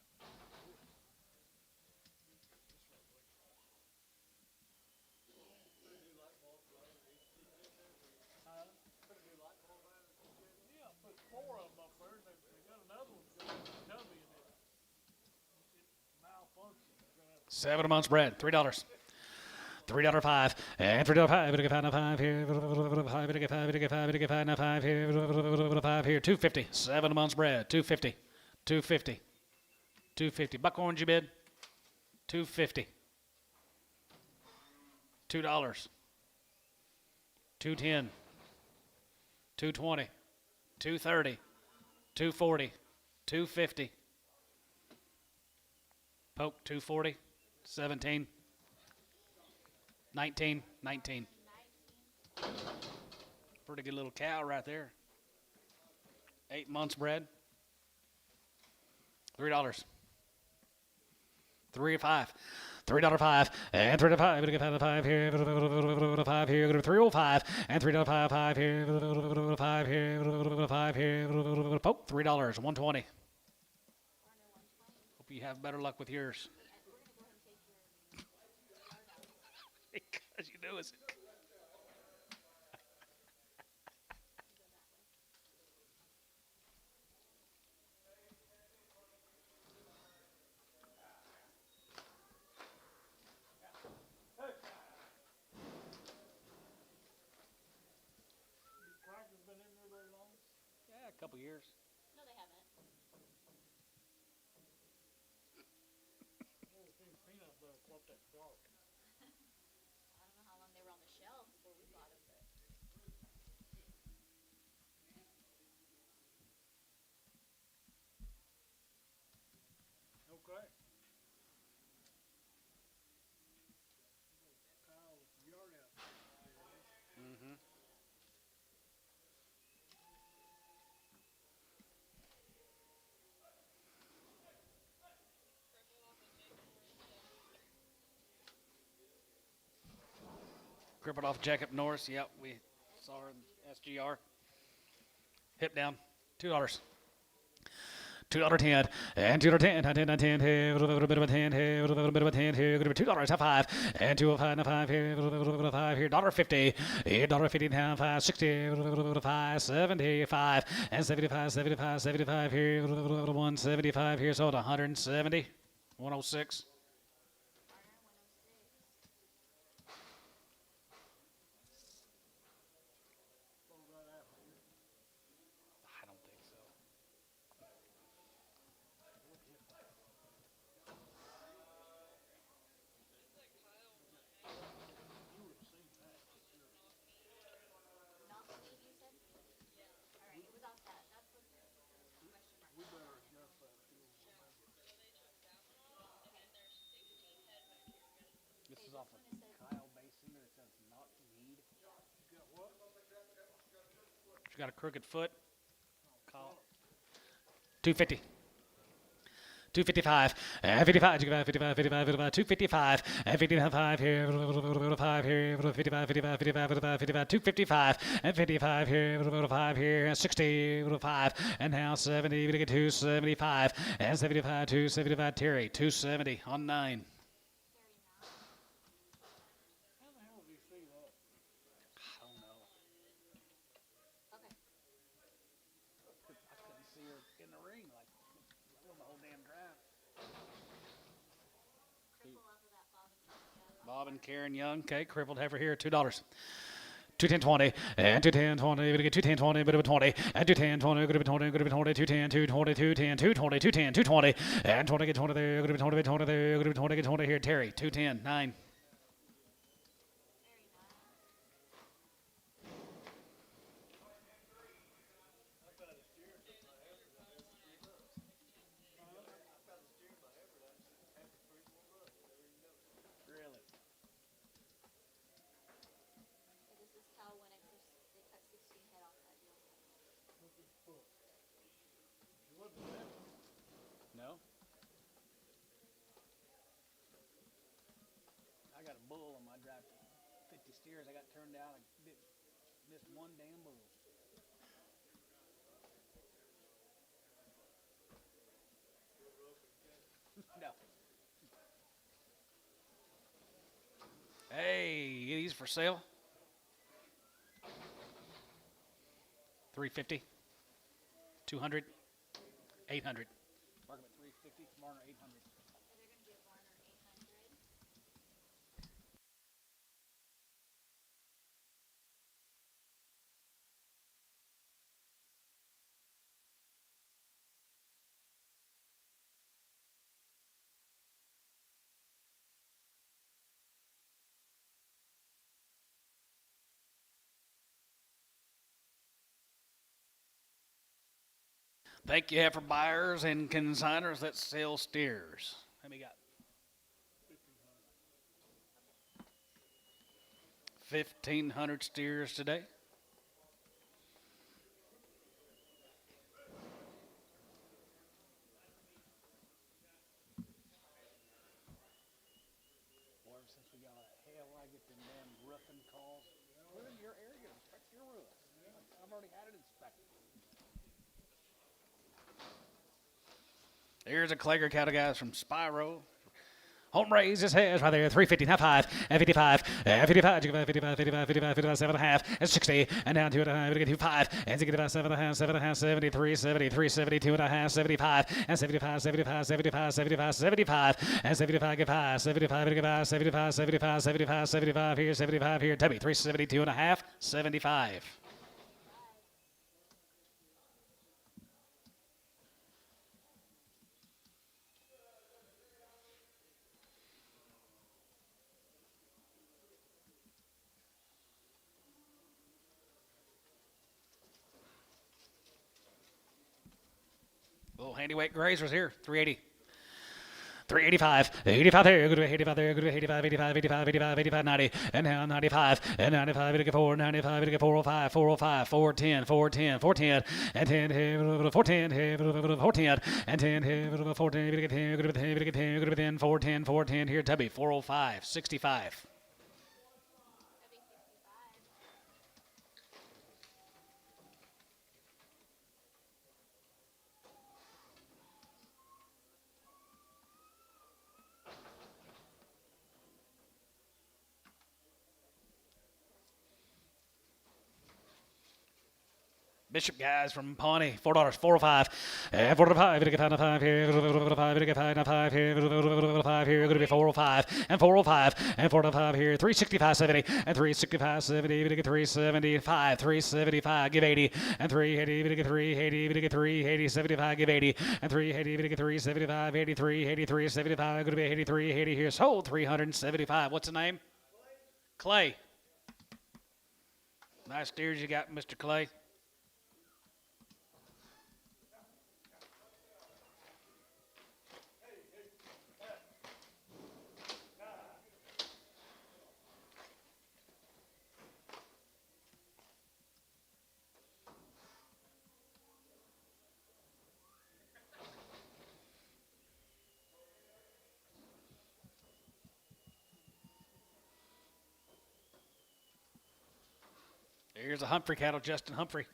Yeah, put 4 of them up there, and they got another one going, Tubby, and it malfunctioned. 7 months bred, $3. $3.05 and $3.05. Better get $5 here. Better get $5 here. $5 here. $2.50. 7 months bread. $2.50. $2.50. $2.50. Buckhorns you bid. $2.50. $2. $2.10. $2.20. $2.30. $2.40. $2.50. Poke $2.40. 17. 19. 19. Pretty good little cow right there. 8 months bred. $3. $3.05. $3.05 and $3.05. Better get $5 here. $5 here. $3.05 and $3.55 here. $5 here. $5 here. Poke $3. $1.20. Hope you have better luck with yours. Because you know it's. Crackers been in there very long? Yeah, a couple years. No, they haven't. Never seen peanut butter quite that dark. I don't know how long they were on the shelf before we bought them, but Okay. Kyle, yard out. Mm-hmm. Crippled off Jacob Norris. Yep, we saw her in SGR. Hip down. $2. $2.10 and $2.10 $10 here, a little bit of a 10 here, a little bit of a 10 here, going to be $2 5 and $2.05 5 here, a little bit of 5 here, $1.50, $1.50 down 5 60, 5 75 and 75 here, 175 here, sold 170, 106. I don't think so. not Steve, you said? All right, it was off that. That's what question mark. We better adjust that too. This is off of Kyle Basin. It says not need. Got what? She got a crooked foot. Call. 250. 255 and 55, 55, 255 and 55 here, 5 here, 55, 255 and 55 here, 5 here, 60, 5 and now 70, we get 275 and 75, 275 Terry, 270 on 9. How the hell do you see that? I don't know. Okay. I couldn't see her in the ring like the whole damn drive. Cripple off of that Bob and Karen Young, okay, crippled heifer here, $2. 210.20 and 210.20, we get 210.20, bit of a 20 and 210.20, good to be 20, good to be 20, 210, 220, 210, 220, 210, 220 and 20 get 20 there, good to be 20, 20 there, good to be 20 get 20 here, Terry, 210, 9. Really? This is cow when they cut 16 head off that deal. No. I got a bull on my drive. 50 steers. I got turned down. I missed one damn bull. No. Hey, these for sale. 350. 200. 800. Mark them at 350. Marner 800. Thank you for buyers and consigners that sell steers. How many got? 1,500 steers today. Well, ever since we got out of hell, I get them damn roofing calls. We're in your area. Inspect your roof. I've already had it inspected. Here's a Klager cattle guys from Spyro. Home raise his head right there, 350, now 5, and 55, and 55, 55, 55, 55, 55, 7.5, and 60, and down 2.5, we get to 5, and 65, 7.5, 7.5, 73, 73, 72 and a half, 75, and 75, 75, 75, 75, 75, and 75, get 5, 75, get 5, 75, 75, 75, 75 here, Tubby, 372 and a half, 75. Little handy weight grazers here, 380. 385, 85 there, good to 85 there, good to 85, 85, 85, 85, 85, 90, and now 95, and 95, 84, 95, 405, 405, 410, 410, 410, and 10, 410, 410, and 10, 410, good to 10, good to 10, good to 10, good to 10, 410, 410 here, Tubby, 405, 65. Bishop guys from Pawnee, $4, 405, and 405, we get 5 here, 5, we get 5 here, 5 here, going to be 405, and 405, and 405 here, 365.70, and 365.70, we get 375, 375, give 80, and 380, we get 380, we get 380, 75, give 80, and 380, we get 375, 83, 83, 75, going to be 83, 80 here, sold 375. What's the name? Clay. Nice steers you got, Mr. Clay. Here's a Humphrey cattle, Justin Humphrey.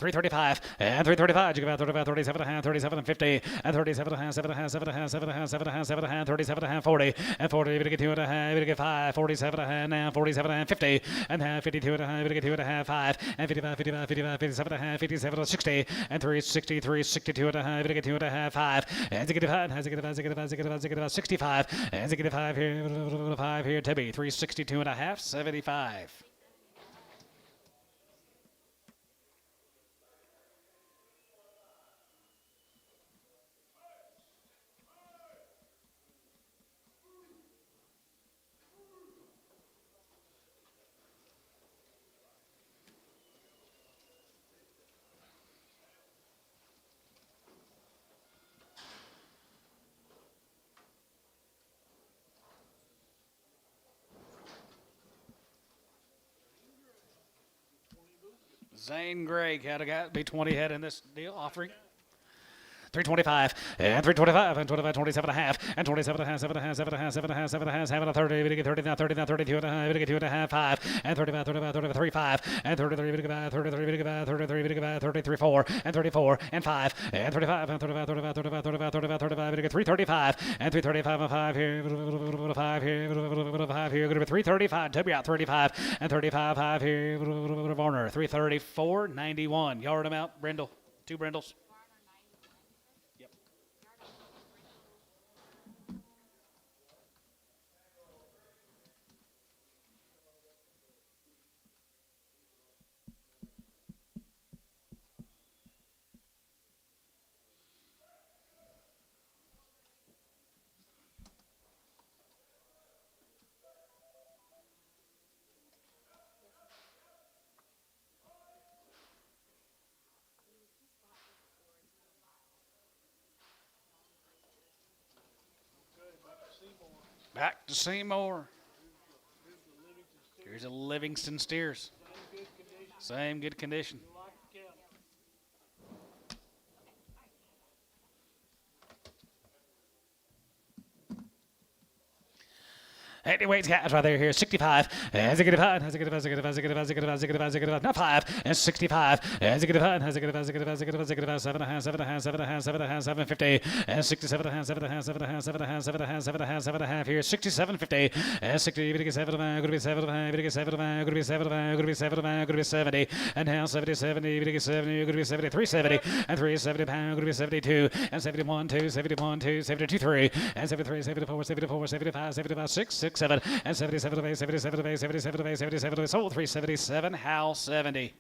$335 and $335. You give out 35, 37 and a half, 37 and 50, and 37 and a half, 7 and a half, 7 and a half, 7 and a half, 7 and a half, 7 and a half, 37 and a half, 40, and 40. We get 2 and a half, we get 5, 47 and a half, now 47 and a half, 50, and half, 52 and a half, we get 2 and a half, 5, and 55, 55, 55, 57 and a half, 57 and 60, and 363, 62 and a half, we get 2 and a half, 5, and 65, and 65, and 65 here, 5 here, Tibby, 362 and a half, 75. Zane Gray cattle got be 20 head in this deal offering. 325 and 325 and 25, 27 and a half and 27 and a half, 7 and a half, 7 and a half, 7 and a half, 7 and a half, 7 and a 30, we get 30 now, 30 now, 32 and a half, we get 2 and a half, 5 and 35, 35, 35, 35 and 33, we get 5, 33, we get 5, 33, we get 5, 33, 4 and 34 and 5 and 35 and 35, 35, 35, 35, 35, 35, we get 335 and 335 and 5 here, 5 here, 5 here, going to be 335, Toby out 35 and 35, 5 here, Varner 334, 91, yard amount, Brindle, 2 Brindles. Back to Seymour. Here's a Livingston Steers. Same good condition. Like the cattle. Anyway, guys, right there here, 65. Has a good five. Has a good five. Has a good five. Has a good five. Has a good five. Has a good five. Has a good five. Not 5. And 65. Has a good five. Has a good five. Has a good five. Has a good five. Has a good five. 7 and a half. 7 and a half. 7 and a half. 7 and a half. 750. And 67 and a half. 7 and a half. 7 and a half. 7 and a half. 7 and a half. 7 and a half. 7 and a half here. 67.50. And 60. You're gonna get 7 of 5. Gonna be 7 of 5. Gonna get 7 of 5. Gonna be 7 of 5. Gonna be 7 of 5. Gonna be 70. And now 70. 70. You're gonna get 70. You're gonna be 73. 70. And 3 is 70 pound. Gonna be 72. And 71. 2. 71. 2. 72. 3. And 73. 74. 74. 75. 75. 6. 6. 7. And 77 of 8. 77 of 8. 77 of 8. 77 of 8. Sold 377. Hal 70.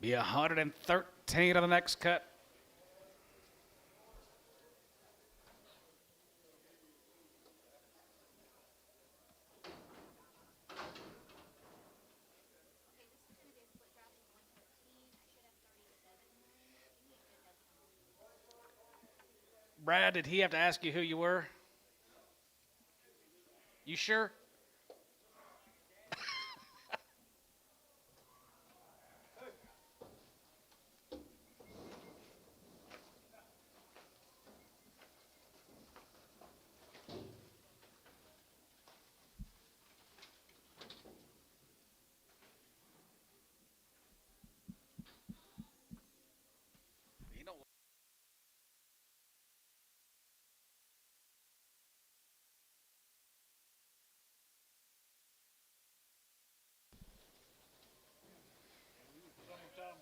Be 113 on the next cut. Okay, this is gonna be a split drop of 113. I should have 37 in mine. Give me a good decimal. Brad, did he have to ask you who you were? You sure?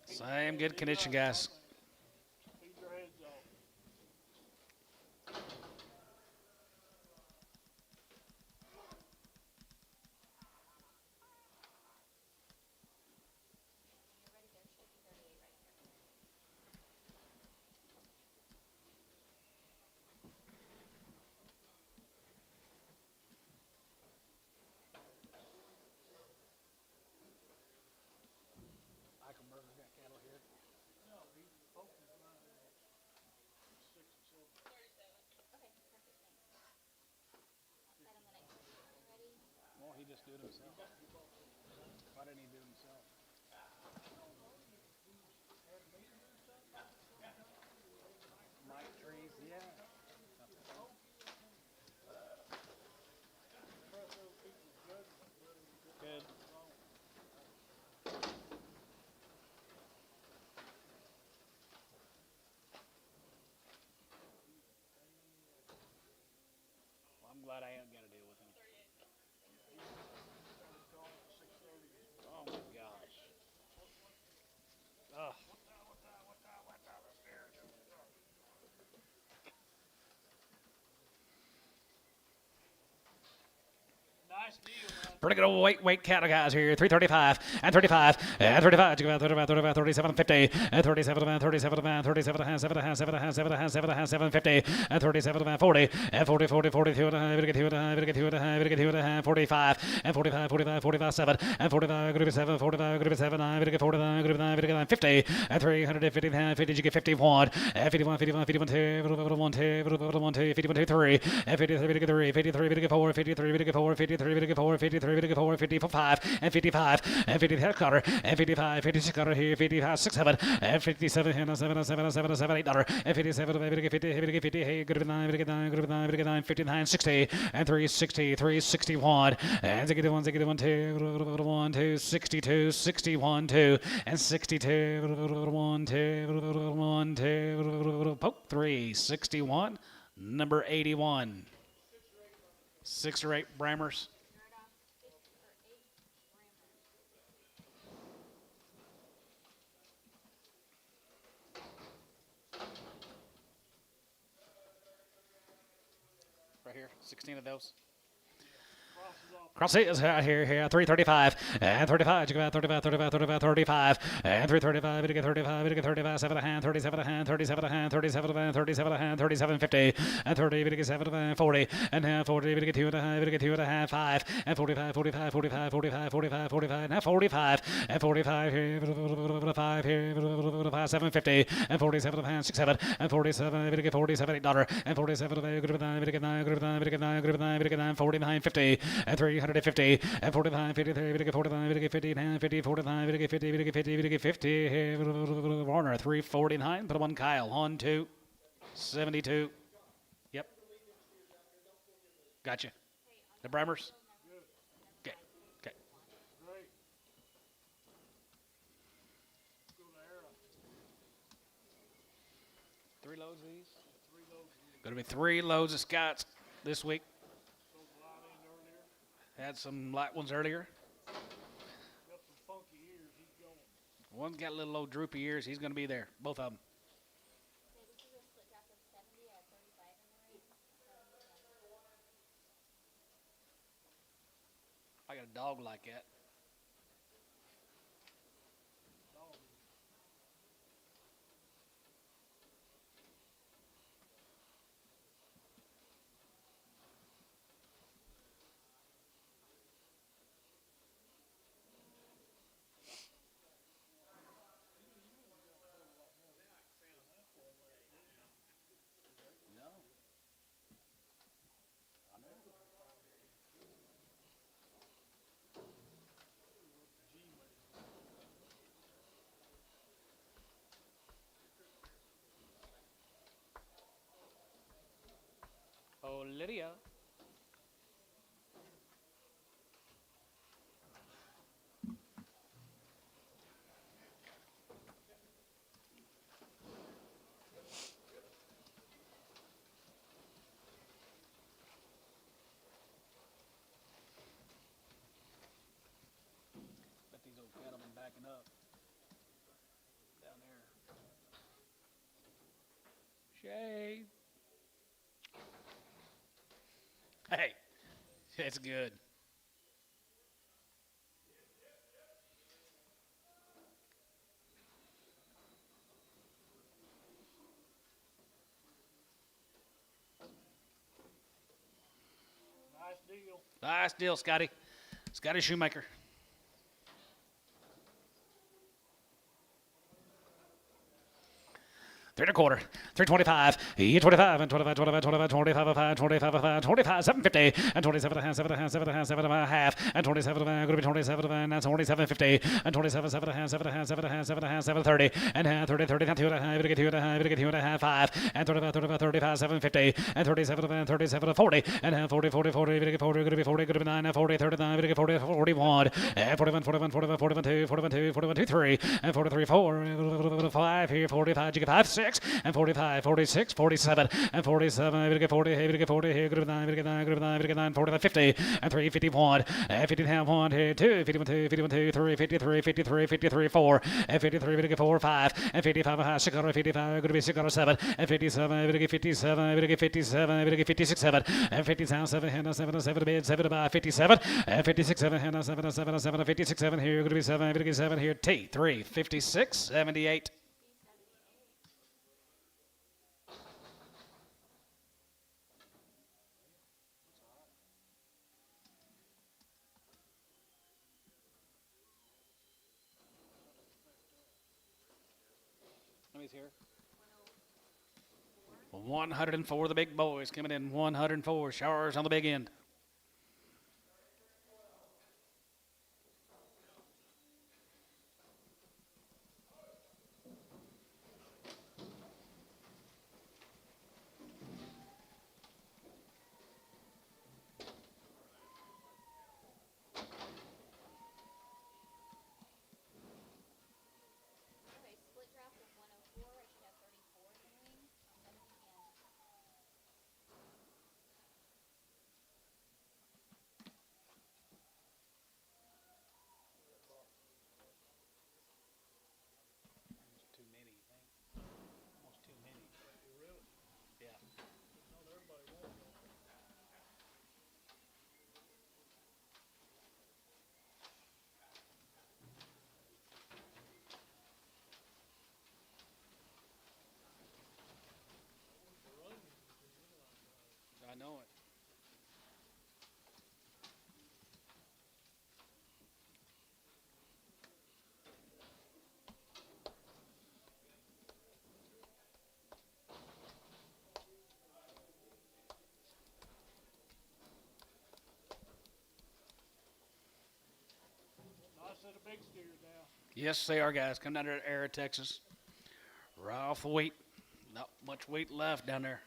Same good condition, guys. Feed your heads off. You're ready, there should be 38 right here. Eichelberger got cattle here. No, he focused mine at 6 and 7. Okay, perfect, thanks. Set on the next one. You ready? Well, he just do it himself. Why didn't he do it himself? Mike Trees, yeah. Good. Well, I'm glad I ain't got to deal with him. Oh my gosh. Ugh. Nice deal, man. Pretty good old weight cattle guys here. 335 and 35 and 35. 35, 35, 37, 50 and 37, 37, 37, 7, 7, 7, 7, 7, 50 and 37, 40 and 40, 40, 42 and a half. 2 and a half. 2 and a half. 2 and a half. 45 and 45, 45, 45, 7 and 45. Group 7, 45, group 7. 45, group 9, 50 and 350. 50. You get 51 and 51, 51, 51, 2, 51, 2, 51, 2, 51, 2, 3 and 53, 3, 53, 4, 53, 4, 53, 4, 53, 54, 55 and 55 and 55 cutter and 55, 56 cutter here, 55, 6, 7 and 57 and 7, 7, 7, 7, 8 dollar and 57, 50, 50, hey, good 9, good 9, good 9, good 9, 59, 60 and 360, 361 and 61, 61, 2, 1, 2, 62, 61, 2 and 62, 1, 2, 1, 2, poke 3, 61, number 81. 6 or 8 Brammers. Start off 8 rammers. Right here, 16 of those. Crosses out here, 335, and 35, you got 35, 35, 35, 35, and 335, you get 35, you get 35, 7 a hand, 37 a hand, 37 a hand, 37 a hand, 37 a hand, 37, 50, and 30, you get 7 a hand, 40, and half 40, you get 2 and a half, you get 2 and a half, 5, and 45, 45, 45, 45, 45, 45, now 45, and 45 here, 5 here, 5, 750, and 47 of hand, 6, 7, and 47, you get 47, $8, and 47 of 9, good of 9, good of 9, good of 9, good of 9, good of 9, good of 9, 49, 50, and 350, and 45, 53, we get 45, we get 50, and 50, 45, we get 50, we get 50, we get 50, Warner, 349, put 1 Kyle, on 2, 72, yep, gotcha, the Bremers, okay, okay. Great. Go to Era. 3 loads of these? 3 loads. Going to be 3 loads of Scots this week. Sold a lot in earlier. Had some light ones earlier. Got some funky ears. He's going. One's got a little old droopy ears. He's going to be there. Both of them. So this is a split drop of 70. I had 35 in the ring. I got a dog like that. Oh, Lydia. Bet these old cattlemen backing up down there. Shay. Hey, it's good. Nice deal. Nice deal, Scotty. Scotty Shoemaker. Three and a quarter, 325, 25, and 25, 25, 25, 25, 5, 25, 5, 25, 750, and 27 and a half, 7 and a half, 7 and a half, 7 and a half, and 27 and a half, going to be 27 and that's 2750, and 27, 7 and a half, 7 and a half, 7 and a half, 7 and a half, 730, and half, 30, 30, 2 and a half, 2 and a half, 2 and a half, 5, and 35, 35, 35, 750, and 37 and 37, 40, and half, 40, 40, 40, 40, going to be 40, going to be 9, 40, 39, 40, 41, and 41, 41, 41, 41, 2, 41, 2, 41, 2, 3, and 43, 4, 5 here, 45, you get 5, 6, and 45, 46, 47, and 47, we get 40, here, we get 40, here, good 9, we get 9, good 9, we get 9, 45, 50, and 3, 51, and 50 and a half, 1, here, 2, 51, 2, 51, 2, 3, 53, 53, 53, 4, and 53, we get 4, 5, and 55, 6, 55, going to be 6, 7, and 57, we get 57, we get 57, we get 56, 7, and 57, 7, hand 7, 7, bid, 7 by 57, and 56, 7, hand 7, 7, 7, 56, 7, here, going to be 7, we get 7, here, T, 3, 56, 78. Here. 104, the big boys coming in. 104 showers on the big end. Okay, split draft of 104. I should have 34 in the ring. 7 p.m. They're the big steers now. Yes, they are, guys. Come down there to Era, Texas. Right off the wheat. Not much wheat left down there.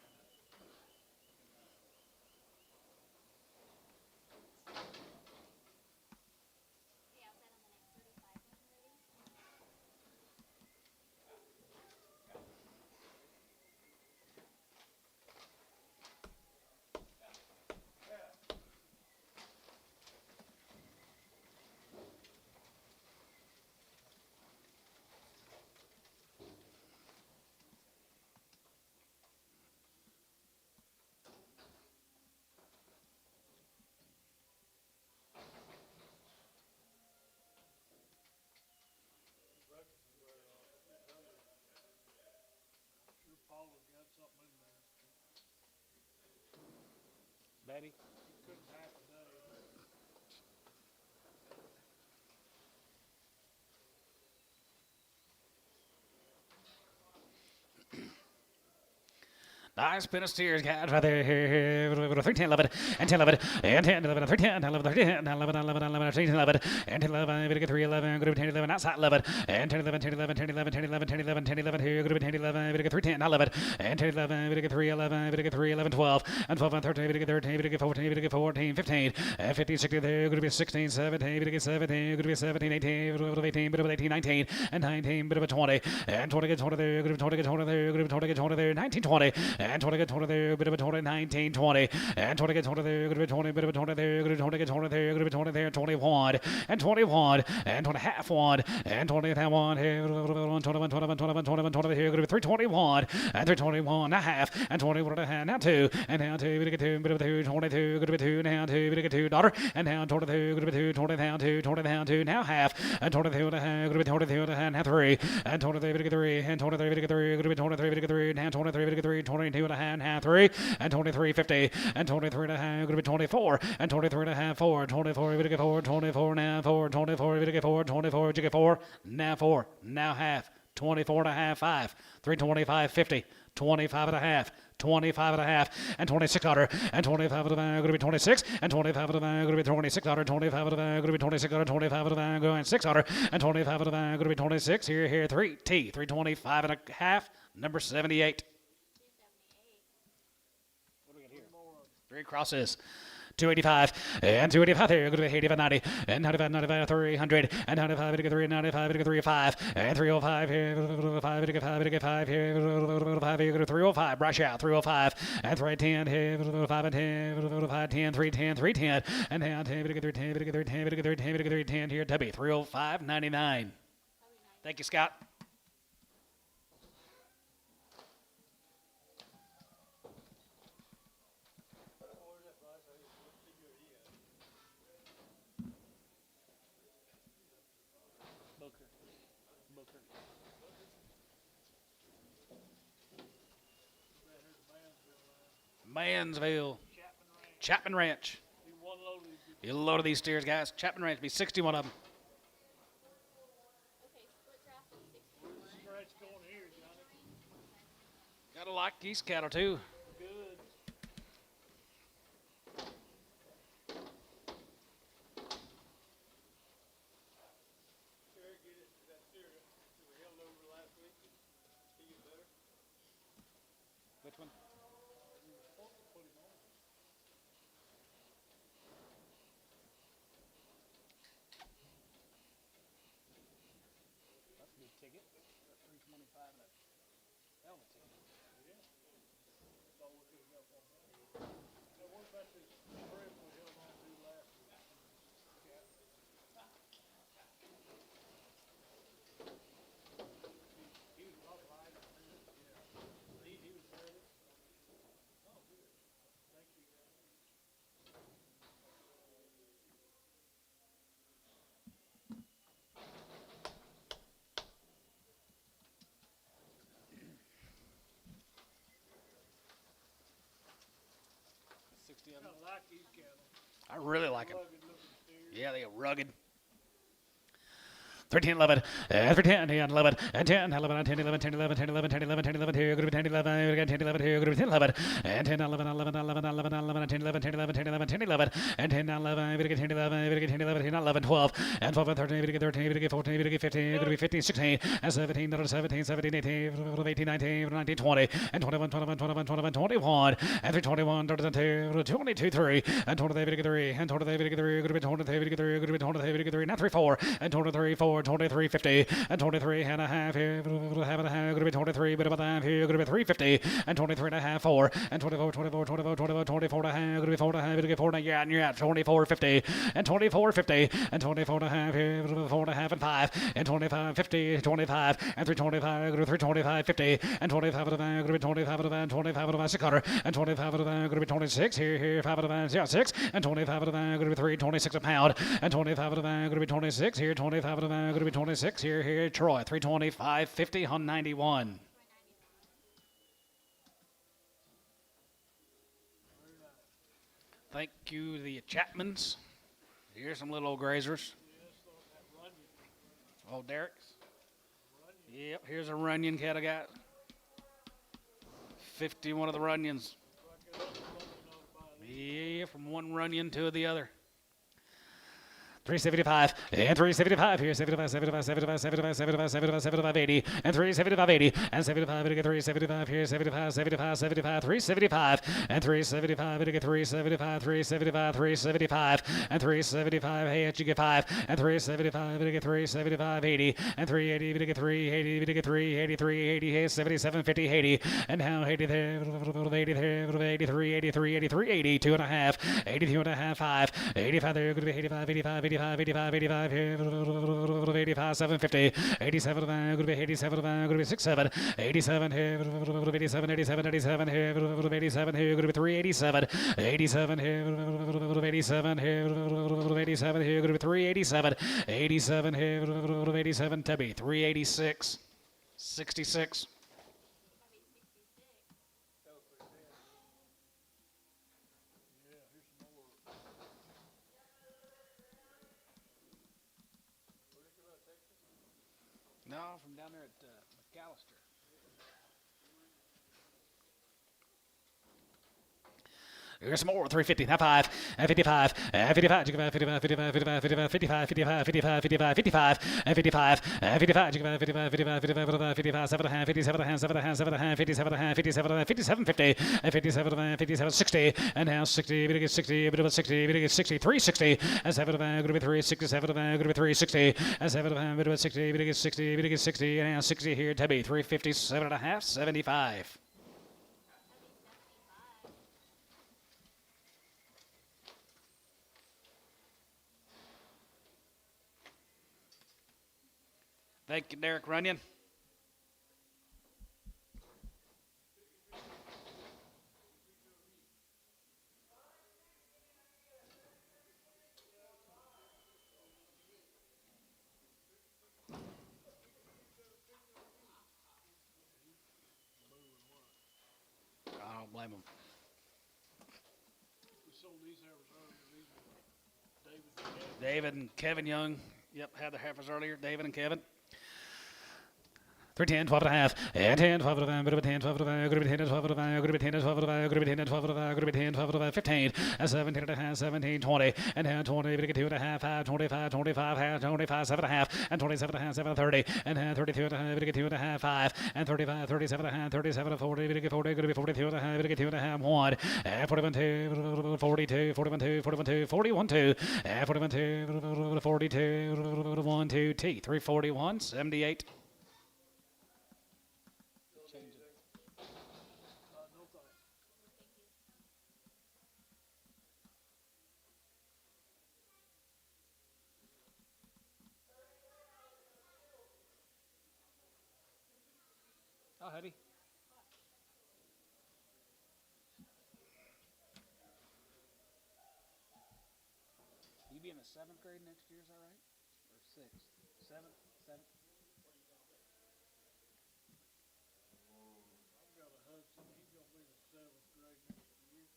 Yeah, I'll bet on the next 35 when you're ready. Sure Paula's got something in there. Betty? He couldn't half a day. Nice pin of steers, guys, right there. 3, 10, 11, and 10, 11, and 10, 11, 3, 10, 11, 3, 10, 11, 11, 11, 3, 11, and 10, 11, we get 3, 11, go to 10, 11, outside 11, and 10, 11, 10, 11, 10, 11, 10, 11, 10, 11, 10, 11, here, go to 10, 11, we get 3, 10, 11, and 10, 11, we get 3, 11, we get 3, 11, 12, and 12, and 13, we get 13, we get 14, we get 14, 15, and 15, 16, there, go to be 16, 17, we get 17, go to be 17, 18, 18, bit of 18, 19, and 19, bit of 20, and 20, get 20 there, go to 20, get 20 there, go to 20, get 20 there, 19, 20, and 20, get 20 there, bit of a 20, 19, 20, and 20, get 20 there, go to 20, bit of a 20 there, go to 20, get 20 there, go to 20 there, 21, and 21, and 20, half 1, and 20, half 1, here, 21, 21, 21, 21, 20, here, go to 321, and 321, a half, and 21 and a half, now 2, and now 2, bit of 2, bit of 2, 22, go to 2, now 2, bit of 2, daughter, and now 22, go to 2, 20, down 2, 20, down 2, now half, and 22 and a half, go to 22 and a half, now 3, and 23, bit of 3, and 23, bit of 3, go to 23, bit of 3, now 23, bit of 3, 22 and a half, now 3, and 23, 50, and 23 and a half, going to be 24, and 23 and a half, 4, 24, we get 4, 24, now 4, 24, we get 4, 24, you get 4, now 4, now half, 24 and a half, 5, 325, 50, 25 and a half, 25 and a half, and 26 order, and 25 of the going to be 26, and 25 of the going to be 26 order, 25 of the going to be 26 order, 25 of the going 6 order, and 25 of the going to be 26, here, 3, T, 325 and a half, number 78. 3 crosses. 285 and 285 there. Go to 85, 90 and 95, 95, 300 and 95, 3, 95, 3, 5 and 305 here. 5, 5, 5 here. 5 here. Go to 305. Brush out 305 and 310 here. 5 and 10. 5, 10, 310, 310 and now 10. 310, 310, 310, 310 here. W 305, 99. Thank you, Scott. Mansville. Chapman Ranch. You load of these steers, guys. Chapman Ranch be 61 of them. Okay, split draft is 61. Stretch going here, Johnny. Gotta like these cattle too. Good. Which one? That's a good ticket. 325 and a hell of a ticket. Now, what about this trip we held on to last week? He was a lot lighter than this. Yeah. He was nervous. Oh, good. Thank you, guys. I like these cattle. I really like them. Rugged looking steers. Yeah, they are rugged. 10, 11, and 10, 10, 11, and 10, 11, 10, 11, 10, 11, 10, 11, 10, 11, 10, 11, 2, going to be 10, 11, again 10, 11, 2, going to be 10, 11, and 10, 11, 11, 11, 11, 11, 10, 11, 10, 11, 10, 11, 10, 11, and 10, 11, we get 10, 11, we get 10, 11, 10, 11, 12, and 12, and 13, we get 13, we get 14, we get 15, going to be 15, 16, and 17, 17, 17, 18, 18, 19, 19, 20, and 21, 21, 21, 21, 21, and 3, 21, 22, 22, 3, and 23, we get 3, and 23, we get 3, going to be 23, we get 3, going to be 23, we get 3, now 3, 4, and 23, 4, 23, 50, and 23 and a half here, half and a half, going to be 23, bit of a half here, going to be 350, and 23 and a half, 4, and 24, 24, 24, 24, 24 and a half, going to be 4 and a half, going to get 4 and a half, yeah, and you're at 24, 50, and 24, 50, and 24 and a half here, 4 and a half and 5, and 25, 50, 25, and 325, going to be 325, 50, and 25 of the van, going to be 25 of the van, 25 of the van, 600, and 25 of the van, going to be 26, here, 5 of the van, yeah, 6, and 25 of the van, going to be 3, 26 a pound, and 25 of the van, going to be 26, here, 25 of the van, going to be 26, here, Troy, 325, 50, 191. Thank you, the Chapmans. Here's some little old grazers. Oh, Derek's. Yep, here's a Runyon cat I got. 51 of the Runyons. Yeah, from one Runyon to the other. 375 and 375 here, 75, 75, 75, 75, 75, 75, 75, 80, and 375, 80, and 75, and 375 here, 75, 75, 75, 375, and 375, and 375, 375, 375, and 375, hey, you get 5, and 375, and 375, 80, and 380, and 380, and 380, 380, hey, 77, 50, 80, and now 80 there, 80 there, 83, 83, 83, 80, 2 and a half, 82 and a half, 5, 85 there, going to be 85, 85, 85, 85 here, 85, 750, 87, going to be 87, going to be 67, 87 here, 87, 87, 87 here, 87 here, going to be 387, 87 here, 87 here, 87 here, going to be 387, 87 here, 87, Tubby, 386, 66. No, from down there at McAllister. Here's some more. 350, now 5, and 55, and 55, 55, 55, 55, 55, 55, 55, 55, 55, 55, and 55, and 55, 55, 55, 55, 55, 55, 7 and a half, 57 and a half, 7 and a half, 7 and a half, 57 and a half, 57 and a half, 57, 50, and 57 and a half, 57, 60, and now 60, bit of 60, bit of 60, bit of 60, 360, and 7 and a half, going to be 360, 7 and a half, going to be 360, and 7 and a half, bit of 60, bit of 60, bit of 60, and now 60 here, Tubby, 350, 7 and a half, 75. Thank you, Derek Runyon. I don't blame him. We sold these heifers earlier. These were David and Kevin Young. Yep, had the heifers earlier. David and Kevin. 310, 12 and a half, and 10, 12 and a half, 10, 12 and a half, 10, 12 and a half, 10, 12 and a half, 10, 12 and a half, 10, 12 and a half, 15, and 17 and a half, 17, 20, and half 20, we get 2 and a half, 5, 25, 25, half 25, 7 and a half, and 27 and a half, 7, 30, and half 32 and a half, we get 2 and a half, 5, and 35, 37 and a half, 37 and 40, we get 40, going to be 42 and a half, we get 2 and a half, 1, and 41, 2, 42, 41, 2, 41, 2, 41, 2, and 41, 2, 42, 1, 2, T, 341, 78. How heavy? You be in the 7th grade next year, is that right? Or 6th? 7th? 7th? I've got a Hudson. He's gonna be in the 7th grade next year.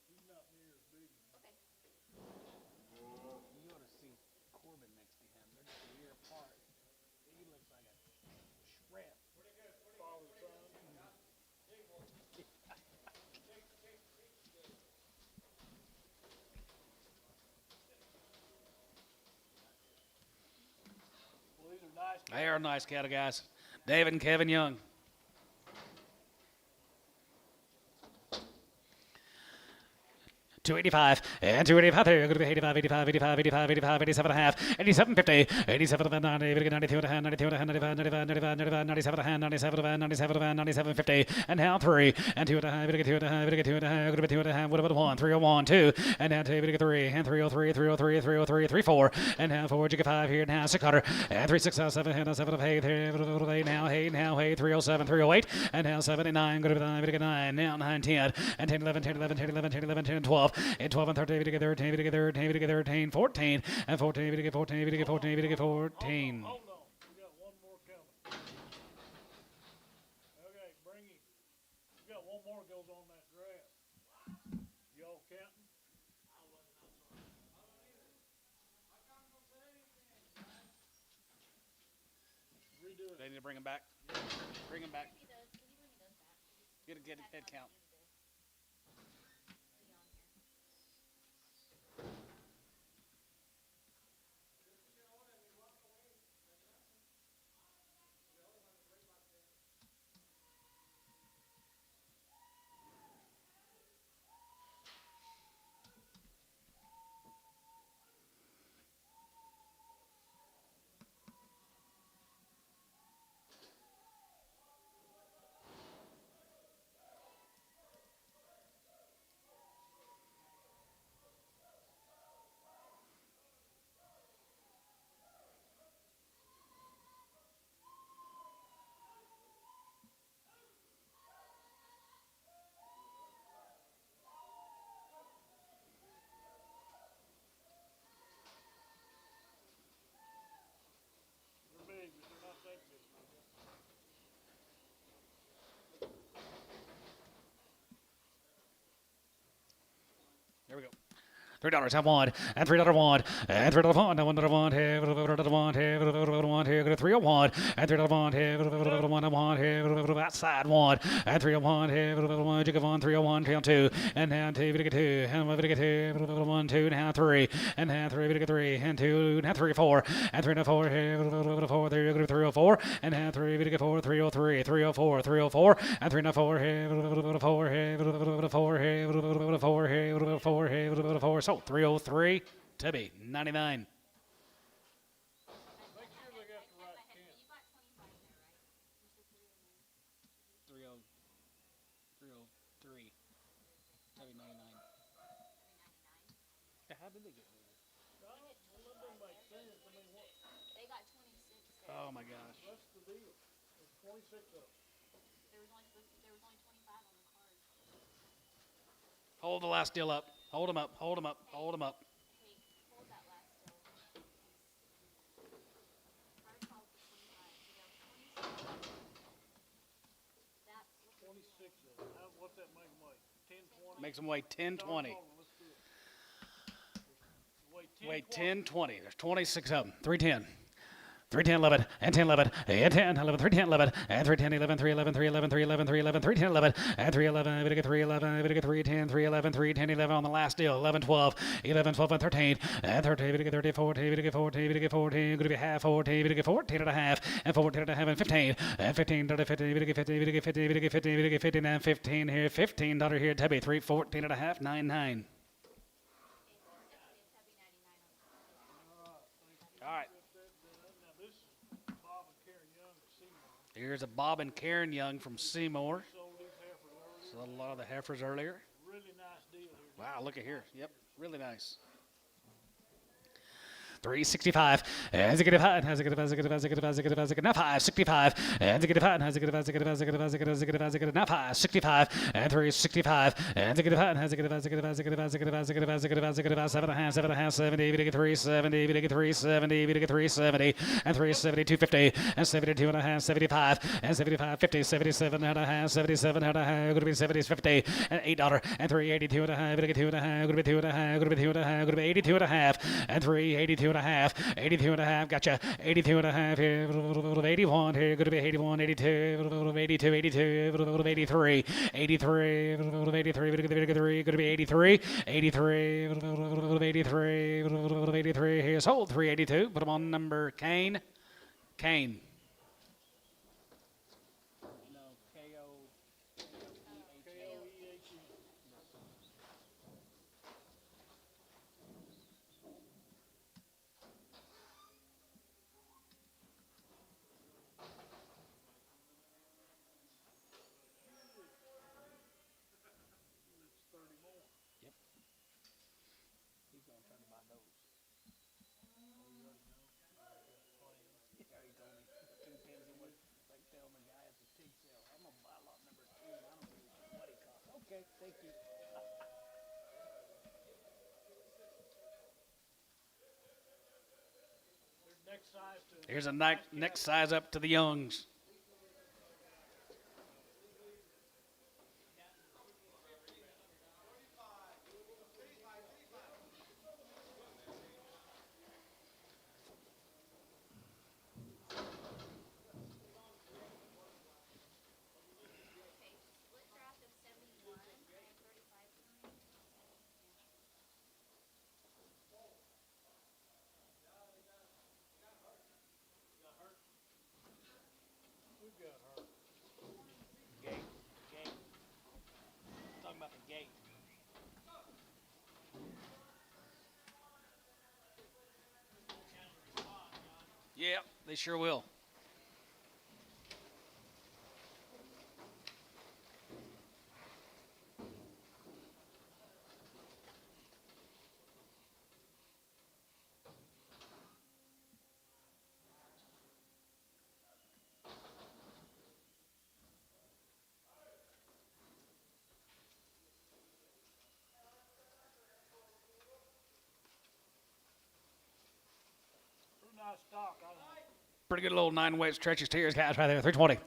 He's not near as big as me. You ought to see Corbin next to him. They're just a year apart. nice. They are nice cattle, guys. David and Kevin Young. 285 and 285 there. Going to be 85, 85, 85, 85, 85, 87 and a half, 87, 50, 87 and 90, 92 and a half, 92 and a half, 95, 95, 95, 95, 97 and a half, 97 and 97 and 97, 50, and now 3 and 2 and a half, 2 and a half, 2 and a half, going to be 2 and a half. What about 1? 301, 2, and now 2, 3 and 303, 303, 303, 34, and now 4, 5 here now 600 and 3, 6, 7, and 7 of 8, 8 now 8, now 8, 307, 308, and now 79, going to be 9, now 9, 10, and 10, 11, 10, 11, 10, 11, 10, 11, 10, 12. And 12 and 13, we get 13, we get 13, we get 13, 14, and 14, we get 14, we get 14, we get 14. Hold on, we got one more coming. Okay, bring him. We got one more goes on that grass. Y'all counting? Redo it. They need to bring him back. Bring him back. He does. Can you bring me those back? Get a head count. They're big, but they're not that big. There we go. $3 have one, and $3 one, and $3 one, and $1 one, $1 one, $1 one, $3 one, and $3 one, $1 one, outside one, and $301, $1 you give one, $301, $302, and now 2, we get 2, and 1, we get 2, 1, 2, now 3, and now 3, we get 3, and 2, now 3, 4, and 3, 4, 4, there you go, 304, and now 3, we get 4, 303, 304, 304, and 3, 4, 4, so 303 to be 99. Make sure they got the right count. You got 25 there, right? You said 303 to be 99. 399. How did they get moved? Well, that doesn't make sense. I mean, what, They got 26 there. Oh my gosh. what's the deal? There's 26 of them. There was only 25 on the card. Hold the last deal up. Hold him up. Hold him up. Hold him up. Hey, hold that last still. Card call for 25. You got 26. That's what they're 26 of them. What's that make them weigh? 10, 20? Makes him weigh 10, 20. Hold on, let's do it. Weigh 10, 20. There's 26 of them. 310. 310, 11, and 10, 11, and 10, 11, 310, 11, and 310, 11, 311, 311, 311, 311, 310, 11, and 311, we get 311, we get 310, 311, 310, 11 on the last deal, 11, 12, 11, 12, and 13, and 13, we get 30, 14, we get 14, we get 14, going to be half 14, we get 14 and a half, and 14 and a half, and 15, and 15, 30, 50, we get 50, we get 50, we get 50, we get 50, and 15 here, $15 here, Tubby, 3, 14 and a half, 99. All right. Now, this is Bob and Karen Young at Seymour. Here's a Bob and Karen Young from Seymour. Sold these heifers earlier. Saw a lot of the heifers earlier. Really nice deal here. Wow, look at here. Yep, really nice. 365, and a good hot, has a good, has a good, has a good, has a good, has a good, now 565, and a good hot, has a good, has a good, has a good, has a good, has a good, has a good, now 565, and 365, and a good hot, has a good, has a good, has a good, has a good, has a good, has a good, has a good, has 7.5, 70, we get 370, we get 370, we get 370, and 370, 250, and 72 and a half, 75, and 75, 50, 77 and a half, 77 and a half, going to be 70, 50, and $8, and 382 and a half, we get 2 and a half, going to be 2 and a half, going to be 2 and a half, going to be 82 and a half, and 382 and a half, 82 and a half, gotcha, 82 and a half here, 81 here, going to be 81, 82, 82, 82, 83, 83, 83, going to be 83, 83, 83, 83 here, sold 382, put them on number Kane, Kane. No, Koeha. Koeha. It's 30 more. Yep. He's gonna try to buy those. Oh, you already know. He already told me. Two pins and what? It's like telling the guy at the pig sale, I'm gonna buy lot number 2, and I don't give a shit what it costs. Okay, thank you. There's next size to Here's a next size up to the youngs. Okay, split draft of 71. I have 35 in the ring. Who got hurt? Gate. Gate. Talking about the gate. Yeah, they sure will. Pretty nice stock. I don't know. Pretty good little 9-weight stretches tears, guys, right there. 320.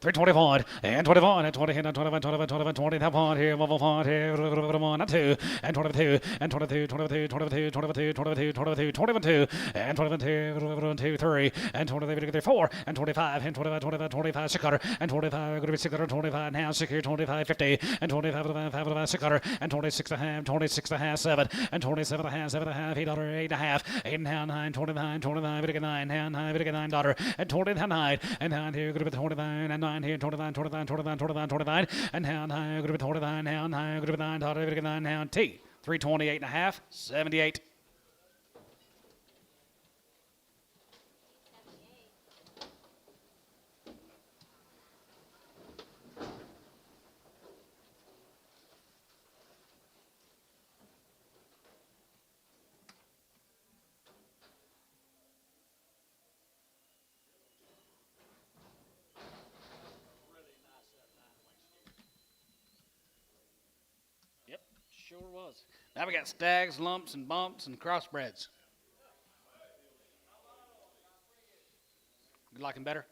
321 and 21 and 20 and 21, 21, 21, 20. That one here, 1 here, 1 and 2 and 22 and 22, 22, 22, 22, 22, 22, 22 and 22, 3 and 23, 4 and 25 and 25, 25, 25, 600 and 25, going to be 625 now, 6 25, 50 and 25, 55, 600 and 26 and a half, 26 and a half, 7 and 27 and a half, 7 and a half, $8, 8 and a half, 8 and a half, 9, 29, 29, 59, 9, 59, $9 and 29 and 9 here, going to be 29 and 9 here, 29, 29, 29, 29, 29 and now going to be 29 now, going to be 9, 9 now, T 328 and a half, 78. 78. Yep, sure was. Now we got stags, lumps, and bumps, and crossbreds. You liking better?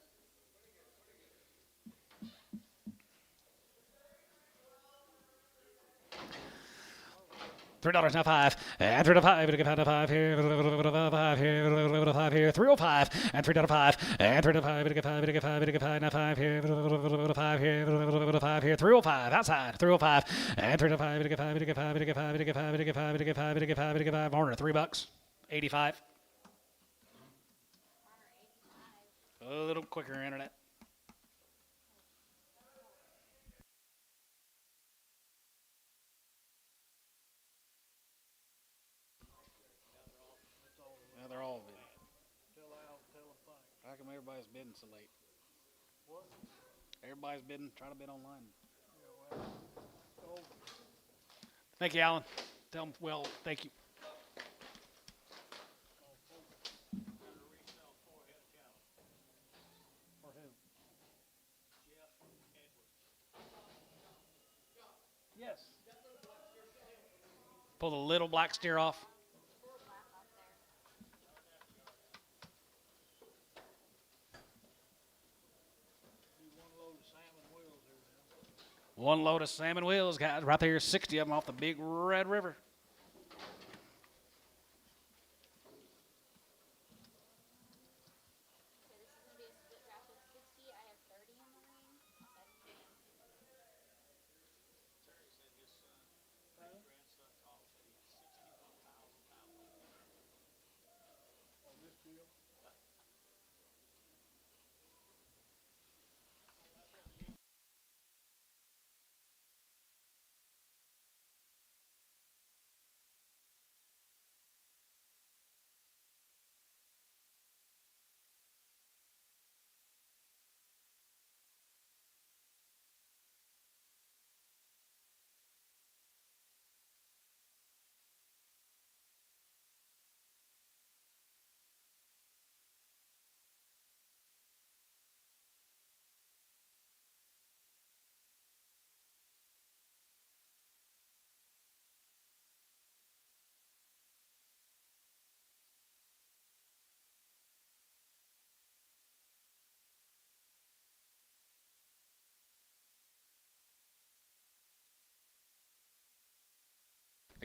$3 now 5 and 3 to 5 to get 5 here 5 here 5 here 305 and 3 to 5 and 3 to 5 to get 5 to get 5 to get 5 now 5 here 5 here 5 here 305 outside 305 and 3 to 5 to get 5 to get 5 to get 5 to get 5 to get 5 to get 5 to get 5 to get 5 Warner $3 85 a little quicker internet. Now they're all bidding. Tell Al, tell him thanks. How come everybody's bidding so late? What? Everybody's bidding, trying to bid online. Yeah, well, oh, Thank you, Alan. Tell them, well, thank you. for who? Yes. Pull the little black steer off. Do one load of salmon wheels here now. One load of salmon wheels, guys. Right there, 60 of them off the big Red River. Okay, this is going to be a split draft of 60. I have 30 in the ring. 17. On this deal.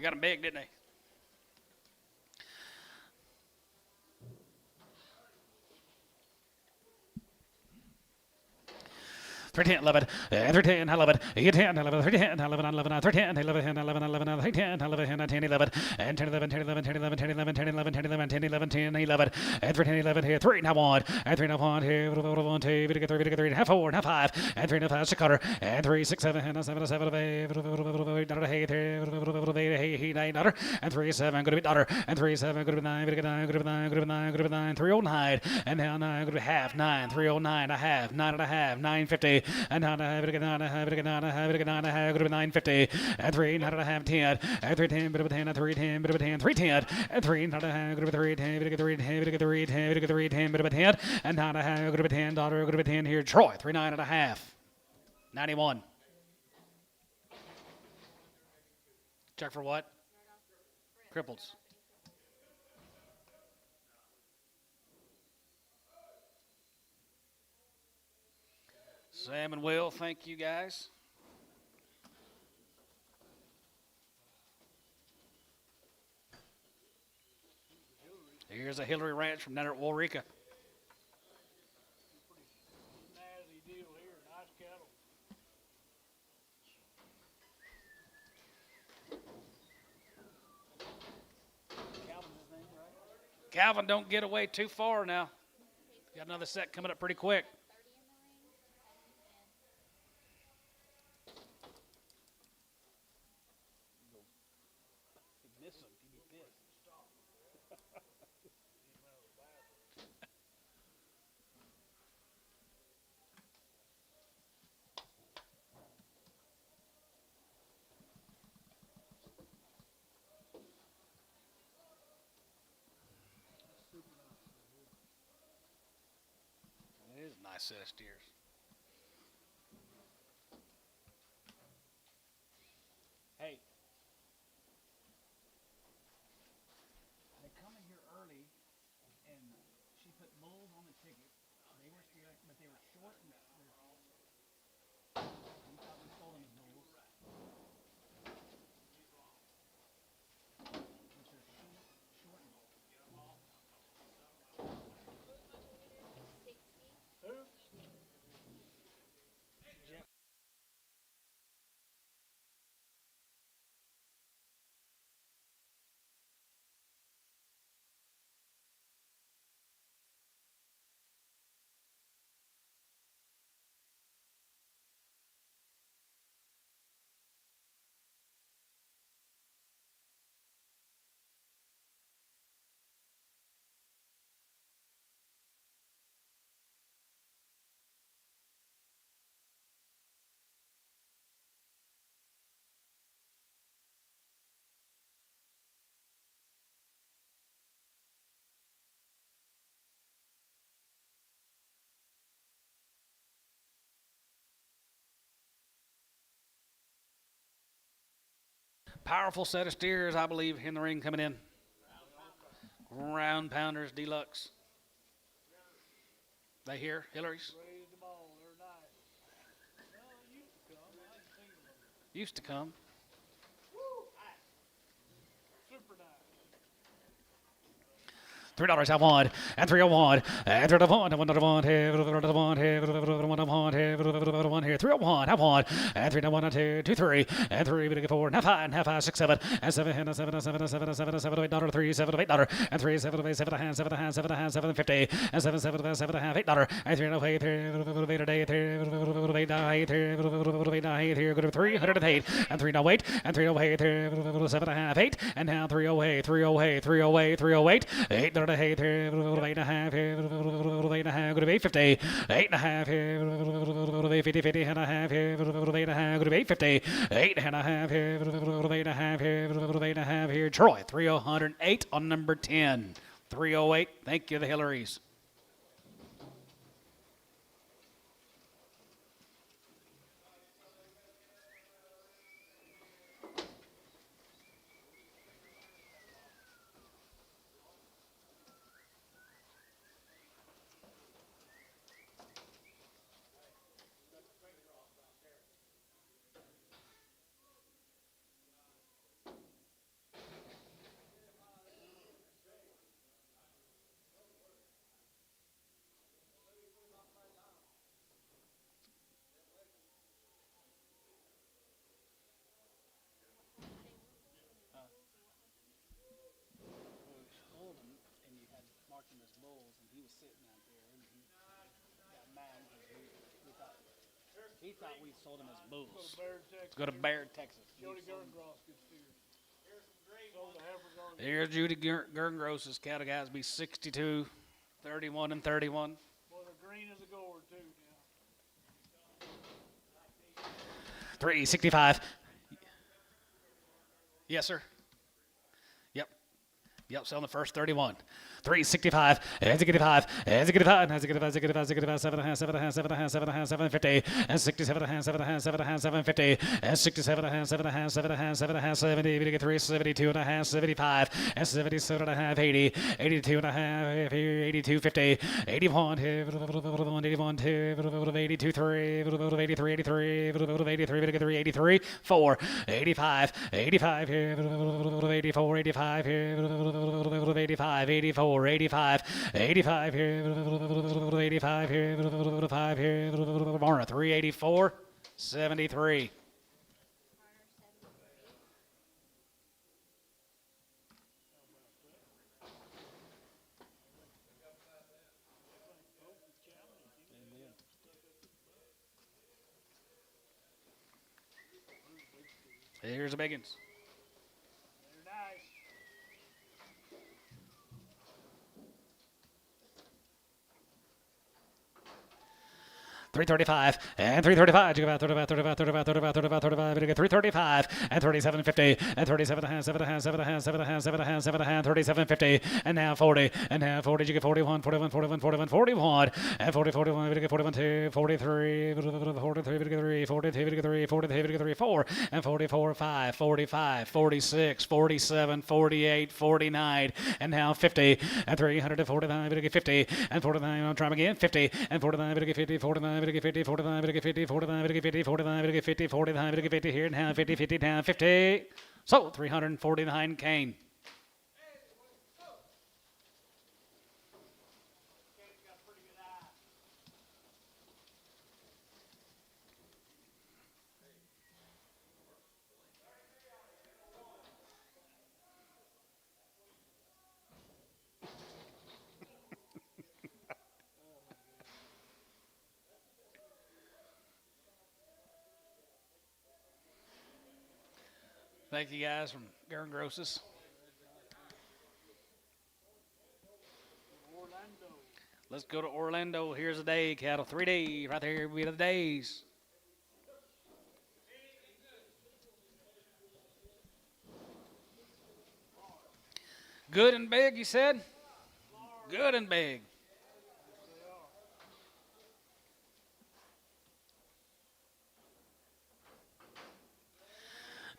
They got him big, didn't they? 310, 11, 310, 11, 10, 11, 310, 11, 11, 310, 11, 11, 11, 310, 11, 10, 11, and 10, 11, 10, 11, 10, 11, 10, 11, 10, 11, 10, 11, 10, 11, 10, 11, and 310, 11 here, 3 now 1, and 3 now 1 here, 1, 2, 3, half 4, half 5, and 3 now 5, 6 quarter, and 3, 6, 7, and 7, 7, 8, 8, 9, daughter, and 3, 7, good to be daughter, and 3, 7, good to be 9, good to be 9, good to be 9, good to be 9, good to be 9, 309, and now 9, good to be half, 9, 309, a half, 9 and a half, 950, and now 9, good to be 9, good to be 950, and 3, 9 and a half, 10, and 3, 10, bit of a 10, and 3, 10, bit of a 10, 3, 10, and 3, 9 and a half, good to be 3, 10, bit of a 3, 10, bit of a 3, 10, bit of a 3, 10, bit of a 10, and 9 and a half, good to be 10, daughter, good to be 10 here, Troy, 3, 9 and a half, 91. Check for what? Cripples. Sam and Will, thank you guys. Here's a Hillary Ranch from down there at Waurika. Nasty deal here, nice cattle. Calvin's his name, right? Calvin, don't get away too far now. Got another set coming up pretty quick. 30 in the ring, and then If you miss him, he'd be pissed. It is a nice set of steers. Hey. They come in here early, and she put bulls on the ticket. They were scared, but they were short. And we thought we sold them as bulls. But they're short. 60. Who? Powerful set of steers, I believe, in the ring coming in. Round Pounders Deluxe. They here, Hillary's? Raised them all, they're nice. Well, they used to come, I ain't seen them. Used to come. Super nice. $3 I want, and 301, and 301, and 101 here, 101 here, 101 here, 101 here, 301, I want, and 301, and 2, 2, 3, and 3, we get 4, and half 5, 6, 7, and 7, and 7, 7, 7, 7, 7, $8, 3, 7, $8, and 3, 7, 8, 7, 7, 7, 7, 7, 50, and 7, 7, 7, $8, and 3, 8, 3, 8 a day, 3, 8, 8, here, go to 308, and 3, no 8, and 308, 7, 8, and now 308, 308, 308, 308, 8, 8 here, 8 and a half here, 8 and a half, go to 850, 8 and a half here, 50, 50 and a half here, 8 and a half, go to 850, 8 and a half here, 8 and a half here, 8 and a half here, Troy, 308 on number 10, 308, thank you, the Hillarys. bulls, and he was sitting out there, and he got mad because he thought we sold him as bulls. Go to Bear, Texas. Go to Bear, Texas. Jody Gerngross good steers. Sold the heifers on the Here's Judy Gerngross's cattle guys be 62, 31, and 31. Well, they're green as a gourd too. Yeah. 365. Yes, sir. Yep, selling the first 31. 365, and 65, and 65, and 65, 65, 65, 7.5, 7.5, 7.5, 7.5, 750, and 67.5, 7.5, 7.5, 750, and 67.5, 7.5, 7.5, 7.5, 70, 83, 72.5, 75, and 77.5, 80, 82.5, 82, 50, 81, 81, 82, 3, 83, 83, 83, 83, 4, 85, 85, 84, 85, 85, 84, 85, 85 here, 85 here, 5 here, 384, 73. Here's the biggins. They're nice. 335 and 335. You go about 35, 35, 35, 35, 35, 35. You get 335 and 3750 and 37 and a half, 7 and a half, 7 and a half, 7 and a half, 7 and a half, 7 and a half, 3750 and now 40 and now 40. You get 41, 41, 41, 41, 41 and 40, 41. You get 41, 2, 43, 43, 43, 43, 43, 4 and 44, 5, 45, 46, 47, 48, 49 and now 50 and 345. You get 50 and 49. I'll try them again. 50 and 49. You get 50, 49. 50, 45, 50, 45, 50, 45, 50, 45, 50 here, now 50, 50, down 50. So 349 cane. Thank you guys from Gerngrosses. Orlando. Let's go to Orlando. Here's a day, cattle. 3 days. Right there will be the days. Good and big, you said? Good and big.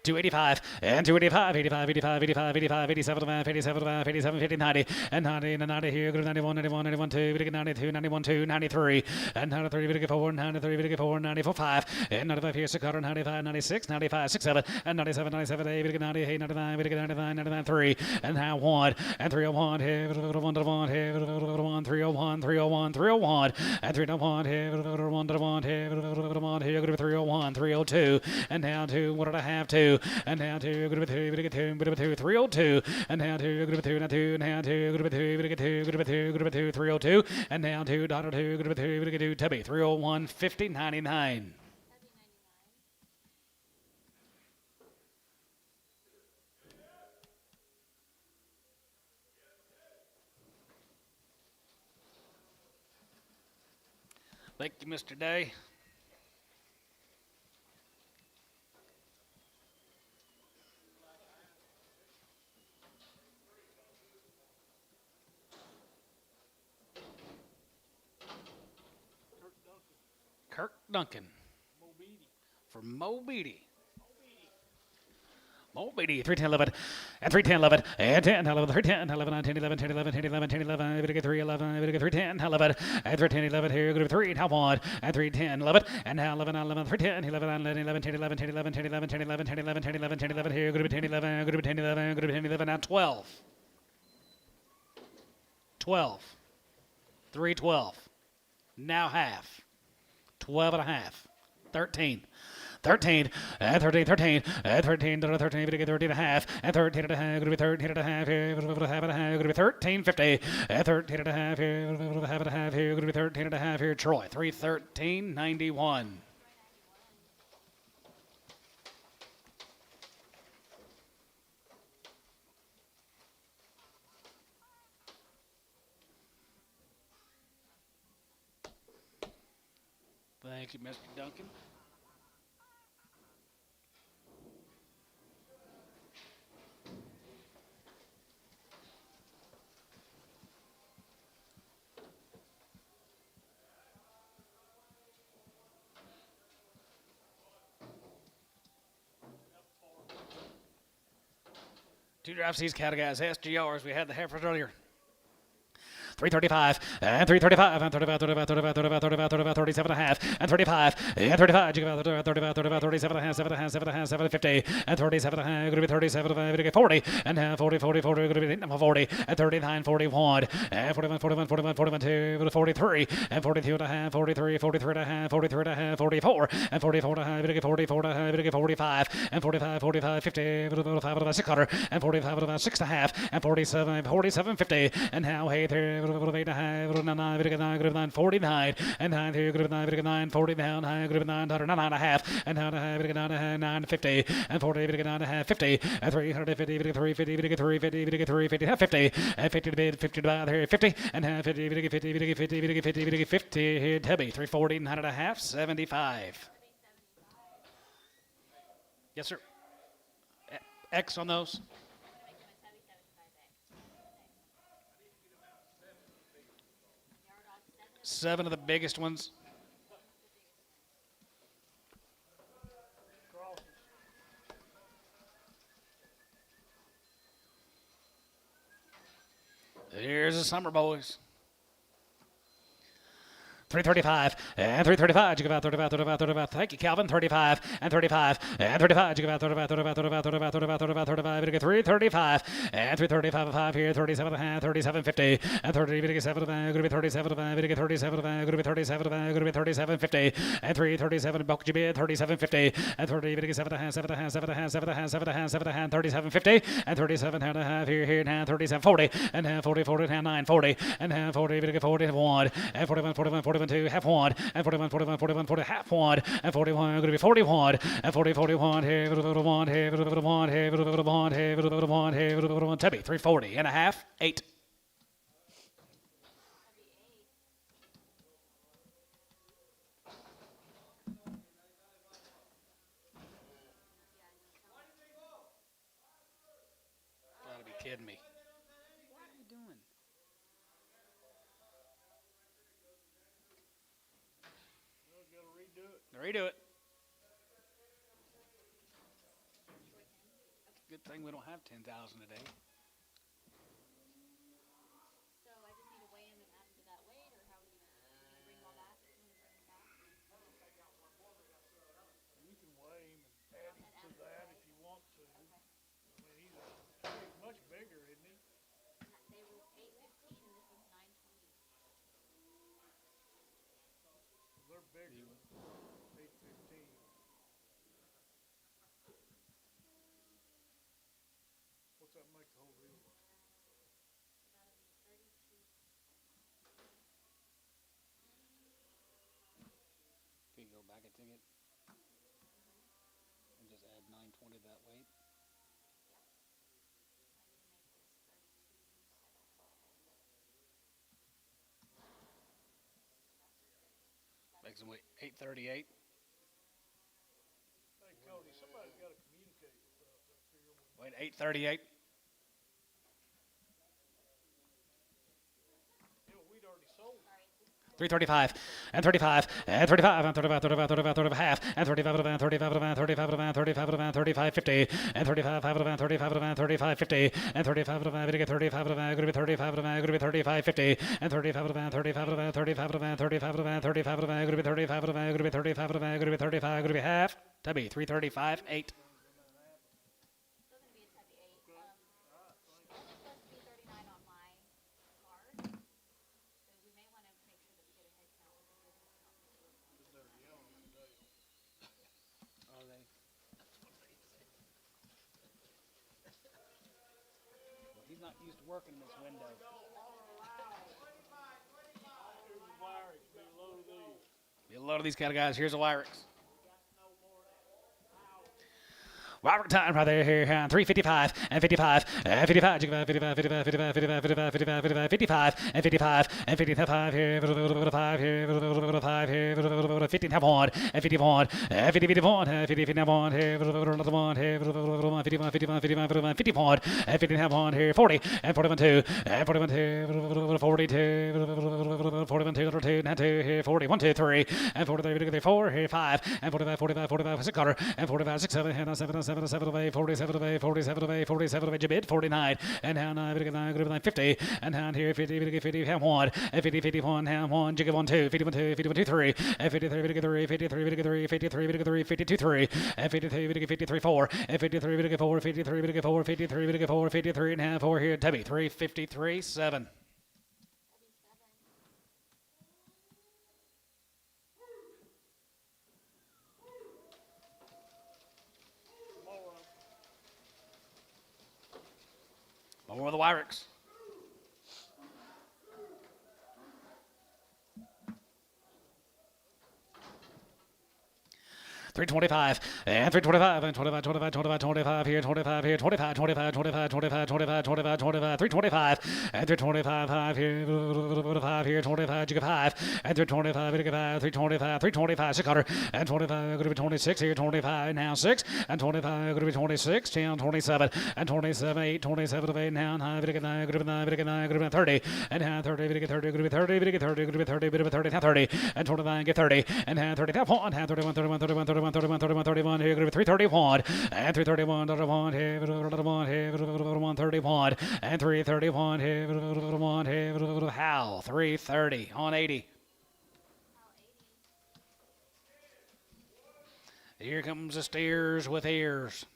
285 and 285, 85, 85, 85, 85, 87, 87, 87, 50, 90, and 90, and 90 here, go to 91, 91, 91, 2, we get 92, 91, 2, 93, and 93, we get 4, 93, we get 4, 94, 5, and 95 here, 695, 96, 95, 6, 7, and 97, 97, 8, we get 98, 99, we get 99, 99, 3, and now 1, and 301 here, 1 to 1 here, 1, 301, 301, 301, and 301 here, 1 to 1 here, 1 here, go to 301, 302, and now 2, 1.5, 2, and now 2, go to 2, we get 2, 302, and now 2, go to 2, now 2, now 2, go to 2, we get 2, go to 2, go to 2, 302, and now 2, dollar 2, go to 2, we get 2, Tubby, 301, 50, 99. Thank you, Mr. Day. Kirk Duncan for Mo Beatty. Mo Beatty, 310 11, and 310 11, and 10 11, 310 11, 10 11, 10 11, 10 11, 10 11, we get 311, we get 310 11, and 310 11 here, go to 3, now 1, and 310 11, and now 11, 11, 310 11, 11, 10 11, 10 11, 10 11, 10 11, 10 11, 10 11, 10 11 here, go to 10 11, go to 10 11, go to 10 11, now 12. 12. 312. Now half. 12 and a half. 13. 13, and 13, 13, and 13, 13, 13 and a half, and 13 and a half, going to be 13 and a half here, going to be 13, 50, and 13 and a half here, going to be 13 and a half here, Troy, 313, 91. Thank you, Mr. Duncan. Two drive C's cattle guys, SGRs. We had the heifers earlier. 335 and 335 and 35, 35, 35, 35, 35, 35, 37 and a half and 35 and 35. You go 35, 35, 37 and a half, 7 and a half, 7 and a half, 7 50 and 37 and a half. Going to be 37 and a half, 40 and half, 40, 40, 40. Going to be 40 and 39, 41 and 41, 41, 41, 41, 2, 43 and 42 and a half, 43, 43 and a half, 43 and a half, 44 and 44 and a half, 44 and a half, 45 and 45, 45, 50, 45 and about 600 and 45 and about 6 and a half and 47, 47, 50 and now hey there. 8 and a half, 9, 49 and 9, 9, 40 down, 9, 9 and a half and 9, 50 and 40, 9 and a half, 50 and 350, 350, 350, 350, 50 and 50 to bid, 50 to buy here, 50 and half, 50, 50, 50, 50, 50, 50, here, Tubby, 340, 9 and a half, 75. Yes, sir. X on those. 7 of the biggest ones. Here's the summer boys. 335 and 335. You give out 35, 35, 35. Thank you, Calvin. 35 and 35 and 35. You give out 35, 35, 35, 35, 35, 35, 35. You get 335 and 335 and 5 here. 37 and a half, 37, 50 and 30. You get 7 of 5. Going to be 37 of 5. You get 37 of 5. Going to be 37 of 5. Going to be 37, 50 and 337. Bulk you bid 37, 50 and 30. You get 7 and a half, 7 and a half, 7 and a half, 7 and a half, 7 and a half, 7 and a half, 37, 50 and 37 and a half here now 37, 40 and half 40, 40 and 9, 40 and half 40. You get 40 and 1 and 41, 41, 41. 2, half one, and 41, 41, 41, 40, half one, and 41, going to be 41, and 40, 41, here, 41, here, 41, here, 41, here, 41, here, 41, Tubby, 340 and a half, 8. Gotta be kidding me. What are you doing? Redo it. Good thing we don't have 10,000 a day. So I just need to weigh them and add them to that weight, or how do you bring them all back? You bring them back? You can weigh him and add him to that if you want to. I mean, he's much bigger, isn't he? They were 815 and this is 920. They're bigger. 815. What's that make the whole deal? That'll be 32. Can you go back a ticket and just add 920 that weight? Makes them weight 838. Hey, Cody, somebody's got to communicate with us up here. Weight 838. Yeah, we'd already sold. 335 and 35 and 35 and 35, 35, 35, 35 half and 35 of 35 of 35 of 35 of 35, 50 and 35 of 35 of 35, 50 and 35 of 35 of going to be 35 of going to be 35, 50 and 35 of 35 of 35 of 35 of 35 of going to be 35 of going to be 35 of going to be 35 going to be half. Tubby 335, 8. Still gonna be a Tubby 8. It's supposed to be 39 on my card. So we may want to make sure that we get a head count with a good head count. not used to working in this window. Here's the wire, it's been loaded these. Be a load of these kind of guys. Here's a Wyrex. Robert time right there here, 355 and 55 and 55, 55, 55, 55, 55, 55, 55, 55 and 55 and 55 here, 5 here, 5 here, 15 have one and 51 and 50, 51 and 50, 50 have one here, another one here, 51, 55, 55, 51 and 15 have one here, 40 and 41 2 and 41 2, 42, 41 2, 2 and 2 here, 40, 1 2 3 and 43, 4 here, 5 and 45, 45, 45, 6 quarter and 45, 6 7 and 7 7 away, 47 away, 47 away, 47 away, Jabid, 49, and down 50, and down here 50, 50, ham 1, and 50, 51, ham 1, jigga 1, 2, 51, 2, 51, 2, 3, and 53, 53, 53, 53, 53, 52, 3, and 53, 53, 4, and 53, 4, 53, 4, 53, 4, 53, and half 4 here, Tubby, 353, 7. More of the Wyrex. 325 and 325 and 25, 25, 25, 25 here, 25 here, 25, 25, 25, 25, 25, 25, 25, 325 and 325 5 here, 5 here, 25, jigga 5 and 325, jigga 5, 325, 325, 600 and 25, going to be 26 here, 25 now 6 and 25, going to be 26 down 27 and 27 8, 27 of 8 now 9, going to be 9, going to be 9, going to be 30 and now 30, going to be 30, going to be 30, going to be 30, going to be 30, going to be 30, now 30 and 29 get 30 and now 30 now 1, now 31, 31, 31, 31. 31, 31, 31, here, going to be 331, and 331, 31, here, 1, here, 131, and 331, here, 1, here, Hal, 330 on 80. Here comes the steers with ears.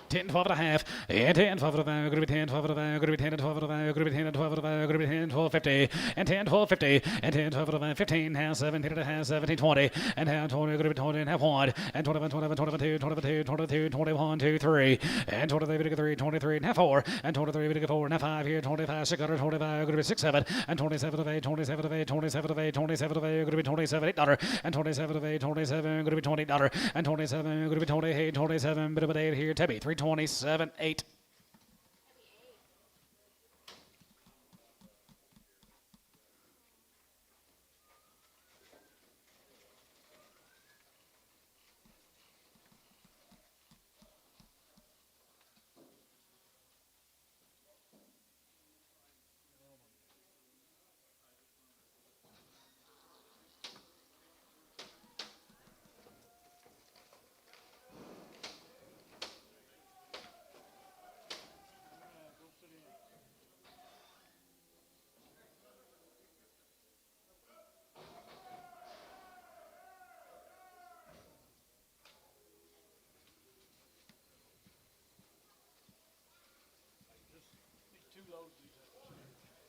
10, 12 and a half, and 10, 12 and a half, going to be 10, 12 and a half, going to be 10, 12 and a half, going to be 10, 12 and a half, going to be 10, 12, 50, and 10, 12, 50, and 10, 12 and a half, 15, half, 17 and a half, 17, 20, and half 20, going to be 20 and half 1, and 21, 21, 22, 22, 22, 21, 2, 3, and 23, 3, 23 and half 4, and 23, 4 and half 5 here, 25, 600, 25, going to be 6, 7, and 27 of 8, 27 of 8, 27 of 8, 27 of 8, going to be 27, $8, and 27 of 8, 27, going to be $20, and 27, going to be 28, 27, bit of an 8 here, Tebby, 327, 8.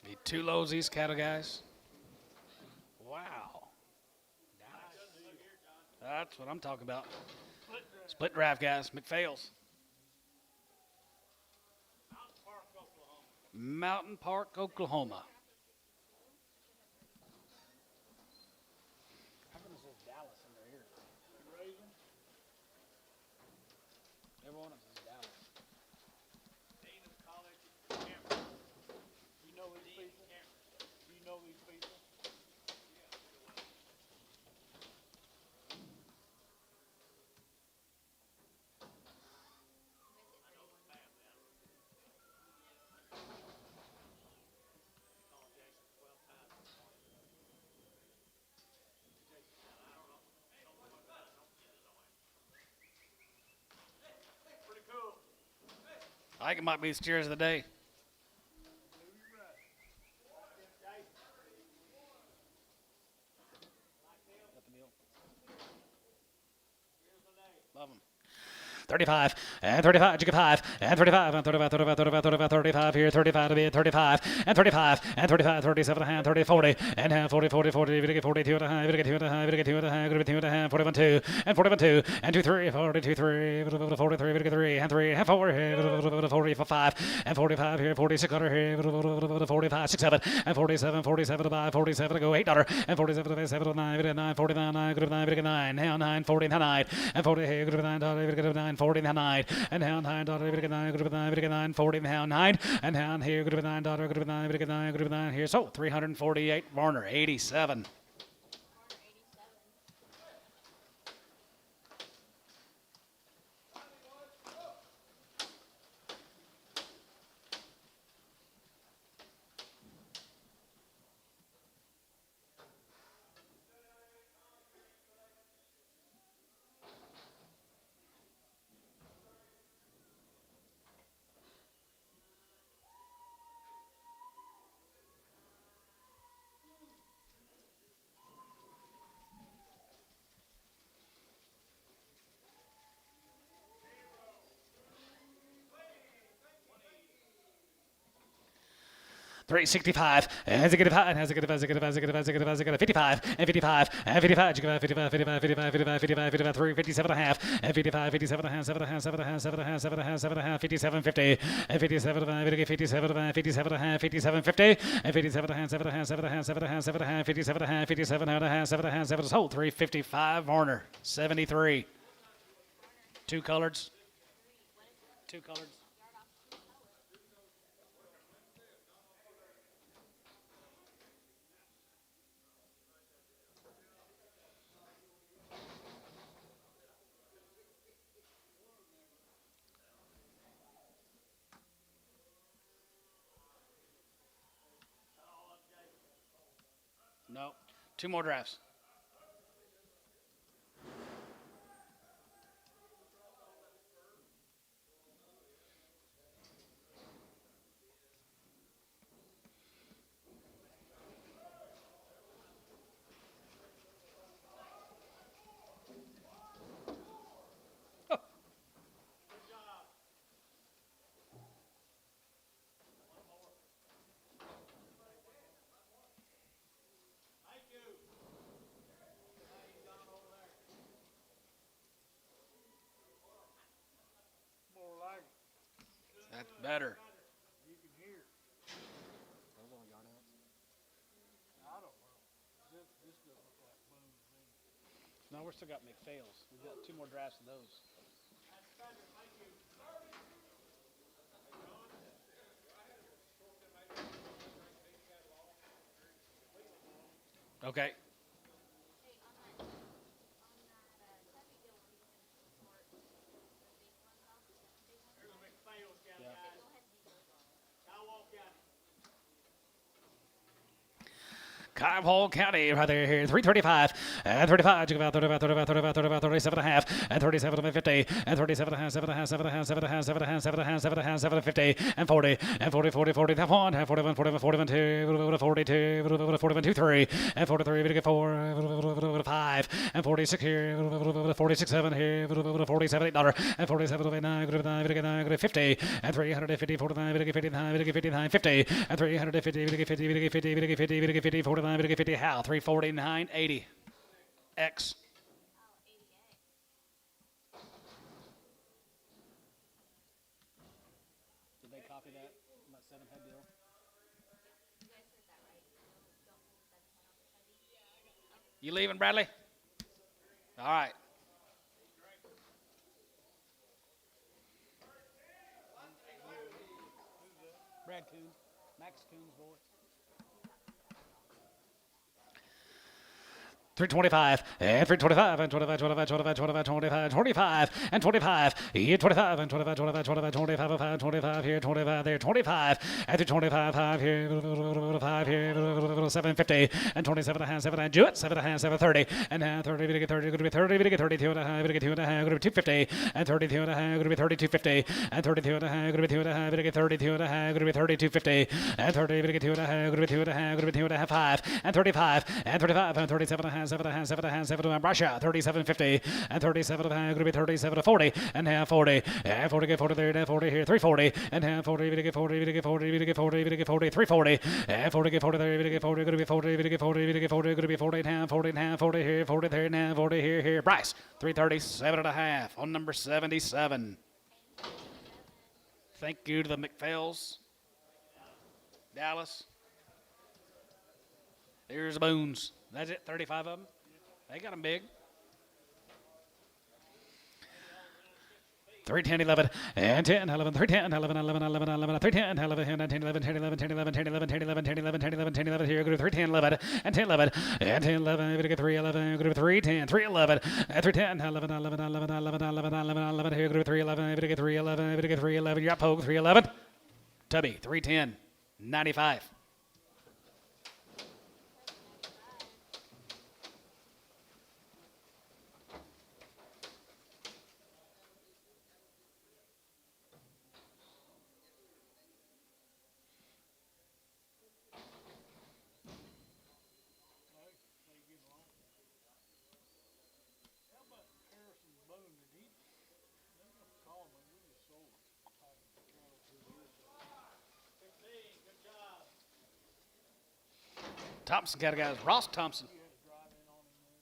Need 2 lows, these cattle guys. Wow. Nice. That's what I'm talking about. Split draft, guys. McPhail's. Mountain Park, Oklahoma. How come it says Dallas in their ear? Every one of them says Dallas. You know these people? Do you know these people? I think it might be the steers of the day. Love them. 35, and 35, you get 5, and 35, and 35, 35, 35, 35, 35 here, 35 to be at 35, and 35, and 35, 37 and a half, 30, 40, and half, 40, 40, 40, we get 42 and a half, we get 2 and a half, we get 2 and a half, we get 2 and a half, 41, 2, and 41, 2, and 2, 3, 42, 3, 43, we get 3, and 3, and 4, 45, and 45 here, 46 under here, 45, 6, 7, and 47, 47 to buy, 47 to go, $8, and 47 to 7 to 9, we get 9, 49, 9, good 9, we get 9, now 9, 40, 9, and 40 here, good $9, we get 9, 40, 9, and now $9, we get 9, good 9, we get 9, 40, now 9, and down here, good $9, good 9, we get 9, good 9 here, so 348, Varner, 87. $365, as a good 5, and has a good 55, and 55, and 55, 55, 55, 55, 55, 55, 53, 57 and a half, and 55, 57 and a half, 7 and a half, 7 and a half, 7 and a half, 7 and a half, 7 and a half, 57, 50, and 57 and a half, 57 and a half, 57 and a half, 57, 50, and 57 and a half, 7 and a half, 7 and a half, 7 and a half, 7 and a half, 57 and a half, 57 and a half, 7 and a half, 7 so 355, Varner, 73. Two coloreds. Two coloreds. No, 2 more drafts. More like it. That's better. You can hear it. I don't know. This doesn't look like boom to me. No, we're still got McPhails. We've got 2 more drafts of those. Okay. Kyle County, right there, here, 335, and 35, you about 35, 35, 35, 35, 37 and a half, and 37 to 50, and 37 and a half, 7 and a half, 7 and a half, 7 and a half, 7 and a half, 7 and a half, 7 and a half, 7 and 50, and 40, and 40, 40, 40, half 1, half 41, 41, 41, 2, 42, 41, 2, 3, and 43, we get 4, 5, and 46 here, 46, 7 here, 47, $8, and 47, 9, 9, we get 9, 50, and 350, 49, we get 59, we get 59, 50, and 350, we get 50, we get 50, we get 50, we get 50, 49, we get 50, how? 349, 80. X. Did they copy that? My 7-head deal? You leaving, Bradley? All right. Brad Coons, Max Coons' boy. 325, and 325, and 25, 25, 25, 25, 25, 25, and 25, here 25, and 25, 25, 25, 25, 5, 25, here 25, there 25, and 25, 5 here, 5 here, 750, and 27 and a half, 7 and a half, Jewett, 7 and a half, 730, and now 30, we get 30, going to be 30, we get 32 and a half, we get 2 and a half, going to be 250, and 32 and a half, going to be 3250, and 32 and a half, going to be 2 and a half, we get 32 and a half, going to be 3250, and 30, we get 2 and a half, going to be 2 and a half, going to be 2 and a half, 5, and 35, and 35, and 37 and a half, Russia, 37.50, and 37 going to be 37 to 40, and half 40, and 40 get 40 there, and 40 here, 340, and half 40, we get 40, we get 40, we get 40, we get 40, 340, and 40 get 40 there, we get 40, going to be 40, we get 40, we get 40, going to be 40 and half, 40 and half, 40 here, 40 there, and half, 40 here, Bryce, 337 and a half on number 77. Thank you to the McPhails. Dallas. There's the Boons. That's it, 35 of them. They got them big. 3, 10, 11, and 10, 11, 3, 10, 11, 11, 11, 11, 3, 10, 11, 10, 11, 10, 11, 10, 11, 10, 11, 10, 11, 10, 11, 10, 11, 10, 11, here, go to 3, 10, 11, and 10, 11, and 10, 11, we're going to get 3, 11, go to 3, 10, 3, 11, and 3, 10, 11, 11, 11, 11, 11, 11, 11, here, go to 3, 11, we're going to get 3, 11, we're going to get 3, 11, you're up, Pogue, 3, 11, Tubby, 3, 10, 95. How about Harrison Boone? Did he? They never called me. We just sold it. Like 1 or 2 years ago. 15. Good job. Thompson got a guy, Ross Thompson. You had to drive in on him there.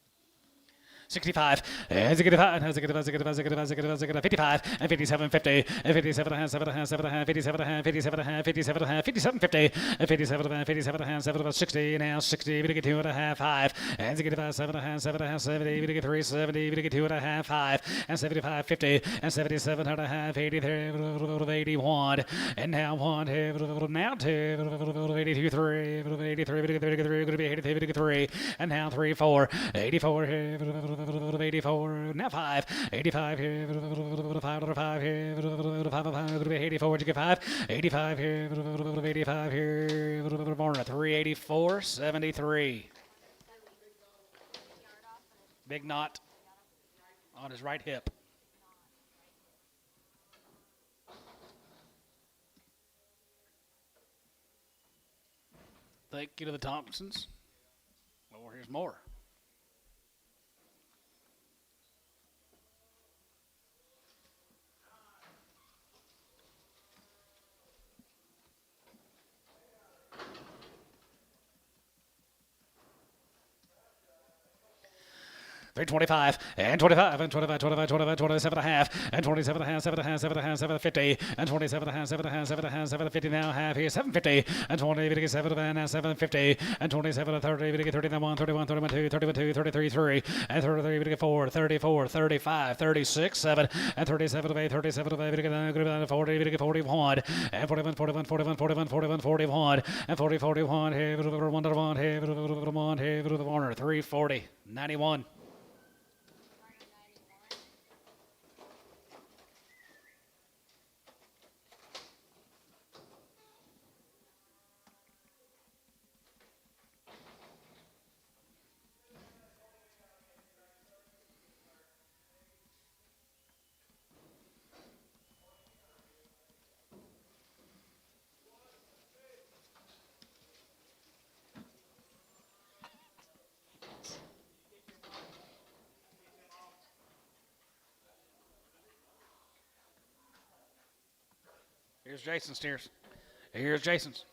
65, and 55, and 55, and 57, 50, and 57, 57, 57, 57, 57, 57, 50, and 57, 57, 7, 60, now 60, we get 2 and a half, 5, and 65, 7, 7, 70, we get 3, 70, we get 2 and a half, 5, and 75, 50, and 77 and a half, 83, 81, and now 1, now 2, 82, 3, 83, we get 3, going to be 83, we get 3, and now 3, 4, 84, 84, now 5, 85 here, 5 here, 5, 84, you get 5, 85 here, 85 here, Warner, 384, 73. Big knot on his right hip. Thank you to the Thompsons. Well, here's more. Three 25 and 25 and 25, 25, 25, 27 and a half and 27 and a half, 7 and a half, 7 and a half, 7 50 and 27 and a half, 7 and a half, 7 and a half, 7 50 now half here 750 and 20 we get 7 and a half, 750 and 27 and 30 we get 31, 31, 31, 2, 31, 2, 33, 3 and 33 we get 4, 34, 35, 36, 7 and 37 of 8, 37 of 8 we get 40 we get 41 and 41, 41, 41, 41, 41, 41 and 40, 41 here 1 to 1 here 1 here 1 340 91. Here's Jason's steers. Here's Jason's.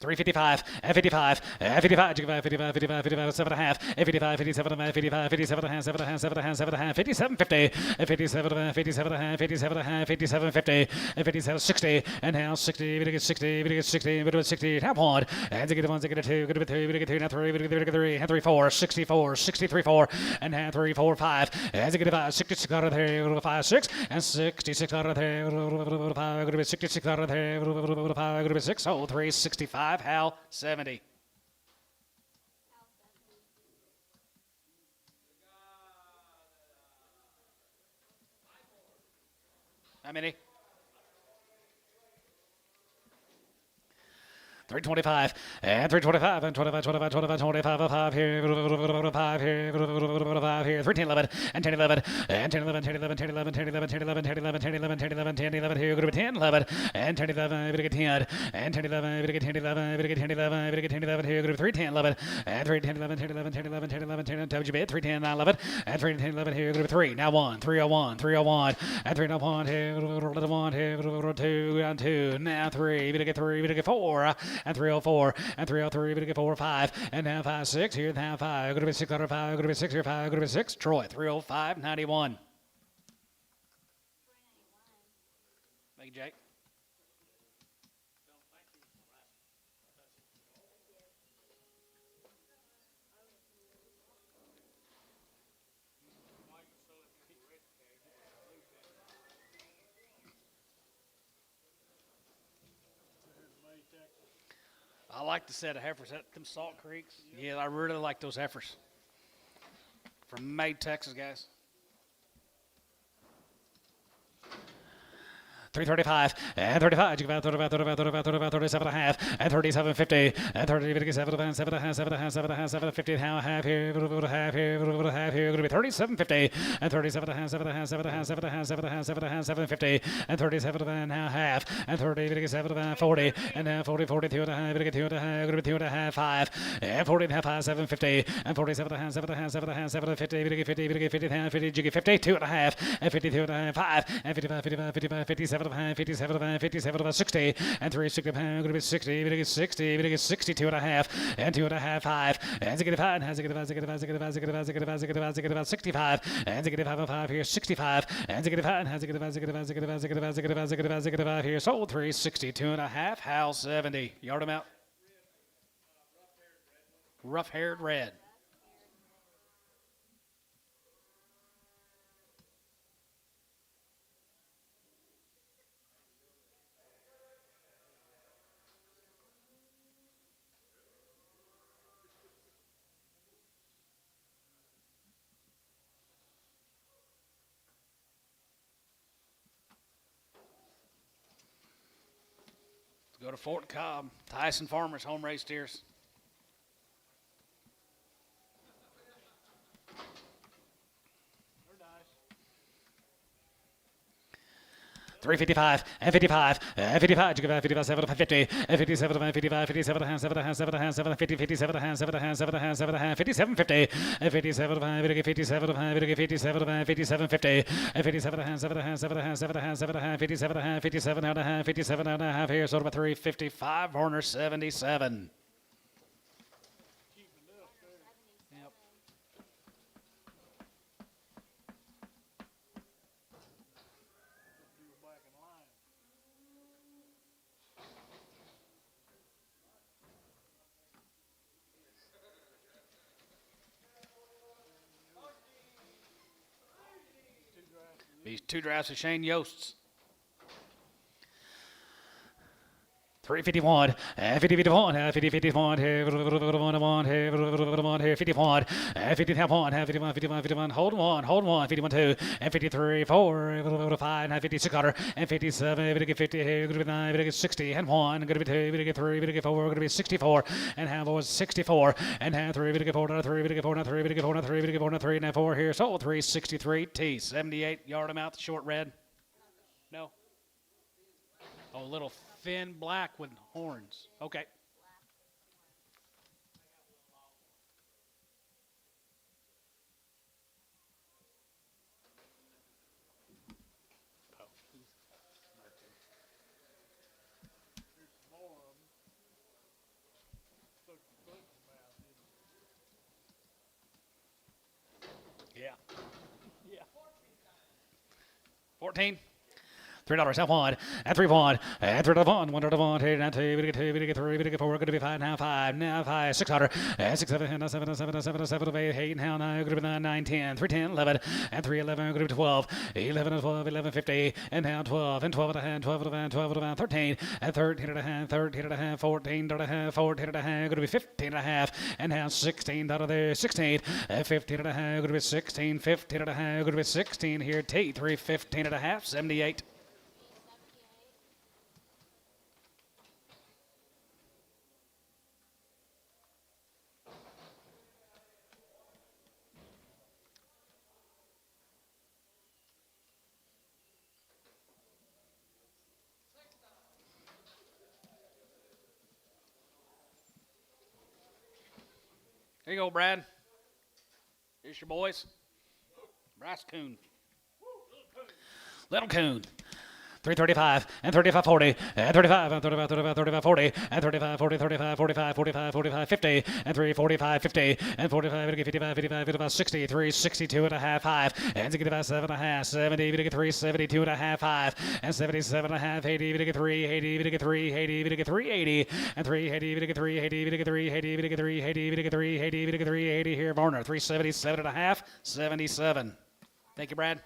355 and 55 and 55 55 55 55 55 7 and a half and 55 57 and 55 57 and a half 7 and a half 7 and a half 7 and a half 57 50 and 57 and 57 and a half 57 and a half 57 50 and 57 60 and now 60 we get 60 we get 60 we get 60 half one and they get 1 they get 2 get 2 we get 2 now 3 we get 3 and 3 4 64 63 4 and now 3 4 5 and they get 5 66 out of there 5 6 and 66 out of there 5 going to be 66 out of there 5 going to be 6 so 365 Hal 70. How many? 325 and 325 and 25, 25, 25, 25, 5 here, 5 here, 5 here, 3, 10, 11 and 10, 11 and 10, 11, 10, 11, 10, 11, 10, 11, 10, 11, 10, 11, 10, 11, 10, 11, 10, 11 here, going to be 10, 11 and 10, 11, going to get 10 and 10, 11, going to get 10, 11, going to get 10, 11, going to get 10, 11 here, going to be 3, 10, 11 and 3, 10, 11, 10, 11, 10, 11, 10, 11, 10, 11, 10, 3, 10, 11 and 3, 10, 11 here, going to be 3, now 1, 301, 301 and 301 here, 1 here, 2 and 2, now 3, going to get 3, going to get 4 and 304 and 303, going to get 4, 5 and now 5, 6 here, now 5, going to be 605, going to be 6 here, 5, going to be 6, Troy, 305, 91. Thank you, Jake. I like the set of heifers at them Salt Creeks. Yeah, I really like those heifers. From May, Texas, guys. 335 and 35, 35, 35, 35, 35, 37 and a half and 37.50 and 37, 750 half here, half here, going to be 37.50 and 37 and a half, 750 and 37 and a half and 37 40 and now 40, 42 and a half, going to be 2 and a half, 5 and 40 and a half, 750 and 47 and a half, 750, 50, 50, 2 and a half and 52 and a half, 5 and 55, 57 57, 60 and 360 pound, going to be 60, going to get 60, going to get 62 and a half and 2 and a half, 5 and 65 and 65 and 5 here, 65 and 65 and 65 here, sold 362 and a half, Hal 70, yard them out. Rough-haired red. Go to Fort Cobb, Tyson Farmers, home raised steers. 355 and 55 and 55, 55, 7, 50 and 57 and 55, 57 and 7, 7, 7, 50, 57 and 7, 7, 7, 57, 50 and 57 and 57 and 57 and 57, 50 and 57 and 7, 7, 7, 57 and 57 and a half, 57 and a half here, sort of a 355, Horner 77. Yep. These 2 drafts of Shane Yosts. 351 and 51 50 51 here 51 here 51 and 51 51 51 hold one 51 2 and 53 4 5 and 56 and 57 50 here going to be 9 60 and 1 going to be 2 3 4 going to be 64 and half was 64 and half 3 4 3 4 3 4 3 4 3 and 4 here so 363 T 78 yard them out the short red. No. Oh, little thin black with horns. Okay. Yeah. Yeah. 14. $3 half one and 3 1 and 3 1 1 1 2 and 2 we get 2 we get 3 we get 4 going to be 5 now 5 600 and 6 7 7 7 7 7 8 now 9 going to be 9 9 10 3 10 11 and 3 11 going to be 12 11 and 12 11 50 and now 12 and 12 and a half 12 and a half 12 and a half 13 and 13 and a half 13 and a half 14 and a half 14 and a half going to be 15 and a half and now 16 out of there 16 and 15 and a half going to be 16 15 and a half going to be 16 here T 3 15 and a half 78. Here you go, Brad. Here's your boys. Bryce Coon. Little Coon. 335 and 35-40 and 35 and 35 40 and 35 40 35 45 45 45 50 and 345 50 and 45 55 55 55 60 362 and a half 5 and 65 7 and a half 70 3 72 and a half 5 and 77 and a half 80 3 80 3 80 3 80 and 3 80 3 80 3 80 3 80 3 80 3 80 here Varner 377 and a half 77. Thank you, Brad.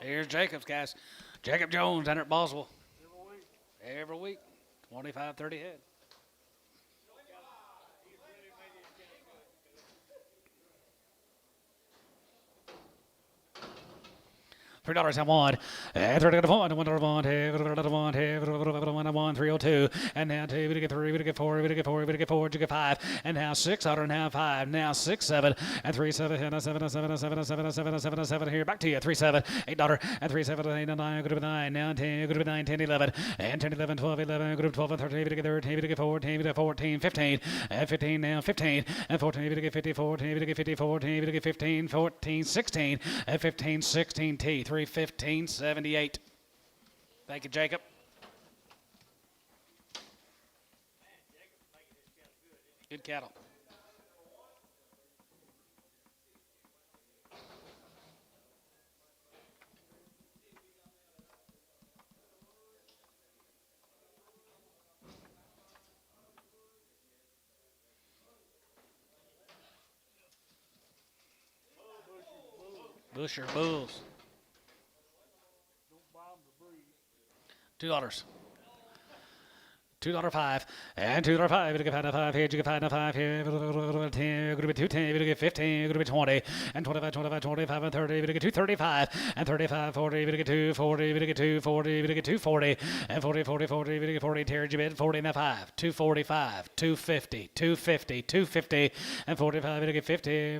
Here's Jacobs, guys. Jacob Jones down at Boswell. Every week. 25, 30 head. $3 and one, and $1, 302, and now 2, we get 3, we get 4, we get 4, we get 4, we get 5, and now 600, and now 5, now 6, 7, and 3, 7, and 7, 7, 7, 7, 7, 7, 7, here, back to you, 3, 7, $8, and 3, 7, 8, 9, good to 9, now 10, good to 9, 10, 11, and 10, 11, 12, 11, good to 12, and 13, we get 13, we get 14, we get 14, 15, and 15, now 15, and 14, we get 50, 14, we get 50, 14, we get 15, 14, 16, and 15, 16, T, 315, 78. Thank you, Jacob. Good cattle. Busher Bulls. $2. $2.05 and $2.05. We get 5 here. You get 5 here. 10. We're gonna be 210. We get 15. We're gonna be 20 and 25, 25, 25 and 30. We get 235 and 35, 40. We get 240. We get 240. We get 240 and 40, 40, 40. We get 40. Terry Jabid 40 and a 5. 245, 250, 250, 250 and 45. We get 50.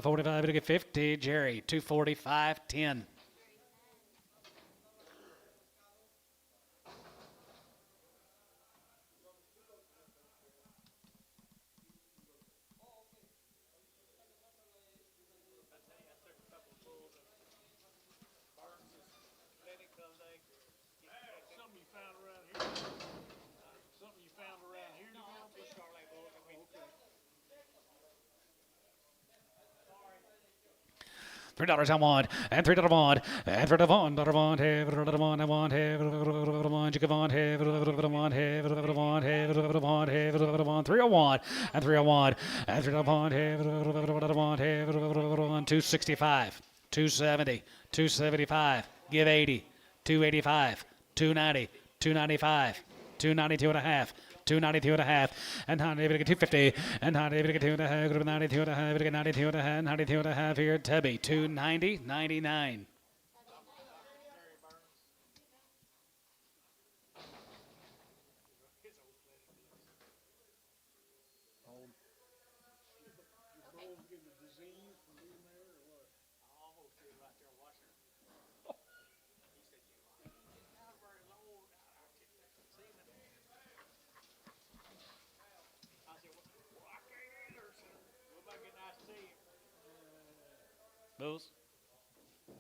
45. We get 50. Jerry 245, 10. $3 I want, and $3 want, and $3 want, $1 want, $1 want, I want, $1 want, you can want, $1 want, $1 want, $1 want, $1 want, $3 want, and $3 want, and $3 want, $1 want, $1 want, 265, 270, 275, give 80, 285, 290, 295, 292 and a half. 292 and a half, and 250, and 252 and a half, 92 and a half, 92 and a half, 92 and a half here at Tubby, 290, 99. Bulls.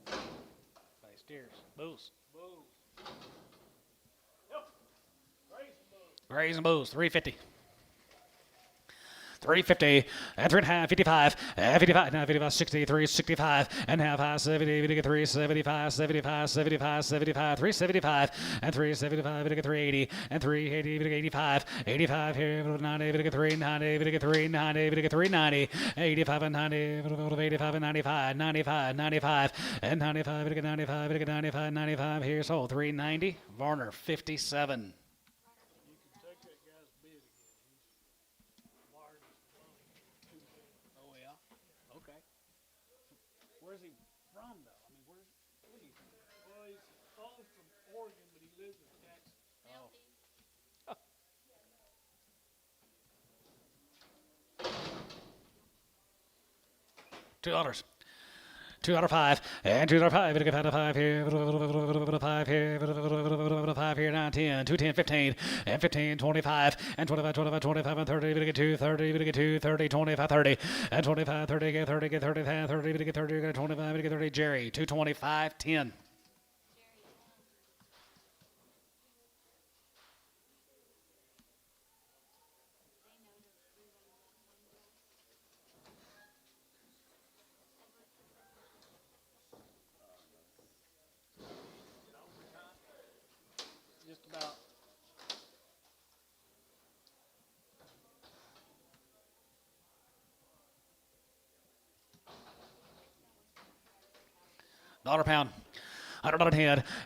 Nice steers. Bulls. Grays and Bulls. 350. 350 and 3.5, 55, and 55, now 55, 63, 65, and half high 70, we get 375, 75, 75, 75, 375, and 375, we get 380, and 380, we get 85, 85 here, 90, we get 390, we get 390, we get 390, 85 and 90, 85 and 95, 95, 95, and 95, we get 95, we get 95, 95 here, so 390, Varner 57. $2. $2.05 and $2.05. Get a 5 here. 5 here. 5 here. 9, 10. 2, 10, 15 and 15, 25 and 25, 25, 25 and 30. Get 2, 30. Get 2, 30, 25, 30 and 25, 30. Get 30. Get 30. 30. Get 30. Get 25. Get 30. Jerry 225, 10. Just about. Dollar pound. $100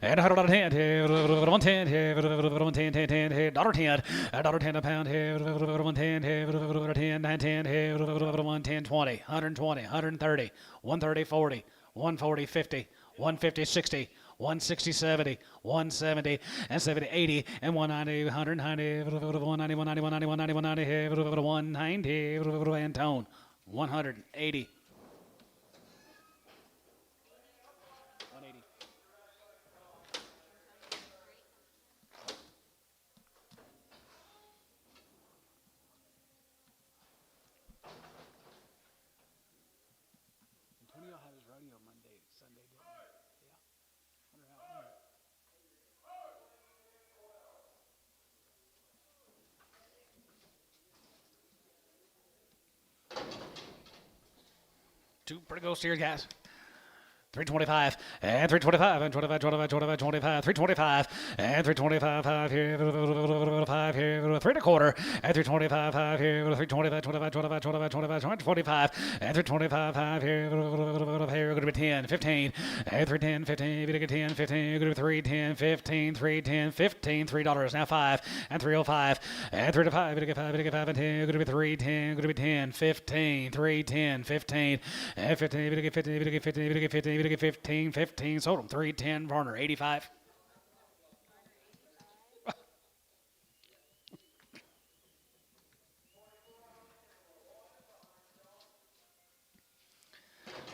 and $100 here, $110 here, $110, $10 here, $1.10 a pound here, $110 here, $10, $9 here, $110, $20, $120, $130, $130, $40, $140, $50, $150, $60, $160, $70, $170 and $70, $80 and $190, $190, $190, $190, $190, $190 here, $190 and tone, $180. Antonio had his rodeo Monday, Sunday, didn't he? Yeah. Wonder how it went. Two pretty good steers, guys. 325 and 325 and 25, 25, 25, 25, 325 and 325, 5 here, 5 here, 3 1/4 and 325, 5 here, 325, 25, 25, 25, 25, 25 and 325, 5 here, here, going to be 10, 15 and 310, 15, going to 10, 15, going to be 310, 15, 310, 15, $3 now 5 and 305 and 3 to 5, going to get 5, going to get 5 and 10, going to be 310, going to be 10, 15, 310, 15 and 15, going to get 15, going to get 15, going to get 15. Get 15, 15, sold him 310, Varner 85.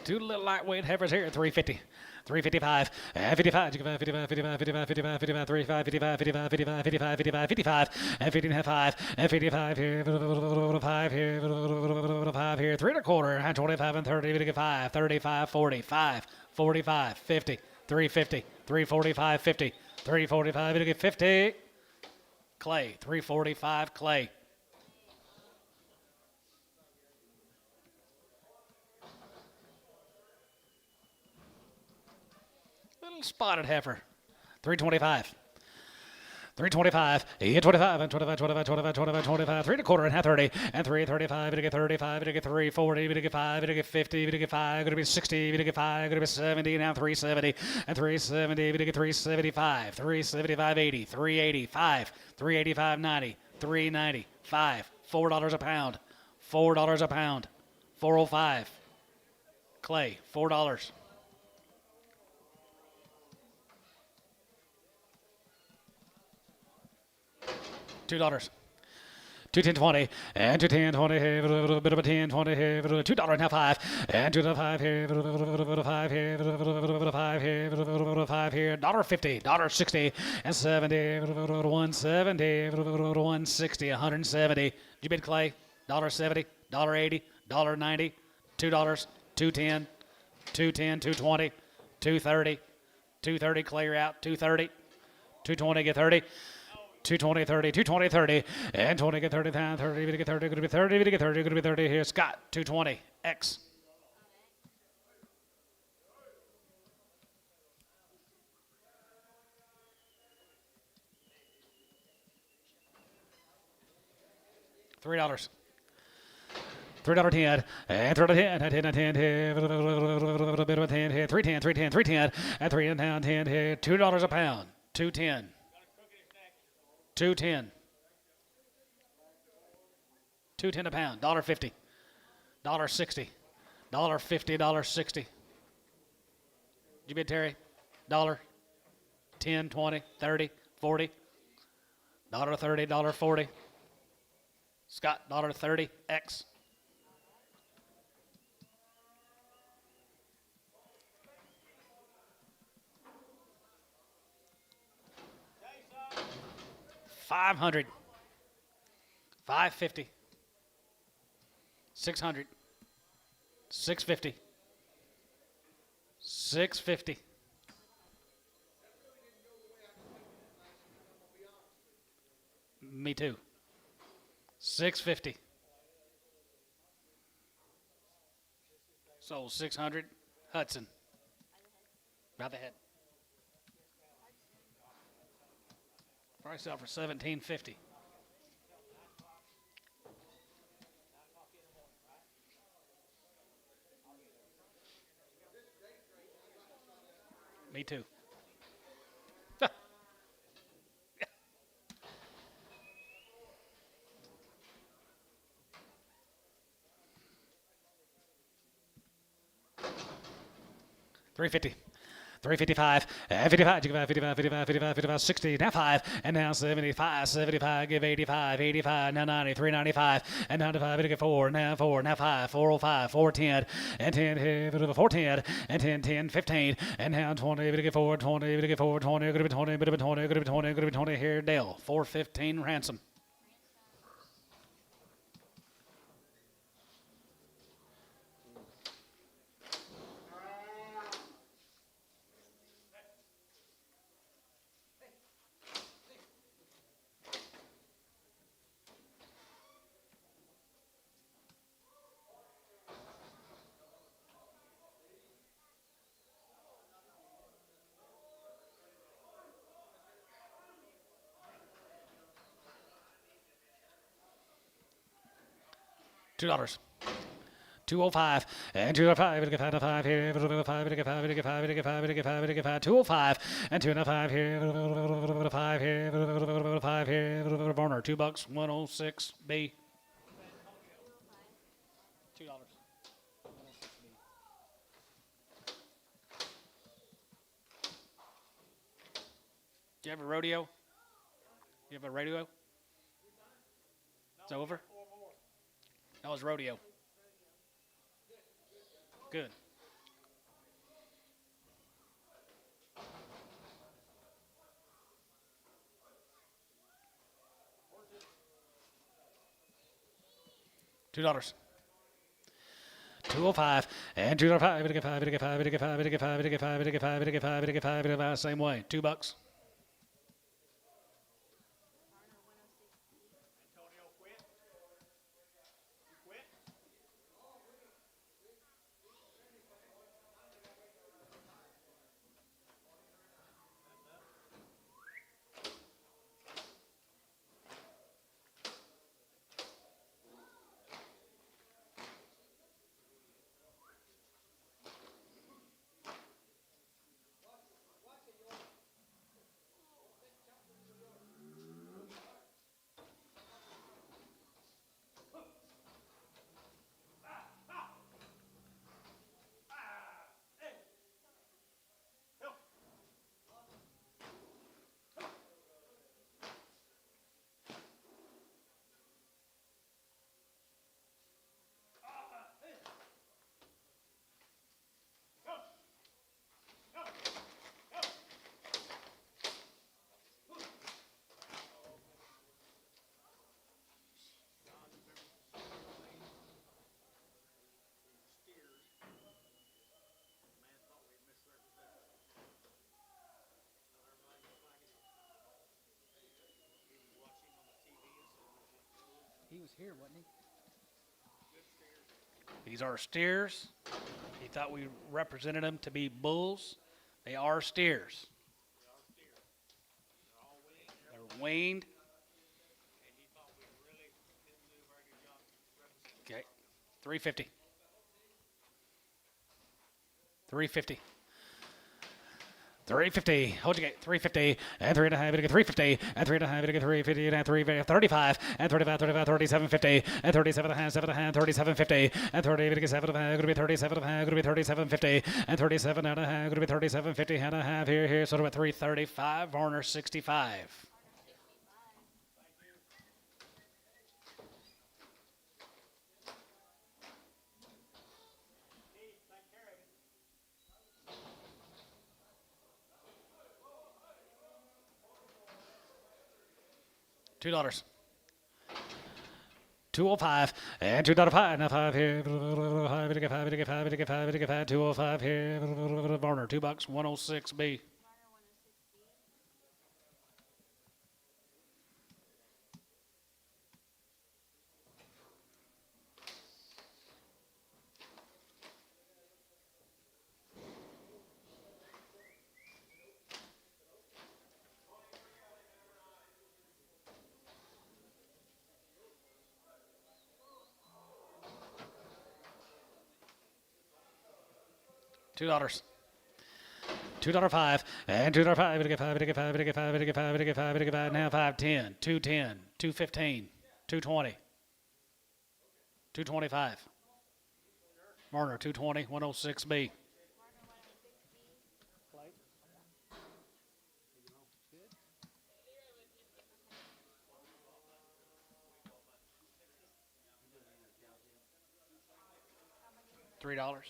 Two little lightweight heifers here at 350. 355 and 55, 55, 55, 55, 55, 55, 55, 35, 55, 55, 55, 55, 55, 55, and 55 and 55 here, 5 here, 5 here, 3 1/4, and 25 and 30, 55, 35, 45, 45, 50, 350, 345, 50, 345, 50. Clay, 345, Clay. Little spotted heifer. 325. 325, 25, and 25, 25, 25, 25, 25, 3 1/4 and half 30, and 335, to get 35, to get 340, to get 5, to get 50, to get 5, going to be 60, to get 5, going to be 70, now 370, and 370, to get 375, 375, 80, 385, 385, 90, 390, 5, $4 a pound, $4 a pound, 405. Clay, $4. $2. 210.20 and 210.20 here, a bit of a 10.20 here, $2 and half 5 and 2.5 here, 5 here, 5 here, 5 here, $1.50, $1.60 and 70, 170, 160, 170. Did you bid Clay? $1.70, $1.80, $1.90, $2, 210, 210, 220, 230, 230. Clay, you're out. 230, 220, get 30. 220, 30, 220, 30, and 20, get 30, 30, get 30, going to be 30, get 30, going to be 30 here. Scott, 220, X. $3. $3.10 and $3.10 and 10 here, a bit of a 10 here, 310, 310, 310, and 3 10 here, $2 a pound, 210. 210. 210 a pound. $1.50. $1.60. $1.50. $1.60. Did you bid Terry? $1. 10, 20, 30, 40. $1.30. $1.40. Scott, $1.30. X. 500. 550. 600. 650. 650. Me too. 650. Sold 600. Hudson. About the head. Probably sell for 1750. Me too. $350. 355, 55, 55, 55, 55, 55, 55, 60, now 5, and now 75, 75, give 85, 85, now 90, 395, and 95, and get 4, now 4, now 5, 405, 410, and 10, 410, and 10, 10, 15, and now 20, and get 4, 20, and get 4, 20, could have been 20, could have been 20, could have been 20, could have been 20, here, Dale, 415, ransom. $2. 205 and 205 and get 5 here 5 and get 5 and get 5 and get 5 and get 5 and get 5 205 and 205 here 5 here 5 here Varner $2 106 B $2 Do you have a rodeo? You have a radio? It's over? That was rodeo. Good. $2. 205 and 205 and get 5 and get 5 and get 5 and get 5 and get 5 and get 5 and get 5 and get 5 and get 5 same way. $2. He was here, wasn't he? These are steers. He thought we represented them to be bulls. They are steers. They're weaned. Okay, 350. 350. 350. Hold your gate. 350 and 3.5. Get 350 and 3.5. Get 350 and 335 and 35. 3750 and 37.5. 7.5. 3750 and 30. Get 7.5. Going to be 37.5. Going to be 3750 and 37.5. Going to be 3750 and a half here. So about 335. Varner 65. $2. 205 and $2.05. Now 5 here. 5, 205 here. Varner, $2. 106B. $2. $2.05 and $2.05. 5. Now 510. 210. 215. 220. 225. Varner 220. 106B. $3.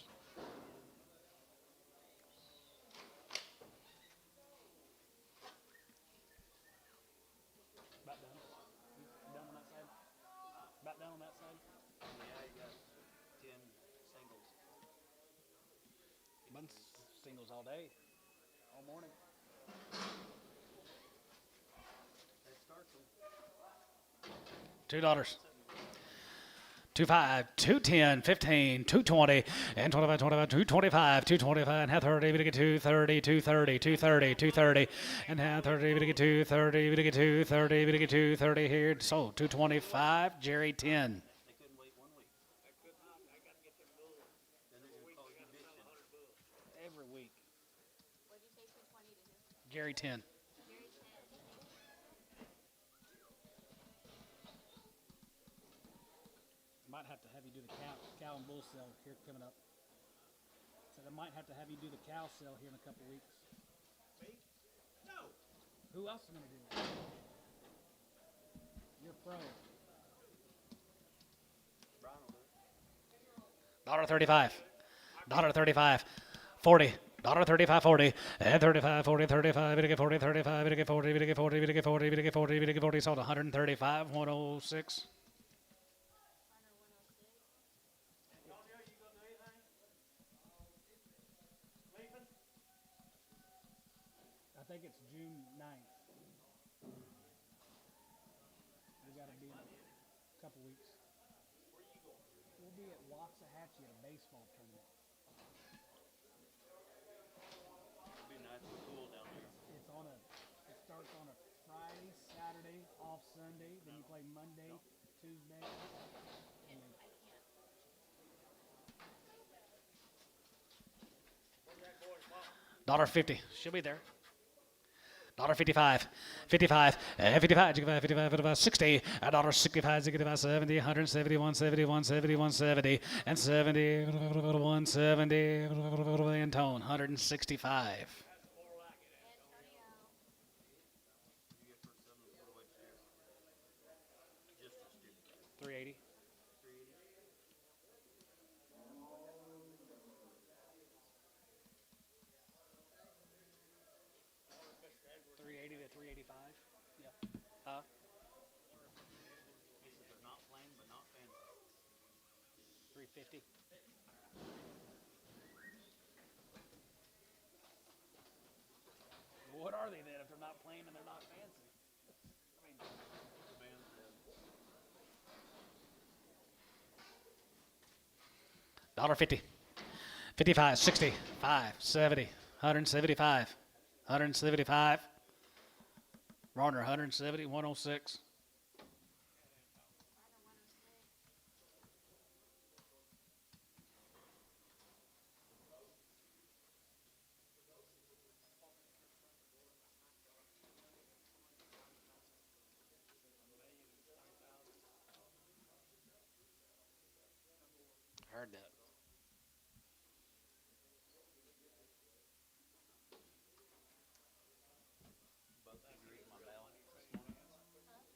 About done. Done on that side. About done on that side. Yeah, you got 10 singles. Been singles all day, all morning. That starts them. $2. 25, 210, 15, 220, and 25, 25, 225, 225, and half 30, we get 230, 230, 230, 230, and half 30, we get 230, we get 230, we get 230 here. So 225, Jerry 10. They couldn't wait 1 week. I could not. I got to get them bulls. Then they're going to call you bitching. Every week. What'd you say, 220 to who? Jerry 10. Jerry 10. Might have to have you do the cow and bull sale here coming up. Said I might have to have you do the cow sale here in a couple weeks. Me? No. Who else is going to do it? You're pro. Brian will do it. $1.35. $1.35. 40. $1.35, 40, and 35, 40, 35, we get 40, 35, we get 40, we get 40, we get 40, we get 40, we get 40, sold 135, 106. I think it's June 9th. We got to be in a couple weeks. We'll be at Waxahachie at a baseball tournament. It'll be nice and cool down there. It starts on a Friday, Saturday, off Sunday. Then you play Monday, Tuesday. And then $1.50. She'll be there. $1.55. 55. 55. 55. 60. $1.65. 65. 70. 170. 170. 170. 170. And 70. 170. And tone. 165. 380. 380 to 385. Yeah. Huh? He said they're not plain, but not fancy. 350. What are they then if they're not plain and they're not fancy? I mean, The band's dead. $1.50. 55, 60, 5, 70, 175, 175. Runner 170, 106. Heard that. Both of you read my balance this morning.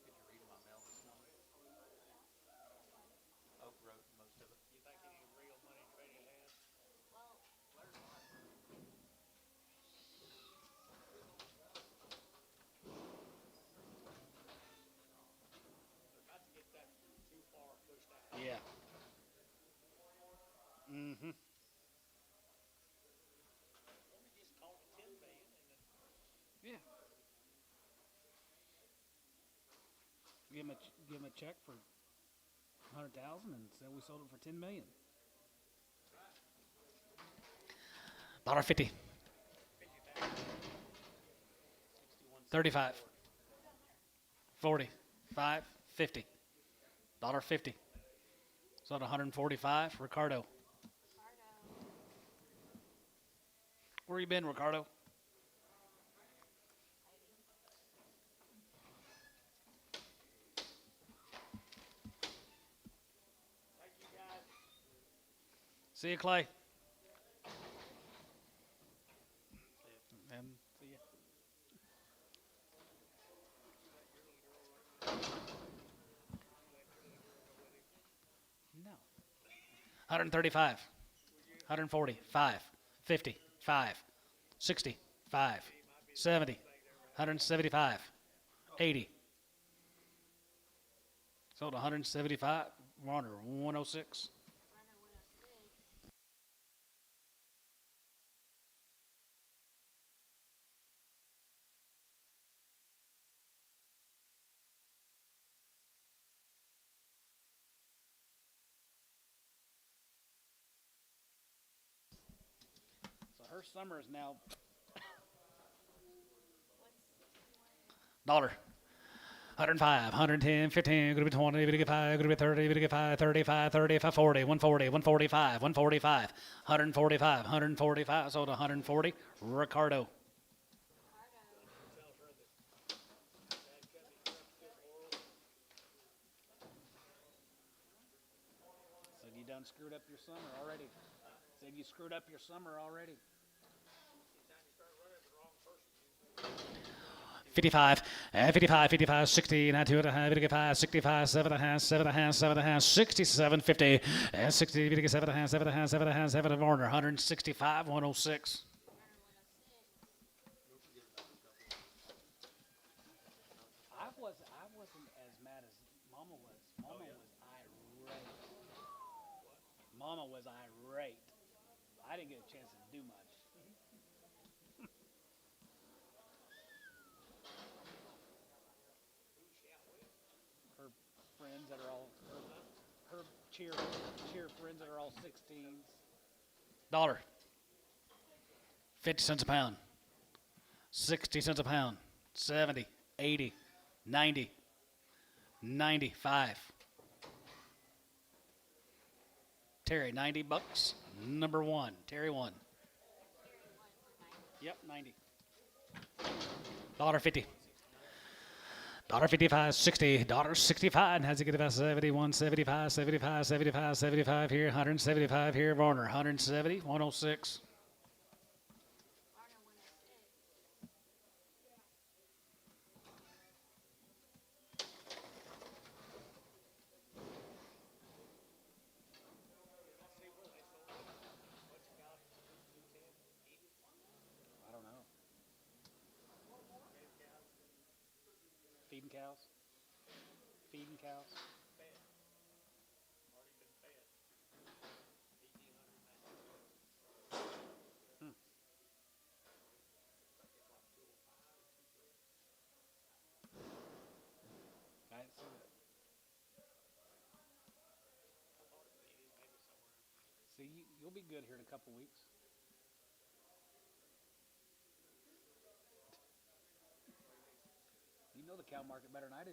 If Mm-hmm. Yeah. Give him a check for 100,000 and said we sold it for 10 million. $1.50. 35. 40. 5. 50. $1.50. Sold 145. Ricardo. Where you been, Ricardo? See you, Clay. And see ya. No. 135. 140. 5. 50. 5. 60. 5. 70. 175. 80. Sold 175. Warner 106. So her summer is now dollar. 105, 110, 15, going to be 20, going to get 5, going to be 30, going to get 5, 35, 35, 40, 140, 145, 145, 145, 145, sold 140. Ricardo. Said you done screwed up your summer already. Said you screwed up your summer already. 55, 55, 55, 60, 92 and a half, 55, 65, 7 and a half, 7 and a half, 7 and a half, 67, 50, 60, 57 and a half, 7 and a half, 7 and a half, 7 of Warner, 165, 106. I wasn't as mad as Mama was. Mama was irate. Mama was irate. I didn't get a chance to do much. Her friends that are all her cheer friends that are all 16s. Dollar. 50 cents a pound. 60 cents a pound. 70, 80, 90, 95. Terry, 90 bucks. Number one. Terry won. Yep, 90. $1.50. $1.55, 60, $1.65, and has to get about 71, 75, 75, 75, 75 here, 175 here, Warner, 170, 106. I don't know. Feeding cows? Feeding cows? Hmm. I didn't see that. See, you'll be good here in a couple weeks. You know the cow market better than I do.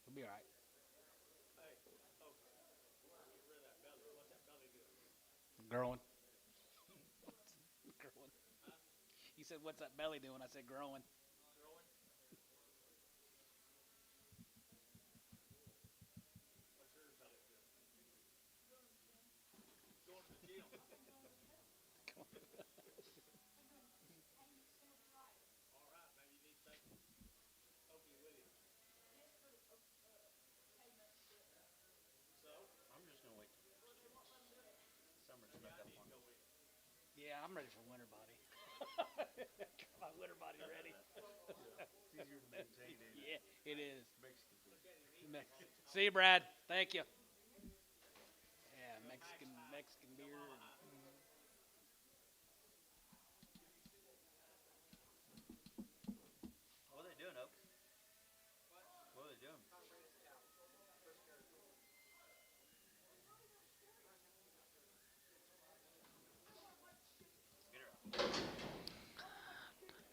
You'll be all right. Growing. Growing. You said, "What's that belly doing?" I said, "Growing." Yeah, I'm ready for winter, buddy. winter body ready. It's easier to maintain, ain't it? Yeah, it is. Mexican. See you, Brad. Thank you. Yeah, Mexican beer. What are they doing, Oaks? What are they doing?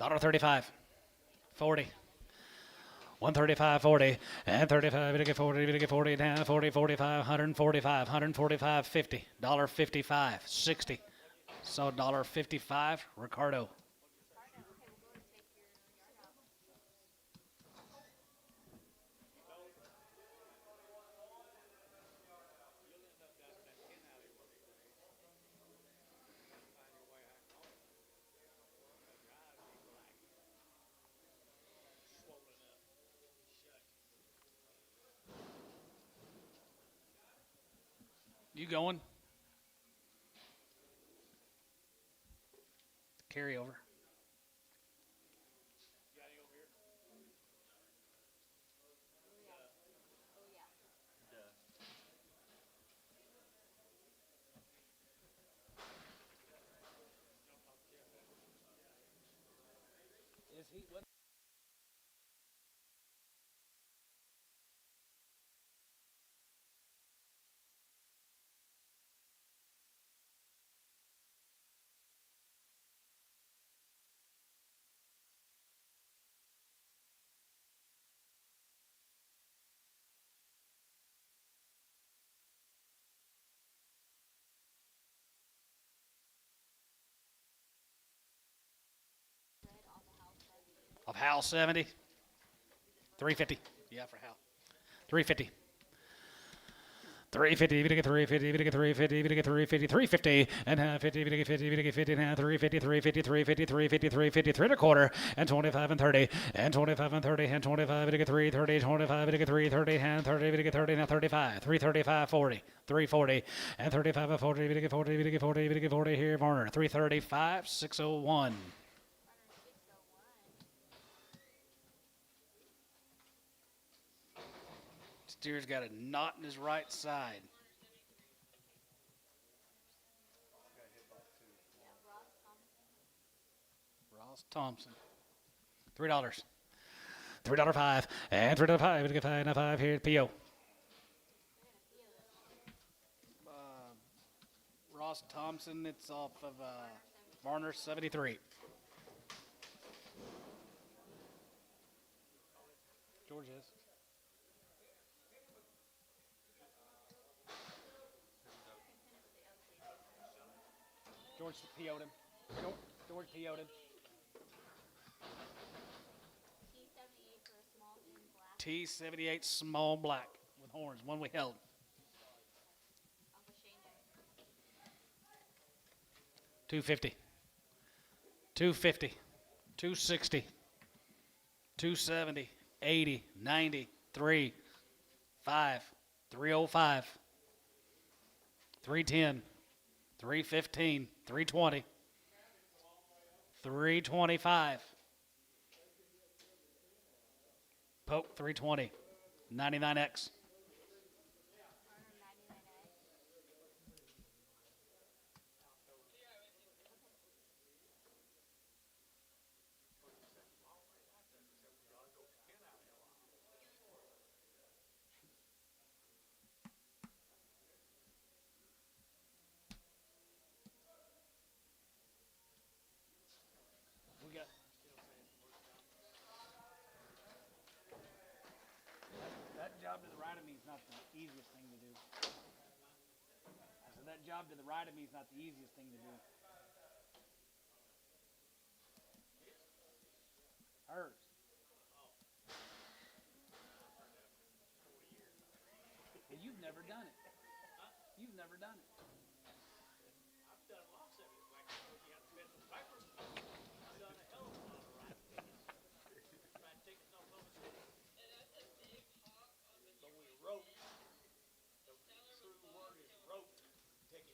$1.35, 40. 135, 40, and 35, we get 40, we get 40, down 40, 45, 145, 145, 50, $1.55, 60. So $1.55, Ricardo. Ricardo, okay, we'll go and take your yard out. You going? Carryover. Oh, yeah. Is he? What? Red on the house 70. Of Hal 70, 350. Yeah, for Hal. 350. 350, we get 350, we get 350, we get 350, 350, and 50, we get 50, we get 50, and 350, 350, 350, 350, 350, 3 and a quarter, and 25 and 30, and 25 and 30, and 25, we get 330, 25, we get 330, and 30, we get 30, and 35, 335, 40, 340, and 35 and 40, we get 40, we get 40, we get 40 here, Varner, 335, 601. Runner 601. Steer's got a knot in his right side. Yeah, Ross Ross Thompson. Thompson. $3. $3.05, and $3.05, we get 5 and 5 here, PO. They're gonna feel this one. Ross Thompson. It's off of Varner 73. George is. George PO'd him. George PO'd him. T78 for a small in black T78 small black with horns. One we held. off of Shane Day. 250, 250, 260, 270, 80, 90, 3, 5, 305, 310, 315, 320, 325. Poke 320, 99X. Runner 99A. We got. That job to the right of me is not the easiest thing to do. I said that job to the right of me is not the easiest thing to do. Hers. Well, you've never done it. You've never done it.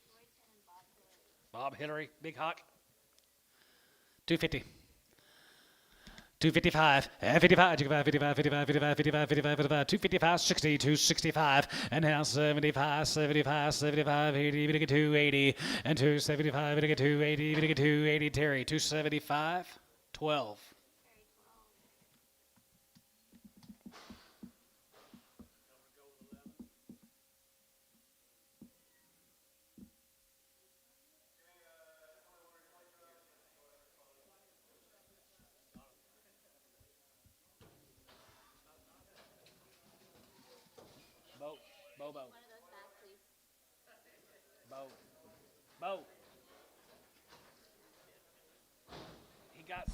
Royton and Bob Hillary. Bob Hillary, Big Hawk. 250, 255, 55, 55, 55, 55, 55, 55, 55, 255, 60, 265, and now 75, 75, 75, 80, 280, and 275, 280, 280, Terry, 275, 12. Bo. One of those back, please. Bo. He got.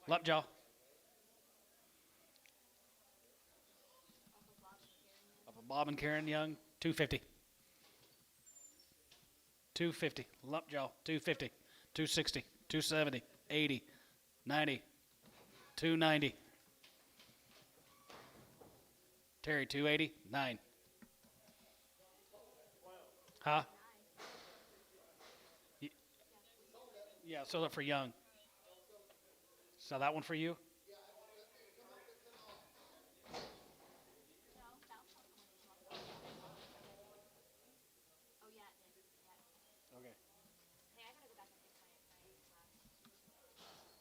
Lovejaw. Off of Bob and Karen Young, 250. 250. Lumpjaw, 250. 260. 270. 80. 90. 290. Terry, 280. 9. Huh? Yeah, so that for Young. So that one for you? No, that was not the one you talked about. Oh, yeah, it did. Yeah. Okay. Hey, I gotta go back and fix my glass.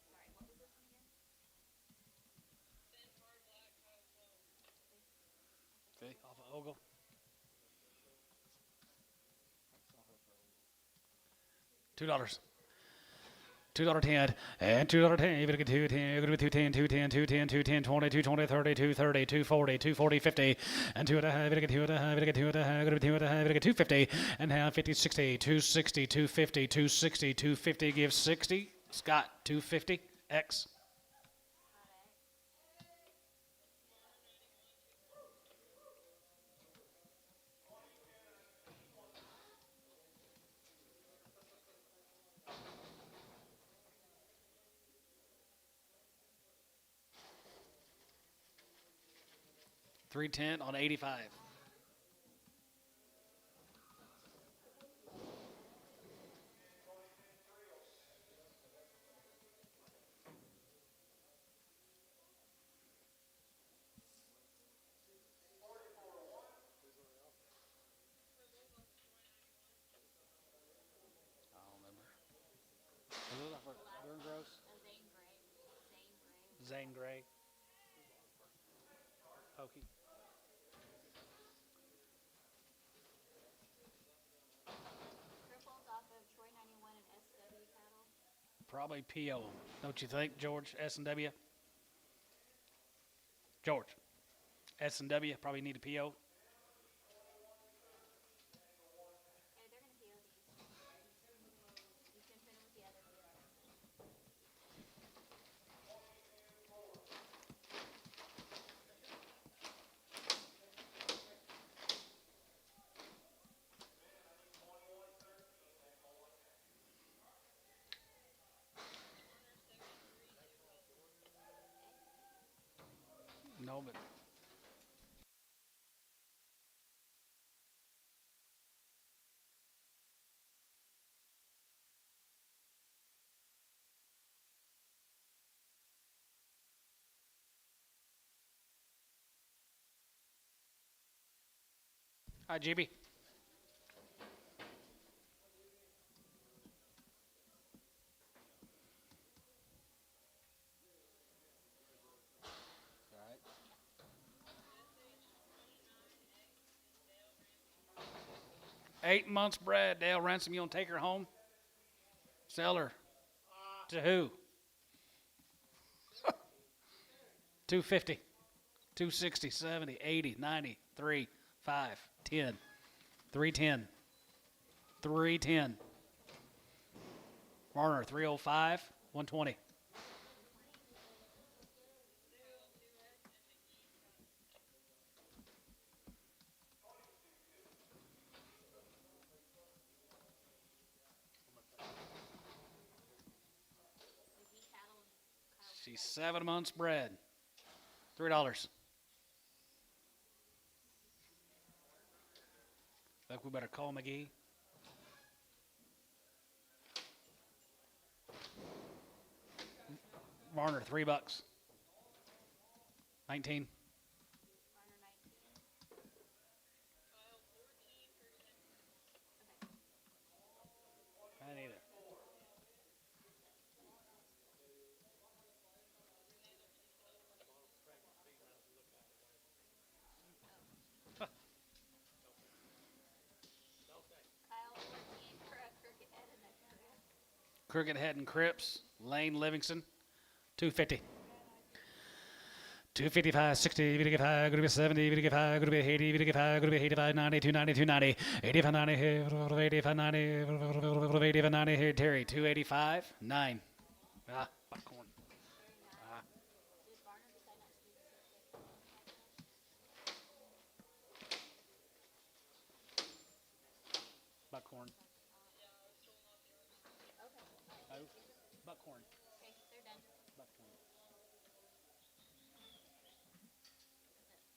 Sorry, what was this one again? Okay, off of Ogle. $2. $2.10 and $2.10. You're gonna get 210. You're gonna be 210, 210, 210, 210, 20, 220, 30, 230, 240, 240, 50, and 2 and a half. You're gonna get 2 and a half. You're gonna get 2 and a half. You're gonna be 2 and a half. You're gonna get 250 and half. 50, 60, 260, 250, 260, 250. Give 60. Scott, 250. X. 310 on 85. Zane Gray. Pokey. Cripples off of Troy 91 and SW cattle. Probably PO. Don't you think, George? S&W? George. S&W probably need a PO. Okay, they're gonna PO these. You can fit them with the other. No, but hi, GB. All right. 8 months bred. Dale Ransom, you gonna take her home? Sell her. To who? 250. 260, 70, 80, 90, 3, 5, 10, 310, 310. Warner, 305, 120. She's 7 months bred. $3. Think we better call McGee. Varner, $3. 19. Garner 19. I need it. Kyle 14 for a crooked head and a crib. Crooked Head and Crips. Lane Livingston. 250. 255, 60, we get 5, going to be 70, we get 5, going to be 80, we get 5, going to be 85, 90, 290, 290, 85, 90, 85, 90, 85, 90, here, Terry, 285, 9. Ah, popcorn. 39. Did Garner decide not to do the sit Buckhorn. Okay. Oh, buckhorn. Okay, they're done. Buckhorn.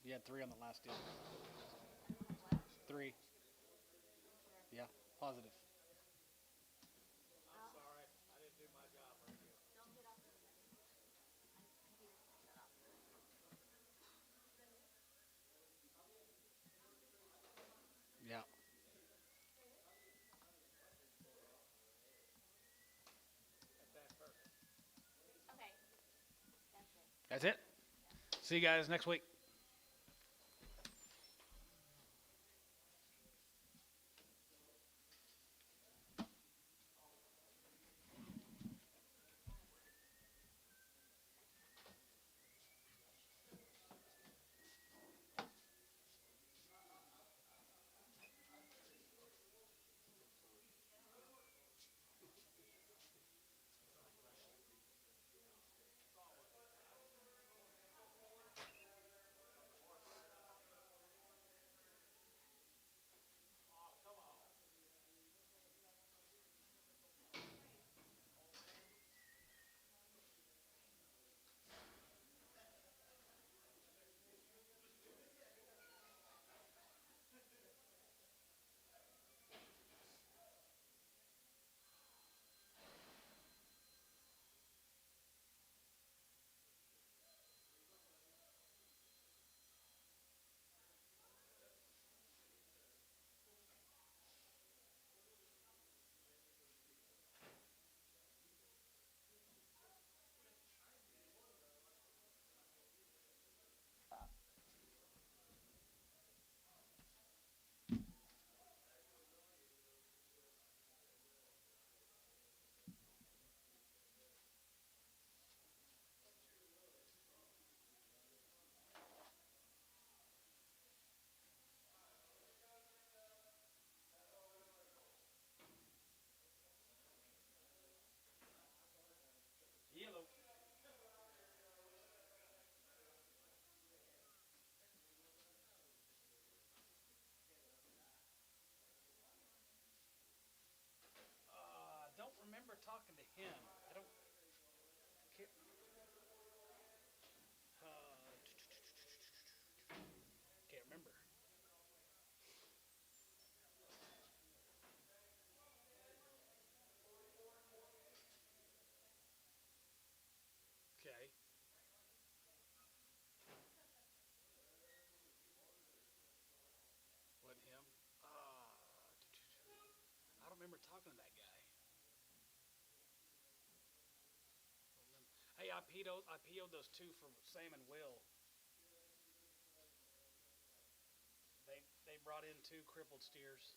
You had 3 on the last deal. 3. Yeah, positive. Don't get off the computer shut off. Yeah. Okay. That's it. That's it. See you guys next week. Don't remember talking to him. I don't. Can't, can't remember. Okay. Wasn't him? I don't remember talking to that guy. Hey, I PO'd those 2 for Sam and Will. They brought in 2 crippled steers.